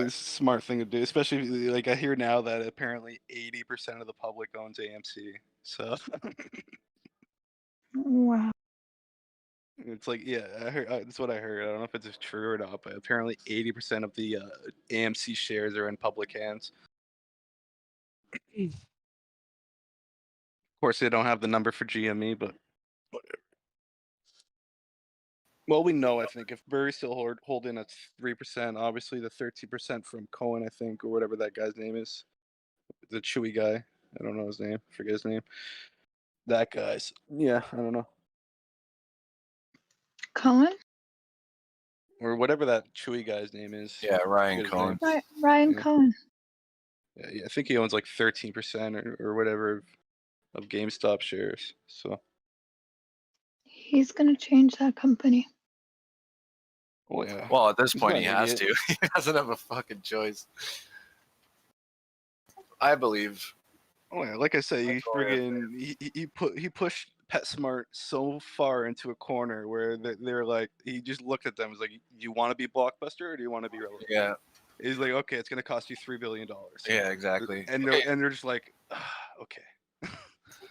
It's a smart thing to do, especially like I hear now that apparently 80% of the public owns AMC. So Wow. it's like, yeah, I heard. That's what I heard. I don't know if it's true or not, but apparently 80% of the AMC shares are in public hands. Of course, they don't have the number for GME, but whatever. Well, we know. I think if Burry's still holding at 3%, obviously the 13% from Cohen, I think, or whatever that guy's name is, the Chewy guy. I don't know his name. Forget his name. That guy's. Yeah, I don't know. Cohen? Or whatever that Chewy guy's name is. Yeah, Ryan Forget his Cohen. name. Ryan Yeah. Cohen. Yeah, I think he owns like 13% or whatever of GameStop shares. So, He's gonna change that company. oh yeah. Well, at this He's point, not he an has idiot. to. He doesn't have a fucking choice. I believe. Oh yeah, like I say, he pushed PetSmart so far into a corner where they're like, he just looked at them and was like, "Do you want to be Blockbuster or do you want to be relevant?" Yeah. He's like, "Okay, it's gonna cost you $3 billion." Yeah, exactly. And they're just like, okay.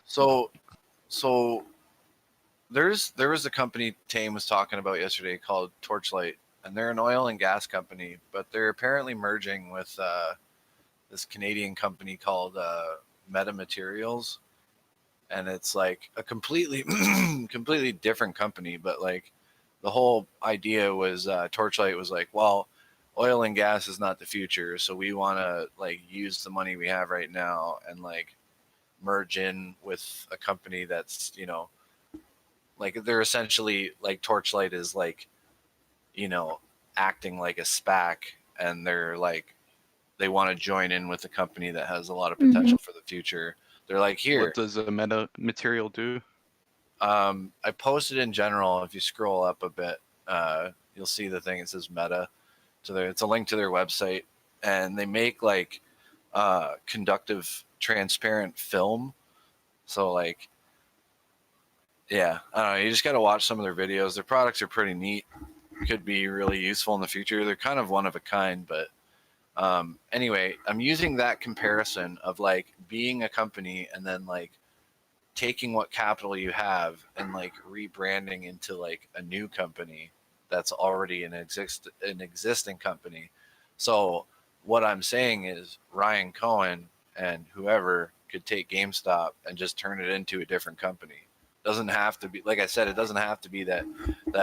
So there was a company Tame was talking about yesterday called Torchlight, and they're an oil and gas company, but they're apparently merging with this Canadian company called Metamaterials, and it's like a completely completely different company. But like the whole idea was Torchlight was like, well, oil and gas is not the future, so we want to like use the money we have right now and like merge in with a company that's, you know, like they're essentially like Torchlight is like, you know, acting like a SPAC, and they're like they want to join in with a company that has a lot of Mhm. potential for the future. They're like, here. What does a meta material do? I posted in general. If you scroll up a bit, you'll see the thing. It says Meta. So it's a link to their website, and they make like conductive, transparent film. So like, yeah, I don't know. You just got to watch some of their videos. Their products are pretty neat. Could be really useful in the future. They're kind of one of a kind, but anyway, I'm using that comparison of like being a company and then like taking what capital you have and like rebranding into like a new company that's already an existing company. So what I'm saying is Ryan Cohen and whoever could take GameStop and just turn it into a different company. Doesn't have to be, like I said, it doesn't have to be that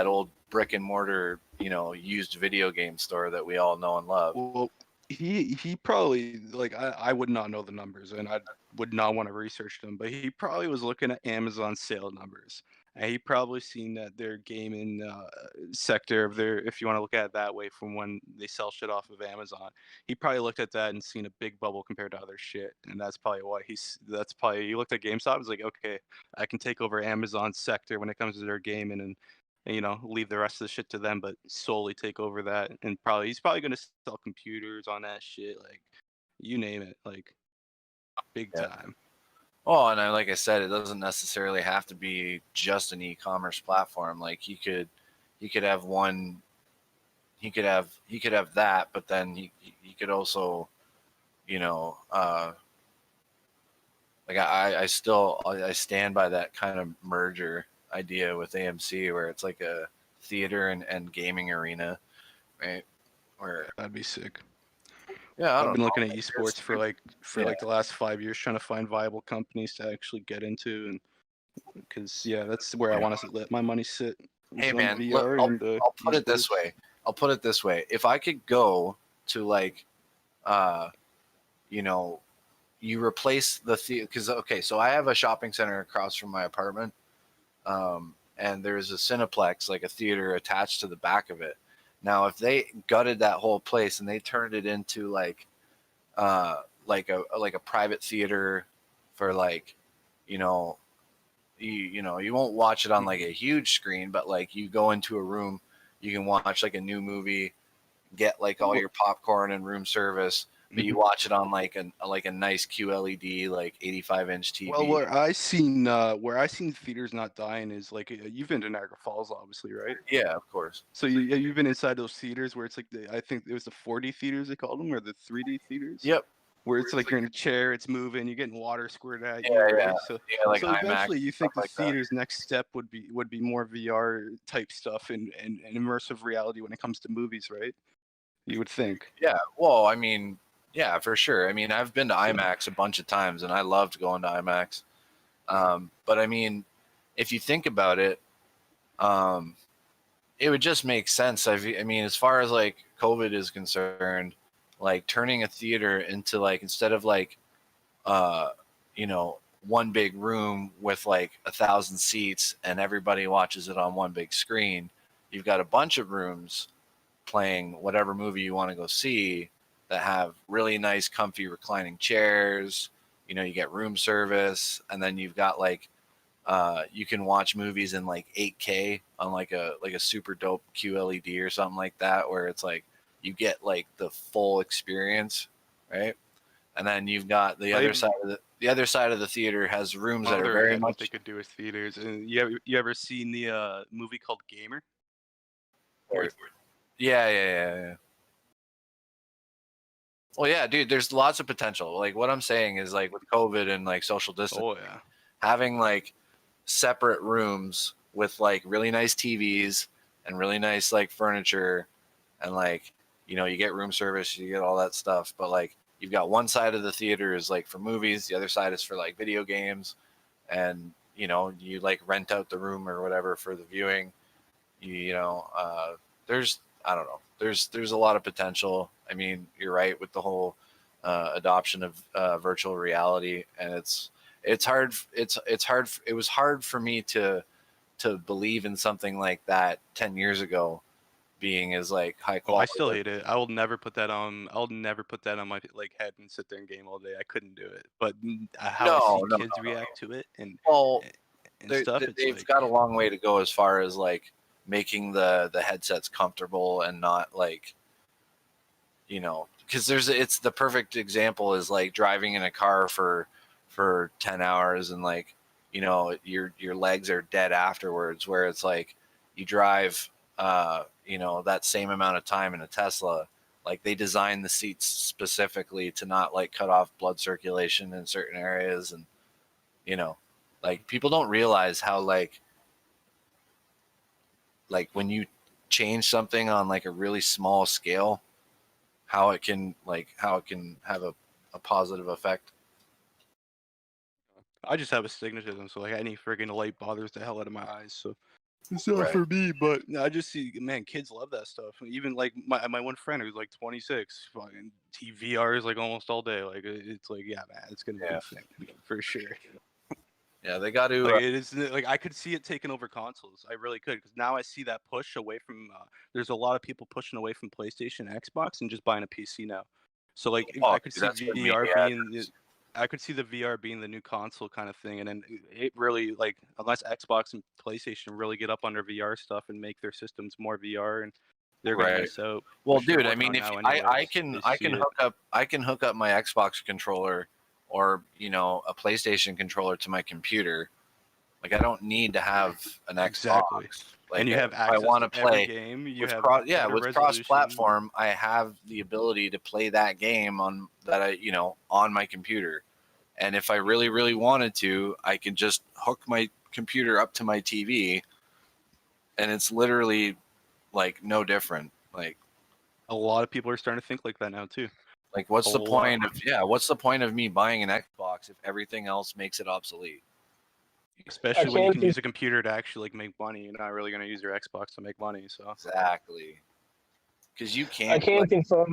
old brick and mortar, used video game store that we all know and love. Well, he probably, like, I would not know the numbers and I would not want to research them, but he probably was looking at Amazon sale numbers. And he probably seen that their gaming sector of their, if you want to look at it that way, from when they sell shit off of Amazon, he probably looked at that and seen a big bubble compared to other shit, and that's probably why he looked at GameStop and was like, okay, I can take over Amazon's sector when it comes to their gaming and leave the rest of the shit to them, but solely take over that. And he's probably gonna sell computers on that shit, like you name it, like big time. Oh, and like I said, it doesn't necessarily have to be just an e-commerce platform. Like he could have one. He could have that, but then he could also, like I stand by that kind of merger idea with AMC where it's like a theater and gaming arena, right? Where that'd be sick. Yeah, I've been looking at esports for like the last 5 years, trying to find viable companies to actually get into, and because that's where I want to let my money sit. Hey on man, VR I'll and put it this way. If I could go to like, you replace the theater, because so I have a shopping center across from my apartment, and there's a Cineplex, like a theater attached to the back of it. Now, if they gutted that whole place and they turned it into like a private theater for like, you won't watch it on like a huge screen, but like you go into a room, you can watch like a new movie, get like all your popcorn and room service, but you watch it on like a nice QLED, like 85-inch TV. Well, where I seen theaters not dying is like, you've been to Niagara Falls, obviously, right? Yeah, of course. So you've been inside those theaters where it's like I think it was the 4D theaters they called them, or the 3D theaters. Yep. Where it's like you're in a chair, it's moving, you're getting water squirted at you. Yeah, Right? yeah. So Like so IMAX, eventually, you think the stuff like that. theater's next step would be more VR type stuff and immersive reality when it comes to movies, right? You would think. Yeah, well, I mean, yeah, for sure. I mean, I've been to IMAX a bunch of times, and I loved going to IMAX. But I mean, if you think about it, it would just make sense. I mean, as far as like COVID is concerned, like turning a theater into like, instead of like, one big room with like 1,000 seats and everybody watches it on one big screen, you've got a bunch of rooms playing whatever movie you want to go see that have really nice, comfy reclining chairs. You get room service, and then you've got like, you can watch movies in like 8K on like a super dope QLED or something like that, where it's like you get like the full experience, right? And then you've got the other side of the theater has rooms that are very much. What they could do with theaters. And you ever seen the movie called Gamer? Yeah. Well, yeah, dude, there's lots of potential. Like what I'm saying is like with COVID and like social distancing, having like separate rooms with like really nice TVs and really nice like furniture, and like, you get room service, you get all that stuff, but like you've got one side of the theater is like for movies, the other side is for like video games, and you like rent out the room or whatever for the viewing. There's, I don't know, there's a lot of potential. I mean, you're right with the whole adoption of virtual reality, and it's hard. It was hard for me to believe in something like that 10 years ago, being as like high Oh, I quality. still hate it. I will never put that on. I'll never put that on my like head and sit there and game all day. I couldn't do it. But how I see kids react to it and Well, stuff, it's they've like got a long way to go as far as like making the headsets comfortable and not like, you know, because it's the perfect example is like driving in a car for 10 hours and like, you know, your legs are dead afterwards, where it's like you drive you know, that same amount of time in a Tesla. Like they design the seats specifically to not like cut off blood circulation in certain areas. And, you know, like people don't realize how like when you change something on like a really small scale, how it can have a positive effect. I just have astigmatism, so like any friggin' light bothers the hell out of my eyes. So it's not Right. for me. But I just see, man, kids love that stuff. Even like my one friend who's like 26, fucking VR is like almost all day. Like it's like, yeah, man, it's gonna be a thing for sure. Yeah, they got to. Like it is like I could see it taking over consoles. I really could, because now I see that push away from. There's a lot of people pushing away from PlayStation, and Xbox, and just buying a PC now. So like I could see that's gonna be VR bad. being. I could see the VR being the new console kind of thing, and then it really like unless Xbox and PlayStation really get up under VR stuff and make their systems more VR, and they're gonna Right. miss out. Well, which they're dude, I working mean, on if now I anyways. can They I see can it. hook up my Xbox controller or, you know, a PlayStation controller to my computer. Like I don't need to have an Xbox. Exactly. Like And you have if I access want to to every play game. You with have cross better platform, I have the ability to play that game on my computer. And if I really, really wanted to, I could just hook my computer up to my TV, and it's literally like no different. Like a lot of people are starting to think like that now too. Like what's A the lot. what's the point of me buying an Xbox if everything else makes it obsolete? Especially when you can use a computer to actually like make money. You're not really going to use your Xbox to make money. So exactly, because you I can't. can confirm.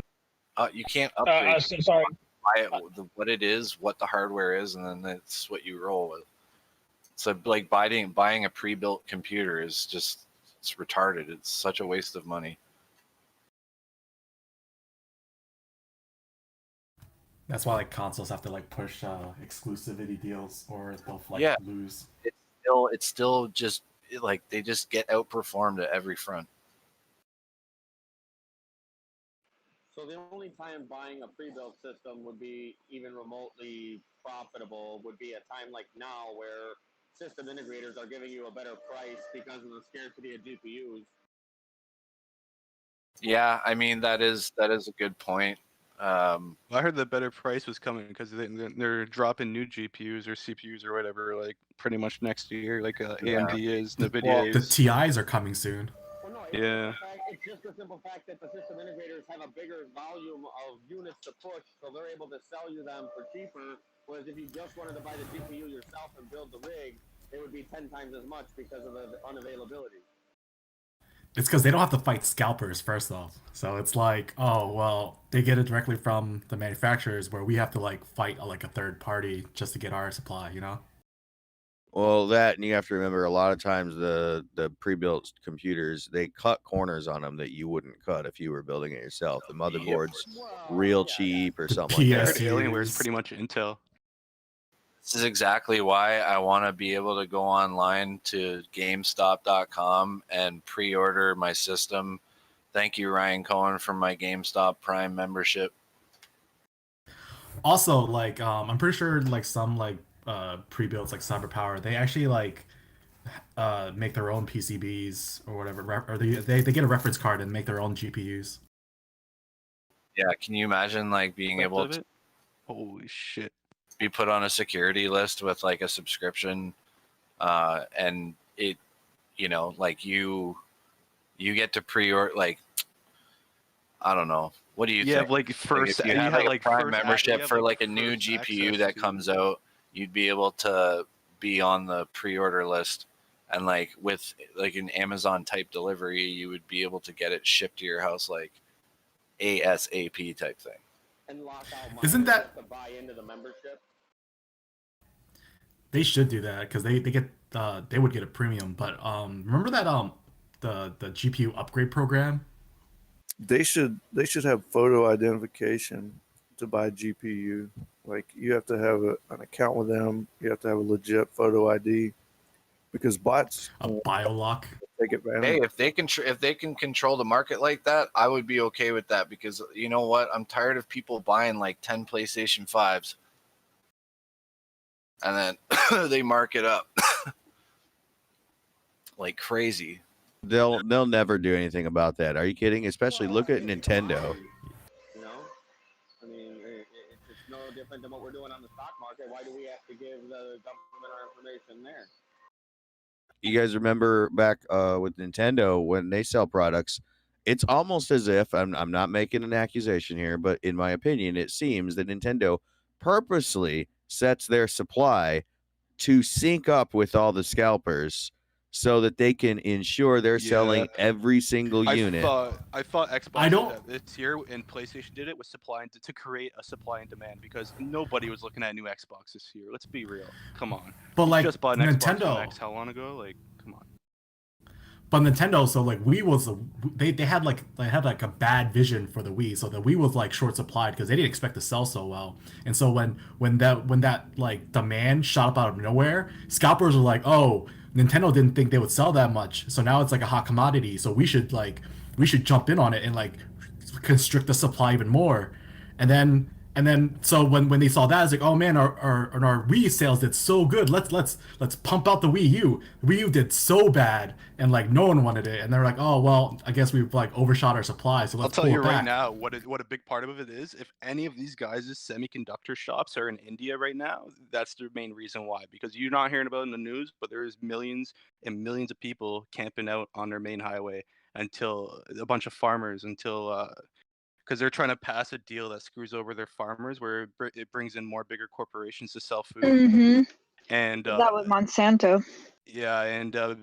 You can't upgrade. I'm so sorry. Buy it, what it is, what the hardware is, and then that's what you roll with. So like buying a pre-built computer is just, it's retarded. It's such a waste of money. That's why like consoles have to like push exclusivity deals, or they'll like Yeah. lose. It's still just like they just get outperformed at every front. So the only time buying a pre-built system would be even remotely profitable would be a time like now, where system integrators are giving you a better price because of the scarcity of GPUs. Yeah, I mean that is a good point. I heard the better price was coming because they're dropping new GPUs or CPUs or whatever, like pretty much next year, like AMD is, NVIDIA Well, the is. TIs are coming soon. Well, no, Yeah. it's just the simple fact that the system integrators have a bigger volume of units to push, so they're able to sell you them for cheaper. Whereas if you just wanted to buy the GPU yourself and build the rig, it would be 10 times as much because of the unavailability. It's because they don't have to fight scalpers first off. So it's like, oh well, they get it directly from the manufacturers, where we have to like fight like a third party just to get our supply, you know? Well, that, and you have to remember, a lot of times the pre-built computers, they cut corners on them that you wouldn't cut if you were building it yourself. The motherboard's real cheap or something like I that. heard Alienware is pretty much Intel. This is exactly why I want to be able to go online to Gamestop.com and pre-order my system. Thank you, Ryan Cohen, for my GameStop Prime membership. Also, like, I'm pretty sure like some like pre-builts like CyberPower, they actually like make their own PCBs or whatever, or they get a reference card and make their own GPUs. Yeah, can you imagine like being able to Holy shit. be put on a security list with like a subscription, and it, you know, like you get to pre-order, like, I don't know. What do you Yeah, think? like first, if you you have had, like a like, Prime first membership you have, for like, like a new first GPU access that to- comes out, you'd be able to be on the pre-order list, and like with like an Amazon type delivery, you would be able to get it shipped to your house like ASAP type thing. And lock out Isn't miners that- just to buy into the membership. They should do that because they get they would get a premium. But remember that the GPU upgrade program They should have photo identification to buy GPU. Like you have to have an account with them. You have to have a legit photo ID because bots A biolock. take advantage. Hey, if they can control the market like that, I would be okay with that because you know what? I'm tired of people buying like 10 PlayStation 5s and then they mark it up like crazy. They'll never do anything about that. Are you kidding? Especially look at Nintendo. You know, I mean, it's no different than what we're doing on the stock market. Why do we have to give the government our information there? You guys remember back with Nintendo when they sell products, it's almost as if I'm not making an accusation here, but in my opinion, it seems that Nintendo purposely sets their supply to sync up with all the scalpers so that they can ensure they're selling every single unit. I thought Xbox did that this year, and PlayStation did it with supply and to create a supply and demand because nobody was looking at new Xbox this year. Let's be real. Come on. But You like just bought an Xbox Nintendo, One X how long ago? Like, come on. But Nintendo, so like Wii was they had like a bad vision for the Wii, so the Wii was like short supplied because they didn't expect to sell so well. And so when that like demand shot up out of nowhere, scalpers were like, oh, Nintendo didn't think they would sell that much, so now it's like a hot commodity. So we should jump in on it and like constrict the supply even more. And then so when they saw that, it's like, oh man, our Wii sales did so good. Let's pump out the Wii U. The Wii U did so bad, and like no one wanted it. And they're like, oh well, I guess we've like overshot our supply, so I'll let's tell pull you it right back. now what a big part of it is. If any of these guys' semiconductor shops are in India right now, that's the main reason why. Because you're not hearing about it in the news, but there is millions and millions of people camping out on their main highway until a bunch of farmers because they're trying to pass a deal that screws over their farmers, where it brings in more bigger corporations to sell food. Mm-hmm. And That was Monsanto. yeah, and a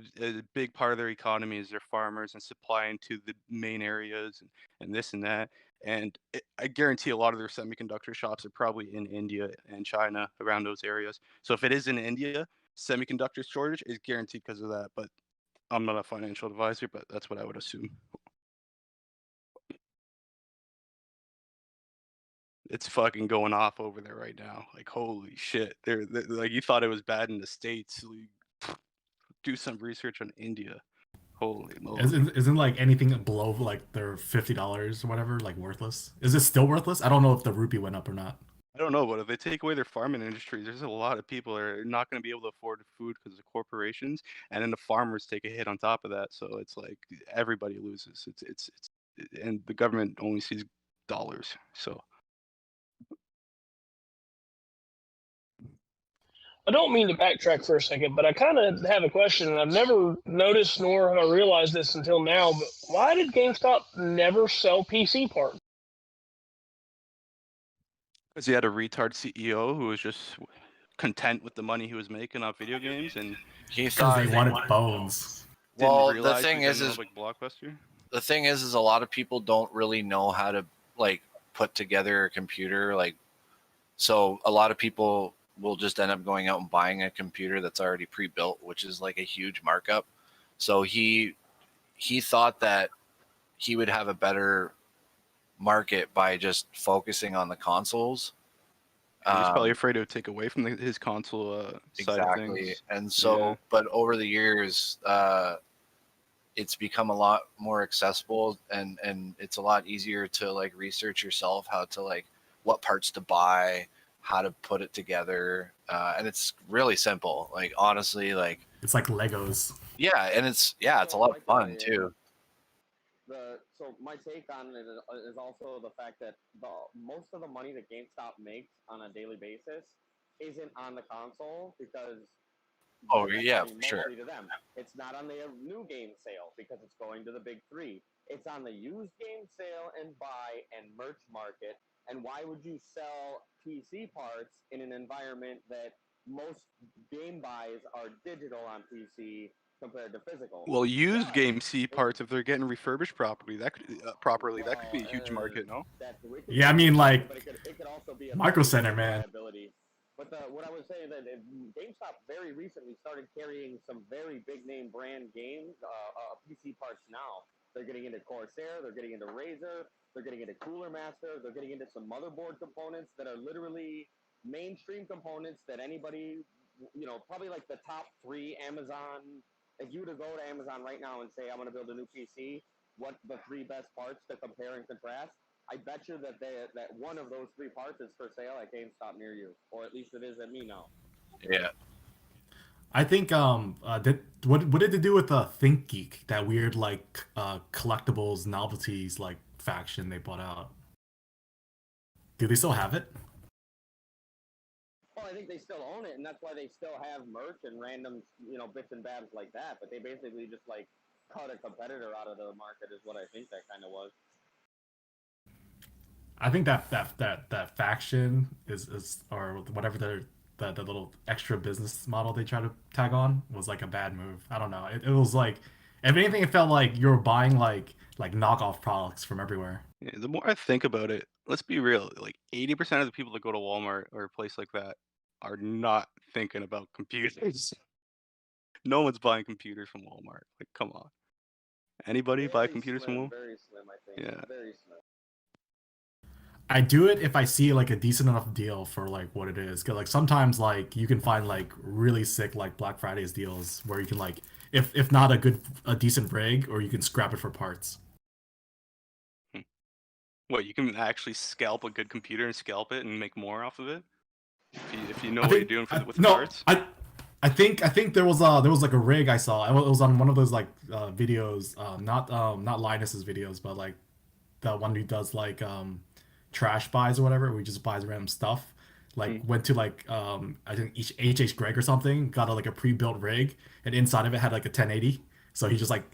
big part of their economy is their farmers and supplying to the main areas and this and that. And I guarantee a lot of their semiconductor shops are probably in India and China, around those areas. So if it is in India, semiconductor shortage is guaranteed because of that. But I'm not a financial advisor, but that's what I would assume. It's fucking going off over there right now. Like, holy shit. They're like, you thought it was bad in the States. Do some research on India. Holy moly. Isn't like anything below like their $50 or whatever like worthless? Is it still worthless? I don't know if the rupee went up or not. I don't know, but if they take away their farming industries, there's a lot of people that are not going to be able to afford food because of corporations, and then the farmers take a hit on top of that. So it's like everybody loses. It's and the government only sees dollars. So I don't mean to backtrack for a second, but I kind of have a question, and I've never noticed nor have I realized this until now. But why did GameStop never sell PC parts? because he had a retard CEO who was just content with the money he was making on video games, and he thought they wanted bones. Well, Didn't the realize thing he was is, gonna, like Blockbuster. The thing is a lot of people don't really know how to like put together a computer. Like, so a lot of people will just end up going out and buying a computer that's already pre-built, which is like a huge markup. So he thought that he would have a better market by just focusing on the consoles. He's probably afraid to take away from his console side of things. And so, Yeah. but over the years, it's become a lot more accessible, and it's a lot easier to like research yourself how to like what parts to buy, how to put it together, and it's really simple. Like honestly, like it's like Legos. Yeah, and it's a lot of fun too. So my take on it is also the fact that most of the money that GameStop makes on a daily basis isn't on the console because Yeah, for sure. mostly to them. It's not on the new game sale because it's going to the big three. It's on the used game sale and buy and merch market. And why would you sell PC parts in an environment that most game buys are digital on PC compared to physical? Well, used game C parts, if they're getting refurbished properly, that could be a huge market, no? Yeah, I mean like It could also be a Micro Center, man. liability. But what I was saying that GameStop very recently started carrying some very big name brand games, PC parts now, They're getting into Corsair. They're getting into Razer. They're getting into Cooler Master. They're getting into some motherboard components that are literally mainstream components that anybody, probably like the top 3 Amazon. If you were to go to Amazon right now and say, I'm going to build a new PC, what the 3 best parts to compare and contrast? I bet you that one of those 3 parts is for sale at GameStop near you, or at least it is at me now. Yeah. I think what did they do with ThinkGeek, that weird like collectibles novelties like faction they bought out? Do they still have it? Well, I think they still own it, and that's why they still have merch and random, bits and babs like that. But they basically just like cut a competitor out of the market, is what I think that kind of was. I think that faction is or whatever the little extra business model they try to tag on was like a bad move. I don't know. It was like, if anything, it felt like you were buying like knockoff products from everywhere. Yeah, the more I think about it, let's be real. Like 80% of the people that go to Walmart or a place like that are not thinking about computers. No one's buying computers from Walmart. Like, come on. Anybody buy computers from Walmart? Very slim, I think. Yeah. Very slim. I do it if I see like a decent enough deal for like what it is. Cause like sometimes like you can find like really sick like Black Friday's deals where you can like, if not a decent rig, or you can scrap it for parts. What, you can actually scalp a good computer and scalp it and make more off of it? If you know I what think- you're doing with no, parts? I think there was like a rig I saw. It was on one of those like videos, not Linus's videos, but like the one who does like trash buys or whatever, where he just buys random stuff. Like went to like I think HH Greg or something, got like a pre-built rig, and inside of it had like a 1080. So he just like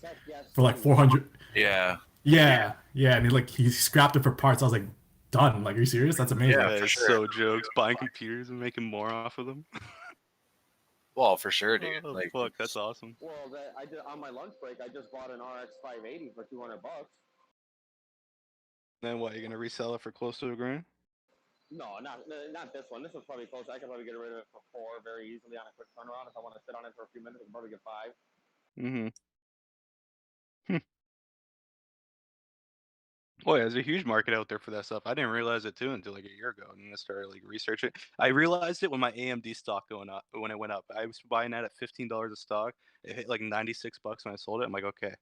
for like 400. Yeah. Yeah, and he scrapped it for parts. I was like, done. Like, are you serious? That's amazing. Yeah, for sure. So jokes, buying computers and making more off of them. Well, for sure, dude. Oh, Like, fuck, that's awesome. Well, on my lunch break, I just bought an RX 580 for $200. Then what? You're gonna resell it for close to $1,000? No, not this one. This one's probably close. I could probably get rid of it for $4 very easily on a quick turnaround. If I want to sit on it for a few minutes, I can probably get $5. Mm-hmm. Boy, there's a huge market out there for that stuff. I didn't realize it too until like a year ago, and then I started like researching. I realized it when my AMD stock when it went up. I was buying that at $15 a stock. It hit like $96 when I sold it. I'm like, okay,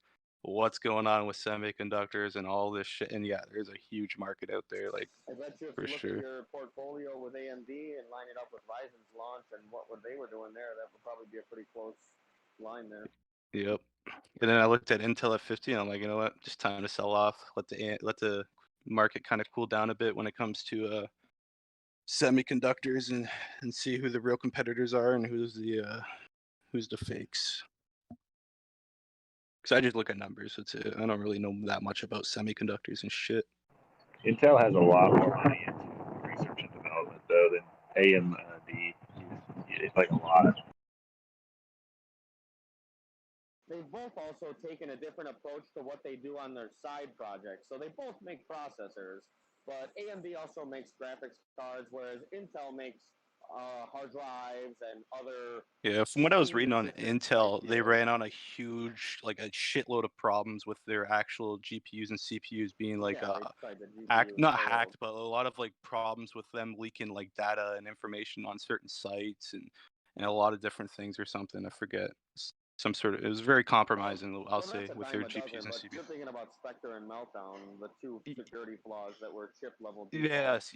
what's going on with semiconductors and all this shit? And yeah, there's a huge market out there, like I bet you if for you look sure. at your portfolio with AMD and line it up with Ryzen's launch and what they were doing there, that would probably be a pretty close line there. Yep. And then I looked at Intel at 50, and I'm like, you know what? Just time to sell off. Let the market kind of cool down a bit when it comes to semiconductors, and see who the real competitors are and who's the fakes. Because I just look at numbers. That's it. I don't really know that much about semiconductors and shit. Intel has a lot more money into research and development though than AMD. It's like a lot. They've both also taken a different approach to what they do on their side projects. So they both make processors, but AMD also makes graphics cards, whereas Intel makes hard drives and other. Yeah, from what I was reading on Intel, they ran on a huge, like a shitload of problems with their actual GPUs and CPUs being like not hacked, but a lot of like problems with them leaking like data and information on certain sites and a lot of different things or something. I forget. Some sort of, it was very compromising, I'll say, with their GPUs and CPUs. You're thinking about Spectre and Meltdown, the two security flaws that were chip level. Yes.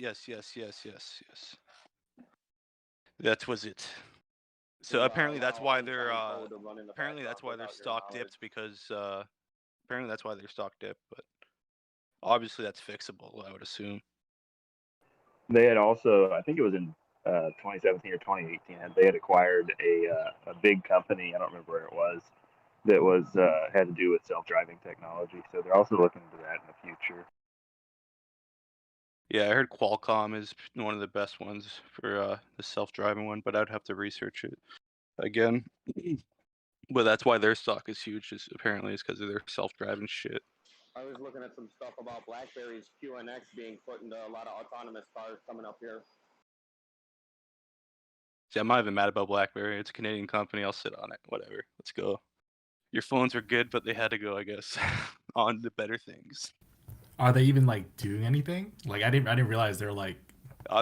That was it. So apparently that's why their stock dipped, because apparently that's why their stock dipped. But obviously that's fixable, I would assume. They had also, I think it was in 2017 or 2018, they had acquired a big company. I don't remember where it was. That was had to do with self-driving technology. So they're also looking into that in the future. Yeah, I heard Qualcomm is one of the best ones for the self-driving one, but I'd have to research it again. But that's why their stock is huge. Apparently, it's because of their self-driving shit. I was looking at some stuff about BlackBerry's QNX being put into a lot of autonomous cars coming up here. See, I'm not even mad about BlackBerry. It's a Canadian company. I'll sit on it. Whatever. Let's go. Your phones are good, but they had to go, I guess. on to better things. Are they even like doing anything? Like I didn't realize they're like.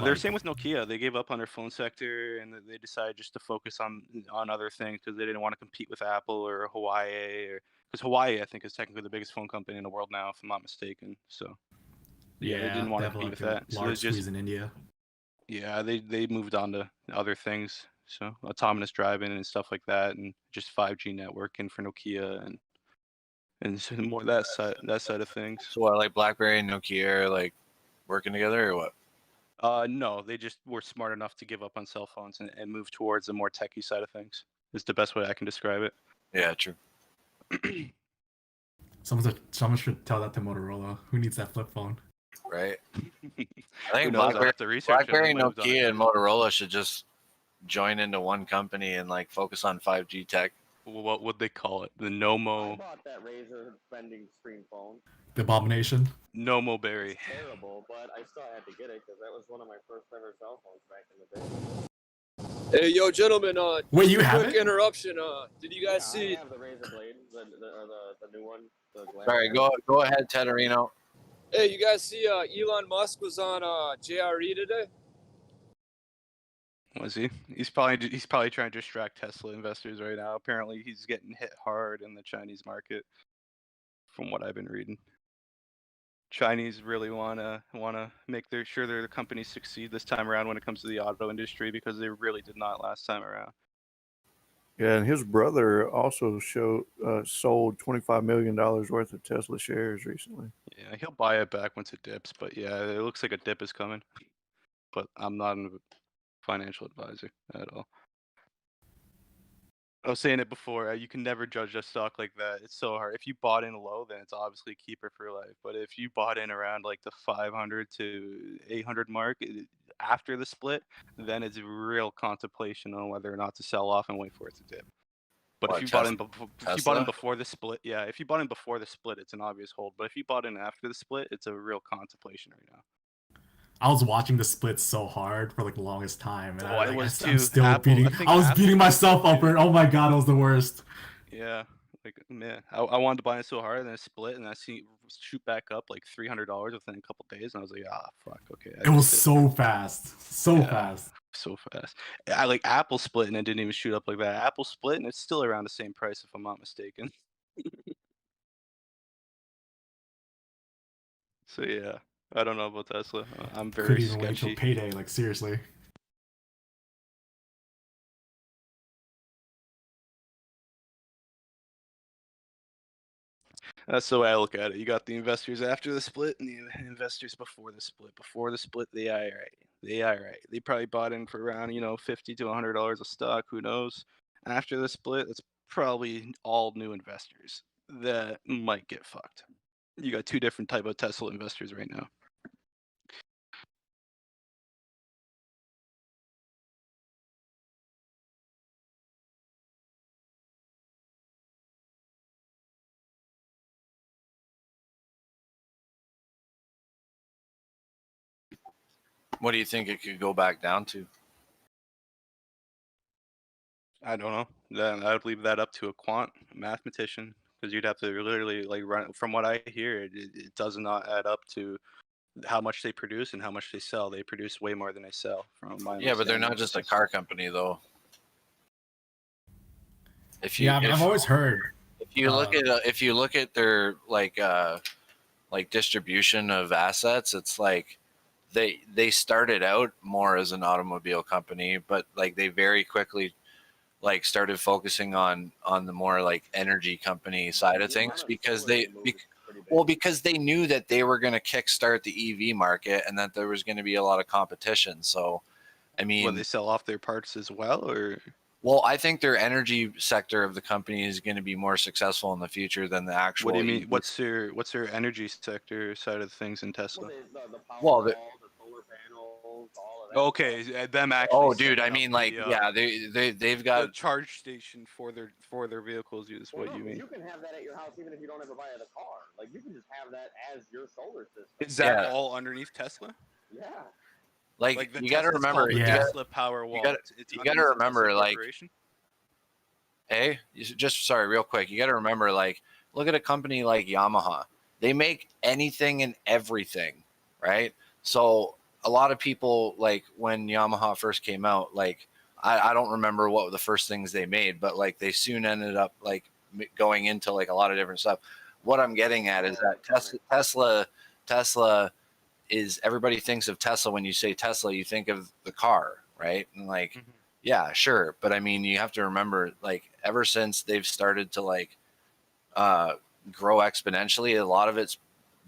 They're same with Nokia. They gave up on their phone sector and they decided just to focus on other things because they didn't want to compete with Apple or Huawei, or because Huawei I think is technically the biggest phone company in the world now, if I'm not mistaken. So yeah, they didn't want they to have compete like with a that. So large they squeeze just in India. yeah, they moved on to other things. So autonomous driving and stuff like that, and just 5G networking for Nokia and so more that side of things. So what, like BlackBerry and Nokia are like working together or what? No, they just were smart enough to give up on cell phones and move towards the more techie side of things. Is the best way I can describe it. Yeah, true. Someone should tell that to Motorola. Who needs that flip phone? Right. I Who think knows? I'll have to research it. BlackBerry, They might have done it Nokia, and too. Motorola should just join into one company and like focus on 5G tech. What would they call it? The I Nomo bought that Razer bending screen phone. The Abomination. Nomo Berry. It's terrible, but I still had to get it because that was one of my first ever cell phones back in the day. Hey, yo, gentlemen. Wait, just you a have quick it? interruption. Did you guys I see? have the Razer Blade, the new one. The Sorry, go ahead, Tedderino. Hey, you guys see? Elon Musk was on JRE today. Was he? He's probably trying to distract Tesla investors right now. Apparently, he's getting hit hard in the Chinese market, from what I've been reading. Chinese really wanna make sure their companies succeed this time around when it comes to the auto industry, because they really did not last time around. Yeah, and his brother also sold $25 million worth of Tesla shares recently. Yeah, he'll buy it back once it dips, but yeah, it looks like a dip is coming. But I'm not a financial advisor at all. I was saying it before, you can never judge a stock like that. It's so hard. If you bought in low, then it's obviously a keeper for life. But if you bought in around like the 500 to 800 mark after the split, then it's real contemplation on whether or not to sell off and wait for it to dip. But What, if you bought in Tesla? before the split, yeah, if you bought in before the split, it's an obvious hold. But if you bought in after the split, it's a real contemplation right now. I was watching the split so hard for like the longest time, and Oh, it was I'm too. still Apple, beating. I think I was Apple beating was myself up too. for it. Oh my god, it was the worst. Yeah, like man, I wanted to buy it so hard, and then it split, and I see it shoot back up like $300 within a couple days, and I was like, ah, fuck, okay. It was so fast, so fast. So fast. I like Apple split, and it didn't even shoot up like that. Apple split, and it's still around the same price, if I'm not mistaken. So yeah, I don't know about Tesla. I'm very Couldn't even wait till sketchy. payday. Like seriously. That's the way I look at it. You got the investors after the split and the investors before the split. Before the split, the IRA. They probably bought in for around, $50 to $100 a stock. Who knows? After the split, it's probably all new investors that might get fucked. You got two different type of Tesla investors right now. What do you think it could go back down to? I don't know. Then I'd leave that up to a quant, a mathematician, because you'd have to literally like run. From what I hear, it does not add up to how much they produce and how much they sell. They produce way more than they sell. From my Yeah, but they're not understanding. just a car company though. I've always heard. If you look at their like distribution of assets, it's like they started out more as an automobile company, but like they very quickly like started focusing on the more like energy company side of things because they knew that they were going to kickstart the EV market and that there was going to be a lot of competition. So, I mean, Will they sell off their parts as well, or? Well, I think their energy sector of the company is going to be more successful in the future than the actual. What do you mean? EV. What's their energy sector side of things in Tesla? Well, the solar panels, all of that. Okay, them actually. Oh, dude, setting I up mean, like, yeah, they've got the charge station for their vehicles. Is what you mean? You can have that at your house even if you don't ever buy the car. Like you can just have that as your solar system. Is that all underneath Tesla? Yeah. Like the you got to Tesla's remember, called the yeah. Tesla Power Wall. You got to remember, like, hey, real quick, you got to remember, like, look at a company like Yamaha. They make anything and everything, right? So a lot of people, like when Yamaha first came out, like I don't remember what the first things they made, but like they soon ended up like going into like a lot of different stuff. What I'm getting at is that Tesla is, everybody thinks of Tesla. When you say Tesla, you think of the car, right? And like, yeah, sure. But I mean, you have to remember, like, ever since they've started to like grow exponentially, a lot of it's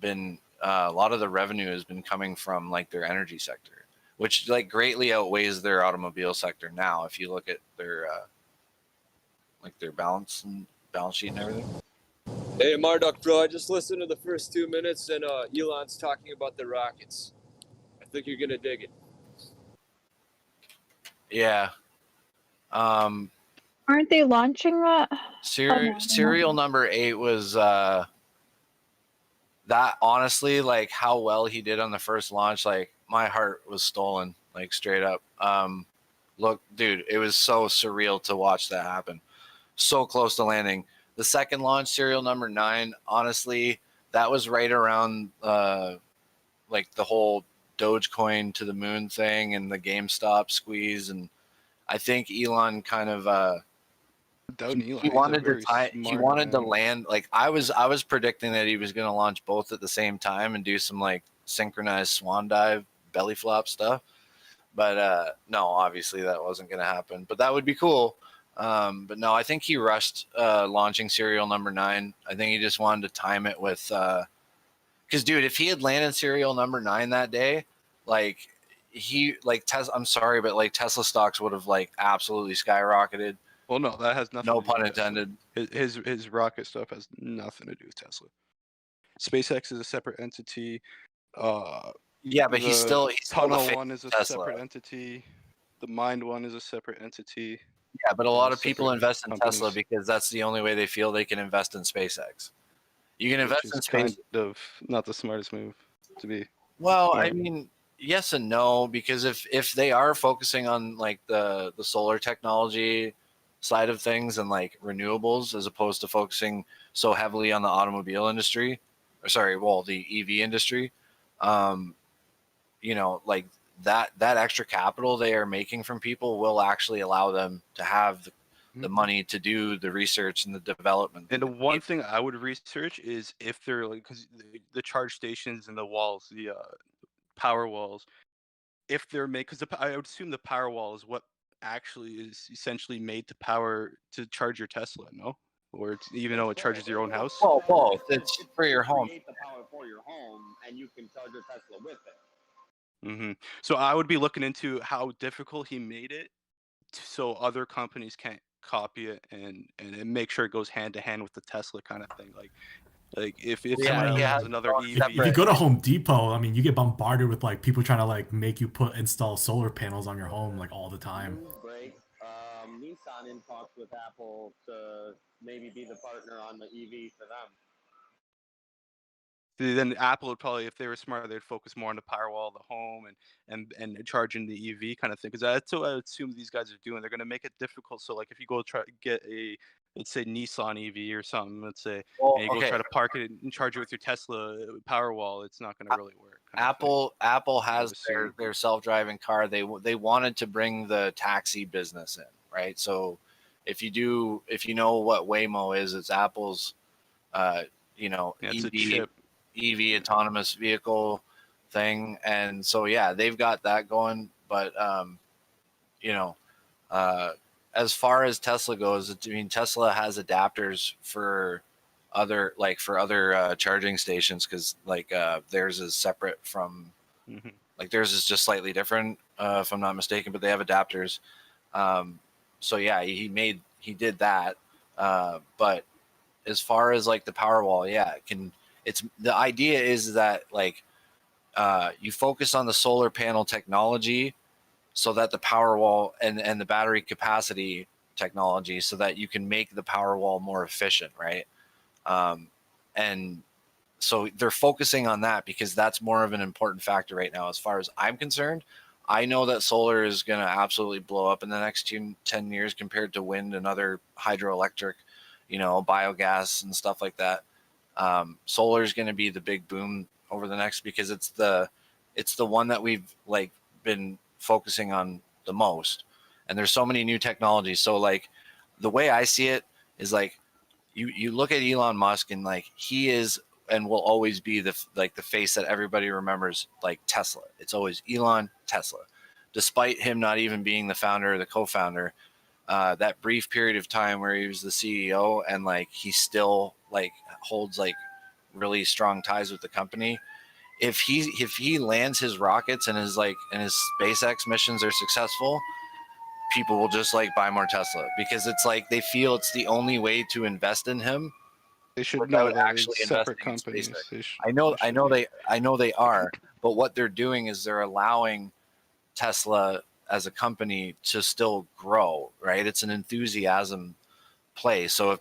been a lot of the revenue has been coming from like their energy sector, which like greatly outweighs their automobile sector now. If you look at their like their balance sheet and everything. Hey, Marduk, bro, I just listened to the first 2 minutes and Elon's talking about the rockets. I think you're gonna dig it. Yeah. Aren't they launching that? Serial number 8 was that, honestly, like how well he did on the first launch, like my heart was stolen, like straight up. Look, dude, it was so surreal to watch that happen. So close to landing. The second launch, serial number 9, honestly, that was right around like the whole Dogecoin to the moon thing and the GameStop squeeze. And I think Elon kind of he wanted to land, like I was predicting that he was going to launch both at the same time and do some like synchronized swan dive belly flop stuff. But no, obviously that wasn't going to happen, but that would be cool. But no, I think he rushed launching serial number 9. I think he just wanted to time it with because dude, if he had landed serial number 9 that day, like Tesla, I'm sorry, but like Tesla stocks would have like absolutely skyrocketed. Well, no, that has nothing. No to do pun with Tesla. intended. His rocket stuff has nothing to do with Tesla. SpaceX is a separate entity. Yeah, but he's still Tunnel the face one is a of Tesla. separate entity. The Mind one is a separate entity. Yeah, but a lot of people separate invest in companies. Tesla because that's the only way they feel they can invest in SpaceX. You can invest Which in is space. kind of not the smartest move to be. Well, I smart. mean, yes and no, because if they are focusing on like the solar technology side of things and like renewables, as opposed to focusing so heavily on the automobile industry, or sorry, well, the EV industry, you know, like that extra capital they are making from people will actually allow them to have the money to do the research and the development. And the one thing I would research is if they're like, because the charge stations and the walls, the power walls, if they're made, because I would assume the power wall is what actually is essentially made to charge your Tesla, no? Or it's, even though it charges your own house. Well, both. It's for your home. Create the power for your home, and you can charge your Tesla with it. So I would be looking into how difficult he made it, so other companies can't copy it and make sure it goes hand to hand with the Tesla kind of thing. Like if someone else has another EV. If you go to Home Depot, I mean, you get bombarded with like people trying to like make you install solar panels on your home like all the time. Break. Nissan in talks with Apple to maybe be the partner on the EV for them. Then Apple would probably, if they were smarter, they'd focus more on the power wall of the home and charging the EV kind of thing. Because that's what I would assume these guys are doing. They're going to make it difficult. So like if you go try to get a, let's say, Nissan EV or something, let's say, and you go try to park it and charge it with your Tesla power wall, it's not going to really work. Apple has their self-driving car. They wanted to bring the taxi business in, right? So if you know what Waymo is, it's Apple's you know, it's a chip. EV autonomous vehicle thing. And so yeah, they've got that going. But you know, as far as Tesla goes, I mean, Tesla has adapters for other charging stations, because like theirs is separate from like theirs is just slightly different, if I'm not mistaken, but they have adapters. So yeah, he did that. But as far as like the Powerwall, yeah, it's the idea is that like you focus on the solar panel technology so that the Powerwall and the battery capacity technology, so that you can make the Powerwall more efficient, right? And so they're focusing on that because that's more of an important factor right now. As far as I'm concerned, I know that solar is going to absolutely blow up in the next 10 years compared to wind and other hydroelectric biogas and stuff like that. Solar is going to be the big boom over the next, because it's the one that we've like been focusing on the most. And there's so many new technologies. So like the way I see it is like you look at Elon Musk, and like he is and will always be the face that everybody remembers, like Tesla. It's always Elon, Tesla, despite him not even being the founder or the co-founder. That brief period of time where he was the CEO, and like he still like holds like really strong ties with the company. If he lands his rockets and his SpaceX missions are successful, people will just like buy more Tesla, because it's like they feel it's the only way to invest in him. They should know that actually it's separate investing in companies. SpaceX. I know they are, but what they're doing is they're allowing Tesla as a company to still grow, right? It's an enthusiasm play. So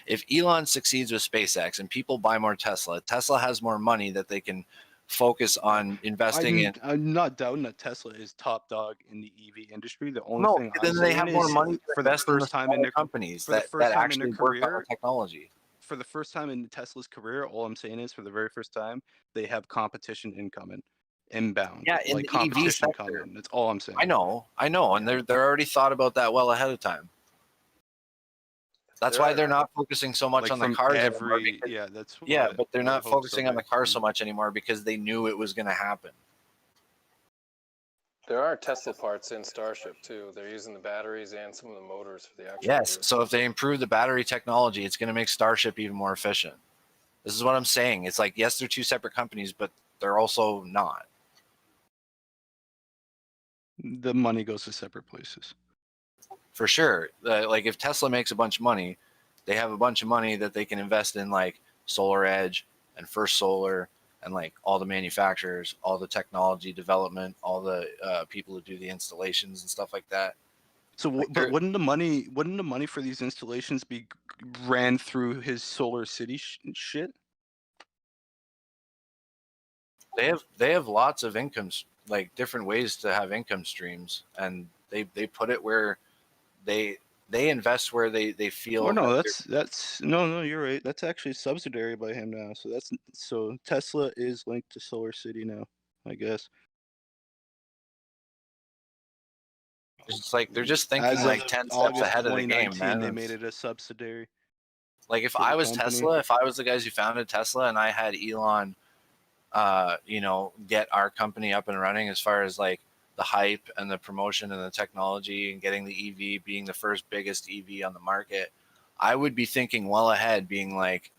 if Elon succeeds with SpaceX and people buy more Tesla has more money that they can focus on investing in. I'm not doubting that Tesla is top dog in the EV industry. The only No, thing then I'm they saying have more is money to for the invest in the first time in smaller their companies for the that first time in actually their work on career, the technology. for the first time in Tesla's career, all I'm saying is for the very first time, they have competition inbound. Yeah, in like the EV competition sector. coming. That's all I'm saying. I know, and they're already thought about that well ahead of time. That's why they're not focusing so much Like on the from cars every anymore. Because, yeah, that's but they're what I not hope focusing so, on the cars so much anymore because they knew it was going to happen. There are Tesla parts in Starship too. They're using the batteries and some of the motors for the actual. Yes, so if they improve the battery technology, it's going to make Starship even more efficient. This is what I'm saying. It's like, yes, they're two separate companies, but they're also not. The money goes to separate places. For sure. Like if Tesla makes a bunch of money, they have a bunch of money that they can invest in like Solar Edge and First Solar and like all the manufacturers, all the technology development, all the people who do the installations and stuff like that. So, but wouldn't the money for these installations be ran through his Solar City shit? They have lots of incomes, like different ways to have income streams, and they put it where they invest where they feel. Oh no, that's no, you're right. That's actually subsidiary by him now. So Tesla is linked to Solar City now, I guess. It's like they're just thinking As like of 10 steps August ahead of the game, 2019, man. they made it a subsidiary. Like if for the I was company. Tesla, if I was the guys who founded Tesla and I had Elon, get our company up and running as far as like the hype and the promotion and the technology and getting the EV being the first biggest EV on the market, I would be thinking well ahead, being like,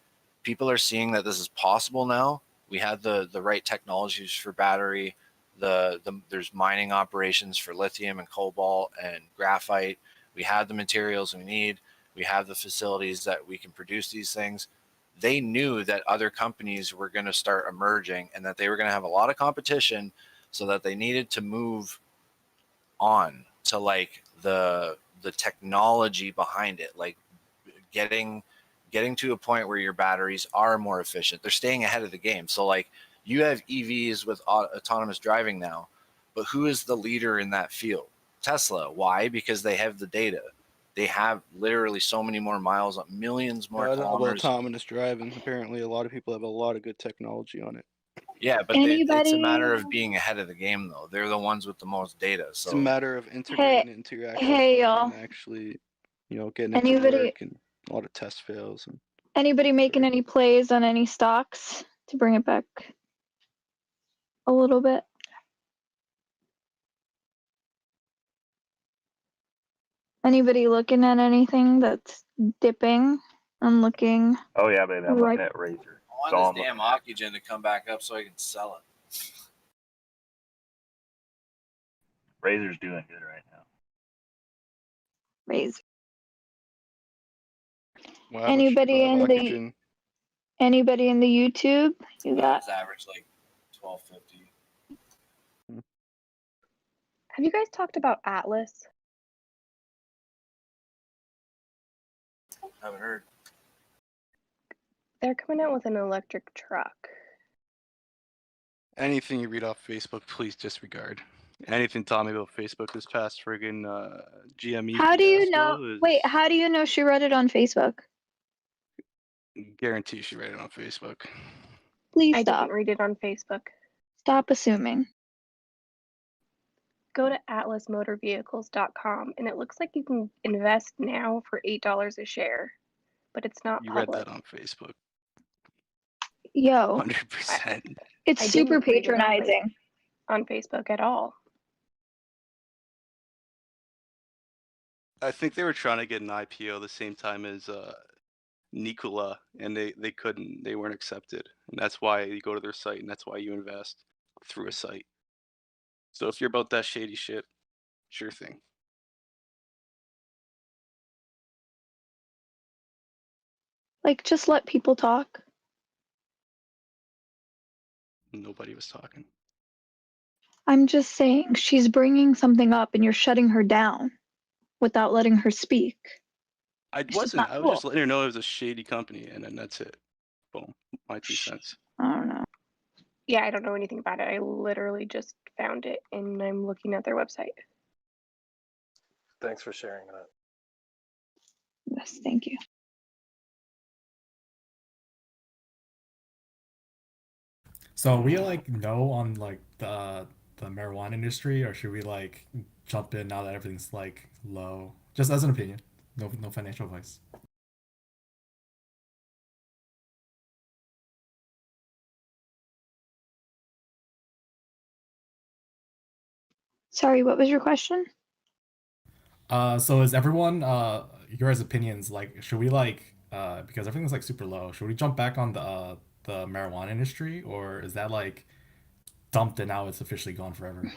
people are seeing that this is possible now. We have the right technologies for battery. There's mining operations for lithium and cobalt and graphite. We have the materials we need. We have the facilities that we can produce these things. They knew that other companies were going to start emerging and that they were going to have a lot of competition, so that they needed to move on to like the technology behind it, like getting to a point where your batteries are more efficient. They're staying ahead of the game. So like you have EVs with autonomous driving now, but who is the leader in that field? Tesla. Why? Because they have the data. They have literally so many more miles, millions more About kilometers. autonomous driving. Apparently, a lot of people have a lot of good technology on it. Yeah, but it's a matter of being ahead of the game, though. They're the ones with the most data. So It's a matter of integrating it into your actual hey, phone y'all. and actually, getting it to Anybody work, and a lot of test fails. And anybody making any plays on any stocks to bring it back a little bit? Anybody looking at anything that's dipping and looking? Oh yeah, baby, I'm right. looking at Razor. I want this damn oxygen to come back up so I can sell it. Razor's doing good right now. Razor. Well, how much Anybody in the YouTube? You got It's average like 12.50. Have you guys talked about Atlas? Haven't heard. They're coming out with an electric truck. anything you read off Facebook, please disregard. Anything taught me about Facebook this past friggin' GME. How do you fiasco know? is- Wait, how do you know she read it on Facebook? Guarantee she read it on Facebook. Please I stop. didn't read it on Facebook. Stop assuming. Go to atlasmotorvehicles.com and it looks like you can invest now for $8 a share, but it's not You read public. that on Facebook. Yo, 100%. it's I super didn't read it patronizing. on Facebook at all. I think they were trying to get an IPO the same time as Nikola, and they couldn't. They weren't accepted, and that's why you go to their site, and that's why you invest through a site. So if you're about that shady shit, sure thing. Like, just let people talk. Nobody was talking. I'm just saying, she's bringing something up and you're shutting her down without letting her speak. I It's just wasn't. not I was cool. just letting her know it was a shady company, and then that's it. Boom. My 2 cents. I don't know. Yeah, I don't know anything about it. I literally just found it and I'm looking at their website. Thanks for sharing that. Yes, thank you. So we like know on like the marijuana industry, or should we like jump in now that everything's like low? Just as an opinion, no financial advice. Sorry, what was your question? So is everyone your guys' opinions like should we like because everything's like super low, should we jump back on the marijuana industry, or is that like dumped and now it's officially gone forever?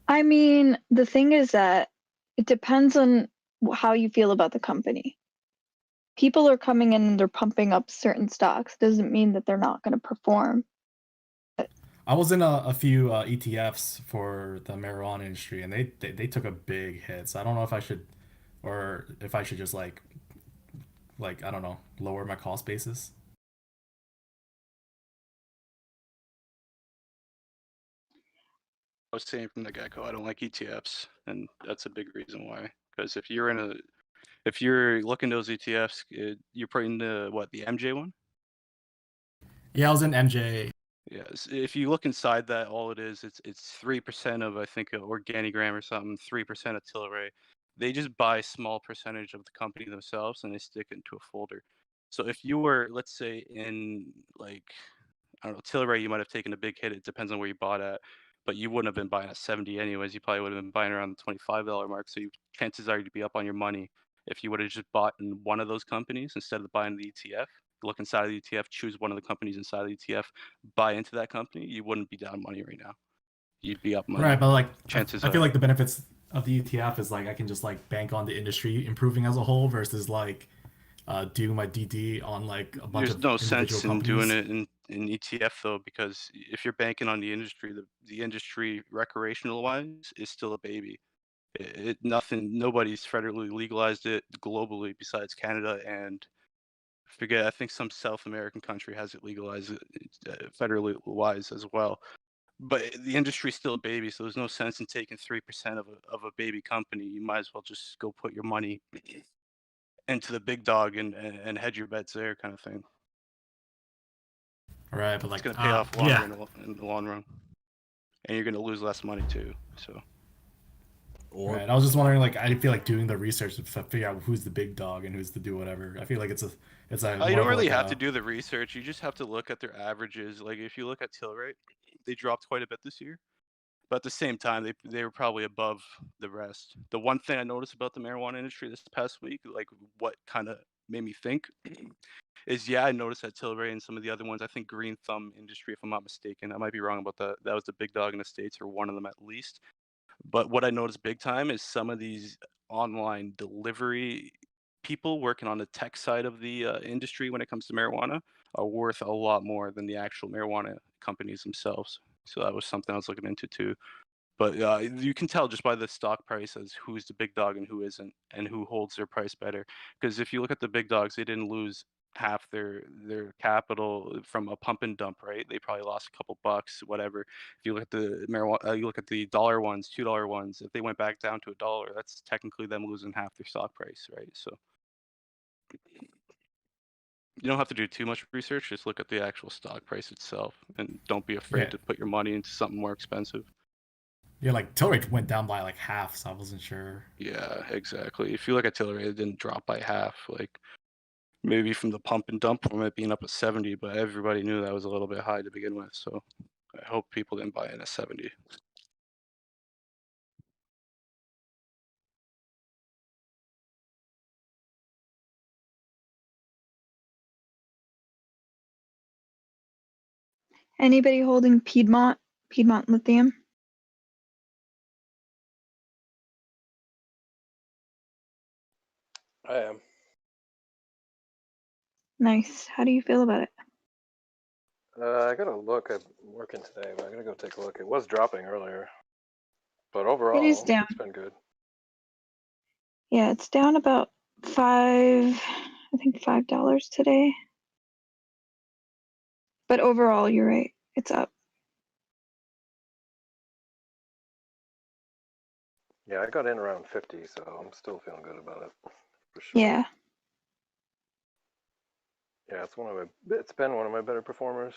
I mean, the thing is that it depends on how you feel about the company. People are coming in and they're pumping up certain stocks. Doesn't mean that they're not going to perform. I was in a few ETFs for the marijuana industry, and they took a big hit. So I don't know if I should, or if I should just like I don't know, lower my cost basis. I was saying from the get-go, I don't like ETFs, and that's a big reason why. Because if you're looking at those ETFs, you're probably into what, the MJ one? Yeah, I was in MJ. Yes. If you look inside that, all it is, it's 3% of, I think, a Organigram or something, 3% of Tilray. They just buy a small percentage of the company themselves and they stick it into a folder. So if you were, let's say, in like, I don't know, Tilray, you might have taken a big hit. It depends on where you bought at, but you wouldn't have been buying at 70 anyways. You probably would have been buying around the $25 mark. So chances are you'd be up on your money if you would have just bought in one of those companies instead of buying the ETF. Look inside of the ETF, choose one of the companies inside of the ETF, buy into that company. You wouldn't be down money right now. You'd be up money. Right, but like chances I feel are. like the benefits of the ETF is like I can just like bank on the industry improving as a whole versus like doing my DD on like a bunch There's of no individual sense in companies. doing it in ETF though, because if you're banking on the industry, the industry recreational wise is still a baby. Nobody's federally legalized it globally besides Canada and I think some South American country has it legalized federally wise as well. But the industry's still a baby, so there's no sense in taking 3% of a baby company. You might as well just go put your money into the big dog and hedge your bets there, kind of thing. Right, but It's like gonna pay off longer yeah. in the long run, and you're gonna lose less money too. So. Right. I was just wondering, like, I feel like doing the research to figure out who's the big dog and who's to do whatever. I feel like it's a You more don't of really like have to do the research. You just have to look at their averages. Like if you look at Tilray, they dropped quite a bit this year, but at the same time, they were probably above the rest. The one thing I noticed about the marijuana industry this past week, like what kind of made me think, is I noticed that Tilray and some of the other ones. I think Green Thumb Industry, if I'm not mistaken, I might be wrong about that. That was the big dog in the States, or one of them at least. But what I noticed big time is some of these online delivery people working on the tech side of the industry when it comes to marijuana are worth a lot more than the actual marijuana companies themselves. So that was something I was looking into too. But you can tell just by the stock price as who's the big dog and who isn't, and who holds their price better. Because if you look at the big dogs, they didn't lose half their capital from a pump and dump, right? They probably lost a couple bucks, whatever. If you look at the marijuana, you look at the dollar ones, $2 ones. If they went back down to $1, that's technically them losing half their stock price, right? So You don't have to do too much research. Just look at the actual stock price itself, and don't be afraid Yeah. to put your money into something more expensive. Yeah, like Tilray went down by like half, so I wasn't sure. Yeah, exactly. If you look at Tilray, it didn't drop by half. Like maybe from the pump and dump from it being up at 70, but everybody knew that was a little bit high to begin with. So I hope people didn't buy in at 70. Anybody holding Piedmont Lithium? I am. Nice. How do you feel about it? I gotta look. I'm working today, but I gotta go take a look. It was dropping earlier, but overall, It is down. it's been good. Yeah, it's down about $5 today. But overall, you're right. It's up. Yeah, I got in around 50, so I'm still feeling good about it for sure. Yeah. Yeah, it's been one of my better performers.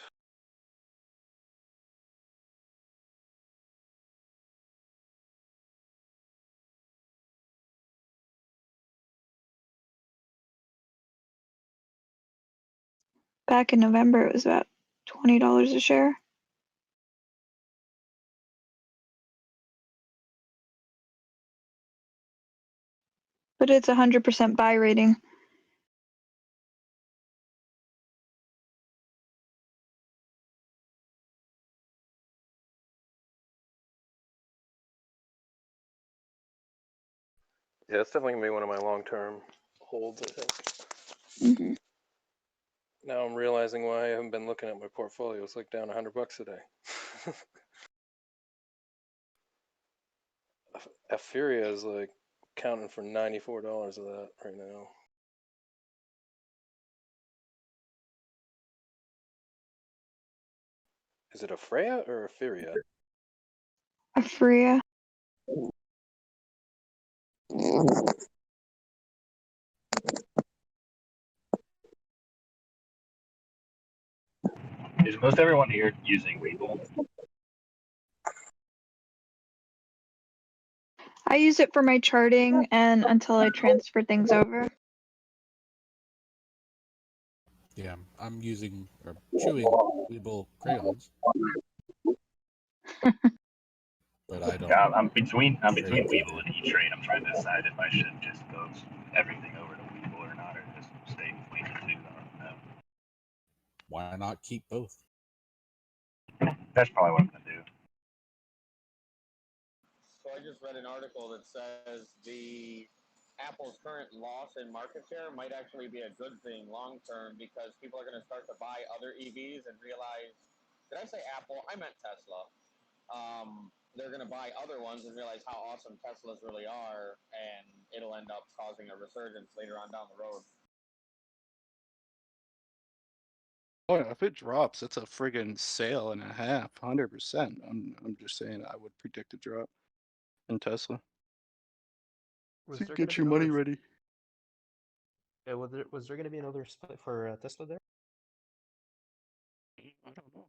Back in November, it was about $20 a share. But it's 100% buy rating. Yeah, it's definitely gonna be one of my long-term holds, I think. Mm-hmm. Now I'm realizing why I haven't been looking at my portfolio. It's like down $100 a day. Etherium is like counting for $94 of that right now. Is it Freya or Epheria? Afria. Is most everyone here using Webull? I use it for my charting and until I transfer things over. Yeah, I'm using or chewing Weeble crayons, but I don't. Yeah, I'm between trade Webull and E-Trade. I'm trying to decide if I should just go everything over to Webull or not, or just stay between the two. I don't know. Why not keep both? That's probably what I'm gonna do. So I just read an article that says the Apple's current loss in market share might actually be a good thing long term because people are going to start to buy other EVs and realize, did I say Apple? I meant Tesla. They're going to buy other ones and realize how awesome Teslas really are, and it'll end up causing a resurgence later on down the road. Oh yeah, if it drops, it's a friggin' sale and a half, 100%. I'm just saying I would predict a drop in Tesla. So get your money ready. Yeah, was there going to be another split for Tesla there? I don't know.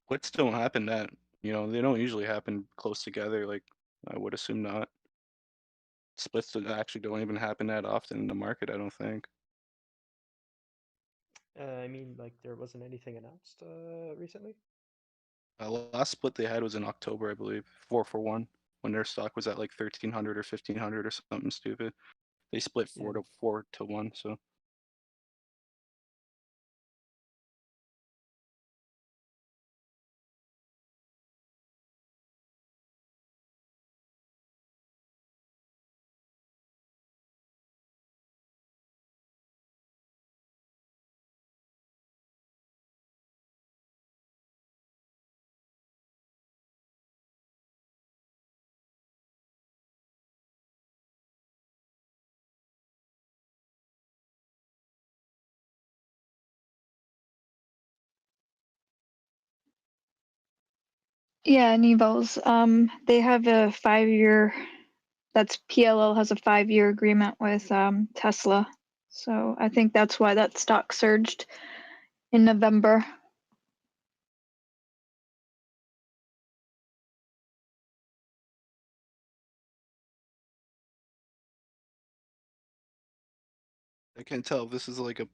Splits don't happen that, they don't usually happen close together. Like I would assume not. Splits actually don't even happen that often in the market, I don't think. I mean, like there wasn't anything announced recently. Last split they had was in October, I believe, 4-for-1, when their stock was at like 1,300 or 1,500 or something stupid. They split 4-1, so. Yeah, Nevos. They have a 5-year That's PLL has a 5-year agreement with Tesla. So I think that's why that stock surged in November. I can't tell if this is like a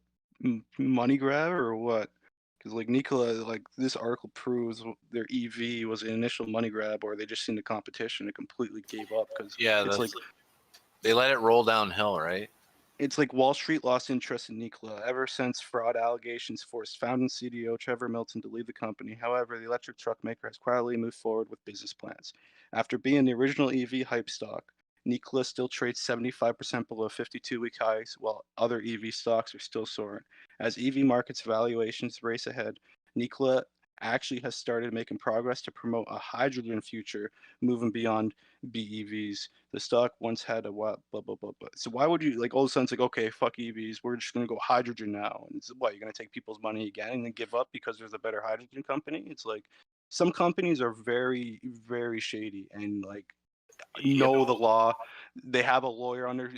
money grab or what. Because like Nikola, like this article proves their EV was an initial money grab, or they just seen the competition and completely gave up. Because Yeah, it's like they let it roll downhill, right? it's like Wall Street lost interest in Nikola ever since fraud allegations forced founding CEO Trevor Milton to leave the company. However, the electric truck maker has quietly moved forward with business plans. After being the original EV hype stock, Nikola still trades 75% below 52-week highs, while other EV stocks are still soaring. As EV markets valuations race ahead, Nikola actually has started making progress to promote a hydrogen future, moving beyond BEVs. The stock once had a what, blah, blah, blah, blah. So why would you, like, all of a sudden it's like, okay, fuck EVs, we're just going to go hydrogen now. And it's what, you're going to take people's money again and then give up because there's a better hydrogen company? It's like, some companies are very, very shady and like know the law. They have a lawyer on their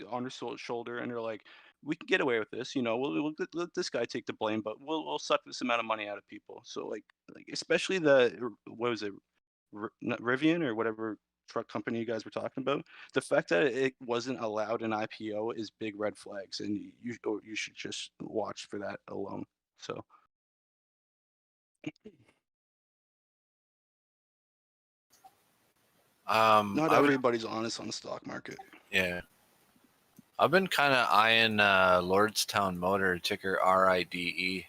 shoulder and they're like, we can get away with this, we'll let this guy take the blame, but we'll suck this amount of money out of people. So like especially what was it, not Rivian or whatever truck company you guys were talking about, the fact that it wasn't allowed in IPO is big red flags, and you should just watch for that alone. So not everybody's honest on the stock market. Yeah. I've been kind of eyeing Lordstown Motor, ticker RIDE.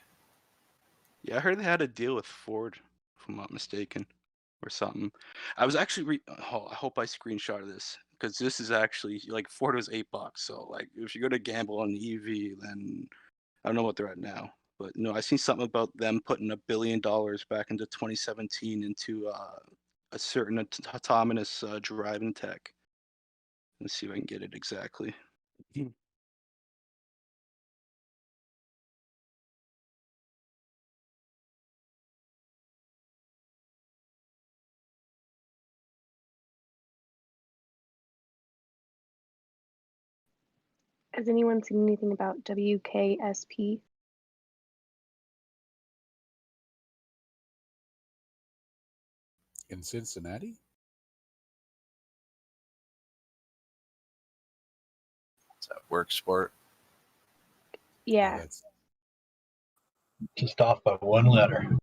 Yeah, I heard they had a deal with Ford, if I'm not mistaken, or something. I was actually I hope I screenshotted this because this is actually like Ford was $8. So like if you're gonna gamble on the EV, then I don't know what they're at now. But no, I seen something about them putting $1 billion back into 2017 into a certain autonomous driving tech. Let's see if I can get it exactly. Has anyone seen anything about WKSP? In Cincinnati? Is that work sport? Yeah. Just off by one letter.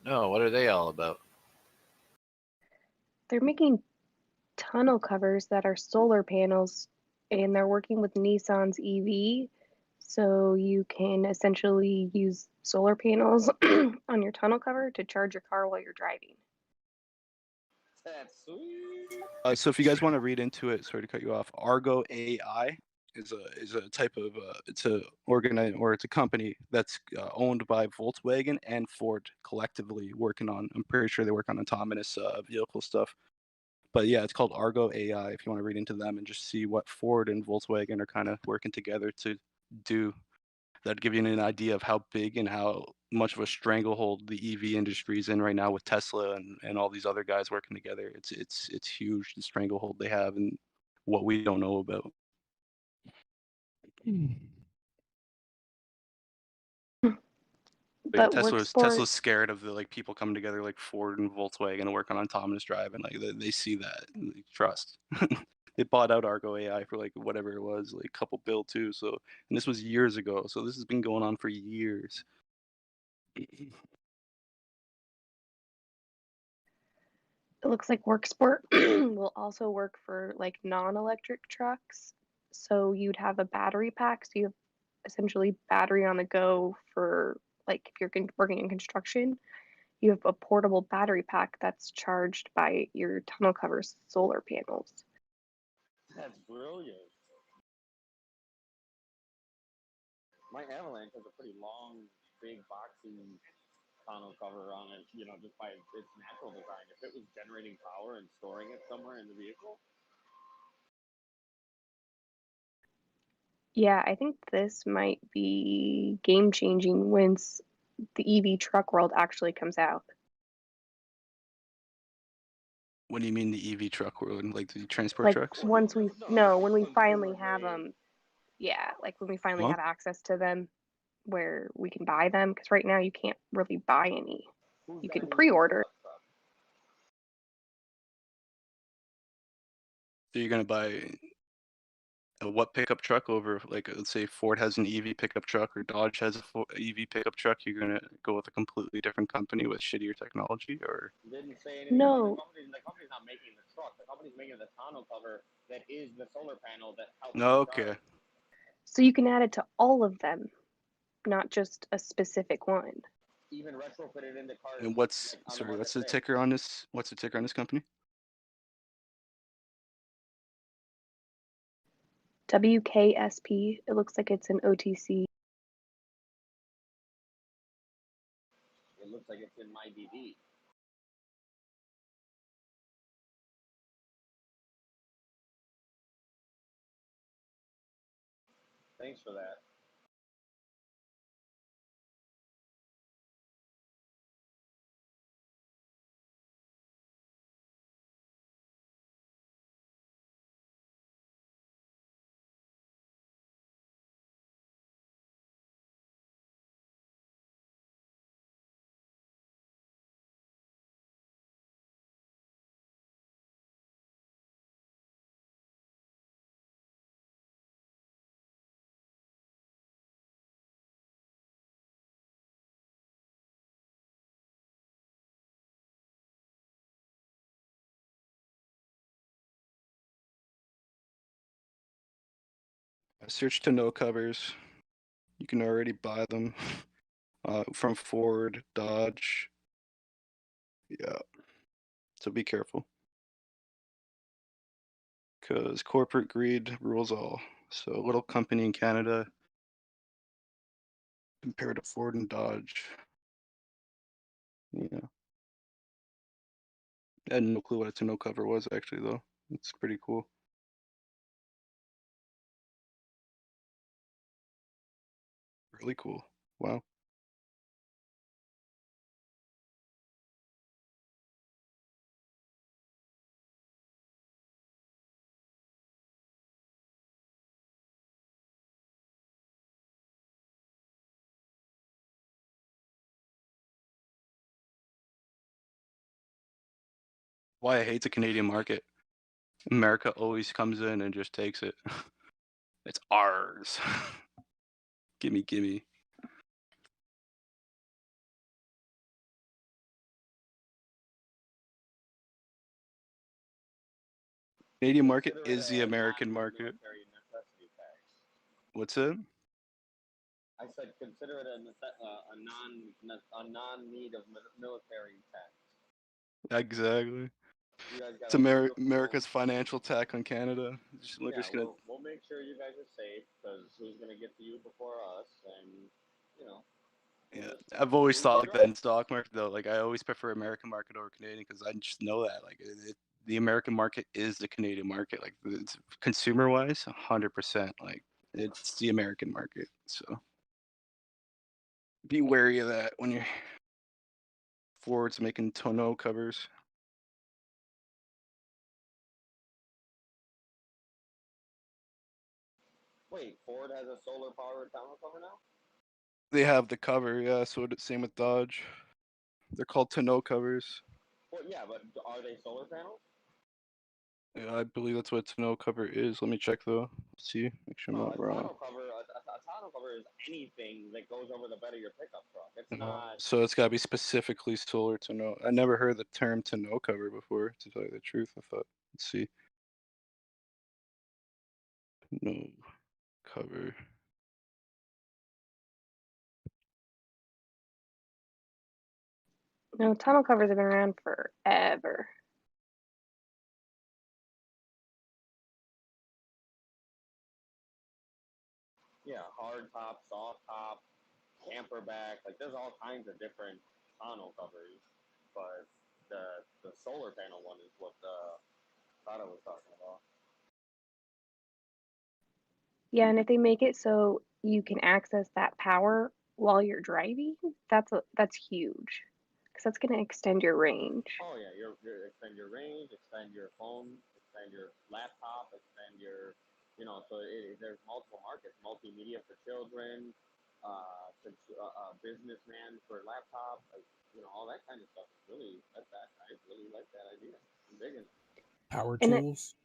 No, what are they all about? They're making tunnel covers that are solar panels, and they're working with Nissan's EV. So you can essentially use solar panels on your tunnel cover to charge your car while you're driving. That's sweet. So if you guys want to read into it, sorry to cut you off. Argo AI is a type of it's a company that's owned by Volkswagen and Ford collectively working on. I'm pretty sure they work on autonomous vehicle stuff. But yeah, it's called Argo AI. If you want to read into them and just see what Ford and Volkswagen are kind of working together to do, that'd give you an idea of how big and how much of a stranglehold the EV industry is in right now with Tesla and all these other guys working together. It's huge, the stranglehold they have and what we don't know about. But yeah, Tesla's scared of the like people coming together like Ford and Volkswagen and work on autonomous driving. Like they see that and they trust. They bought out Argo AI for like whatever it was, like a couple bill too. So, and this was years ago. So this has been going on for years. It looks like Worksport will also work for like non-electric trucks. So you'd have a battery pack. So you have essentially battery on the go for like if you're working in construction. You have a portable battery pack that's charged by your tunnel cover's solar panels. That's brilliant. My Avalanche has a pretty long, big, boxy tonneau cover on it, just by its natural design. If it was generating power and storing it somewhere in the vehicle. Yeah, I think this might be game changing once the EV truck world actually comes out. What do you mean the EV truck world, like the transport Like trucks? when we finally have them, yeah, like when we finally Huh? have access to them, where we can buy them, because right now you can't really buy any. You can pre-order. So you're gonna buy what pickup truck over, like, let's say Ford has an EV pickup truck or Dodge has a EV pickup truck, you're gonna go with a completely different company with shittier technology, or? Didn't say anything about No. the company's not making the truck. The company's making the tonneau cover that is the solar panel that helps No, you charge. okay. So you can add it to all of them, not just a specific one. Even retrofit it into cars. And what's like, on the sorry, market what's the today. ticker on this? What's the ticker on this company? WKSP. It looks like it's an OTC. It looks like it's in my DD. Thanks for that. I searched tonneau covers. You can already buy them from Ford, Dodge. Yeah. So be careful. Because corporate greed rules all. So a little company in Canada compared to Ford and Dodge. Yeah. I had no clue what a tonneau cover was actually though. It's pretty cool. Really cool. Wow. Why I hate the Canadian market. America always comes in and just takes it. It's ours. Gimme, gimme. Canadian market is the American market. What's it? I said consider it a non-need of military tax. Exactly. You guys got It's a wonderful- America's financial attack on Canada. We're Yeah, just gonna. we'll make sure you guys are safe because who's gonna get to you before us, and you know. Yeah, I've always thought like that in stock market though. Like I always prefer American market over Canadian because I just know that like the American market is the Canadian market. Like it's consumer wise, 100%. Like it's the American market. So be wary of that when you're Ford's making tonneau covers. Wait, Ford has a solar powered tonneau cover now? They have the cover, yeah. So same with Dodge. They're called tonneau covers. Well, yeah, but are they solar panels? Yeah, I believe that's what a tonneau cover is. Let me check though. See, make sure I'm not wrong. A tonneau cover is anything that goes over the bed of your pickup truck. It's not. So it's got to be specifically solar tonneau. I never heard the term tonneau cover before, to tell you the truth. I thought, let's see. No cover. No, tonneau covers have been around forever. Yeah, hard top, soft top, camper back. Like there's all kinds of different tonneau covers, but the solar panel one is what Tata was talking about. Yeah, and if they make it so you can access that power while you're driving, that's huge. because that's going to extend your range. Oh yeah, extend your range, extend your phone, extend your laptop, extend your, so there's multiple markets, multimedia for children, businessman for laptop, all that kind of stuff. Really, I really like that idea. I'm digging it. Power And tools.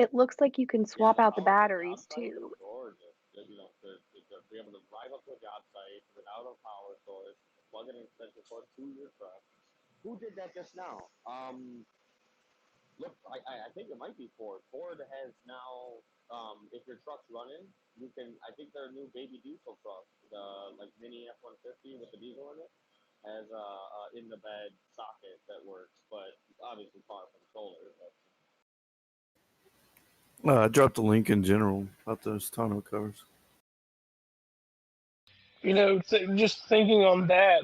it looks like you can swap out the batteries too. Gorgeous. To be able to drive up to a job site without a power source, plug in an extension cord to your truck. Who did that just now? Look, I think it might be Ford. Ford has now, if your truck's running, you can. I think their new baby diesel truck, the like mini F-150 with the diesel in it, has in the bed socket that works, but obviously far from solar. But I dropped a link in general about those tonneau covers. Just thinking on that,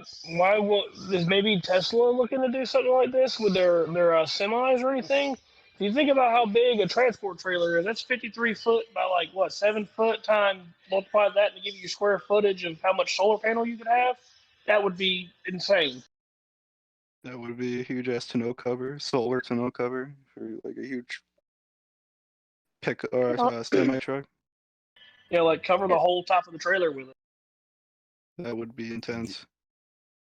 is maybe Tesla looking to do something like this with their semis or anything? If you think about how big a transport trailer is, that's 53 foot by 7 foot, time multiply that to give you square footage of how much solar panel you could have. That would be insane. That would be a huge ass tonneau cover, solar tonneau cover for like a huge pick or semi truck. Yeah, cover the whole top of the trailer with it. That would be intense.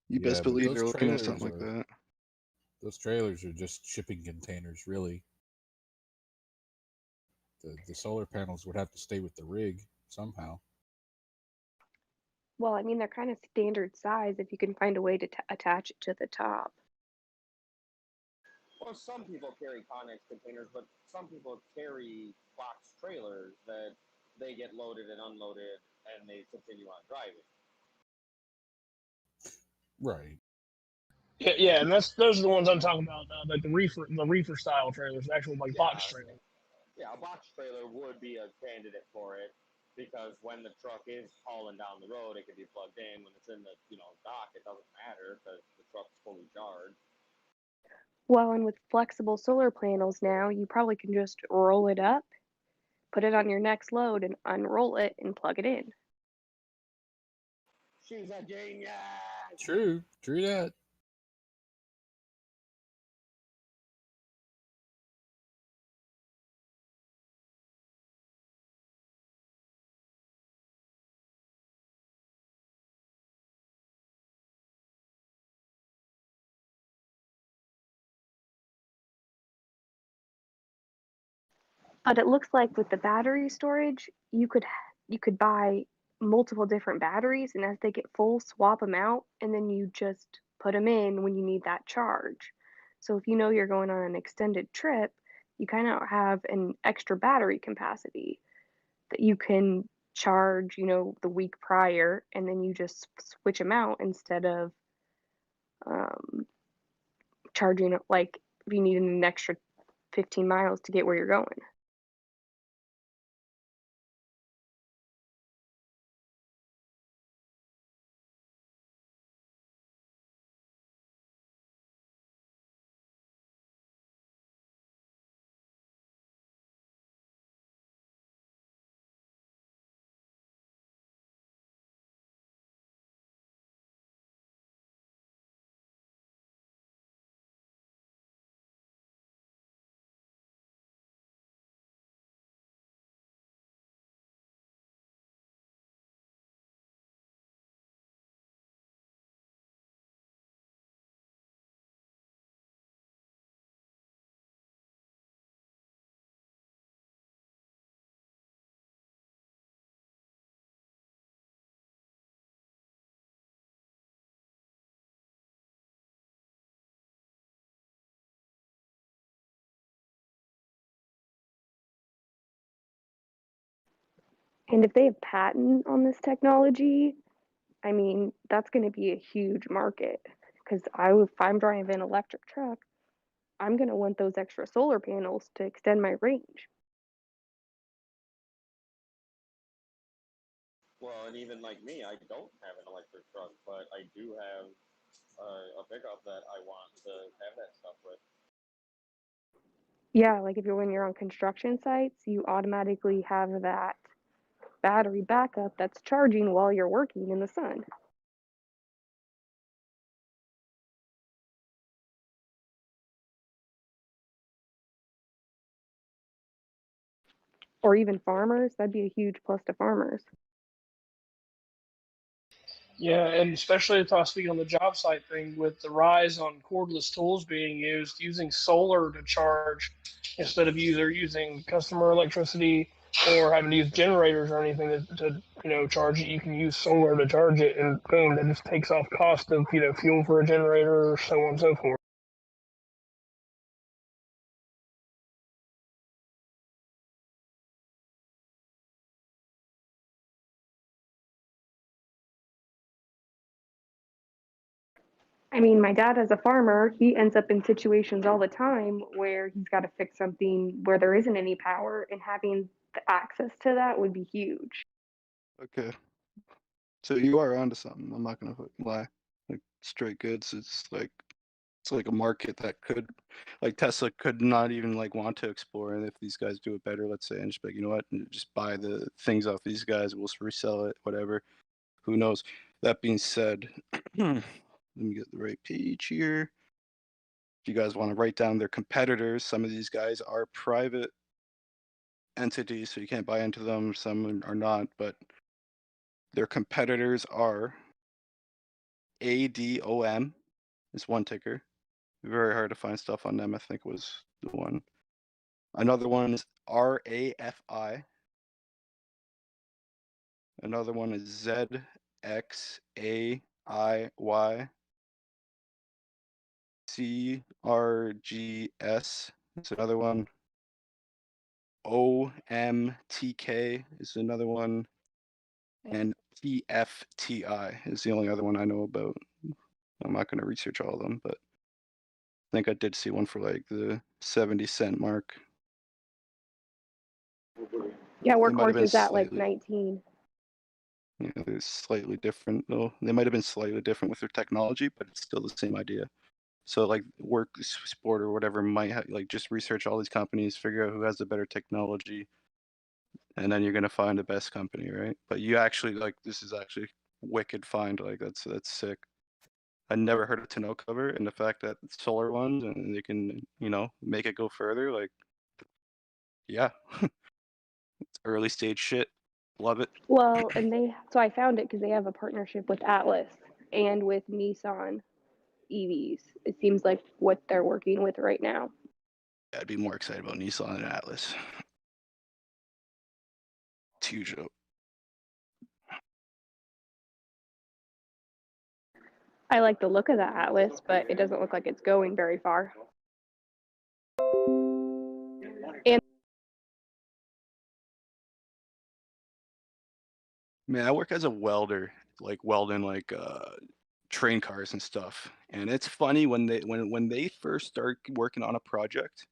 You Yeah, best but believe those they're looking at trailers something like that. Those trailers are just shipping containers, really. The solar panels would have to stay with the rig somehow. Well, I mean, they're kind of standard size if you can find a way to attach it to the top. Well, some people carry Connex containers, but some people carry box trailers that they get loaded and unloaded, and they continue on driving. Right. Yeah, and those are the ones I'm talking about, like the reefer style trailers, actual box trailers. Yeah, a box trailer would be a candidate for it because when the truck is hauling down the road, it can be plugged in. When it's in the dock, it doesn't matter because the truck's fully charged. Well, and with flexible solar panels now, you probably can just roll it up, put it on your next load, and unroll it and plug it in. She's a genius. True that. But it looks like with the battery storage, you could buy multiple different batteries, and as they get full, swap them out, and then you just put them in when you need that charge. So if you know you're going on an extended trip, you kind of have an extra battery capacity that you can charge, the week prior, and then you just switch them out instead of charging it like if you need an extra 15 miles to get where you're going. And if they have patent on this technology, I mean, that's going to be a huge market because if I'm driving an electric truck, I'm going to want those extra solar panels to extend my range. Well, and even like me, I don't have an electric truck, but I do have a pickup that I want to have that stuff with. Yeah, like when you're on construction sites, you automatically have that battery backup that's charging while you're working in the sun. Or even farmers, that'd be a huge plus to farmers. Yeah, and especially if I speak on the job site thing with the rise on cordless tools being used, using solar to charge instead of either using customer electricity or having to use generators or anything to charge it. You can use solar to charge it, and boom, that just takes off cost of fuel for a generator or so on and so forth. I mean, my dad as a farmer, he ends up in situations all the time where he's got to fix something where there isn't any power, and having the access to that would be huge. Okay. So you are onto something. I'm not gonna lie. Like straight goods, it's like a market that could, like Tesla could not even like want to explore. And if these guys do it better, let's say, and just be like, you know what, and just buy the things off these guys, we'll resell it, whatever. Who knows? That being said, let me get the right page here. If you guys want to write down their competitors, some of these guys are private entities, so you can't buy into them. Some are not, but their competitors are ADOM is one ticker. Very hard to find stuff on them. I think was the one. Another one is RAFI. Another one is ZXAIY. CRGS is another one. OMTK is another one. And PFTI is the only other one I know about. I'm not going to research all of them, but I think I did see one for like the 70-cent mark. Yeah, They might have Workhorse been is at like slightly, 19. they're slightly different though. They might have been slightly different with their technology, but it's still the same idea. So like work, sport, or whatever might like just research all these companies, figure out who has the better technology, and then you're gonna find the best company, right? But you actually like this is actually wicked find. Like that's sick. I never heard of tonneau cover, and the fact that it's solar ones and they can make it go further. Like, yeah, it's early stage shit. Love it. Well, and so I found it because they have a partnership with Atlas and with Nissan EVs. It seems like what they're working with right now. I'd be more excited about Nissan than Atlas. It's huge. I like the look of the Atlas, but it doesn't look like it's going very far. And Man, I work as a welder, like welding like train cars and stuff. And it's funny when they first start working on a project,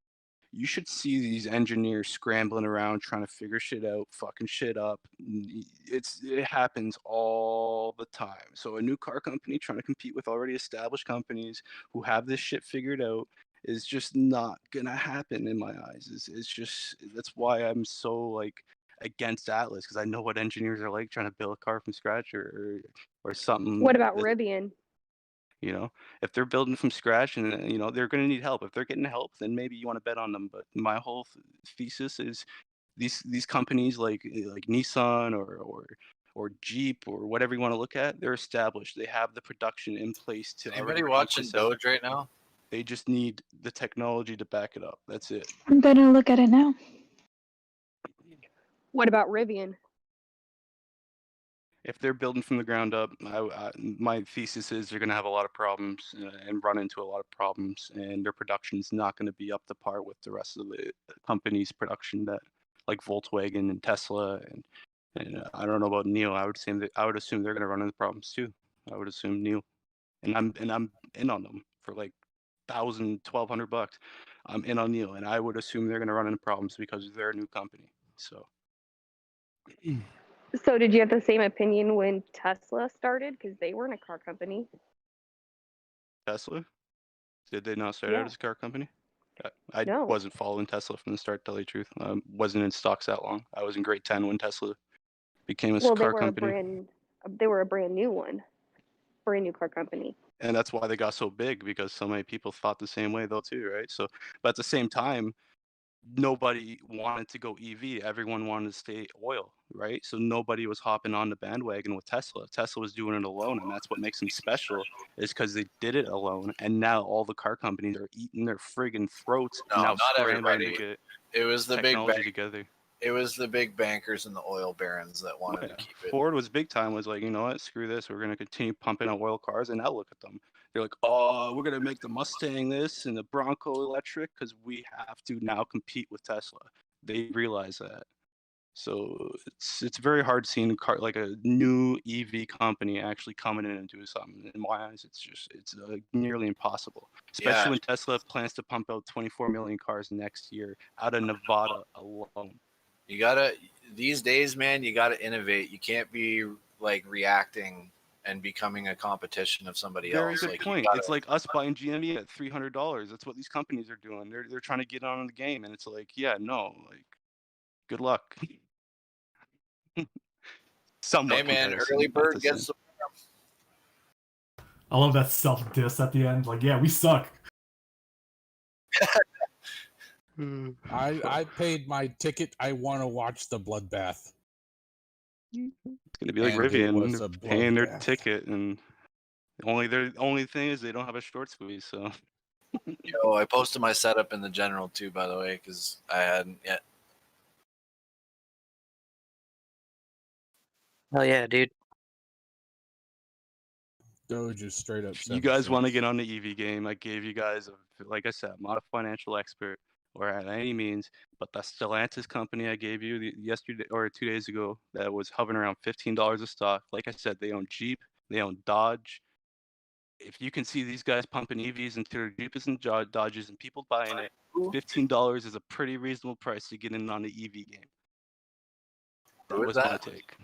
you should see these engineers scrambling around trying to figure shit out, fucking shit up. It happens all the time. So a new car company trying to compete with already established companies who have this shit figured out is just not gonna happen in my eyes. It's just that's why I'm so like against Atlas, because I know what engineers are like trying to build a car from scratch or something. what about Rivian? If they're building from scratch and they're going to need help. If they're getting help, then maybe you want to bet on them. But my whole thesis is these companies like Nissan or Jeep or whatever you want to look at, they're established. They have the production in place to Anybody already watching this out. DOGE right now? They just need the technology to back it up. That's it. I'm gonna look at it now. What about Rivian? If they're building from the ground up, my thesis is they're going to have a lot of problems and run into a lot of problems, and their production is not going to be up to par with the rest of the company's production that, like Volkswagen and Tesla, and I don't know about NIO. I would assume they're going to run into problems too. I would assume NIO, and I'm in on them for like $1,200. I'm in on NIO, and I would assume they're going to run into problems because they're a new company. So. So did you have the same opinion when Tesla started? Because they weren't a car company. Tesla? Did they not start Yeah. out as a car company? I No. wasn't following Tesla from the start, to tell you the truth. Wasn't in stocks that long. I was in grade 10 when Tesla became a car company. They were a brand new one, brand new car company. And that's why they got so big, because so many people thought the same way though too, right? So, but at the same time, nobody wanted to go EV. Everyone wanted to stay oil, right? So nobody was hopping on the bandwagon with Tesla. Tesla was doing it alone, and that's what makes them special, is because they did it alone. And now all the car companies are eating their friggin' throats and No, now not scrambling to everybody. get It was the big technology bank. together. It was the big bankers and the oil barons that wanted Yeah. to keep it. Ford was big time, was like, you know what, screw this. We're going to continue pumping out oil cars. And now look at them. They're like, oh, we're going to make the Mustang this and the Bronco electric because we have to now compete with Tesla. They realize that. So it's very hard seeing like a new EV company actually coming in and doing something. In my eyes, it's nearly impossible. Especially Yeah. when Tesla plans to pump out 24 million cars next year out of Nevada alone. You gotta, these days, man, you gotta innovate. You can't be like reacting and becoming a competition of somebody Very else. good Like, point. It's like us buying GME at $300. That's what these companies are doing. They're trying to get on the game, and it's like, yeah, no, like, good luck. Somewhat hey, man, comparison, early not bird the gets same. I love that self diss at the end. Like, yeah, we suck. I paid my ticket. I want to watch the bloodbath. It's gonna be like And it was Rivian a paying their bloodbath. ticket, and the only thing is they don't have a short squeeze. So Yo, I posted my setup in the general too, by the way, because I hadn't yet. Oh yeah, dude. Doge is straight up. you guys want to get on the EV game, I gave you guys, like I said, I'm not a financial expert or at any means, but that Stellantis company I gave you yesterday or 2 days ago that was hovering around $15 a stock. Like I said, they own Jeep, they own Dodge. If you can see these guys pumping EVs into their Jeeps and Dodges and people buying it, $15 is a pretty reasonable price to get in on the EV game. That Who is was that? my take.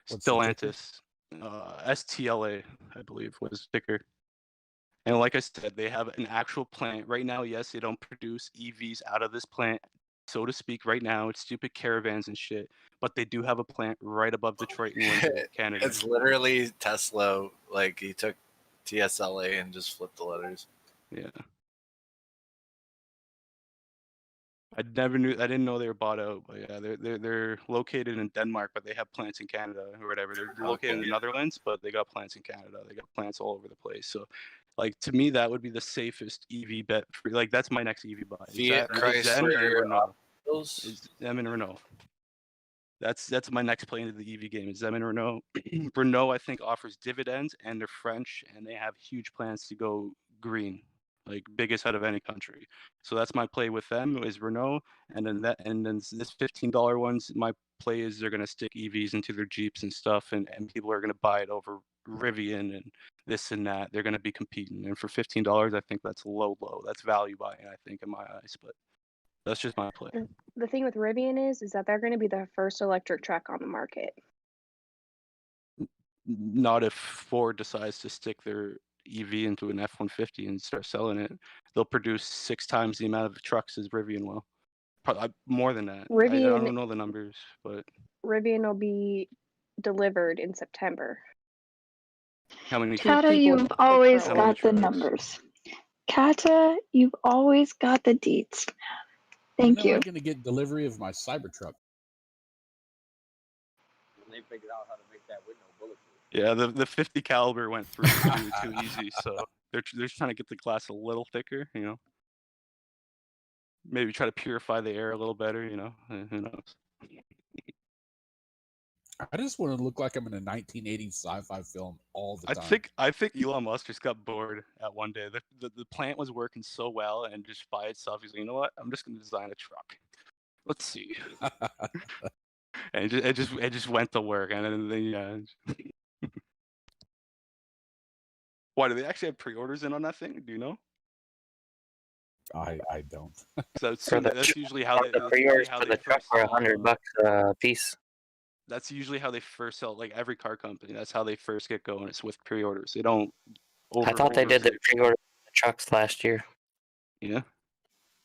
What's the ticker? Stellantis, STLA, I believe was the ticker. And like I said, they have an actual plant right now. Yes, they don't produce EVs out of this plant, so to speak. Right now, it's stupid caravans and shit. But they do have a plant right above Detroit in Windsor, Canada. It's literally Tesla. Like, he took TSLA and just flipped the letters. Yeah. I didn't know they were bought out, but yeah, they're located in Denmark, but they have plants in Canada or whatever. They're located in the Netherlands, but they got plants in Canada. They got plants all over the place. So, like, to me, that would be the safest EV bet. Like, that's my next EV buy. Fiat, Is Zen or Chrysler, Renault? Opels. Is Zen and Renault. That's my next play into the EV game. Is Zen and Renault. Renault, I think, offers dividends, and they're French, and they have huge plans to go green, like biggest out of any country. So that's my play with them is Renault, and then this $15 ones. My play is they're gonna stick EVs into their Jeeps and stuff, and people are gonna buy it over Rivian and this and that. They're gonna be competing, and for $15, I think that's low. That's value buying, I think, in my eyes. But that's just my play. The thing with Rivian is that they're going to be the first electric truck on the market. Not if Ford decides to stick their EV into an F-150 and start selling it. They'll produce 6 times the amount of trucks as Rivian will. Probably more than that. I Rivian- don't know the numbers, but Rivian will be delivered in September. how many? Kata, you've always How many got the trucks? numbers. Kata, you've always got the deets. When Thank am you. I going to get delivery of my Cybertruck? When they figured out how to make that with no bulletproof. Yeah, the 50 caliber went through too easy, so they're just trying to get the glass a little thicker, you know. Maybe try to purify the air a little better, you know. Who knows? I just want to look like I'm in a 1980s sci-fi film all the time. I think Elon Musk just got bored at one day. The plant was working so well, and just by itself, he's like, you know what? I'm just going to design a truck. Let's see. And it just went to work, and then yeah. Why do they actually have pre-orders in on that thing? Do you know? I don't. So that's usually how they. The pre-orders for the truck are $100 a piece. That's usually how they first sell. Like every car company, that's how they first get going. It's with pre-orders. They don't. I thought they did the overstate. pre-order for the trucks last year. Yeah.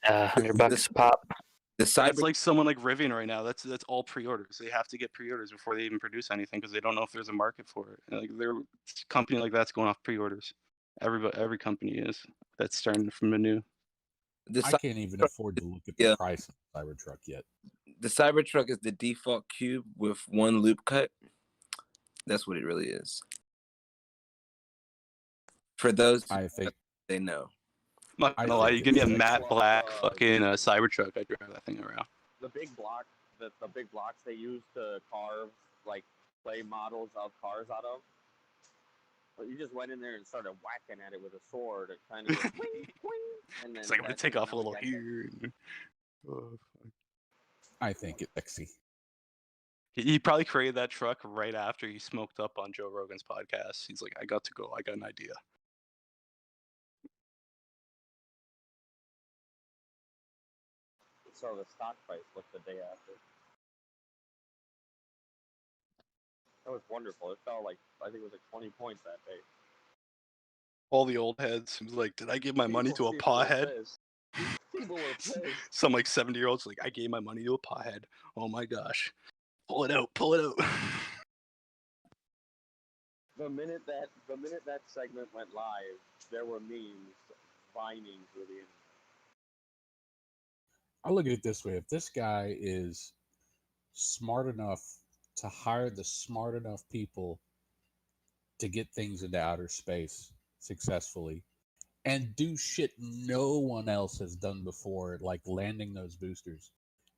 $100 a pop. That's like someone like Rivian right now. That's all pre-orders. They have to get pre-orders before they even produce anything because they don't know if there's a market for it. Like their company like that's going off pre-orders. Every company is that's starting from anew. I can't even afford to look at the price of the Cybertruck yet. The Cybertruck is the default cube with one loop cut. That's what it really is. For those I think they know. I'm not gonna lie, you give me a matte black fucking Cybertruck, I drive that thing around. The big block, the big blocks they use to carve like play models of cars out of. But you just went in there and started whacking at it with a sword. It kind of goes wing, wing, and then It's like I'm gonna take off a little here. I think it's sexy. He probably created that truck right after he smoked up on Joe Rogan's podcast. He's like, I got to go. I got an idea. So the stock price looked the day after. That was wonderful. It felt like, I think it was like 20 points that day. All the old heads. He was like, did I give my money to a pothead? People were pissed. Some like 70-year-olds like, I gave my money to a pothead. Oh my gosh. Pull it out. Pull it out. The minute that segment went live, there were memes vining through the internet. I look at it this way: if this guy is smart enough to hire the smart enough people to get things into outer space successfully and do shit no one else has done before, like landing those boosters,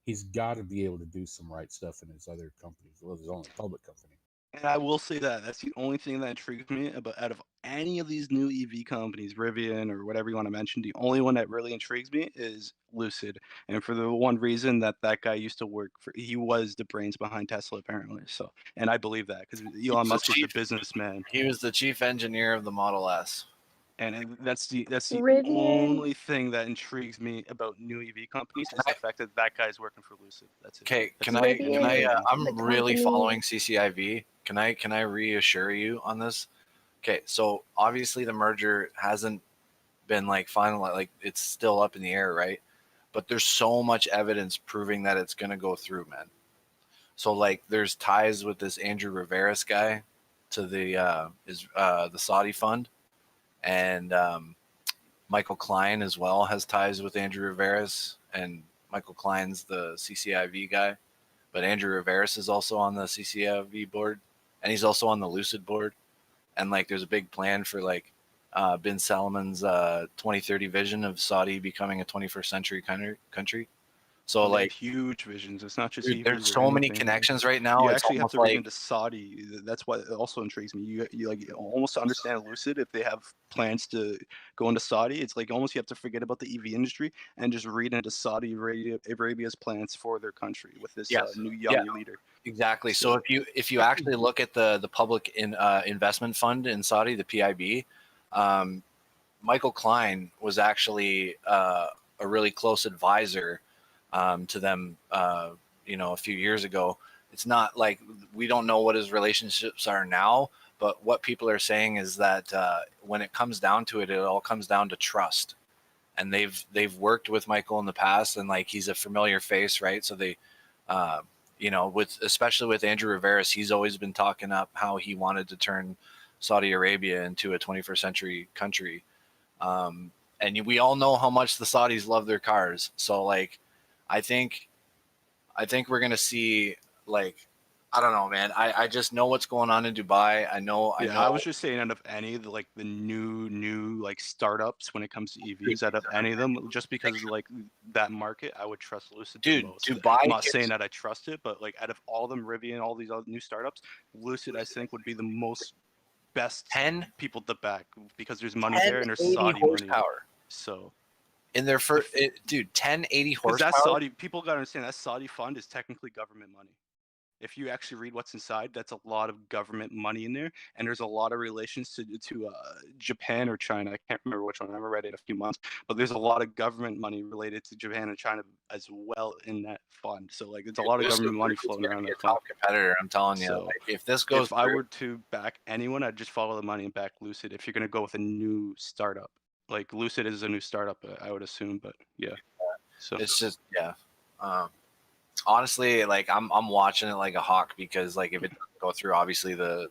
he's got to be able to do some right stuff in his other companies. Well, his only public company. And I will say that's the only thing that intrigues me about out of any of these new EV companies, Rivian or whatever you want to mention, the only one that really intrigues me is Lucid. And for the one reason that guy used to work for, he was the brains behind Tesla apparently. So, and I believe that because Elon Musk is the businessman. He was the chief engineer of the Model S. And that's the Rivian. only thing that intrigues me about new EV companies is the fact that guy's working for Lucid. That's it. Okay, That's can it. I? I'm the really company- following CCIV. Can I reassure you on this? Okay, so obviously the merger hasn't been like final, like it's still up in the air, right? But there's so much evidence proving that it's gonna go through, man. So like, there's ties with this Andrew Rivera's guy to the Saudi fund, and Michael Klein as well has ties with Andrew Rivera's, and Michael Klein's the CCIV guy, but Andrew Rivera's is also on the CCIV board, and he's also on the Lucid board, and like there's a big plan for like bin Salman's 2030 vision of Saudi becoming a 21st century country. So They have like huge visions. It's not just dude, EVs there's or so many anything. connections right now. You It's actually have almost to read like into Saudi. That's what also intrigues me. You like almost understand Lucid if they have plans to go into Saudi. It's like almost you have to forget about the EV industry and just read into Saudi Arabia's plans for their country with this new young leader. Exactly. So if you actually look at the public investment fund in Saudi, the PIB, Michael Klein was actually a really close advisor to them, a few years ago. It's not like we don't know what his relationships are now, but what people are saying is that when it comes down to it, it all comes down to trust. And they've worked with Michael in the past, and like he's a familiar face, right? So they, especially with Andrew Rivera's, he's always been talking up how he wanted to turn Saudi Arabia into a 21st century country. And we all know how much the Saudis love their cars. So like, I think we're going to see, like, I don't know, man. I just know what's going on in Dubai. I know. I was just saying out of any of the new like startups when it comes to EVs, out of any of them, just because of like that market, I would trust Lucid the most. Dubai I'm not gets- saying that I trust it, but like out of all of them, Rivian, all these other new startups, Lucid I think would be the most best people to back because there's money there and there's 1080 Saudi money. horsepower. So in their first, 1080 because horsepower. that Saudi, people gotta understand that Saudi fund is technically government money. If you actually read what's inside, that's a lot of government money in there, and there's a lot of relations to Japan or China. I can't remember which one. I haven't read it in a few months, but there's a lot of government money related to Japan and China as well in that fund. So like, it's a lot of government money floating around that fund. Competitor, I'm telling you. So like, if this goes, if I were to back anyone, I'd just follow the money and back Lucid. If you're gonna go with a new startup, like Lucid is a new startup, I would assume, but yeah. So it's just honestly, like I'm watching it like a hawk because like if it doesn't go through, obviously the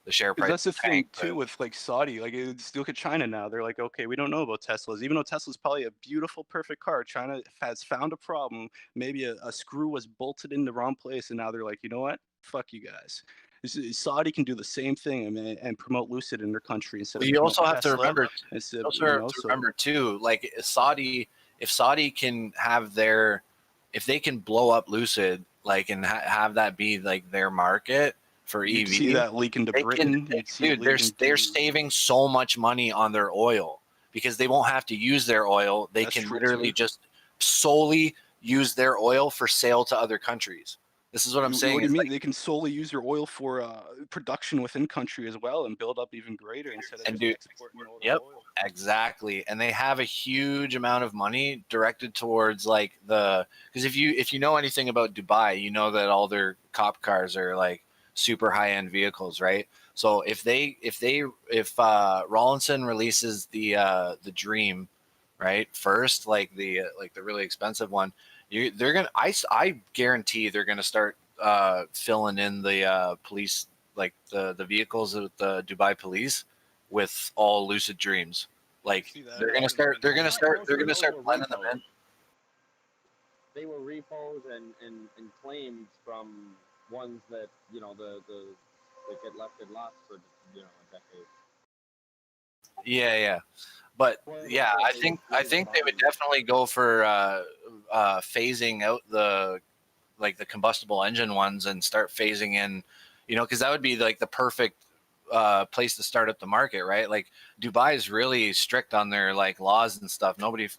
the share Because price. that's the thing tank, too with like Saudi. Like, look at China now. They're like, okay, we don't know about Teslas, even though Tesla's probably a beautiful, perfect car. China has found a problem. Maybe a screw was bolted in the wrong place, and now they're like, you know what? Fuck you guys. Saudi can do the same thing, I mean, and promote Lucid in their country instead But of you promote also have to Tesla. remember. Instead, You also have to remember too, like Saudi, if Saudi can have their, if they can blow up Lucid, like and have that be like their market for you'd EV, see that leak into they Britain. can, You'd see it dude, leak they're into. saving so much money on their oil because they won't have to use their oil. They That's can true, literally too. just solely use their oil for sale to other countries. This is what I'm saying. What do you It's mean? like, They can solely use your oil for production within country as well and build up even greater instead of and just dude, exporting all their yep, oil. exactly. And they have a huge amount of money directed towards like because if you know anything about Dubai, you know that all their cop cars are like super high end vehicles, right? So if Rawlinson releases the Dream, right, first, like the really expensive one, they're gonna I guarantee they're gonna start filling in the police, like the vehicles of the Dubai police with all Lucid Dreams. Like they're gonna start blending them in. They were repos and claims from ones that that get left in lots for a decade. Yeah. But yeah, I think they would definitely go for phasing out the combustible engine ones and start phasing in, because that would be like the perfect place to start up the market, right? Like Dubai is really strict on their like laws and stuff. Nobody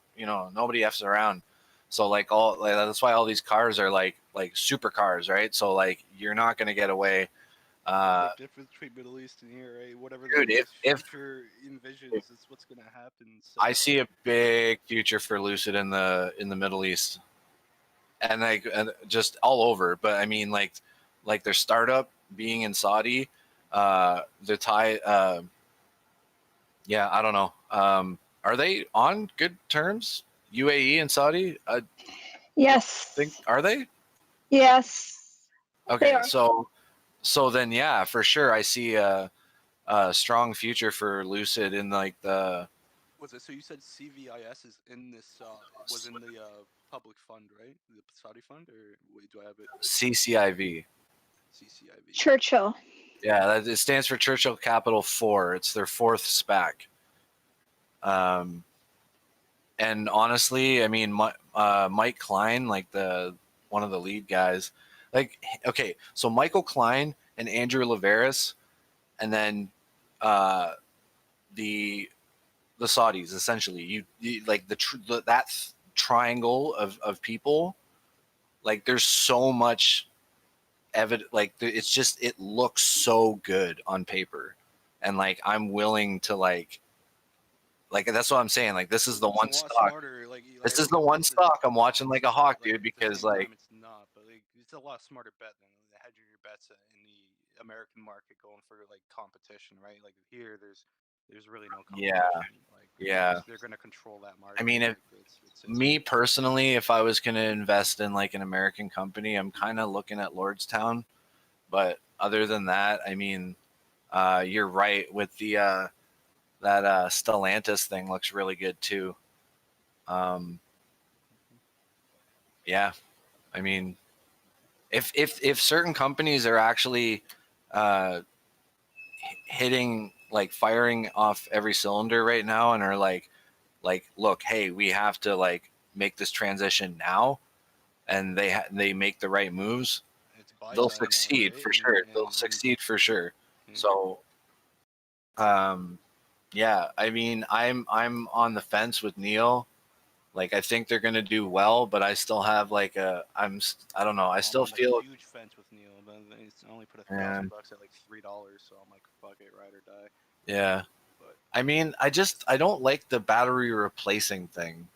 f's around. So that's why all these cars are like supercars, right? So like you're not gonna get away. The difference between Middle East and here, right? Whatever Dude, the if future envisions is what's gonna happen. So. I see a big future for Lucid in the Middle East, and just all over. But I mean, like their startup being in Saudi, the Thai. Yeah, I don't know. Are they on good terms? UAE and Saudi? Yes. Are they? Yes. Okay, They are. so then yeah, for sure, I see a strong future for Lucid in like the. Was it? So you said CVIS is in this? Was in the public fund, right? The Saudi fund, or wait, do I have it? CCIV. CCIV. Churchill. Yeah, it stands for Churchill Capital 4. It's their fourth SPAC. And honestly, I mean, Mike Klein, like one of the lead guys, like, okay, so Michael Klein and Andrew Laveris, and then the Saudis, essentially, you like that triangle of people, like there's so much evidence, like it's just, it looks so good on paper, and like I'm willing to like that's what I'm saying, like this is the one stock. This is the one stock I'm watching like a hawk, dude, because like it's not, but like it's a lot smarter bet than hedging your bets in the American market, going for like competition, right? Like here, there's really no competition. Like they're gonna control that market. I mean, if it's me personally, if I was gonna invest in like an American company, I'm kind of looking at Lordstown. But other than that, I mean, you're right with the that Stellantis thing looks really good too. Yeah, I mean, if certain companies are actually hitting, like firing off every cylinder right now, and are like look, hey, we have to like make this transition now, and they make the right moves, they'll succeed for sure. They'll succeed for sure. So, yeah, I mean, I'm on the fence with Neo. Like, I think they're gonna do well, but I still have like I don't know. I still feel huge fence with Neil, but it's only put Yeah. $1,000 at like $3, so I'm like, fuck it, ride or die. Yeah. But I mean, I don't like the battery replacing thing.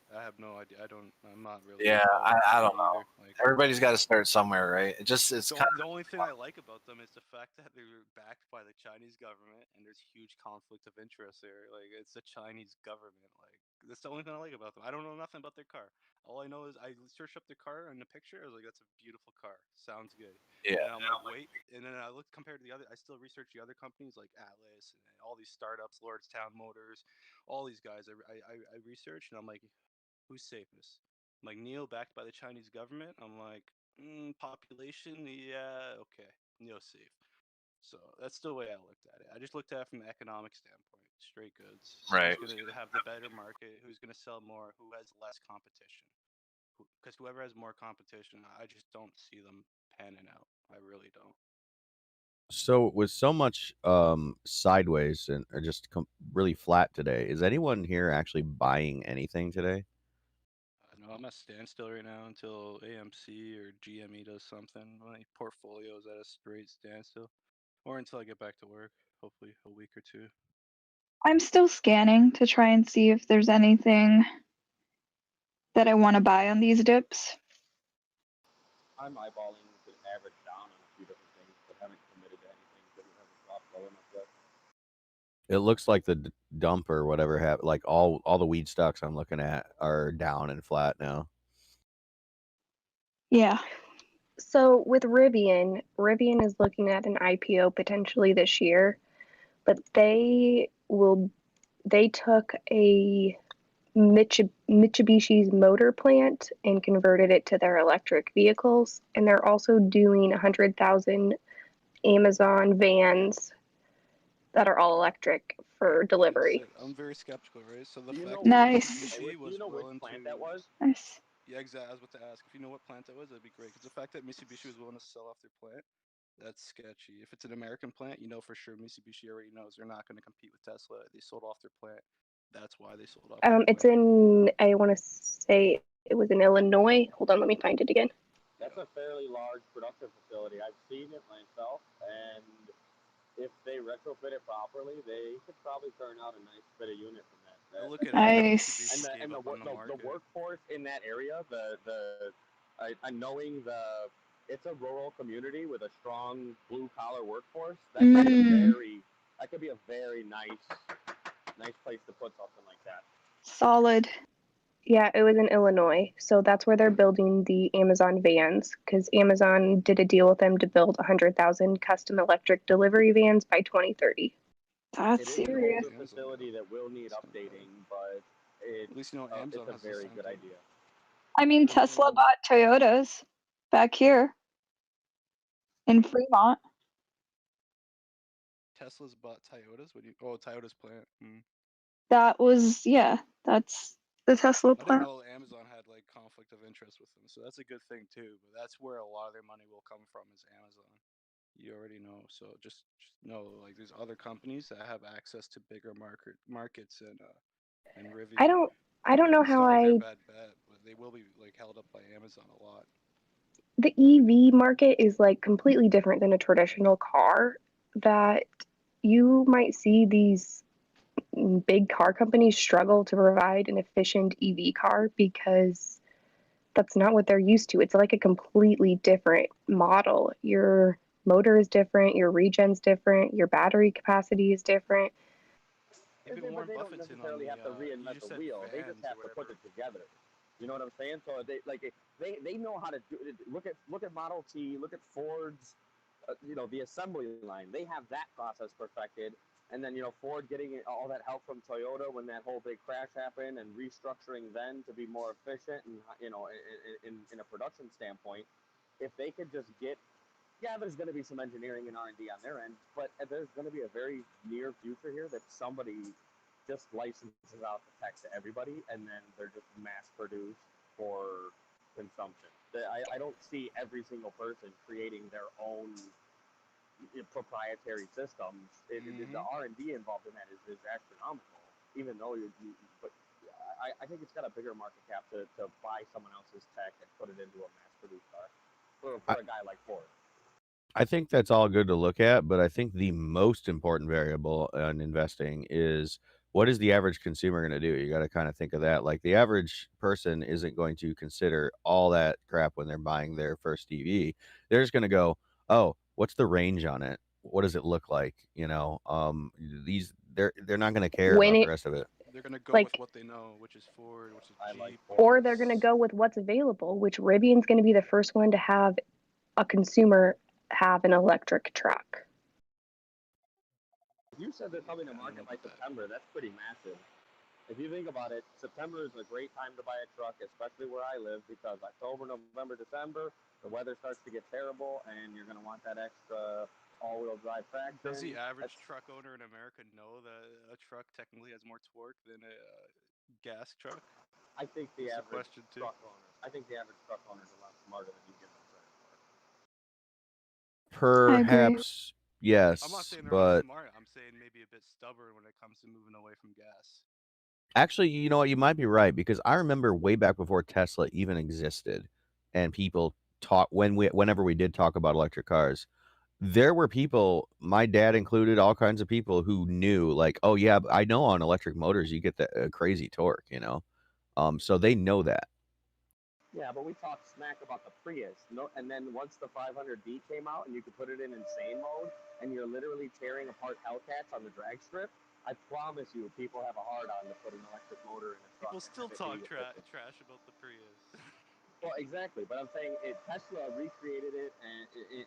I have no idea. I'm not really. Yeah, involved I with don't it know. either. Like, Everybody's got to start somewhere, right? It's the only thing I like about them is the fact that they're backed by the Chinese government, and there's huge conflict of interest there. Like, it's the Chinese government. Like, that's the only thing I like about them. I don't know nothing about their car. All I know is I searched up their car and the picture. I was like, that's a beautiful car. Sounds good. Yeah. And then I'm like, wait. And then I looked compared to the other. I still research the other companies like Atlas and all these startups, Lordstown Motors, all these guys. I researched and I'm like, who's safest? I'm like Neo backed by the Chinese government. I'm like, population, yeah, okay, Neo's safe. So that's the way I looked at it. I just looked at it from an economic standpoint, straight goods. Right. Who's going to have the better market? Who's going to sell more? Who has less competition? Because whoever has more competition, I just don't see them panning out. I really don't. So with so much sideways and or just really flat today, is anyone here actually buying anything today? No, I'm at standstill right now until AMC or GME does something. My portfolio's at a straight standstill, or until I get back to work. Hopefully, a week or two. I'm still scanning to try and see if there's anything that I want to buy on these dips. I'm eyeballing the average down on a few different things, but haven't committed to anything that we haven't dropped low enough yet. It looks like the dump or whatever have like all the weed stocks I'm looking at are down and flat now. Yeah. So with Rivian is looking at an IPO potentially this year, but they took a Mitsubishi's motor plant and converted it to their electric vehicles, and they're also doing 100,000 Amazon vans that are all electric for delivery. I'm very skeptical, right? So the Do you fact know that Nice. Mitsubishi was do you know which willing plant to that was? Nice. Yeah, exactly. I was about to ask if you know what plant that was. That'd be great. Because the fact that Mitsubishi was willing to sell off their plant, that's sketchy. If it's an American plant, you know for sure Mitsubishi already knows they're not going to compete with Tesla. They sold off their plant. That's why they sold off. It's in, I want to say it was in Illinois. Hold on, let me find it again. That's a fairly large production facility. I've seen it myself, and if they retrofit it properly, they could probably turn out a nice bit of unit from that. Look at Nice. And the workforce in that area, knowing it's a rural community with a strong blue collar workforce. That could be a very nice place to put something like that. Solid. Yeah, it was in Illinois. So that's where they're building the Amazon vans, because Amazon did a deal with them to build 100,000 custom electric delivery vans by 2030. That's It is serious. an older facility that will need updating, but at least you know Amazon it's a has the very same good thing. idea. I mean, Tesla bought Toyotas back here in Fremont. Tesla's bought Toyotas. Toyota's plant. That was, yeah, that's the Tesla I didn't plant. know Amazon had like conflict of interest with them, so that's a good thing too. But that's where a lot of their money will come from is Amazon. You already know. So just know like there's other companies that have access to bigger markets and Rivian. I don't know It's how not like they're a bad bet, but they will be like held up by Amazon a lot. The EV market is like completely different than a traditional car, that you might see these big car companies struggle to provide an efficient EV car because that's not what they're used to. It's like a completely different model. Your motor is different, your regen's different, your battery capacity is different. Even Warren They don't Buffett's in on necessarily the. have to reinvent the wheel. They just have to put it together. You know what I'm saying? So they know how to do it. Look at Model T. Look at Ford's. The assembly line. They have that process perfected. And then Ford getting all that help from Toyota when that whole big crash happened, and restructuring then to be more efficient and in a production standpoint. If they could just get. Yeah, there's going to be some engineering and R&D on their end, but there's going to be a very near future here that somebody just licenses out the tech to everybody, and then they're just mass produced for consumption. I don't see every single person creating their own proprietary systems. The R&D involved in that is astronomical, even though but I think it's got a bigger market cap to buy someone else's tech and put it into a mass-produced car for a guy like Ford. I think that's all good to look at, but I think the most important variable in investing is what is the average consumer going to do? You got to kind of think of that. Like the average person isn't going to consider all that crap when they're buying their first EV. They're just going to go, oh, what's the range on it? What does it look like? They're not going to care about the rest of it. They're gonna go Like, with what they know, which is Ford, which is Jeep. or they're going to go with what's available, which Rivian's going to be the first one to have a consumer have an electric truck. You said they're coming to market by September. That's pretty massive. If you think about it, September is a great time to buy a truck, especially where I live, because October, November, December, the weather starts to get terrible, and you're going to want that extra all-wheel drive traction. Does the average truck owner in America know that a truck technically has more torque than a gas truck? I think the That's average question too. truck owners. I think the average truck owners are a lot smarter than you give them credit for. Perhaps yes, I'm not saying they're but not smart. I'm saying maybe a bit stubborn when it comes to moving away from gas. actually, you know what? You might be right because I remember way back before Tesla even existed, and people talk whenever we did talk about electric cars. There were people, my dad included, all kinds of people who knew, like, oh yeah, I know on electric motors you get the crazy torque, you know, so they know that. Yeah, but we talked smack about the Prius. No, and then once the 500D came out and you could put it in insane mode, and you're literally tearing apart Hellcats on the drag strip, I promise you, people have a hard-on to put an electric motor in a truck. People still talk trash about the Prius. Well, exactly, but I'm saying Tesla recreated it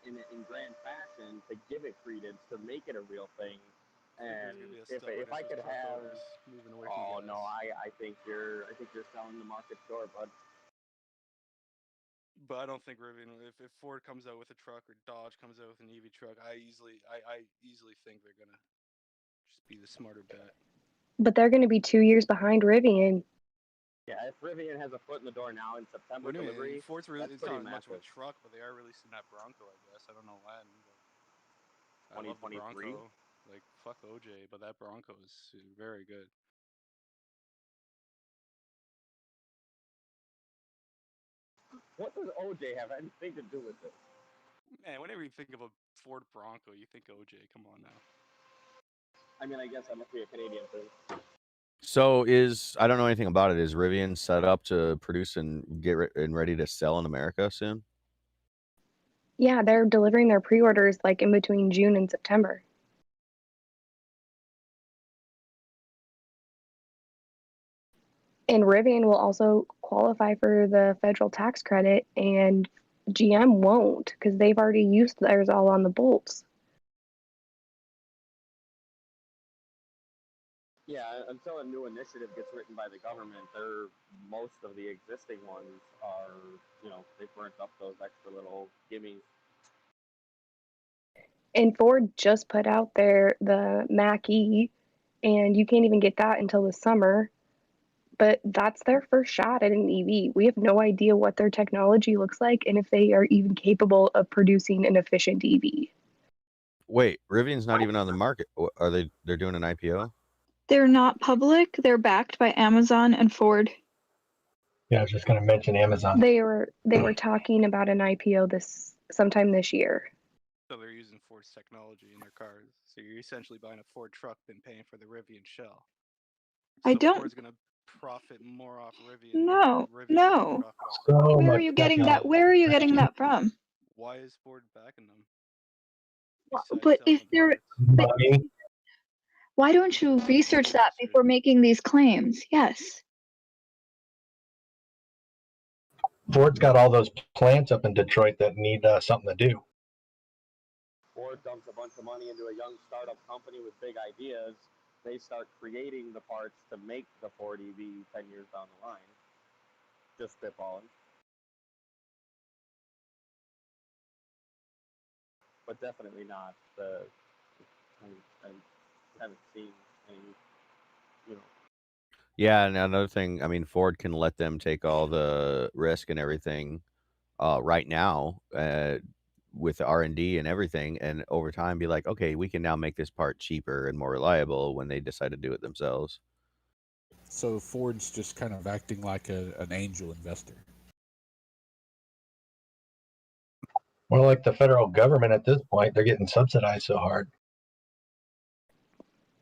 in grand fashion to give it credence, to make it a real thing. And if I could have, moving away from gas. no, I think you're selling the market short, bud. But I don't think Rivian. If Ford comes out with a truck or Dodge comes out with an EV truck, I easily think they're gonna just be the smarter bet. But they're going to be 2 years behind Rivian. Yeah, if Rivian has a foot in the door now in September delivery, Ford's that's it's pretty not much of a massive. truck, but they are releasing that Bronco, I guess. I don't know when. But I love the 2023? Bronco. Like, fuck OJ, but that Bronco is very good. What does OJ have anything to do with this? Man, whenever you think of a Ford Bronco, you think OJ. Come on now. I mean, I guess that must be a Canadian thing. So I don't know anything about it. Is Rivian set up to produce and and ready to sell in America soon? Yeah, they're delivering their pre-orders like in between June and September. And Rivian will also qualify for the federal tax credit, and GM won't because they've already used theirs all on the Bolts. Yeah, until a new initiative gets written by the government, most of the existing ones are, they burnt up those extra little gimmies. And Ford just put out the Mach-E, and you can't even get that until the summer. But that's their first shot at an EV. We have no idea what their technology looks like and if they are even capable of producing an efficient EV. Wait, Rivian's not even on the market. Are they? They're doing an IPO? They're not public. They're backed by Amazon and Ford. Yeah, I was just going to mention Amazon. They were talking about an IPO sometime this year. So they're using Ford's technology in their cars. So you're essentially buying a Ford truck and paying for the Rivian shell. So Ford's gonna profit more off Rivian. No. Profit off So Where are you getting that? Where are you getting that from? Why is Ford backing them? But if they're money. why don't you research that before making these claims? Yes. Ford's got all those plants up in Detroit that need something to do. Ford dumps a bunch of money into a young startup company with big ideas. They start creating the parts to make the Ford EV 10 years down the line. Just spitballing. But definitely not I haven't seen any, Yeah, and another thing, I mean, Ford can let them take all the risk and everything right now with R&D and everything, and over time be like, okay, we can now make this part cheaper and more reliable when they decide to do it themselves. So Ford's just kind of acting like an angel investor. More like the federal government at this point. They're getting subsidized so hard.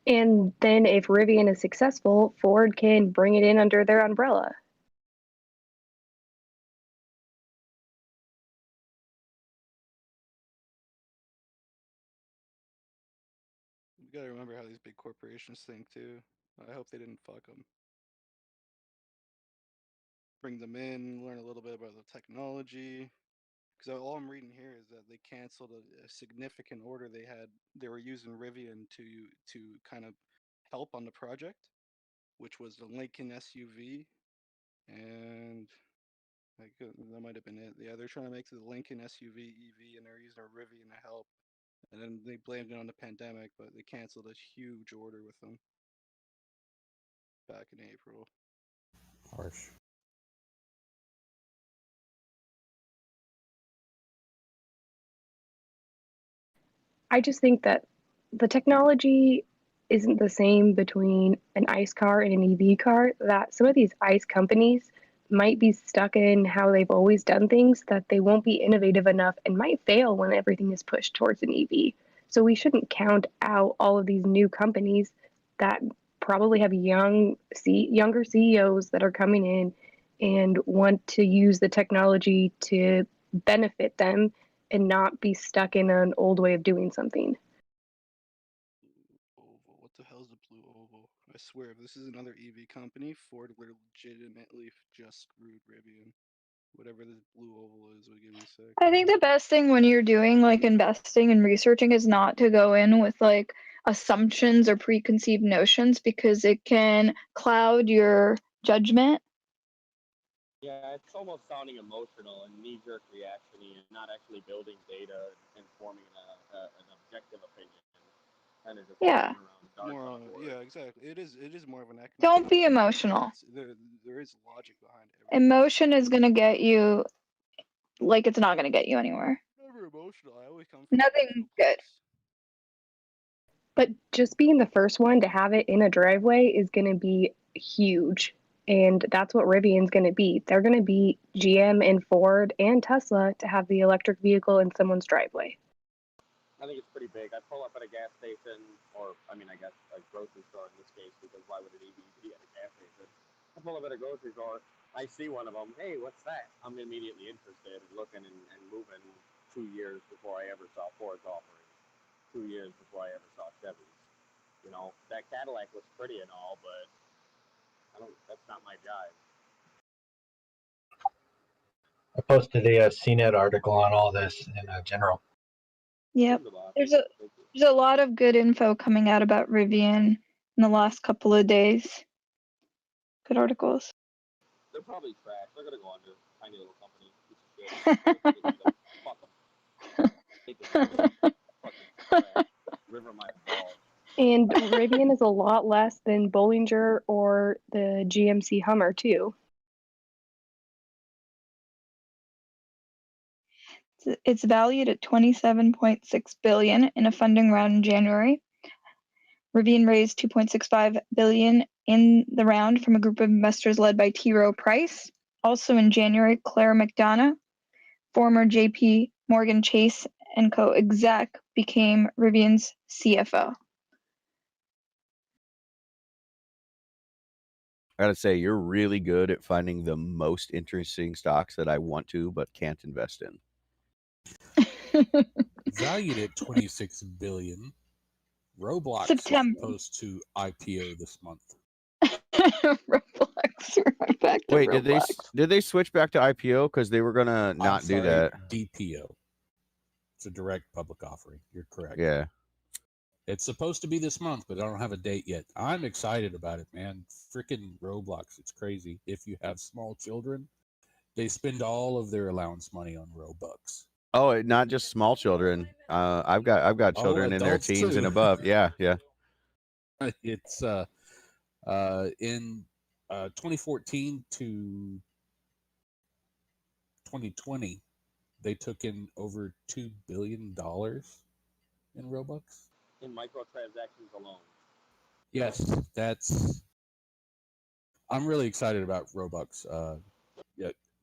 And then if Rivian is successful, Ford can bring it in under their umbrella. You gotta remember how these big corporations think too. I hope they didn't fuck them. Bring them in, learn a little bit about the technology. Because all I'm reading here is that they canceled a significant order they had. They were using Rivian to kind of help on the project, which was the Lincoln SUV, and that might have been it. Yeah, they're trying to make the Lincoln SUV EV, and they're using a Rivian to help. And then they blamed it on the pandemic, but they canceled a huge order with them back in April. Harsh. I just think that the technology isn't the same between an ICE car and an EV car, that some of these ICE companies might be stuck in how they've always done things, that they won't be innovative enough and might fail when everything is pushed towards an EV. So we shouldn't count out all of these new companies that probably have younger CEOs that are coming in and want to use the technology to benefit them and not be stuck in an old way of doing something. Oval. What the hell's the blue oval? I swear, if this is another EV company, Ford legitimately just screwed Rivian. Whatever this blue oval is would give me sick. I think the best thing when you're doing like investing and researching is not to go in with like assumptions or preconceived notions because it can cloud your judgment. Yeah, it's almost sounding emotional and knee-jerk reaction-y and not actually building data and forming an objective opinion. Kind of just Yeah. Yeah, exactly. It is more of an economic. Don't be emotional. There is logic behind it. Emotion is going to get you like it's not going to get you anywhere. Never emotional. I always come from Nothing good. But just being the first one to have it in a driveway is going to be huge. And that's what Rivian's going to be. They're going to be GM and Ford and Tesla to have the electric vehicle in someone's driveway. I think it's pretty big. I pull up at a gas station, or I guess a grocery store in this case, because why would an EV be at a gas station? I pull up at a grocery store, I see one of them. Hey, what's that? I'm immediately interested and looking and moving. 2 years before I ever saw Ford's offerings. 2 years before I ever saw Chevy's. You know, that Cadillac was pretty and all, but that's not my jive. I posted a CNET article on all this in general. Yep. There's a lot of good info coming out about Rivian in the last couple of days. Good articles. They're probably trash. They're gonna go under. Tiny little company. Piece of shit. Fuck them. Take it. Fucking trash. River my balls. And Rivian is a lot less than Bollinger or the GMC Hummer too. It's valued at $27.6 billion in a funding round in January. Rivian raised $2.65 billion in the round from a group of investors led by T. Rowe Price. Also in January, Claire McDonough, former J.P. Morgan Chase & Co. exec, became Rivian's CFO. I gotta say, you're really good at finding the most interesting stocks that I want to but can't invest in. Valued at $26 billion, Roblox September. is supposed to IPO this month. Roblox. Right back to Wait, Roblox. did they switch back to IPO because they were gonna not do that? DPO. It's a direct public offering. You're correct. Yeah. It's supposed to be this month, but I don't have a date yet. I'm excited about it, man. Freaking Roblox. It's crazy. If you have small children, they spend all of their allowance money on Robux. Oh, not just small children. I've got children in their adults teens too. and above. Yeah, yeah. It's in 2014 to 2020, they took in over $2 billion in Robux. In microtransactions alone. Yes, I'm really excited about Robux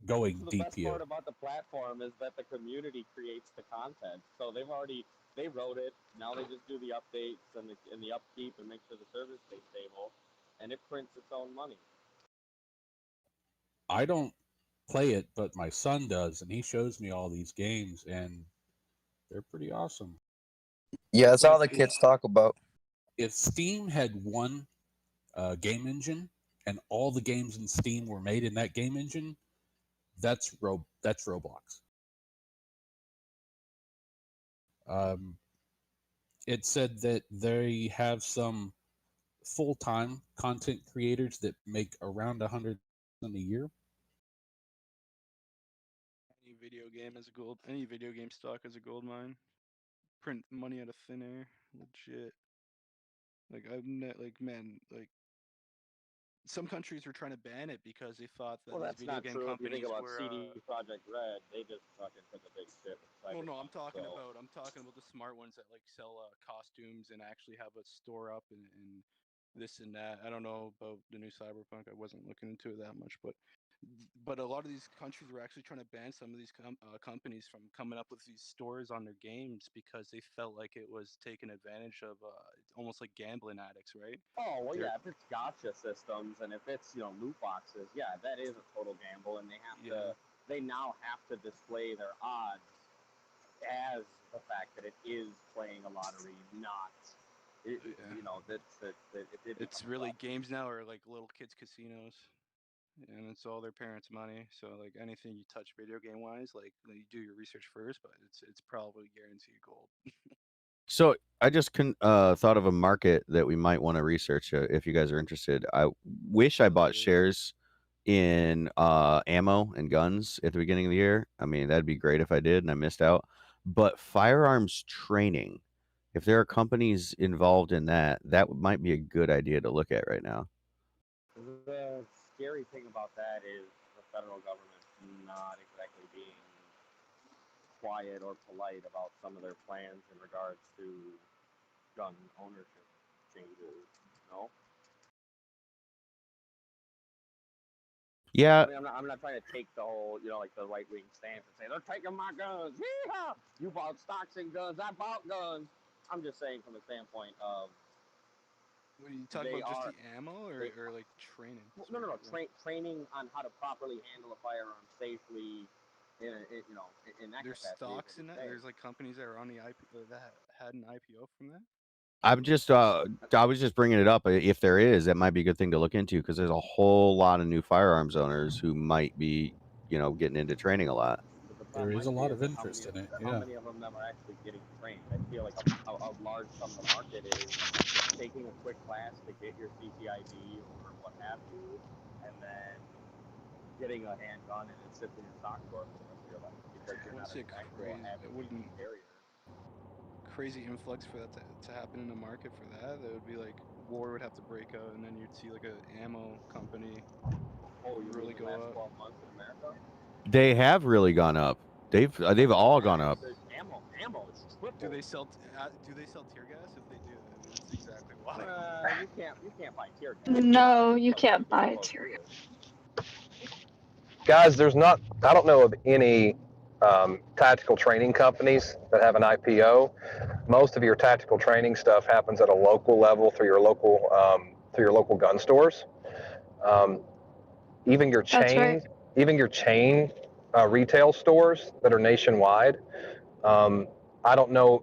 going So the best DPO. part about the platform is that the community creates the content. So they wrote it. Now they just do the updates and the upkeep and make sure the servers stay stable, and it prints its own money. I don't play it, but my son does, and he shows me all these games, and they're pretty awesome. Yeah, that's all the kids talk about. If Steam had one game engine, and all the games in Steam were made in that game engine, that's Roblox. It said that they have some full-time content creators that make around $100,000 a year. Any video game stock is a gold mine. Print money out of thin air, legit. Like some countries were trying to ban it because they thought that Well, these that's video not game true. If you companies think about were. CD Projekt Red, they just fucking took a big shit with Well, no, Cyberpunk, I'm talking about the smart ones that like sell costumes and actually have a store up and this and that. I don't know about the new Cyberpunk. I wasn't looking into it that much, but a lot of these countries were actually trying to ban some of these companies from coming up with these stores on their games because they felt like it was taking advantage of almost like gambling addicts, right? Oh, well, yeah, if it's gotcha systems and if it's, loot boxes, yeah, that is a total gamble, and they now have to display their odds as the fact that it is playing a lottery, not, It's really games now are like little kids' casinos. And it's all their parents' money. So like anything you touch video game wise, like you do your research first, but it's probably guaranteed gold. So I just thought of a market that we might want to research if you guys are interested. I wish I bought shares in ammo and guns at the beginning of the year. I mean, that'd be great if I did and I missed out. But firearms training, if there are companies involved in that, that might be a good idea to look at right now. The scary thing about that is the federal government not exactly being quiet or polite about some of their plans in regards to gun ownership changes, no? Yeah. I mean, I'm not trying to take the whole, like the right-wing stance and say, they're taking my guns. Yeehaw! You bought stocks and guns. I bought guns. I'm just saying from the standpoint of... What are you talking about, just the ammo or like training? No. Training on how to properly handle a firearm safely in that There's capacity. stocks in that? There's like companies that are on the IPO that had an IPO from that? I'm just I was just bringing it up. If there is, that might be a good thing to look into because there's a whole lot of new firearms owners who might be, getting into training a lot. There is a lot of interest in it. How Yeah. many of them are actually getting trained? I feel like a large sum of the market is taking a quick class to get your CCID or what have you, and then getting a handgun and it sits in your stock drawer for the rest of your life because you're not an actual avid carrier. Crazy influx for that to happen in the market for that. That would be like war would have to break out, and then you'd see like an ammo company really go up. 12 months in America? They have really gone up. They've all gone up. Ammo is triple. Do they sell tear gas? If they do, then that's exactly why. You can't buy tear gas. No, you can't buy tear gas. Guys, I don't know of any tactical training companies that have an IPO. Most of your tactical training stuff happens at a local level through your local gun stores. Even your chain retail stores that are nationwide. I don't know.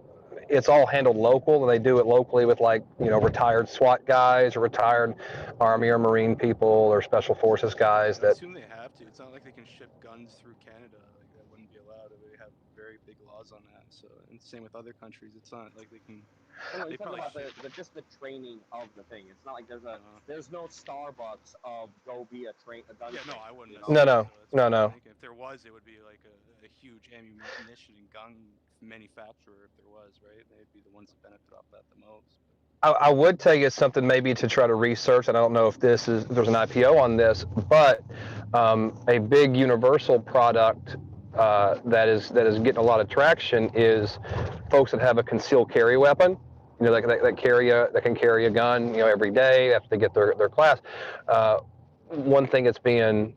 It's all handled local, and they do it locally with retired SWAT guys or retired Army or Marine people or Special Forces guys. I assume they have to. It's not like they can ship guns through Canada. Like that wouldn't be allowed. They have very big laws on that. So, and same with other countries. It's not like they can. No, they you're talking probably about just the training of the thing. It's not like there's no Starbucks of go be a gun. Yeah, no, I wouldn't. No. If there was, it would be like a huge ammunition and gun manufacturer. If there was, right? They'd be the ones that benefit off that the most. I would tell you something maybe to try to research, and I don't know if there's an IPO on this, but a big universal product that is getting a lot of traction is folks that have a concealed carry weapon. That can carry a gun, every day after they get their class. One thing a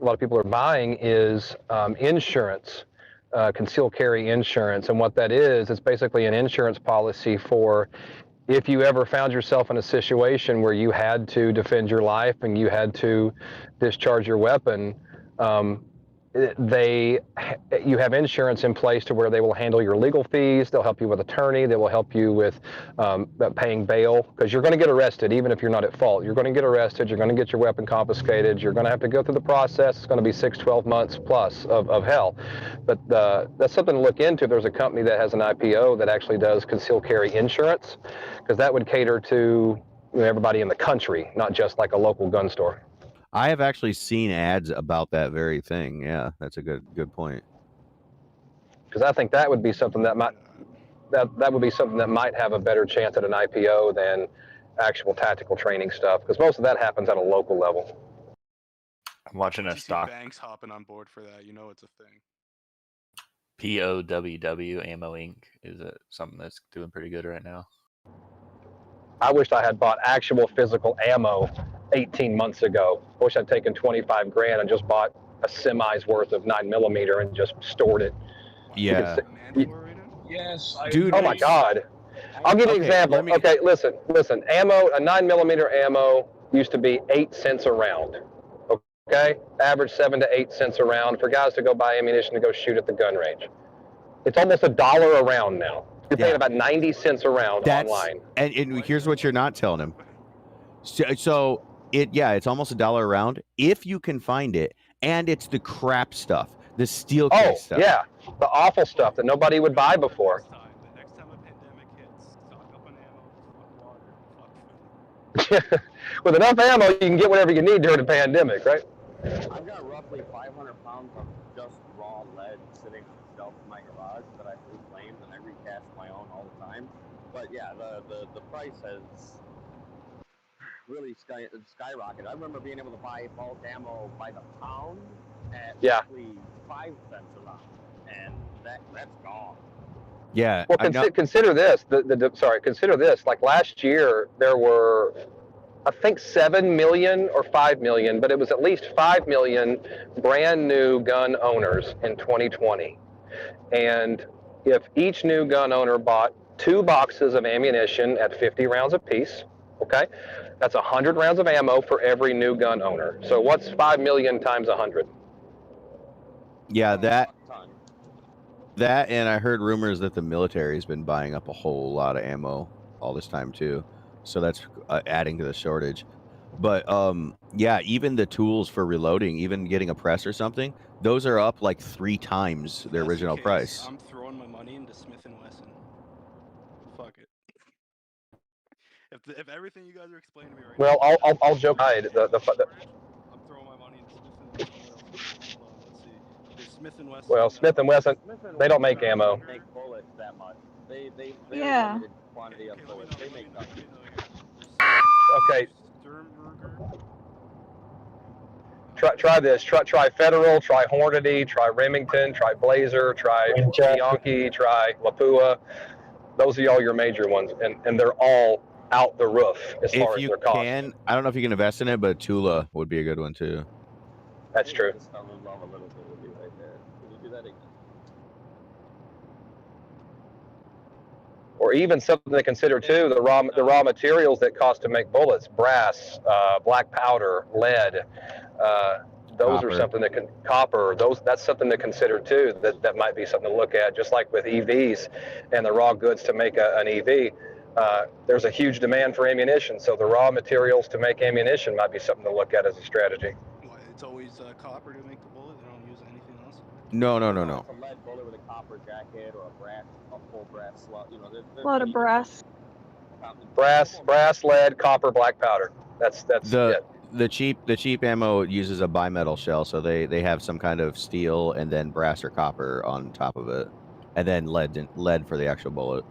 lot of people are buying is insurance, concealed carry insurance, and what that is, it's basically an insurance policy for if you ever found yourself in a situation where you had to defend your life and you had to discharge your weapon. you have insurance in place to where they will handle your legal fees. They'll help you with attorney. They will help you with paying bail, because you're going to get arrested even if you're not at fault. You're going to get arrested. You're going to get your weapon confiscated. You're going to have to go through the process. It's going to be 6-12 months plus of hell. But that's something to look into. There's a company that has an IPO that actually does concealed carry insurance, because that would cater to everybody in the country, not just like a local gun store. I have actually seen ads about that very thing. Yeah, that's a good point. Because I think that would be something that might have a better chance at an IPO than actual tactical training stuff, because most of that happens at a local level. I'm watching a stock. Banks hopping on board for that. You know it's a thing. POWW Ammo Inc. is something that's doing pretty good right now. I wished I had bought actual physical ammo 18 months ago. I wish I'd taken 25 grand and just bought a semi's worth of 9mm and just stored it. Yeah. Yes, Dude, oh my God. I'll give you an example. Okay, listen. Ammo, a 9mm ammo used to be 8 cents a round. Okay? Average 7 to 8 cents a round for guys to go buy ammunition to go shoot at the gun range. It's almost $1 a round now. You're paying about 90 cents a round online. And here's what you're not telling him. So it's almost $1 a round if you can find it, and it's the crap stuff, the steel case stuff. Yeah, the awful stuff that nobody would buy before. With enough ammo, you can get whatever you need during the pandemic, right? I've got roughly 500 pounds of just raw lead sitting on the shelf in my garage that I blew flames, and I recast my own all the time. But yeah, the price has really skyrocketed. I remember being able to buy bulk ammo by the pound at roughly 5 cents a round, and that's gone. Yeah. Well, consider this. Consider this. Like last year, there were, I think, 7 million or 5 million, but it was at least 5 million brand new gun owners in 2020. And if each new gun owner bought 2 boxes of ammunition at 50 rounds apiece, okay, that's 100 rounds of ammo for every new gun owner. So what's 5 million times 100? Yeah, that, and I heard rumors that the military has been buying up a whole lot of ammo all this time too. So that's adding to the shortage. But yeah, even the tools for reloading, even getting a press or something, those are up like 3 times their original price. I'm throwing my money into Smith & Wesson. Fuck it. If everything you guys are explaining to me right Well, now... I'll joke. I'm throwing my money into Smith & Wesson. Hold on, let's see. There's Smith & Wesson. Well, Smith & Wesson, they don't make ammo. Make bullets that much. They Yeah. limited quantity of bullets. They make nothing. Okay. Try this. Try Federal. Try Hornady. Try Remington. Try Blazer. Try Yankee. Try Lapua. Those are all your major ones, and they're all out the roof as far as their cost. I don't know if you can invest in it, but Tula would be a good one too. That's true. Or even something to consider too, the raw materials that cost to make bullets: brass, black powder, lead. Those are something that can copper. That's something to consider too. That might be something to look at. Just like with EVs and the raw goods to make an EV, there's a huge demand for ammunition. So the raw materials to make ammunition might be something to look at as a strategy. It's always copper to make the bullet. They don't use anything else. No. It's a lead bullet with a copper jacket or a full brass slug. You know, A lot of brass. Brass, lead, copper, black powder. That's it. The cheap ammo uses a bimetal shell, so they have some kind of steel and then brass or copper on top of it, and then lead for the actual bullet.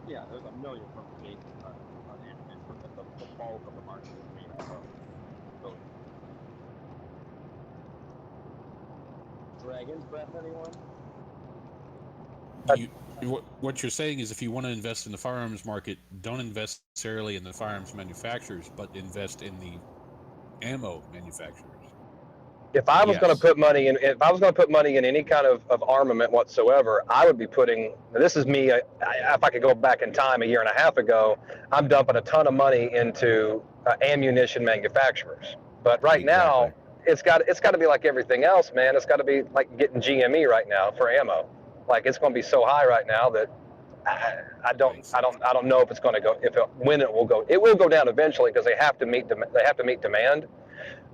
Yeah, there's a million permutations on ammunition, but the bulk of the market is made up of. Dragon's Breath, anyone? What you're saying is, if you want to invest in the firearms market, don't invest necessarily in the firearms manufacturers, but invest in the ammo manufacturers. If I was going to put money in, any kind of armament whatsoever, I would be putting. This is me. If I could go back in time a year and a half ago, I'm dumping a ton of money into ammunition manufacturers. But right now, it's got to be like everything else, man. It's got to be like getting GME right now for ammo. Like it's going to be so high right now that I don't know if it's going to go when it will go. It will go down eventually because they have to meet demand.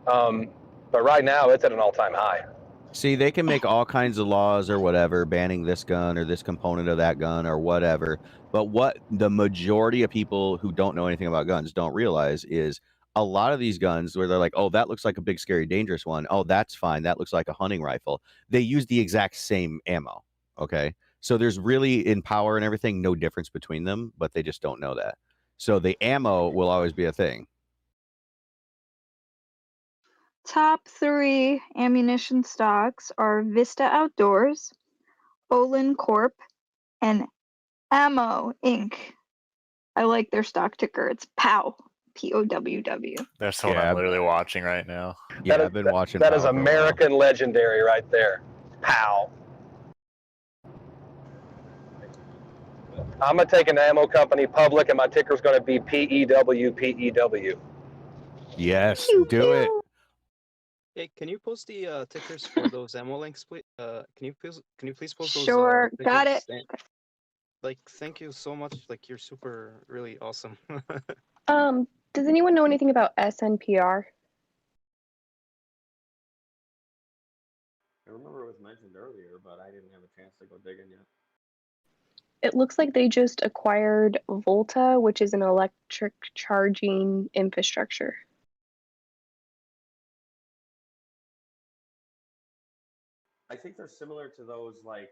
But right now it's at an all-time high. See, they can make all kinds of laws or whatever, banning this gun or this component of that gun or whatever. But what the majority of people who don't know anything about guns don't realize is a lot of these guns where they're like, oh, that looks like a big, scary, dangerous one. Oh, that's fine. That looks like a hunting rifle. They use the exact same ammo. Okay. So there's really, in power and everything, no difference between them, but they just don't know that. So the ammo will always be a thing. Top 3 ammunition stocks are Vista Outdoors, Olin Corp, and Ammo Inc. I like their stock ticker. It's POW. POWW. That's the one I'm literally watching right now. Yeah, I've been watching. That is American legendary right there. POW. I'm gonna take an ammo company public, and my ticker's gonna be PEW. Yes, do it. Hey, can you post the tickers for those ammo links, please? Can you please post those? Sure, got it. Like, thank you so much. Like, you're really awesome. Does anyone know anything about SNPR? I remember it was mentioned earlier, but I didn't have a chance to go digging yet. It looks like they just acquired Volta, which is an electric charging infrastructure. I think they're similar to those like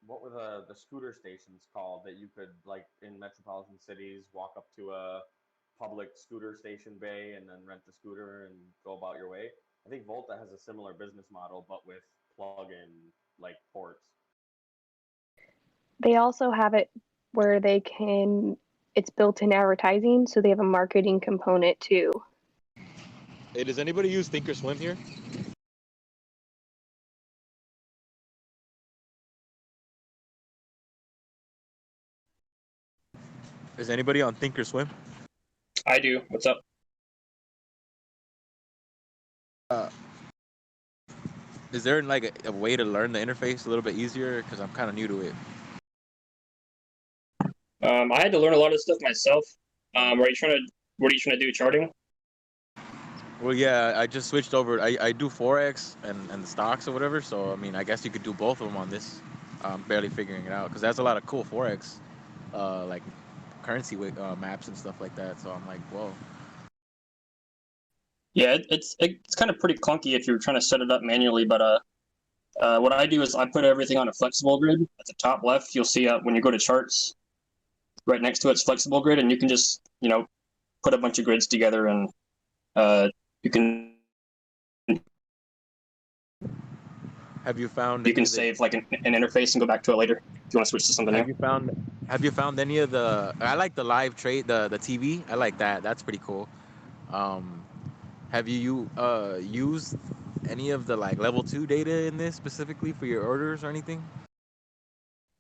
what were the scooter stations called that you could like in metropolitan cities walk up to a public scooter station bay and then rent the scooter and go about your way. I think Volta has a similar business model but with plug-in like ports. They also have it where it's built in advertising, so they have a marketing component too. Hey, does anybody use Thinkorswim here? Is anybody on Thinkorswim? I do. What's up? Is there like a way to learn the interface a little bit easier? Because I'm kind of new to it. I had to learn a lot of stuff myself. What are you trying to do? Charting? Well, yeah, I just switched over. I do Forex and the stocks or whatever. So, I mean, I guess you could do both of them on this. I'm barely figuring it out because there's a lot of cool Forex, like currency maps and stuff like that. So I'm like, whoa. Yeah, it's kind of pretty clunky if you're trying to set it up manually. But what I do is I put everything on a flexible grid. At the top left, you'll see when you go to charts, right next to it's flexible grid, and you can just put a bunch of grids together, and you can. Have you found? You can save like an interface and go back to it later if you want to switch to something new. Have you found any of the? I like the live trade, the TV. I like that. That's pretty cool. Have you used any of the like level 2 data in this specifically for your orders or anything?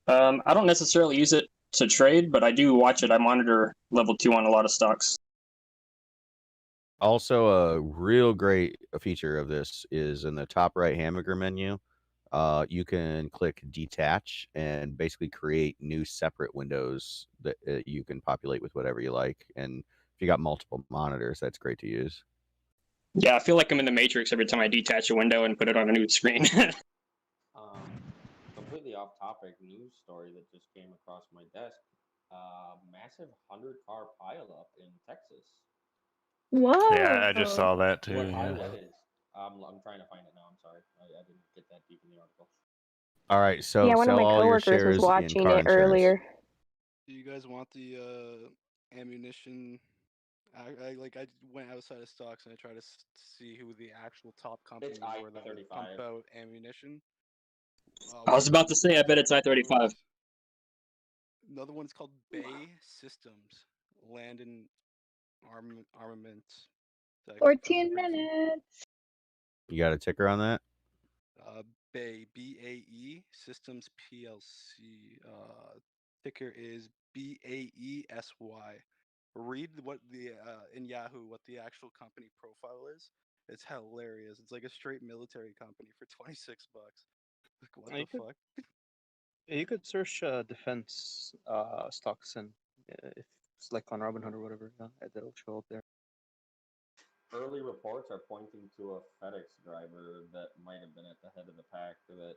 I don't necessarily use it to trade, but I do watch it. I monitor level 2 on a lot of stocks. Also, a real great feature of this is in the top right hamburger menu. You can click detach and basically create new separate windows that you can populate with whatever you like. And if you got multiple monitors, that's great to use. Yeah, I feel like I'm in the Matrix every time I detach a window and put it on a new screen. Completely off topic news story that just came across my desk. Massive 100-car pileup in Texas. Whoa. Yeah, I just saw that too. What Yeah. highway is? I'm trying to find it now. I'm sorry. I didn't get that deep in the article. All right, so Yeah, one of sell my all your coworkers shares was watching in car it insurance. earlier. Do you guys want the ammunition? I went outside of stocks and I tried to see who the actual top companies were that would pump out ammunition. I was about to say, I bet it's I-35. Another one's called Bay Systems, Land and Armaments. 14 minutes. You got a ticker on that? Bay, BAE Systems PLC. Ticker is BAESY. Read what the in Yahoo what the actual company profile is. It's hilarious. It's like a straight military company for 26 bucks. Like, what You the could, fuck? you could search defense stocks and if it's like on Robinhood or whatever, that'll show up there. Early reports are pointing to a FedEx driver that might have been at the head of the pack that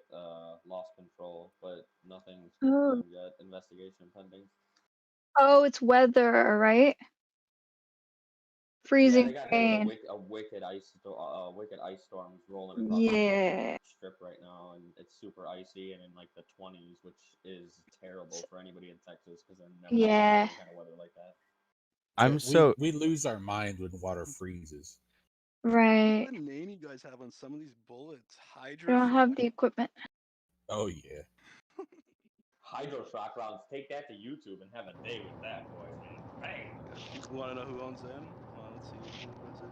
lost control, but nothing's Oh. confirmed yet. Investigation pending. Oh, it's weather, right? Yeah, Freezing they got hit rain. with a wicked ice storms rolling across Yeah. the strip right now, and it's super icy and in like the 20s, which is terrible for anybody in Texas because they're never used to Yeah. any kind of weather like that. I'm so we lose our mind when water freezes. Right. What name you guys have on some of these bullets? I Hydro don't have shock? the equipment. Oh yeah. Hydro shock rounds, take that to YouTube and have a day with that, boys, man. Bang! You want to know who owns them? Let's see. What is it?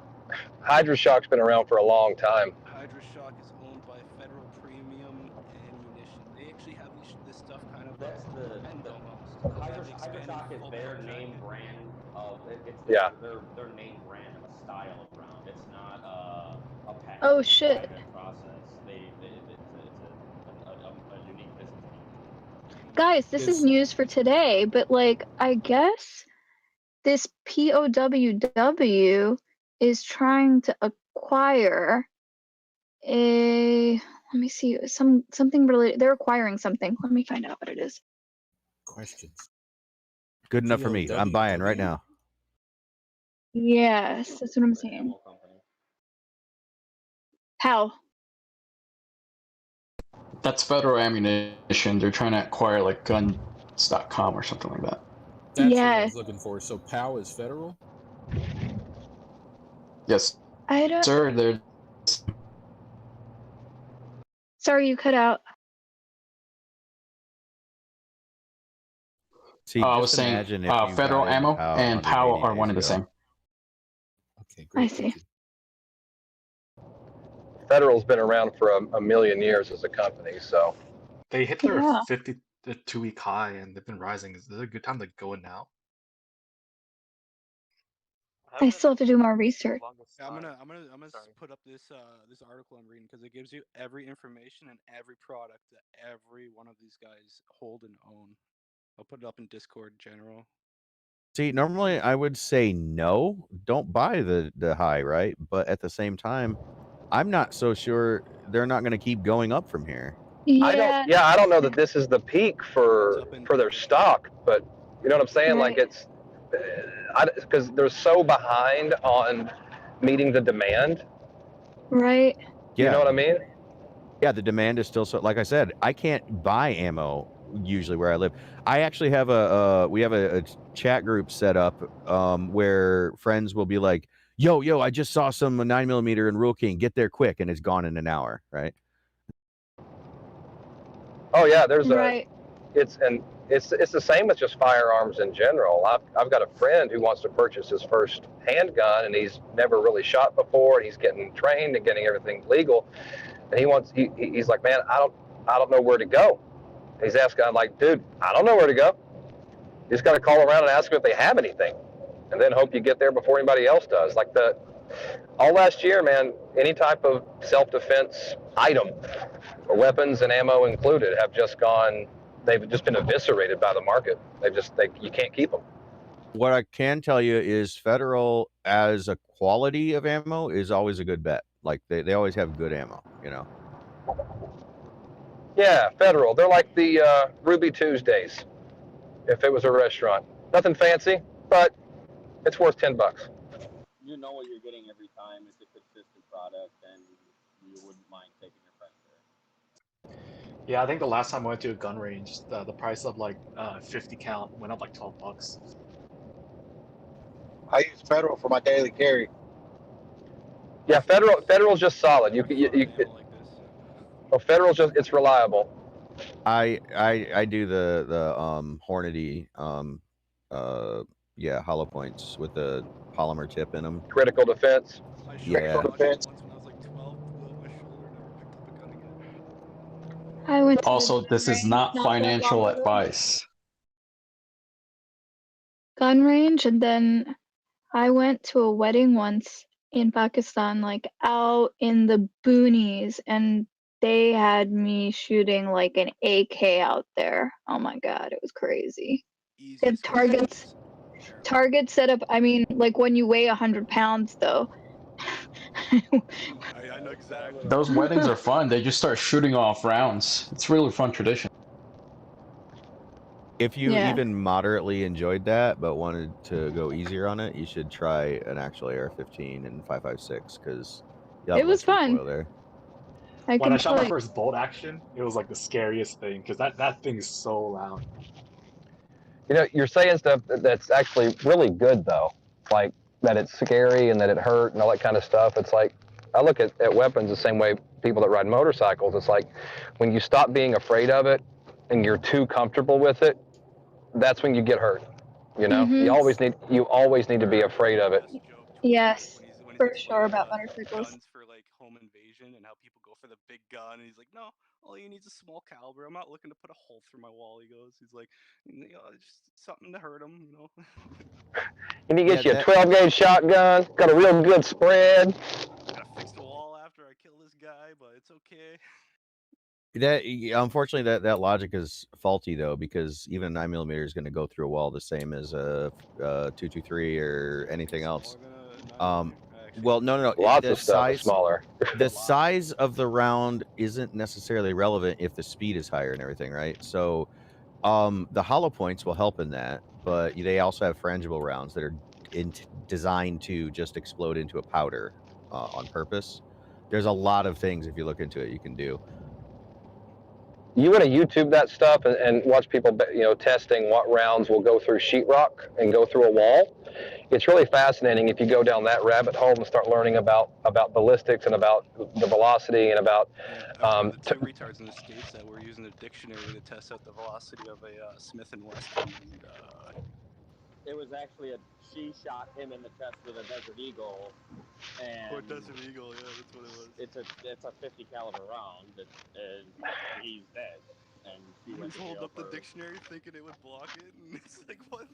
Hydroshock's been around for a long time. Hydroshock is owned by Federal Premium Ammunition. They actually have this stuff kind of That's the patent almost. Hydroshock is their name brand of it's Yeah. their name brand of a style of round. It's not a patent Oh shit. process. It's a unique business name. Guys, this is news for today, but like I guess this POWW is trying to acquire a let me see something related. They're acquiring something. Let me find out what it is. Questions. Good enough for me. I'm buying right now. Yes, that's what I'm saying. How? That's Federal Ammunition. They're trying to acquire like guns.com or something like that. That's what I Yeah. was looking for. So POW is federal? Yes, I don't. sir. They're Sorry, you cut out. See, I just was saying imagine if you Federal got into Ammo POW and POW 180 are one and the days ago. same. Okay, I see. Federal's been around for a million years as a company, so They hit their Yeah. 52-week high and they've been rising. Is this a good time to go in now? I still have to do more research. I'm gonna put up this this article I'm reading because it gives you every information and every product that every one of these guys hold and own. I'll put it up in Discord general. See, normally I would say no, don't buy the high, right? But at the same time, I'm not so sure they're not going to keep going up from here. I don't know that this is the peak for their stock, but you know what I'm saying? Like it's because they're so behind on meeting the demand. Right. Yeah. You know what I mean? Yeah, the demand is still so. Like I said, I can't buy ammo usually where I live. I actually have we have a chat group set up where friends will be like, "Yo, I just saw some 9mm in Rural King. Get there quick," and it's gone in an hour, right? Oh yeah, there's it's the same with just firearms in general. I've got a friend who wants to purchase his first handgun, and he's never really shot before, and he's getting trained and getting everything legal. And he's like, man, I don't know where to go. He's asking, I'm like, dude, I don't know where to go. You just got to call around and ask them if they have anything, and then hope you get there before anybody else does. Like all last year, man, any type of self-defense item, or weapons and ammo included, have just gone. They've just been eviscerated by the market. You can't keep them. What I can tell you is Federal as a quality of ammo is always a good bet. Like they always have good ammo, you know. Yeah, Federal. They're like the Ruby Tuesdays. If it was a restaurant, nothing fancy, but it's worth $10. You know what you're getting every time. It's a consistent product, and you wouldn't mind taking your friends there. Yeah, I think the last time I went to a gun range, the price of like 50 count went up like $12. I use Federal for my daily carry. Yeah, Federal's just solid. Federal's it's reliable. I do the Hornady hollow points with the polymer tip in them. Critical defense. Yeah. Also, this is not financial advice. Gun range, and then I went to a wedding once, in Pakistan, like out in the boonies, and they had me shooting like an AK out there. Oh my god, it was crazy. They have targets set up. I mean, like when you weigh 100 pounds, though. I know exactly. Those weddings are fun. They just start shooting off rounds. It's a really fun tradition. If you Yeah. even moderately enjoyed that but wanted to go easier on it, you should try an actual AR-15 and 5.56 because It was fun. there. When I shot my first bolt action, it was like the scariest thing because that thing is so loud. You know, you're saying stuff that's actually really good though, like that it's scary and that it hurt and all that kind of stuff. It's like I look at weapons the same way people that ride motorcycles. It's like when you stop being afraid of it and you're too comfortable with it, that's when you get hurt. You know, Mhm. you always need to be afraid of it. Yes, when he's for sure about explaining, motorcycles. guns for like home invasion and how people go for the big gun, and he's like, no, all you need is a small caliber. I'm not looking to put a hole through my wall. He goes, he's like, you know, just something to hurt him, you know. And you get you a 12 gauge shotgun, got a real good spread. Gotta fix the wall after I kill this guy, but it's okay. That unfortunately that logic is faulty though, because even a 9mm is going to go through a wall the same as a 223 or anything else. Well, no. Lots The of stuff is size, smaller. the size of the round isn't necessarily relevant if the speed is higher and everything, right? So, the hollow points will help in that, but they also have frangible rounds that are designed to just explode into a powder on purpose. There's a lot of things if you look into it you can do. You want to YouTube that stuff and watch people, you know, testing what rounds will go through sheetrock and go through a wall. It's really fascinating if you go down that rabbit hole and start learning about ballistics and about the velocity and about. The two retards in the States that were using a dictionary to test out the velocity of a Smith & Wesson, and It was actually she shot him in the chest with a Desert Eagle, and Desert Eagle, yeah, that's what it was. It's a 50 caliber round, and he's dead. And she He went was to holding jail up the for. dictionary thinking it would block it, and it's like, what?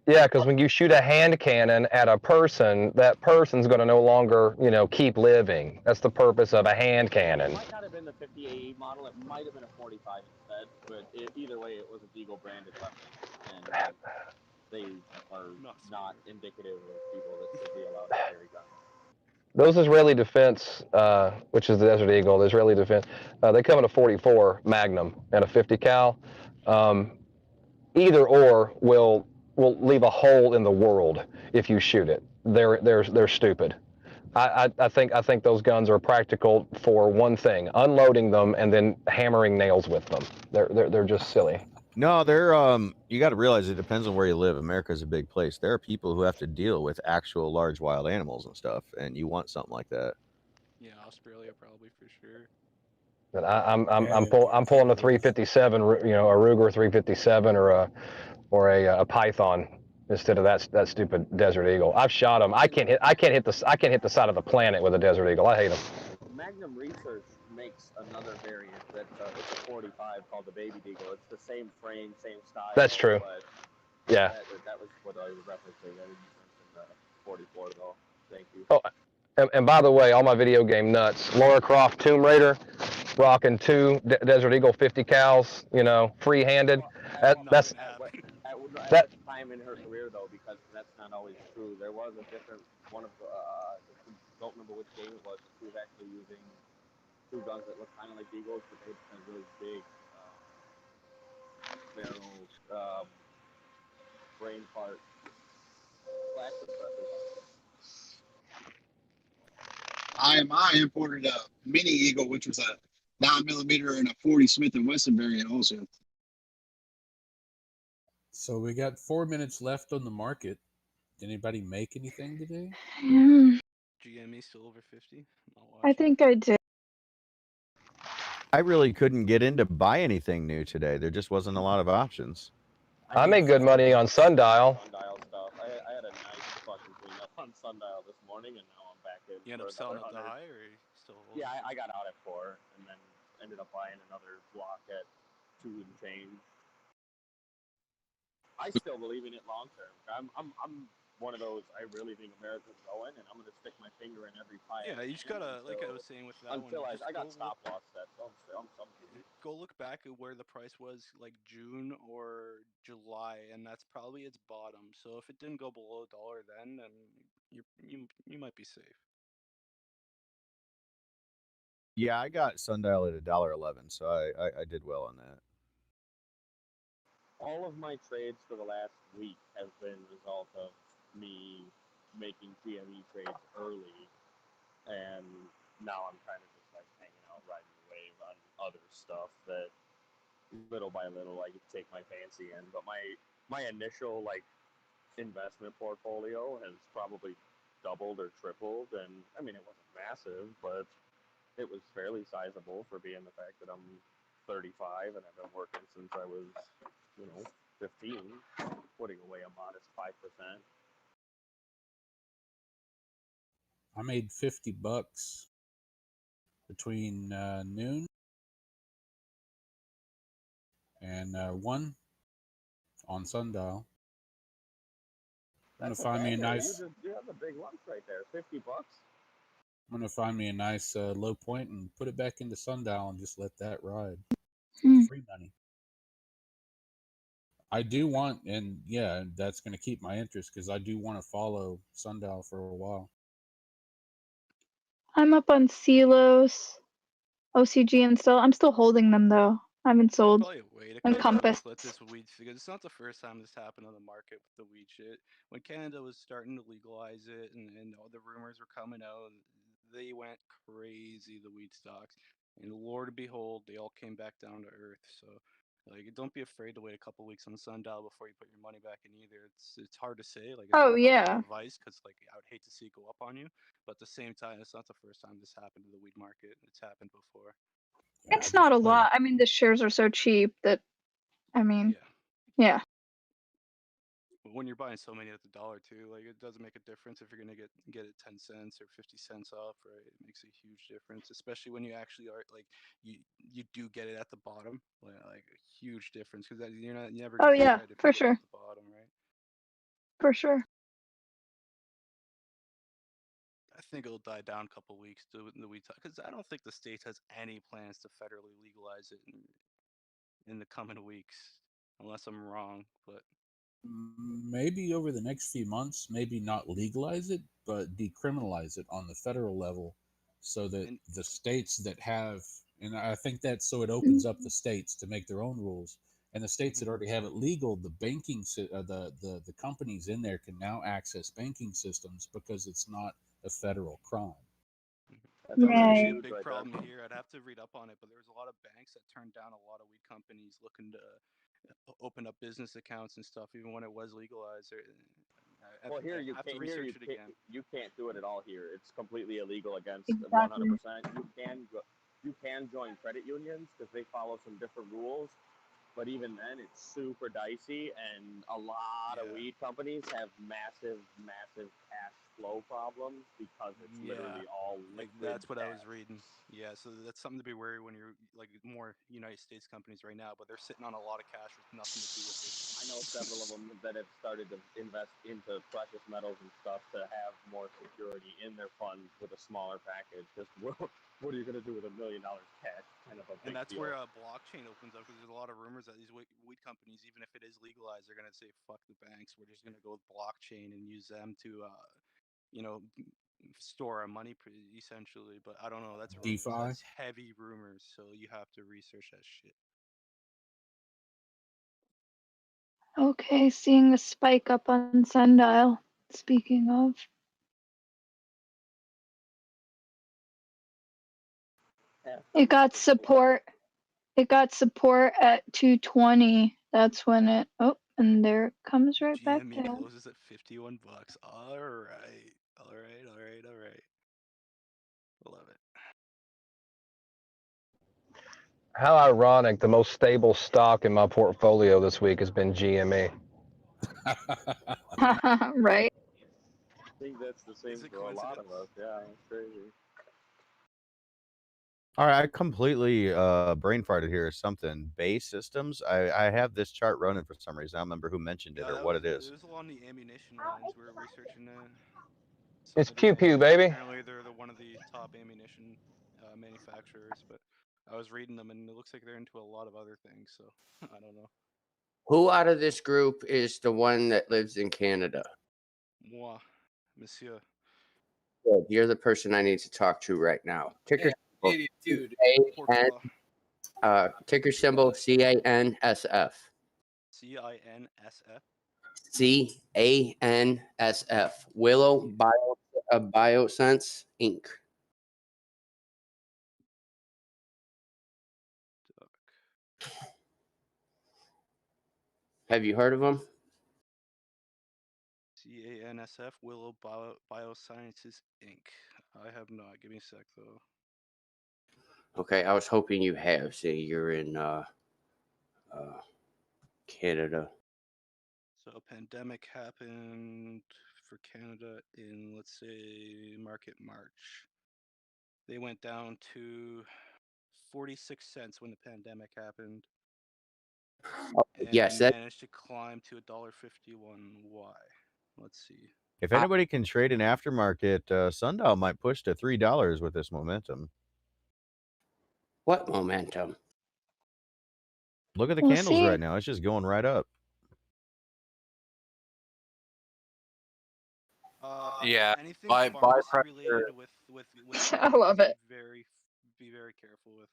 Yeah, because when you shoot a hand cannon at a person, that person's going to no longer, you know, keep living. That's the purpose of a hand cannon. It might not have been the 50 AE model. It might have been a 45 instead. But either way, it was a Deagle branded weapon, and they are not indicative of people that should be allowed to carry guns. Those Israeli Defense, which is the Desert Eagle, the Israeli Defense, they come in a 44 Magnum and a 50 cal. Either or will leave a hole in the world if you shoot it. They're stupid. I think those guns are practical for one thing: unloading them and then hammering nails with them. They're just silly. No, they're you got to realize it depends on where you live. America's a big place. There are people who have to deal with actual large wild animals and stuff, and you want something like that. Yeah, Australia probably for sure. And I'm pulling a 357, you know, a Ruger 357 or a Python instead of that stupid Desert Eagle. I've shot them. I can't hit the side of the planet with a Desert Eagle. I hate them. Magnum Research makes another variant that it's a 45 called the Baby Deagle. It's the same frame, same style. That's true. But yeah. That was what I was referencing. I didn't mention the 44 though. Thank you. Oh, and by the way, all my video game nuts. Lara Croft Tomb Raider, rocking 2 Desert Eagle 50 cals. You know, free-handed. That's At time in her career though, because that's not always true. There was a different one of I don't remember which game it was. She was actually using 2 guns that looked kind of like Deagles, but they had really big barrel brain part flash suppressors. I imported a Mini Eagle, which was a 9mm and a 40 Smith & Wesson variant also. So we got 4 minutes left on the market. Did anybody make anything today? GME still over 50. I think I did. I really couldn't get in to buy anything new today. There just wasn't a lot of options. I made good money on Sundial. Sundial stuff. I had a nice fucking cleanup on Sundial this morning, and now I'm back in. You end up selling at the high, or you still? Yeah, I got out at 4, and then ended up buying another block at 2 and change. I still believe in it long term. I'm one of those. I really think America's going, and I'm gonna stick my finger in every pie. Yeah, you just gotta, like I was saying with that one, until just I got go stop loss set. So go look back at where the price was like June or July, and that's probably its bottom. So if it didn't go below $1 then you might be safe. Yeah, I got Sundial at $1.11, so I did well on that. all of my trades for the last week have been a result of me making GME trades early, and now I'm kind of just like hanging out, riding the wave on other stuff that little by little I could take my fancy in. But my initial like investment portfolio has probably doubled or tripled, and I mean it wasn't massive, but it was fairly sizable for being the fact that I'm 35 and I've been working since I was, 15, putting away a modest 5%. I made $50 between noon and 1 on Sundial. I'm gonna That's a find me a banger. nice. You have a big lunch right there. $50. I'm gonna find me a nice low point and put it back into Sundial and just let that ride. Free money. I do want, and yeah, that's gonna keep my interest because I do want to follow Sundial for a while. I'm up on Celos, OCG, and I'm still holding them though. I haven't sold. Probably wait a And couple Compass. weeks, let this weed, because it's not the first time this happened on the market with the weed shit. When Canada was starting to legalize it and all the rumors were coming out, they went crazy, the weed stocks. And Lord and behold, they all came back down to earth. So, like, don't be afraid to wait a couple weeks on Sundial before you put your money back in either. It's hard to say. Like, it's Oh, not yeah. advice, because like I would hate to see it go up on you. But at the same time, it's not the first time this happened to the weed market. It's happened before. It's not a lot. I mean, the shares are so cheap that, I mean, yeah. But when you're buying so many at the dollar too, like it doesn't make a difference if you're gonna get it 10 cents or 50 cents off, right? It makes a huge difference, especially when you actually are like you do get it at the bottom, like a huge difference because you're never Oh, gonna yeah, get it if for you get it sure. at the bottom, right? For sure. I think it'll die down a couple weeks to the weed because I don't think the states has any plans to federally legalize it in the coming weeks, unless I'm wrong, but. Maybe over the next few months, maybe not legalize it, but decriminalize it on the federal level so that the states that have, and I think that's so it opens up the states to make their own rules. And the states that already have it legal, the banking, the companies in there can now access banking systems because it's not a federal crime. That was actually a big problem here. I'd have to read up on it, but there was a lot of banks that turned down a lot of weed companies looking to open up business accounts and stuff, even when it was legalized. Well, here you have to can't. research it again. You can't do it at all here. It's completely illegal against Exactly. 100%. You can join credit unions because they follow some different rules, but even then, it's super dicey, and a lot of weed companies have massive cash flow problems because it's literally all liquid. That's what I was cash. reading. Yeah, so that's something to be wary when you're like more United States companies right now, but they're sitting on a lot of cash with nothing to do with it. I know several of them that have started to invest into precious metals and stuff to have more security in their funds with a smaller package. Just what are you going to do with $1 million cash? Kind of a big And that's deal. where blockchain opens up because there's a lot of rumors that these weed companies, even if it is legalized, they're going to say, fuck the banks. We're just going to go with blockchain and use them to, store our money essentially. But I don't know. That's rumors. DeFi? That's heavy rumors. So you have to research that shit. Okay, seeing a spike up on Sundial. Speaking of. It got support. It got support at 220. That's when it. Oh, and there it comes right back GME down. closes at $51. All right. Love it. How ironic, the most stable stock in my portfolio this week has been GME. Right. I think that's the same for a lot of us. Yeah, it's crazy. All right, I completely brain farted here or something. Base systems. I have this chart running for some reason. I don't remember who mentioned it or what it is. It was along the ammunition lines. We were researching it. It's pew pew, baby. Apparently, they're one of the top ammunition manufacturers, but I was reading them, and it looks like they're into a lot of other things. So I don't know. Who out of this group is the one that lives in Canada? Moi, monsieur. Good. You're the person I need to talk to right now. Ticker symbol dude. ticker symbol CANSF. CINSF. CANSF. Willow Biosense Inc. Have you heard of them? CANSF, Willow Biosciences Inc. I have not. Give me a sec though. Okay, I was hoping you have. See, you're in Canada. So a pandemic happened for Canada in, let's say, market March. They went down to 46 cents when the pandemic happened. And yes, they that managed to climb to $1.51. Why? Let's see. If anybody can trade an aftermarket, Sundial might push to $3 with this momentum. What momentum? Look at the We'll candles see. right now. It's just going right up. Yeah, Anything buy pharmacy pressure. related with I love it. Be very careful with.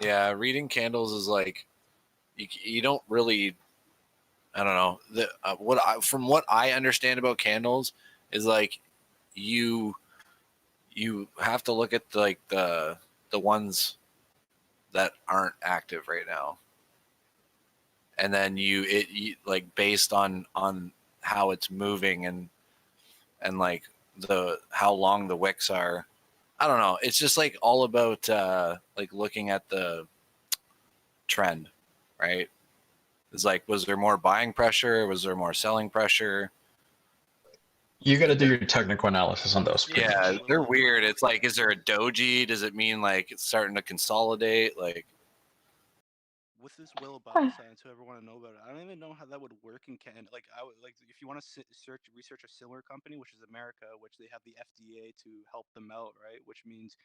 Yeah, reading candles is like you don't really. I don't know. From what I understand about candles is like you have to look at the ones that aren't active right now, and then you like based on how it's moving and like how long the wicks are. I don't know. It's just like all about like looking at the trend, right? It's like, was there more buying pressure? Was there more selling pressure? You got to do your technical analysis on those. Yeah, they're weird. It's like, is there a doji? Does it mean like it's starting to consolidate? Like, With this Willow Bioscience, whoever want to know about it, I don't even know how that would work in Canada. Like, I would like if you want to research a similar company, which is America, which they have the FDA to help them out, right? Which means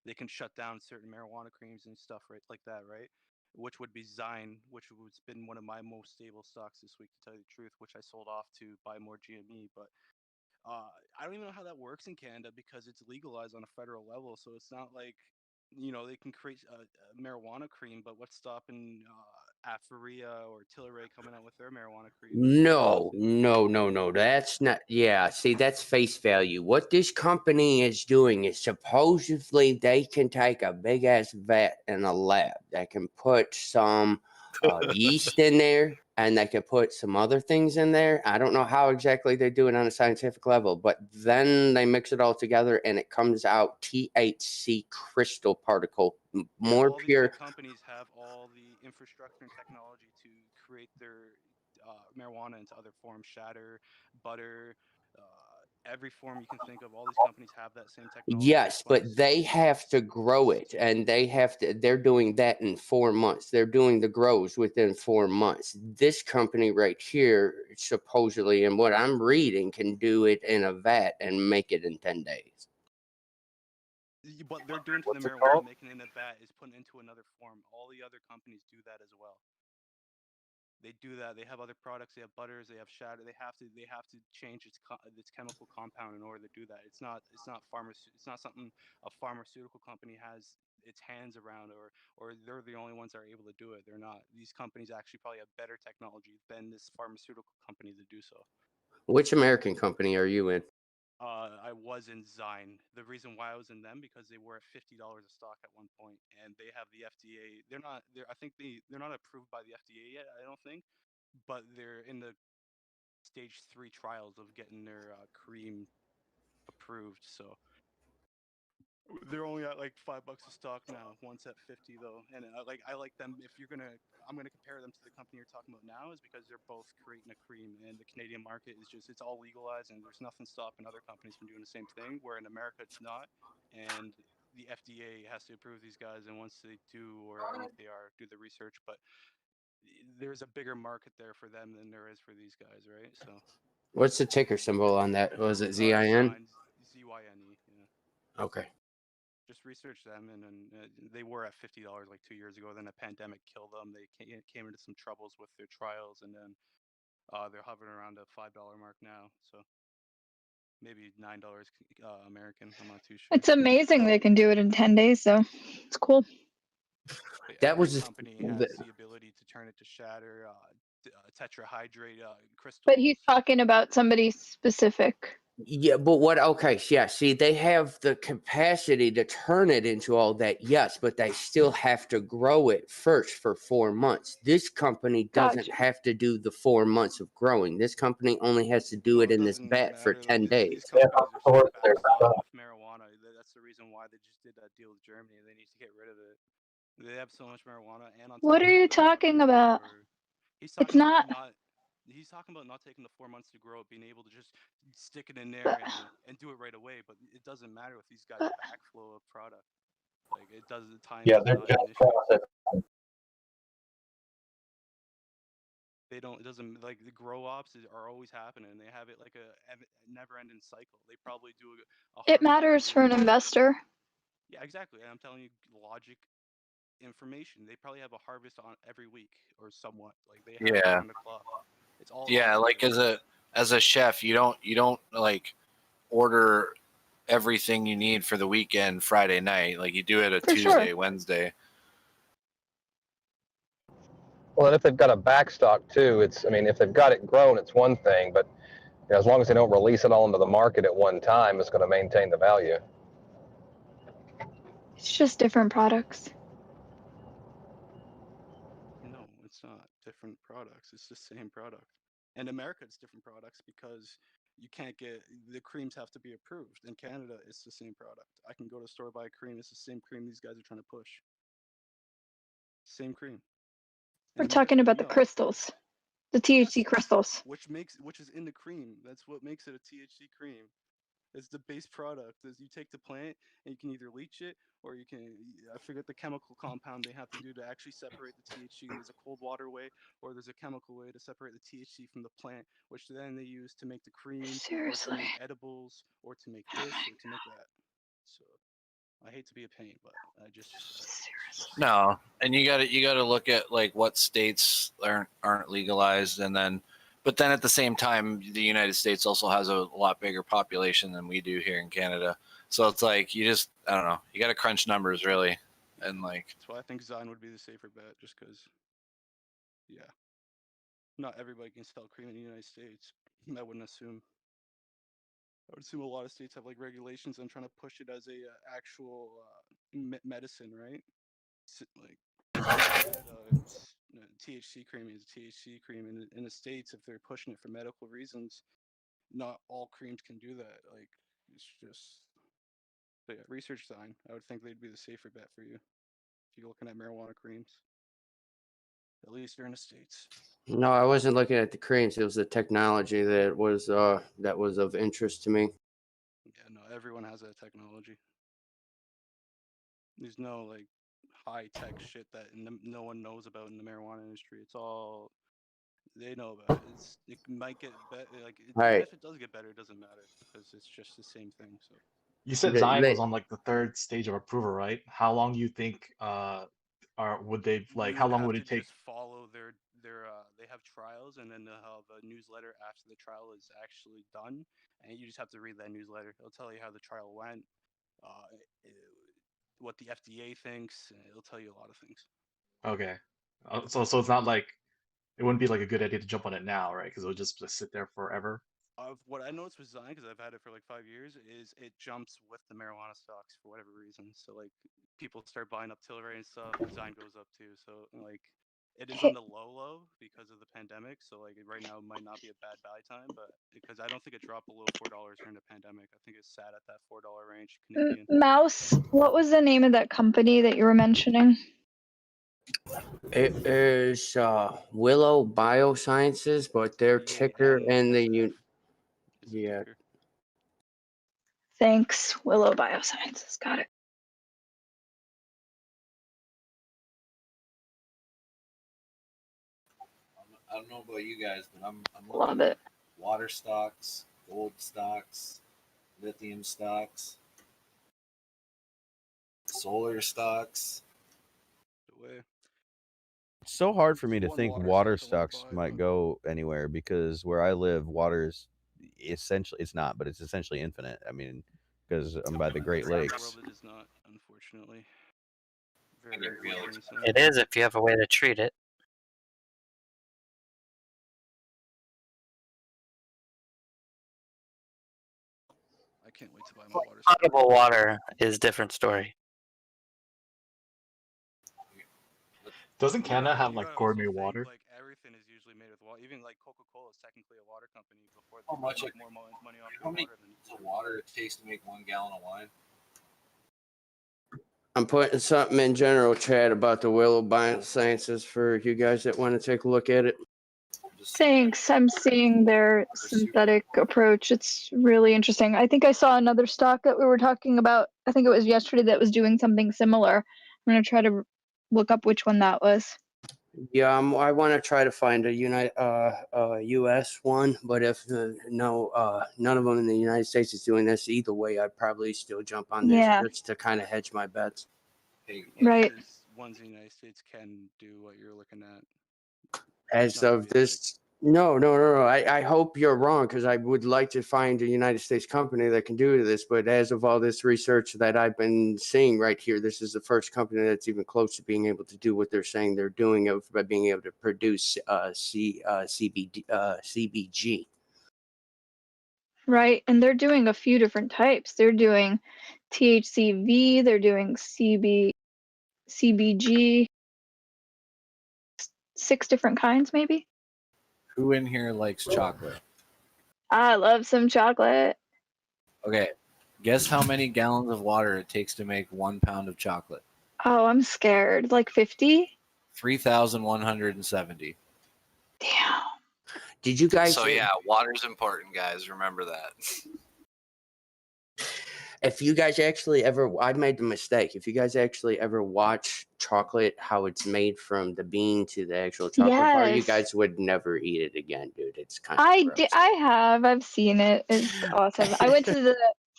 they can shut down certain marijuana creams and stuff, right? Like that, right? Which would be Zyme, which has been one of my most stable stocks this week, to tell you the truth, which I sold off to buy more GME. But I don't even know how that works in Canada because it's legalized on a federal level. So it's not like, they can create a marijuana cream, but what's stopping Etherium or Tilray coming out with their marijuana cream? No. That's not. Yeah, see, that's face value. What this company is doing is supposedly they can take a big ass vat in a lab that can put some yeast in there and they can put some other things in there. I don't know how exactly they do it on a scientific level, but then they mix it all together and it comes out THC crystal particle, more all pure. These big companies have all the infrastructure and technology to create their marijuana into other forms, shatter, butter, every form you can think of. All these companies have that same technology. Yes, but they have to grow it, and they're doing that in 4 months. They're doing the grows within 4 months. This company right here, supposedly, and what I'm reading, can do it in a vat and make it in 10 days. What they're doing to the marijuana, making it in a vat, is putting it into another form. All the other companies do that as well. They do that. They have other products. They have butters. They have shatter. They have to change its chemical compound in order to do that. It's not something a pharmaceutical company has its hands around, or they're the only ones that are able to do it. They're not. These companies actually probably have better technology than this pharmaceutical company to do so. Which American company are you in? I was in Zyme. The reason why I was in them because they were at $50 a stock at one point, and they have the FDA. They're not. I think they're not approved by the FDA yet. I don't think, but they're in the stage 3 trials of getting their cream approved. So they're only at like $5 a stock now. One's at 50 though, and I like them. If I'm gonna compare them to the company you're talking about now, is because they're both creating a cream, and the Canadian market is it's all legalized, and there's nothing stopping other companies from doing the same thing. Where in America it's not, and the FDA has to approve these guys, and once they do, or I don't know if they are, do the research, but there's a bigger market there for them than there is for these guys, right? So What's the ticker symbol on that? Was it ZIN? ZYNE. Yeah. Okay. Just research them, and they were at $50 like 2 years ago. Then a pandemic killed them. They came into some troubles with their trials, and then they're hovering around the $5 mark now. So maybe $9 American. I'm not too sure. It's amazing they can do it in 10 days, though. It's cool. But That every was company has the ability to turn it to shatter, tetrahydrate crystal. But he's talking about somebody specific. yeah, but what? Okay, yeah. See, they have the capacity to turn it into all that, yes, but they still have to grow it first for 4 months. This company doesn't Gotcha. have to do the 4 months of growing. This company only has to do it in this vat for 10 days. These companies are so backstopped with marijuana. That's the reason why they just did that deal with Germany. They need to get rid of it. They have so much marijuana, and on top What of are you that, they have talking about? he's It's talking not. about not. He's talking about not taking the 4 months to grow it, being able to just stick it in there and do it right away. But it doesn't matter with these guys' backflow of product. Like it does, the time Yeah, is they're not just an issue. processing. They don't. It doesn't like the grow ops are always happening. They have it like a never-ending cycle. They probably do a It harvest matters for an investor. Yeah, exactly. And I'm telling you, logic, information. They probably have a harvest on every week or somewhat. Like they have it Yeah. around the clock. It's all Yeah, like as a chef, you don't like order everything you need for the weekend Friday night. Like you do it a For Tuesday, sure. Wednesday. Well, and if they've got a backstock too, I mean, if they've got it grown, it's one thing, but as long as they don't release it all into the market at one time, it's going to maintain the value. It's just different products. No, it's not different products. It's the same product. In America, it's different products because you can't get the creams have to be approved. In Canada, it's the same product. I can go to the store, buy a cream. It's the same cream these guys are trying to push. Same cream. We're talking about the crystals, the THC crystals. Which is in the cream. That's what makes it a THC cream. It's the base product. Is you take the plant and you can either leach it or you can. I forget the chemical compound they have to do to actually separate the THC. There's a cold water way or there's a chemical way to separate the THC from the plant, which then they use to make the cream or to make edibles or to make this or to make that. So I hate to be a pain, but I just No, and you gotta look at like what states aren't legalized, and then, but then at the same time, the United States also has a lot bigger population than we do here in Canada. So it's like I don't know, you got to crunch numbers really, and like. That's why I think Zion would be the safer bet, just because. Yeah, not everybody can sell cream in the United States. I wouldn't assume. I would assume a lot of states have like regulations on trying to push it as a actual medicine, right? Like THC cream is THC cream in the states. If they're pushing it for medical reasons, not all creams can do that. Like it's just, but yeah, research Zion. I would think they'd be the safer bet for you if you're looking at marijuana creams. At least they're in the states. No, I wasn't looking at the creams. It was the technology that was of interest to me. Yeah, no, everyone has that technology. There's no like high tech shit that no one knows about in the marijuana industry. It's all they know about it. It might get better. Like even if it does get better, it doesn't matter because it's just the same thing. So You said Zion was on like the third stage of approval, right? How long do you think would they like? you How would long have would to it take? just follow their they have trials and then they'll have a newsletter after the trial is actually done, and you just have to read that newsletter. It'll tell you how the trial went, what the FDA thinks, and it'll tell you a lot of things. Okay, so it's not like it wouldn't be like a good idea to jump on it now, right? Because it'll just sit there forever. What I noticed with Zion, because I've had it for like 5 years, is it jumps with the marijuana stocks for whatever reason. So like people start buying up Tilray and stuff, Zion goes up too. So like it is on the low because of the pandemic. So like right now it might not be a bad buy time, but because I don't think it dropped below $4 during the pandemic. I think it sat at that $4 range Canadian. Mouse, what was the name of that company that you were mentioning? It is Willow Biosciences, but their ticker in the Thanks, Willow Biosciences. Got it. I don't know about you guys, but I'm Love looking it. at water stocks, gold stocks, lithium stocks, solar stocks. It's so hard for me to One think water water stock I wanna stocks buy, might go anywhere because where I live, water's essentially it's not, but it's essentially infinite. I mean, because I'm by the Great Around the Lakes. world, it is not, unfortunately. I Very, get very real recent. It is if you have a way to treat it. I can't wait to buy my water stock. Potable water is different story. Doesn't Canada have You like gotta gourmet also think, water? like everything is usually made with water. Even like Coca-Cola is technically a water company before How they much? make more money off How their many water than gallons of water it takes to make 1 gallon of wine? I'm putting something in general chat about the Willow Biosciences for you guys that want to take a look at it. Thanks. I'm seeing their synthetic approach. It's really interesting. I think I saw another stock that we were talking about. I think it was yesterday that was doing something similar. I'm going to try to look up which one that was. Yeah, I want to try to find a U.S. one, but if none of them in the United States is doing this either way, I'd probably still jump on this Yeah. just to kind of hedge my bets. Right. Because ones in the United States can do what you're looking at. As Not to of be this, no. I hope you're wrong because I would like to find a United States company that can do this. But as of all this research that I've been seeing right here, this is the first company that's even close to being able to do what they're saying they're doing by being able to produce CBG. Right. And they're doing a few different types. They're doing THCV, they're doing CBG, 6 different kinds maybe. Who in here likes chocolate? I love some chocolate. Okay, guess how many gallons of water it takes to make 1 pound of chocolate? Oh, I'm scared. Like 50? 3,170. Damn. Did you guys? So yeah, water's important, guys. Remember that. If you guys actually I made the mistake. If you guys actually ever watch chocolate, how it's made from the bean to the actual chocolate bar, you Yes. guys would never eat it again, dude. It's kind of I've seen it. It's awesome. I went to the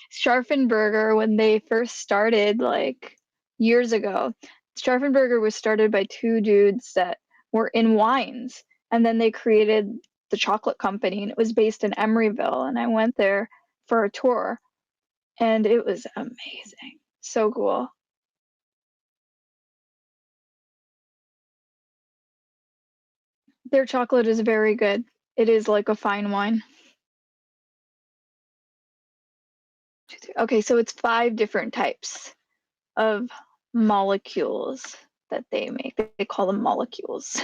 Scharfenberger when they first started, like years ago. Scharfenberger was started by 2 dudes that were in wines, and then they created the chocolate company, and it was based in Emeryville. And I went there for a tour, and it was amazing. So cool. Their chocolate is very good. It is like a fine wine. Okay, so it's 5 different types of molecules that they make. They call them molecules.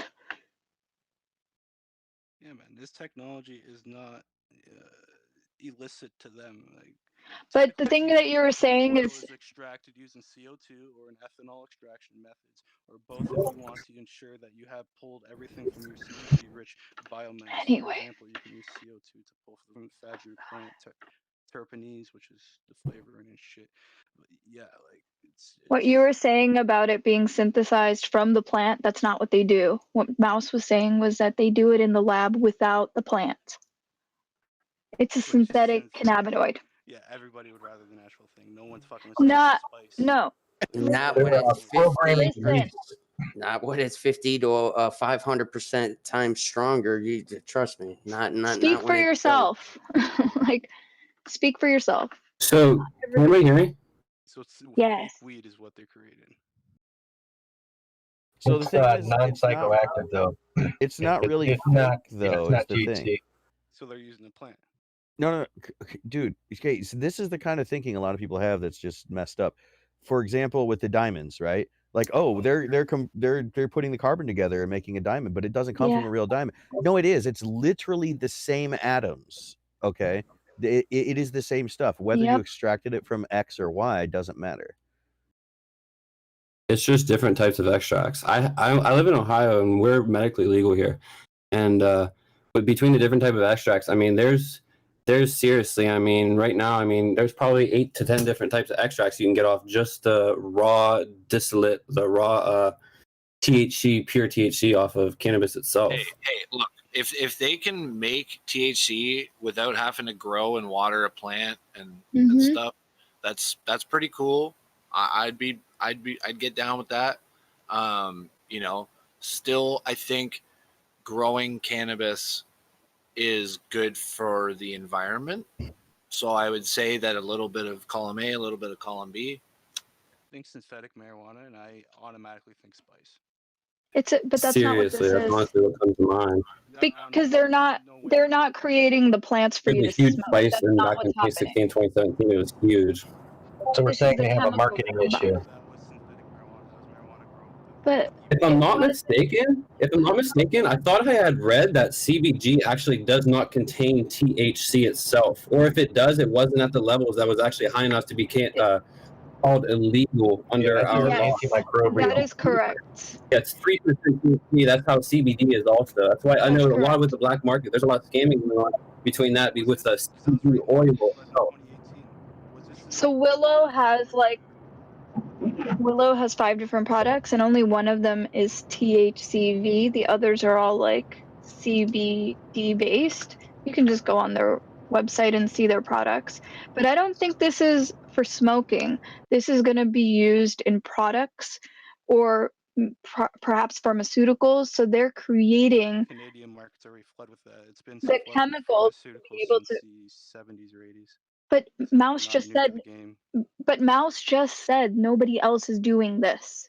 Yeah, man, this technology is not illicit to them. Like, But the thing that you were saying oil is, is extracted using CO2 or an ethanol extraction methods, or both if you want to ensure that you have pulled everything from your CBG-rich biomass. For Anyway. example, you can use CO2 to pull from fadru plant terpenes, which is the flavoring and shit. But yeah, like what you were saying about it being synthesized from the plant, that's not what they do. What Mouse was saying was that they do it in the lab without the plant. It's a synthetic cannabinoid. yeah, everybody would rather the natural thing. No one's fucking with Not, spice. no. Not Listen. when it's 50. Listen. Not when it's 50 to 500% times stronger. You trust me. Not Speak when for it's yourself. Like, speak for yourself. So, can everybody hear me? So it's Yes. fake weed is what they're creating. So the It's thing is, non-psychoactive though. It's not really it's fake not, though. it's not Is the thing. THC. So they're using the plant. No, dude. Okay, so this is the kind of thinking a lot of people have that's just messed up. For example, with the diamonds, right? Like, oh, they're putting the carbon together and making a diamond, but it doesn't come from a real diamond. No, it is. It's literally the same atoms. Okay, it is the same stuff. Whether you extracted it from X or Y doesn't matter. It's just different types of extracts. I live in Ohio and we're medically legal here, and but between the different type of extracts, I mean, there's seriously, I mean, right now, I mean, there's probably 8 to 10 different types of extracts you can get off just the raw distillate, the raw THC, pure THC off of cannabis itself. Hey, look, if they can make THC without having to grow and water a plant and Mhm. stuff, that's pretty cool. I'd get down with that. You know, still I think growing cannabis is good for the environment. So I would say that a little bit of column A, a little bit of column B. I think synthetic marijuana, and I automatically think spice. But that's not what this Seriously, that's is. honestly what comes to mind. Because they're not creating the plants for you There's to a huge smoke. spice That's in not back in what's happening. 2016, 2017. It was huge. So we're This is saying the they have a chemical marketing compound. issue. But If I'm it not was mistaken, I thought I had read that CBG actually does not contain THC itself, or if it does, it wasn't at the levels that was actually high enough to be called illegal under that's our an law. antimicrobial. that is correct. Yeah, it's 3% THC. That's how CBD is also. That's why I know That's a lot with the black market. There's a lot of scamming going on between that with the CBD oil itself. So Willow has 5 different products, and only one of them is THCV. The others are all like CBD based. You can just go on their website and see their products. But I don't think this is for smoking. This is going to be used in products or perhaps pharmaceuticals. So they're creating Canadian markets already flood with that. It's been the flooded with chemicals to be pharmaceuticals able since to. the 70s or 80s. But So Mouse they're not just new to said. the game. But Mouse just said nobody else is doing this.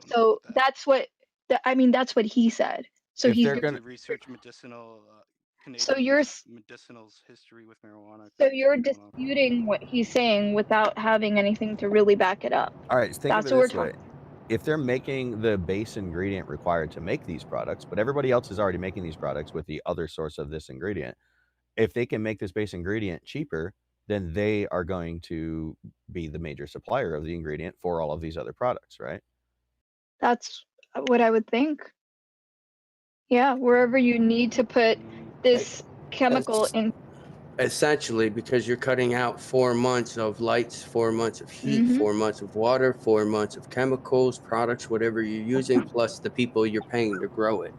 So that's what that's what he said. So If he's they're doing. gonna Research medicinal So Canadian medicinal's history with marijuana. So you're disputing what he's saying without having anything to really back it up. All right, think That's of it what we're this way. talking. If they're making the base ingredient required to make these products, but everybody else is already making these products with the other source of this ingredient, if they can make this base ingredient cheaper, then they are going to be the major supplier of the ingredient for all of these other products, right? That's what I would think. Yeah, wherever you need to put this chemical in. Essentially, because you're cutting out 4 months of lights, 4 months of heat, Mhm. 4 months of water, 4 months of chemicals, products, whatever you're using, plus the people you're paying to grow it.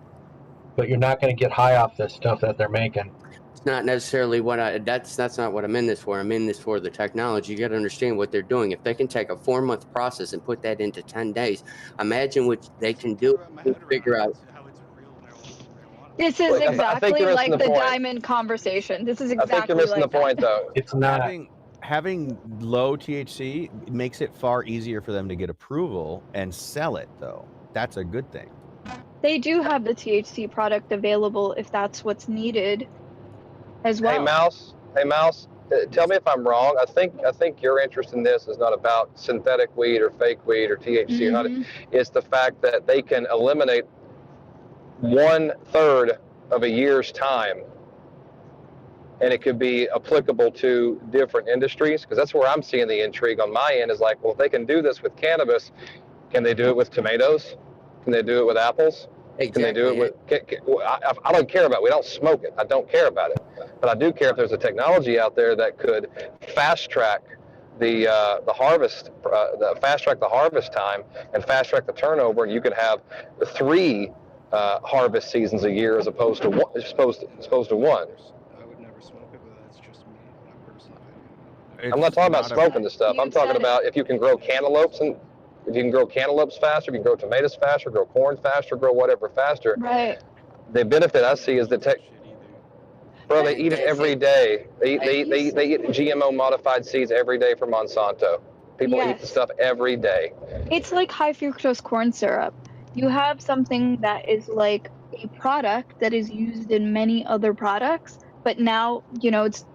But you're not going to get high off this stuff that they're making. It's not necessarily that's not what I'm in this for. I'm in this for the technology. You got to understand what they're doing. If they can take a 4-month process and put that into 10 days, imagine what they can do to figure out. This is Look, I think exactly you're like missing the the point. diamond conversation. This is I think you're exactly missing like the point, that. though. It's not. Having low THC makes it far easier for them to get approval and sell it, though. That's a good thing. They do have the THC product available if that's what's needed as well. Hey Mouse. Tell me if I'm wrong. I think your interest in this is not about synthetic weed or fake weed or THC. Mhm. It's the fact that they can eliminate 1/3 of a year's time, and it could be applicable to different industries. Because that's where I'm seeing the intrigue on my end. Is like, well, if they can do this with cannabis, can they do it with tomatoes? Can they do it with apples? Can they do it with? I don't care about it. We don't smoke it. I don't care about it. But I do care if there's a technology out there that could fast track the harvest, fast track the harvest time, and fast track the turnover, and you could have 3 harvest seasons a year as opposed to one. I would never smoke it, but that's just me, my personal opinion. I'm not talking about smoking the stuff. I'm talking about if you can grow cantaloupes and if you can grow cantaloupes faster, if you can grow tomatoes faster, grow corn faster, grow whatever faster. Right. The benefit I see is that bro, they eat it every day. They eat GMO modified seeds every day from Monsanto. People eat the Yes. stuff every day. It's like high fructose corn syrup. You have something that is like a product that is used in many other products, but now, it's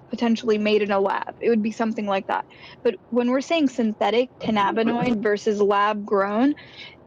potentially made in a lab. It would be something like that. But when we're saying synthetic cannabinoid versus lab grown,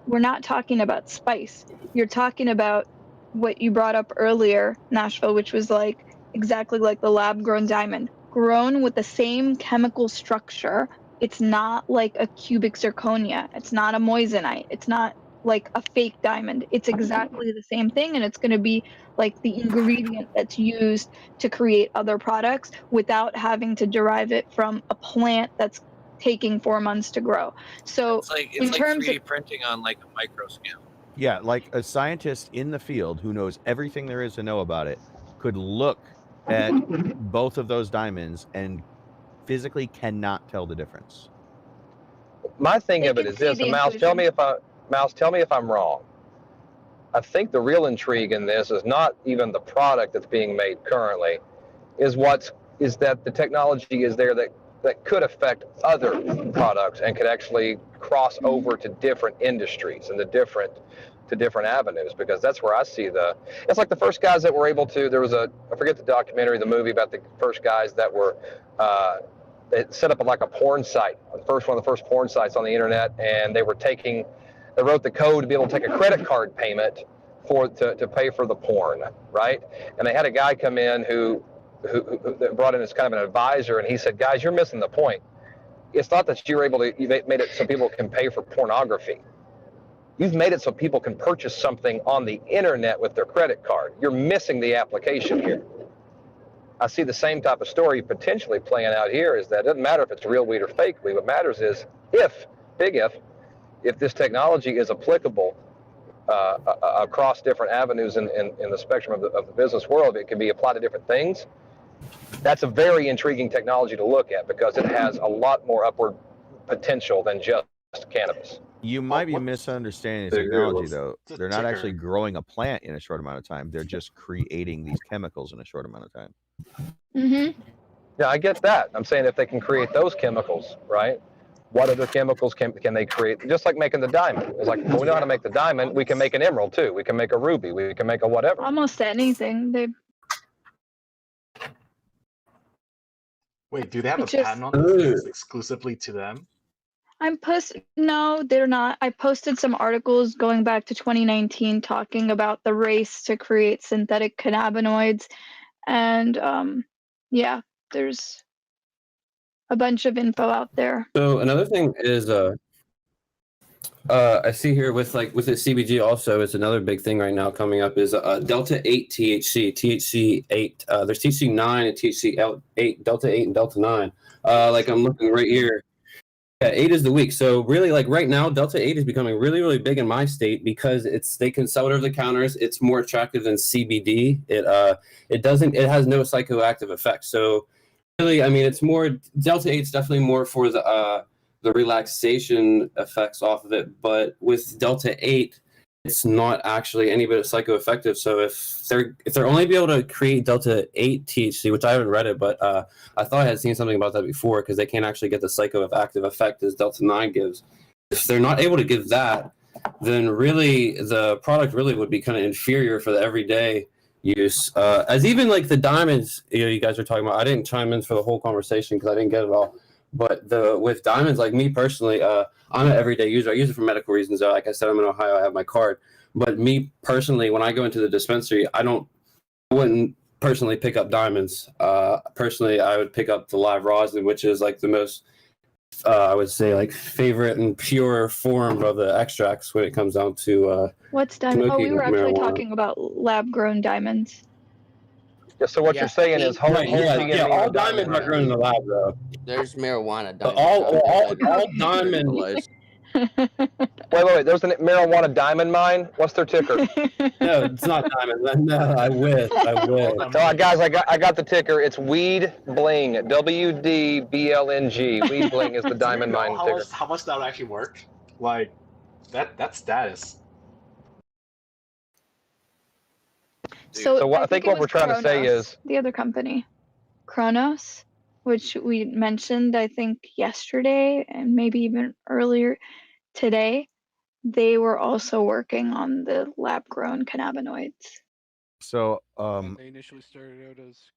we're not talking about spice. You're talking about what you brought up earlier, Nashville, which was like exactly like the lab grown diamond, grown with the same chemical structure. It's not like a cubic zirconia. It's not a moissanite. It's not like a fake diamond. It's exactly the same thing, and it's going to be like the ingredient that's used to create other products without having to derive it from a plant that's taking 4 months to grow. So It's like in terms 3D of printing on like a micro scale. Yeah, like a scientist in the field who knows everything there is to know about it could look at both of those diamonds and physically cannot tell the difference. My thing They of it can is see this, the and Mouse, tell inclusion. me if I'm wrong. I think the real intrigue in this is not even the product that's being made currently, is that the technology is there that could affect other products and could actually cross over to different industries and to different avenues, because that's where I see it's like the first guys that were able to, I forget the documentary, the movie about the first guys that were, they set up like a porn site, one of the first porn sites on the internet, and they wrote the code to be able to take a credit card payment to pay for the porn, right? And they had a guy come in who brought in as kind of an advisor, and he said, guys, you're missing the point. It's not that you made it so people can pay for pornography. You've made it so people can purchase something on the internet with their credit card. You're missing the application here. I see the same type of story potentially playing out here, is that it doesn't matter if it's real weed or fake weed. What matters is if this technology is applicable across different avenues in the spectrum of the business world, it can be applied to different things. That's a very intriguing technology to look at, because it has a lot more upward potential than just cannabis. You might be misunderstanding the technology, though. They're not actually growing a plant in a short amount of time. They're just creating these chemicals in a short amount of time. Mm-hmm. Yeah, I get that. I'm saying if they can create those chemicals, right? What other chemicals can they create? Just like making the diamond. It's like, well, we know how to make the diamond. We can make an emerald too. We can make a ruby. We can make a whatever. Almost anything. Wait, do they have a It's just- patent on this? It's exclusively to them? No, they're not. I posted some articles going back to 2019 talking about the race to create synthetic cannabinoids, and yeah, there's a bunch of info out there. So another thing is, I see here with the CBG also is another big thing right now coming up is Delta 8 THC, THC 8. There's THC 9 and THC 8, Delta 8 and Delta 9. Like I'm looking right here. Yeah, 8 is the week. So really, like right now, Delta 8 is becoming really, really big in my state because they can sell it over the counters. It's more attractive than CBD. It has no psychoactive effects. So really, I mean, it's more Delta 8 is definitely more for the relaxation effects off of it. But with Delta 8, it's not actually any bit of psychoactive. So if they're only be able to create Delta 8 THC, which I haven't read it, but I thought I had seen something about that before, because they can't actually get the psychoactive effect as Delta 9 gives. If they're not able to give that, then really the product really would be kind of inferior for the everyday use. As even like the diamonds, you guys are talking about. I didn't chime in for the whole conversation because I didn't get it all. But with diamonds, like me personally, I'm an everyday user. I use it for medical reasons. Like I said, I'm in Ohio. I have my card. But me personally, when I go into the dispensary, I wouldn't personally pick up diamonds. Personally, I would pick up the live rosin, which is like the most, I would say, like favorite and pure form of the extracts when it comes down to. What's diamond? Oh, we were actually marijuana. talking about lab-grown diamonds. Yeah, so what you're saying is all diamonds are grown in the lab, though. There's marijuana But diamonds. all diamonds. Wait. There's a marijuana diamond mine. What's their ticker? No, it's not diamond. No, I wish. All right, guys, I got the ticker. It's Weed Bling. WDBLNG. Weed Bling is the diamond mine ticker. How much that would actually work? Like that's status. So I think what we're trying to say is the other company, Kronos, which we mentioned, I think, yesterday and maybe even earlier today, they were also working on the lab-grown cannabinoids. So, they initially started out as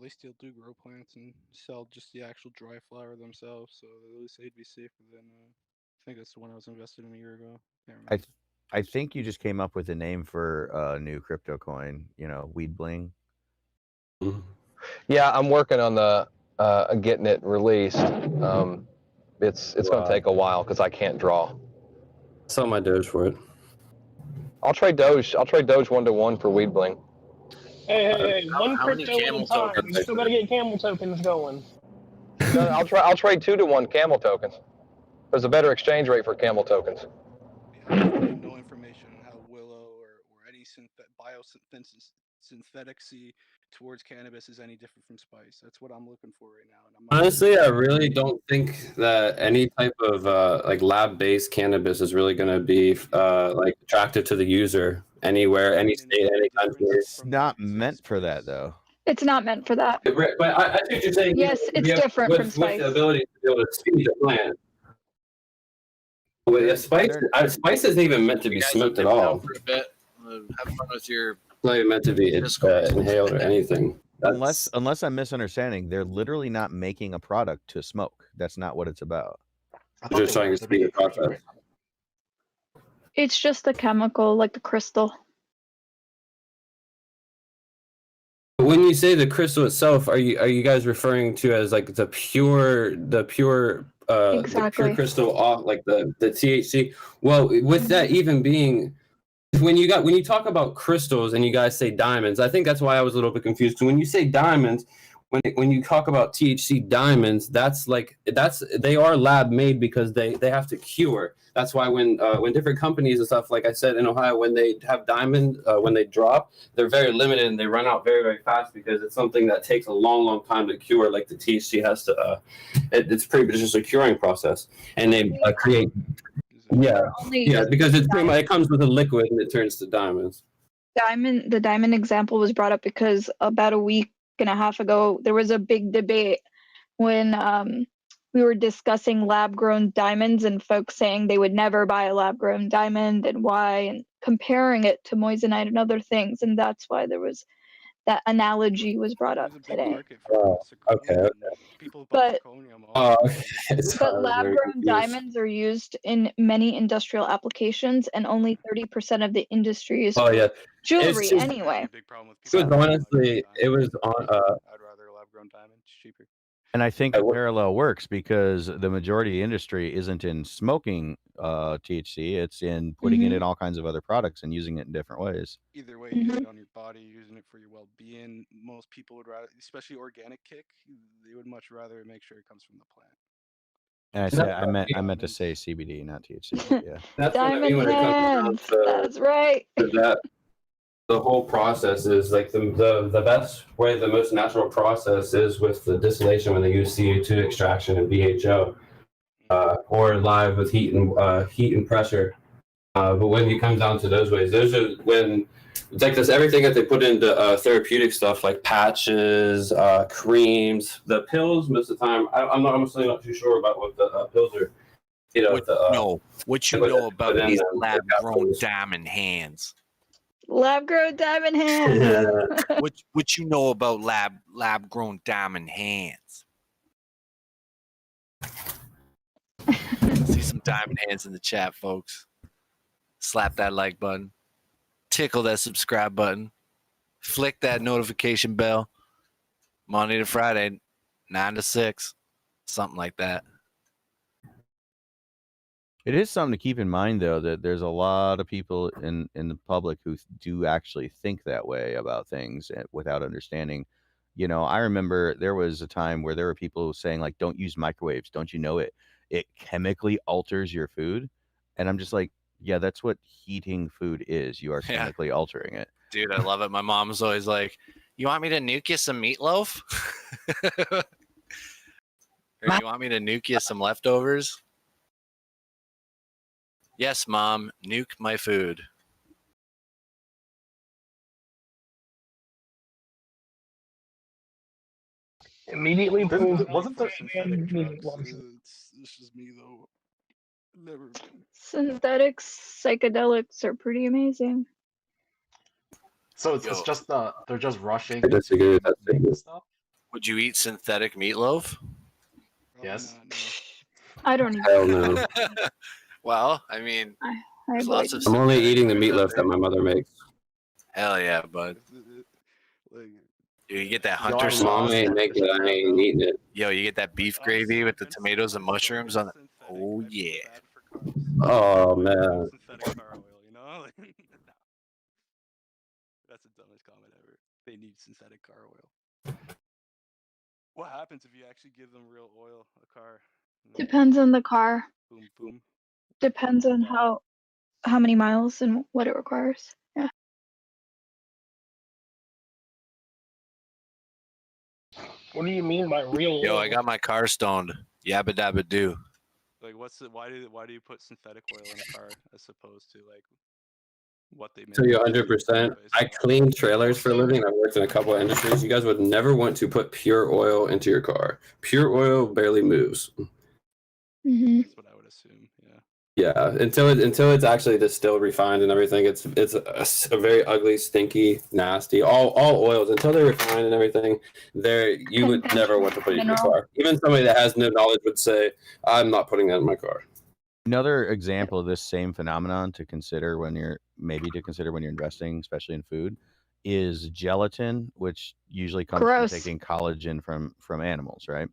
they still do grow plants and sell just the actual dry flower themselves. So at least they'd be safer than. I think that's the one I was invested in a year ago. I think you just came up with a name for a new crypto coin. Weed Bling. Yeah, I'm working on getting it released. It's going to take a while because I can't draw. Sell my Doge for it. I'll trade Doge 1-to-1 for Weed Bling. Hey, one how many crypto at a camel time. tokens? You still got to get camel tokens going. No, I'll trade 2-to-1 camel tokens. There's a better exchange rate for camel tokens. No information on how biosyntheticsy towards cannabis is any different from spice. That's what I'm looking for right now. And I'm Honestly, I really don't think that any type of like lab-based cannabis is really going to be like attractive to the user anywhere, any state, any country. It's not meant for that though. It's not meant for that. But I think you're saying Yes, it's different from with spice. the ability to be able to see the plant. Well, spice isn't even meant to be smoked at all. For a bit. Have fun with your. It's not even meant to be inhaled or anything. Unless I'm misunderstanding, they're literally not making a product to smoke. That's not what it's about. They're just trying to speed the process. It's just a chemical, like the crystal. When you say the crystal itself, are you guys referring to as like the pure the pure crystal off like the THC? Well, with that even being when you talk about crystals and you guys say diamonds, I think that's why I was a little bit confused. So when you say diamonds, when you talk about THC diamonds, they are lab made because they have to cure. That's why when different companies and stuff, like I said in Ohio, when they have diamond, when they drop, they're very limited and they run out very, very fast because it's something that takes a long, long time to cure. Like the THC has to, it's just a curing process, and they create. Yeah, because it comes with a liquid and it turns to diamonds. The diamond example was brought up because about a week and a half ago there was a big debate when we were discussing lab-grown diamonds and folks saying they would never buy a lab-grown diamond and why, and comparing it to moissanite and other things, and that's why there was that analogy was brought up today. Okay. But But lab-grown diamonds are used in many industrial applications, and only 30% of the industry is jewelry anyway. Honestly, it was on. I'd rather lab-grown diamond. It's cheaper. And I think the parallel works because the majority of the industry isn't in smoking THC; it's in putting it in all kinds of other products and using it in different ways. Either way, using it on your body, using it for your well-being. Most people would rather, especially organic kick, they would much rather make sure it comes from the plant. And I meant to say CBD, not THC. But yeah. That's what I mean when it comes down to that's right. that. The whole process is like the best way, the most natural process is with the distillation when they use CO2 extraction and BHO, or live with heat and pressure. But when it comes down to those ways, those are when it's like this everything that they put into therapeutic stuff like patches, creams, the pills. Most of the time, I'm honestly not too sure about what the pills are. What you know about these lab-grown diamond hands? Lab-grown diamond hands. What you know about lab-grown diamond hands? See some diamond hands in the chat, folks. Slap that like button. Tickle that subscribe button. Flick that notification bell. Monday to Friday, 9 to 6. Something like that. It is something to keep in mind, though, that there's a lot of people in the public who do actually think that way about things without understanding. You know, I remember there was a time where there were people saying, like, don't use microwaves. Don't you know it chemically alters your food? And I'm just like, yeah, that's what heating food is. You are chemically altering it. Dude, I love it. My mom's always like, you want me to nuke you some meatloaf? Or you want me to nuke you some leftovers? Yes, Mom, nuke my food. Immediately Wasn't there synthetic drugs? It's just me though. Never been. Synthetic psychedelics are pretty amazing. So it's just they're just rushing. I disagree with that statement. Stuff. Would you eat synthetic meatloaf? Yes. I don't even. Hell no. Well, I mean, there's lots of. I'm only eating the meatloaf that my mother makes. Hell yeah, bud. Dude, you get that hunter Mom sauce. ain't making it. I ain't eating it. Yo, you get that beef gravy with the tomatoes and mushrooms on it. Oh yeah. Oh man. Synthetic car oil, you know? That's the dumbest comment ever. They need synthetic car oil. What happens if you actually give them real oil, a car? Depends on the car. Boom, boom. Depends on how many miles and what it requires. Yeah. What do you mean by real Yo, oil? I got my car stoned. Yabba dabba do. Like, why do you put synthetic oil in a car as opposed to like what they So you manufacture? 100%. I clean trailers for a living. I've worked in a couple of industries. You guys would never want to put pure oil into your car. Pure oil barely moves. Mm-hmm. That's what I would assume. Yeah. Yeah, until it's actually distilled, refined, and everything. It's a very ugly, stinky, nasty. All oils until they're refined and everything. You would never want to put it in your Mineral. car. Even somebody that has no knowledge would say, "I'm not putting that in my car." Another example of this same phenomenon to consider when you're investing, especially in food, is gelatin, which usually comes Gross. from taking collagen from animals, right?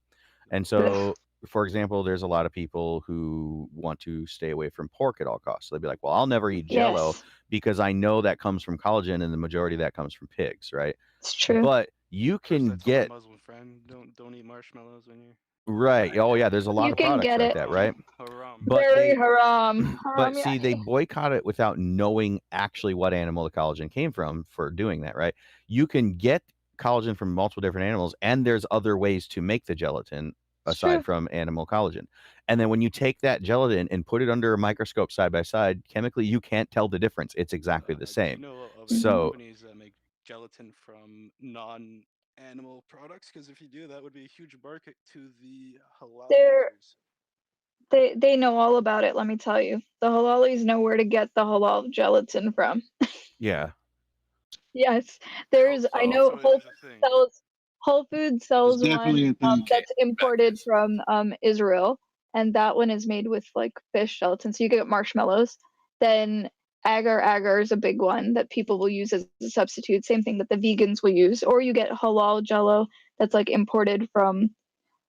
And so, for example, there's a lot of people who want to stay away from pork at all costs. So they'd be like, "Well, I'll never eat Jello Yes, because I know that comes from collagen, and the majority of that comes from pigs, right?" it's true. But you can My get Muslim friend, don't eat marshmallows when you're right. Oh yeah, there's a lot You of can products get like it. that, right? haram. But Very they haram. but Haram see, they yani. boycott it without knowing actually what animal the collagen came from for doing that, right? You can get collagen from multiple different animals, and there's other ways to make the gelatin It's true. aside from animal collagen. And then when you take that gelatin and put it under a microscope side by side, chemically you can't tell the difference. It's exactly the Do same. you know of any So companies that make gelatin from non-animal products? Because if you do, that would be a huge market to the halal They're users. they know all about it. Let me tell you, the halalis know where to get the halal gelatin from. yeah. Yes, there's. I know So it is a thing. Whole Foods It's sells definitely one a thing. that's imported from Israel, and that one is made with like fish gelatin. So you get marshmallows. Then agar agar is a big one that people will use as a substitute. Same thing that the vegans will use. Or you get halal jello that's like imported from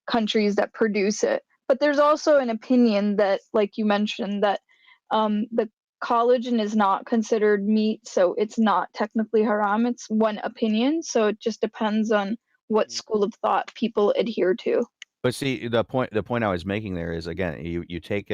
countries that produce it. But there's also an opinion that, like you mentioned, that the collagen is not considered meat, so it's not technically haram. It's one opinion, so it just depends on what school of thought people adhere to. But see, the point I was making there is, again, you take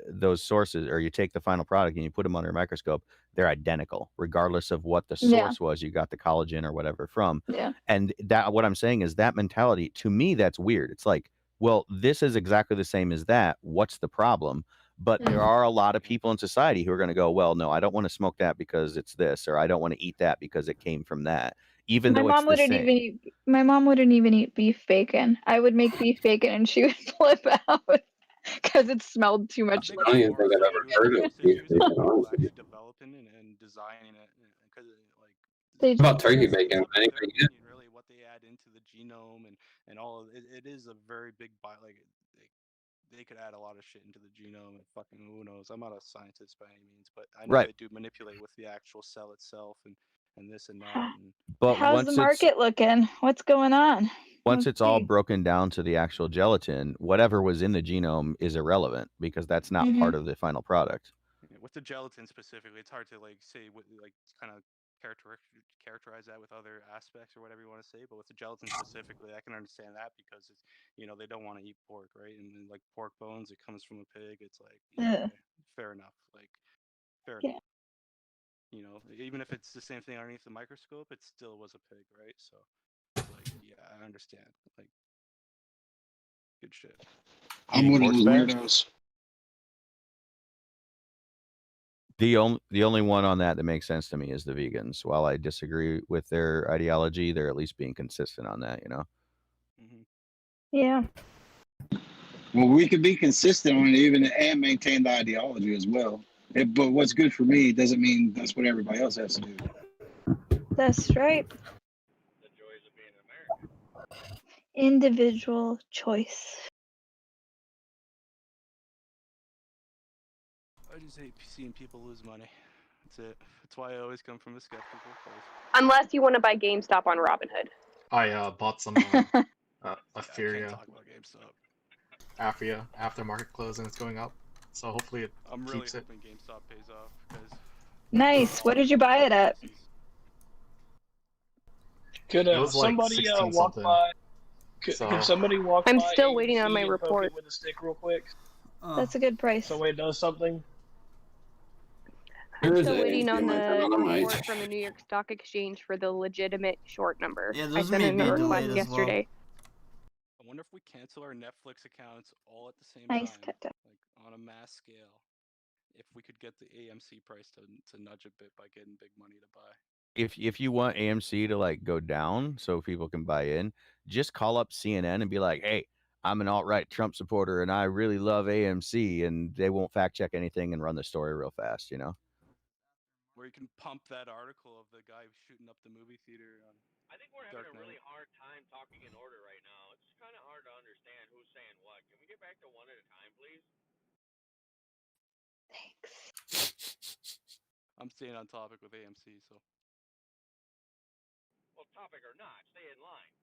those sources, or you take the final product and you put them under a microscope, they're identical, regardless of what the Yeah, source was you got the collagen or whatever from. yeah. And that, what I'm saying is, that mentality, to me, that's weird. It's like, well, this is exactly the same as that. What's the problem? But there are a lot of people in society who are going to go, well, no, I don't want to smoke that because it's this, or I don't want to eat that because it came from that, even My though it's mom the wouldn't same. even eat. My mom wouldn't even eat beef bacon. I would make beef bacon, and she would flip out because it smelled too much I like. don't even think I've ever heard of beef bacon, honestly. Developing and designing it, because like They What about their turkey bacon? Anybody get? opinion, really, what they add into the genome and all of it, it is a very big they could add a lot of shit into the genome, and fucking who knows. I'm not a scientist by any means, but I know Right. they do manipulate with the actual cell itself and this and that. And But How's the once market looking? What's going on? once Let's it's all see. broken down to the actual gelatin, whatever was in the genome is irrelevant, because that's not Mhm. part of the final product. with the gelatin specifically, it's hard to like say what like kind of characterize that with other aspects or whatever you want to say. But with the gelatin specifically, I can understand that because it's they don't want to eat pork, right? And like pork bones, it comes from a pig. It's like Ugh. okay, fair enough. Like fair Yeah. enough. Even if it's the same thing underneath the microscope, it still was a pig, right? So it's like yeah, I understand. Like good shit. I'm one of those weirdos. The only one on that makes sense to me is the vegans. While I disagree with their ideology, they're at least being consistent on that, Yeah. Well, we could be consistent on it even and maintain the ideology as well. But what's good for me doesn't mean that's what everybody else has to do. That's right. Individual choice. I just hate seeing people lose money. That's it. That's why I always come from a skeptical place. Unless you want to buy GameStop on Robinhood. I bought some I can't Ethereum talk about GameStop. after market close, and it's going up. So hopefully it I'm really keeps it. hoping GameStop pays off because Nice. What did you buy it at? Could It was like somebody 16 walk something. by? Could So somebody walk I'm by still waiting on ABC my and poke report. it with a stick real quick? That's a good price. So it does something. There I'm is still a waiting on my the dynamite. report from the New York Stock Exchange for the legitimate short number. Yeah, I those sent may in be a request delayed as well. yesterday. wonder if we cancel our Netflix accounts all at the same Nice time, cut. like on a mass scale. If we could get the AMC price to nudge a bit by getting big money to buy. If you want AMC to like go down so people can buy in, just call up CNN and be like, "Hey, I'm an alt-right Trump supporter and I really love AMC," and they won't fact check anything and run the story real fast, you know. Where you can pump that article of the guy shooting up the movie theater on I think we're Dark having a Knight. really hard time talking in order right now. It's kind of hard to understand who's saying what. Can we get back to one at a time, please? I'm staying on topic with AMC, so Well, topic or not, stay in line.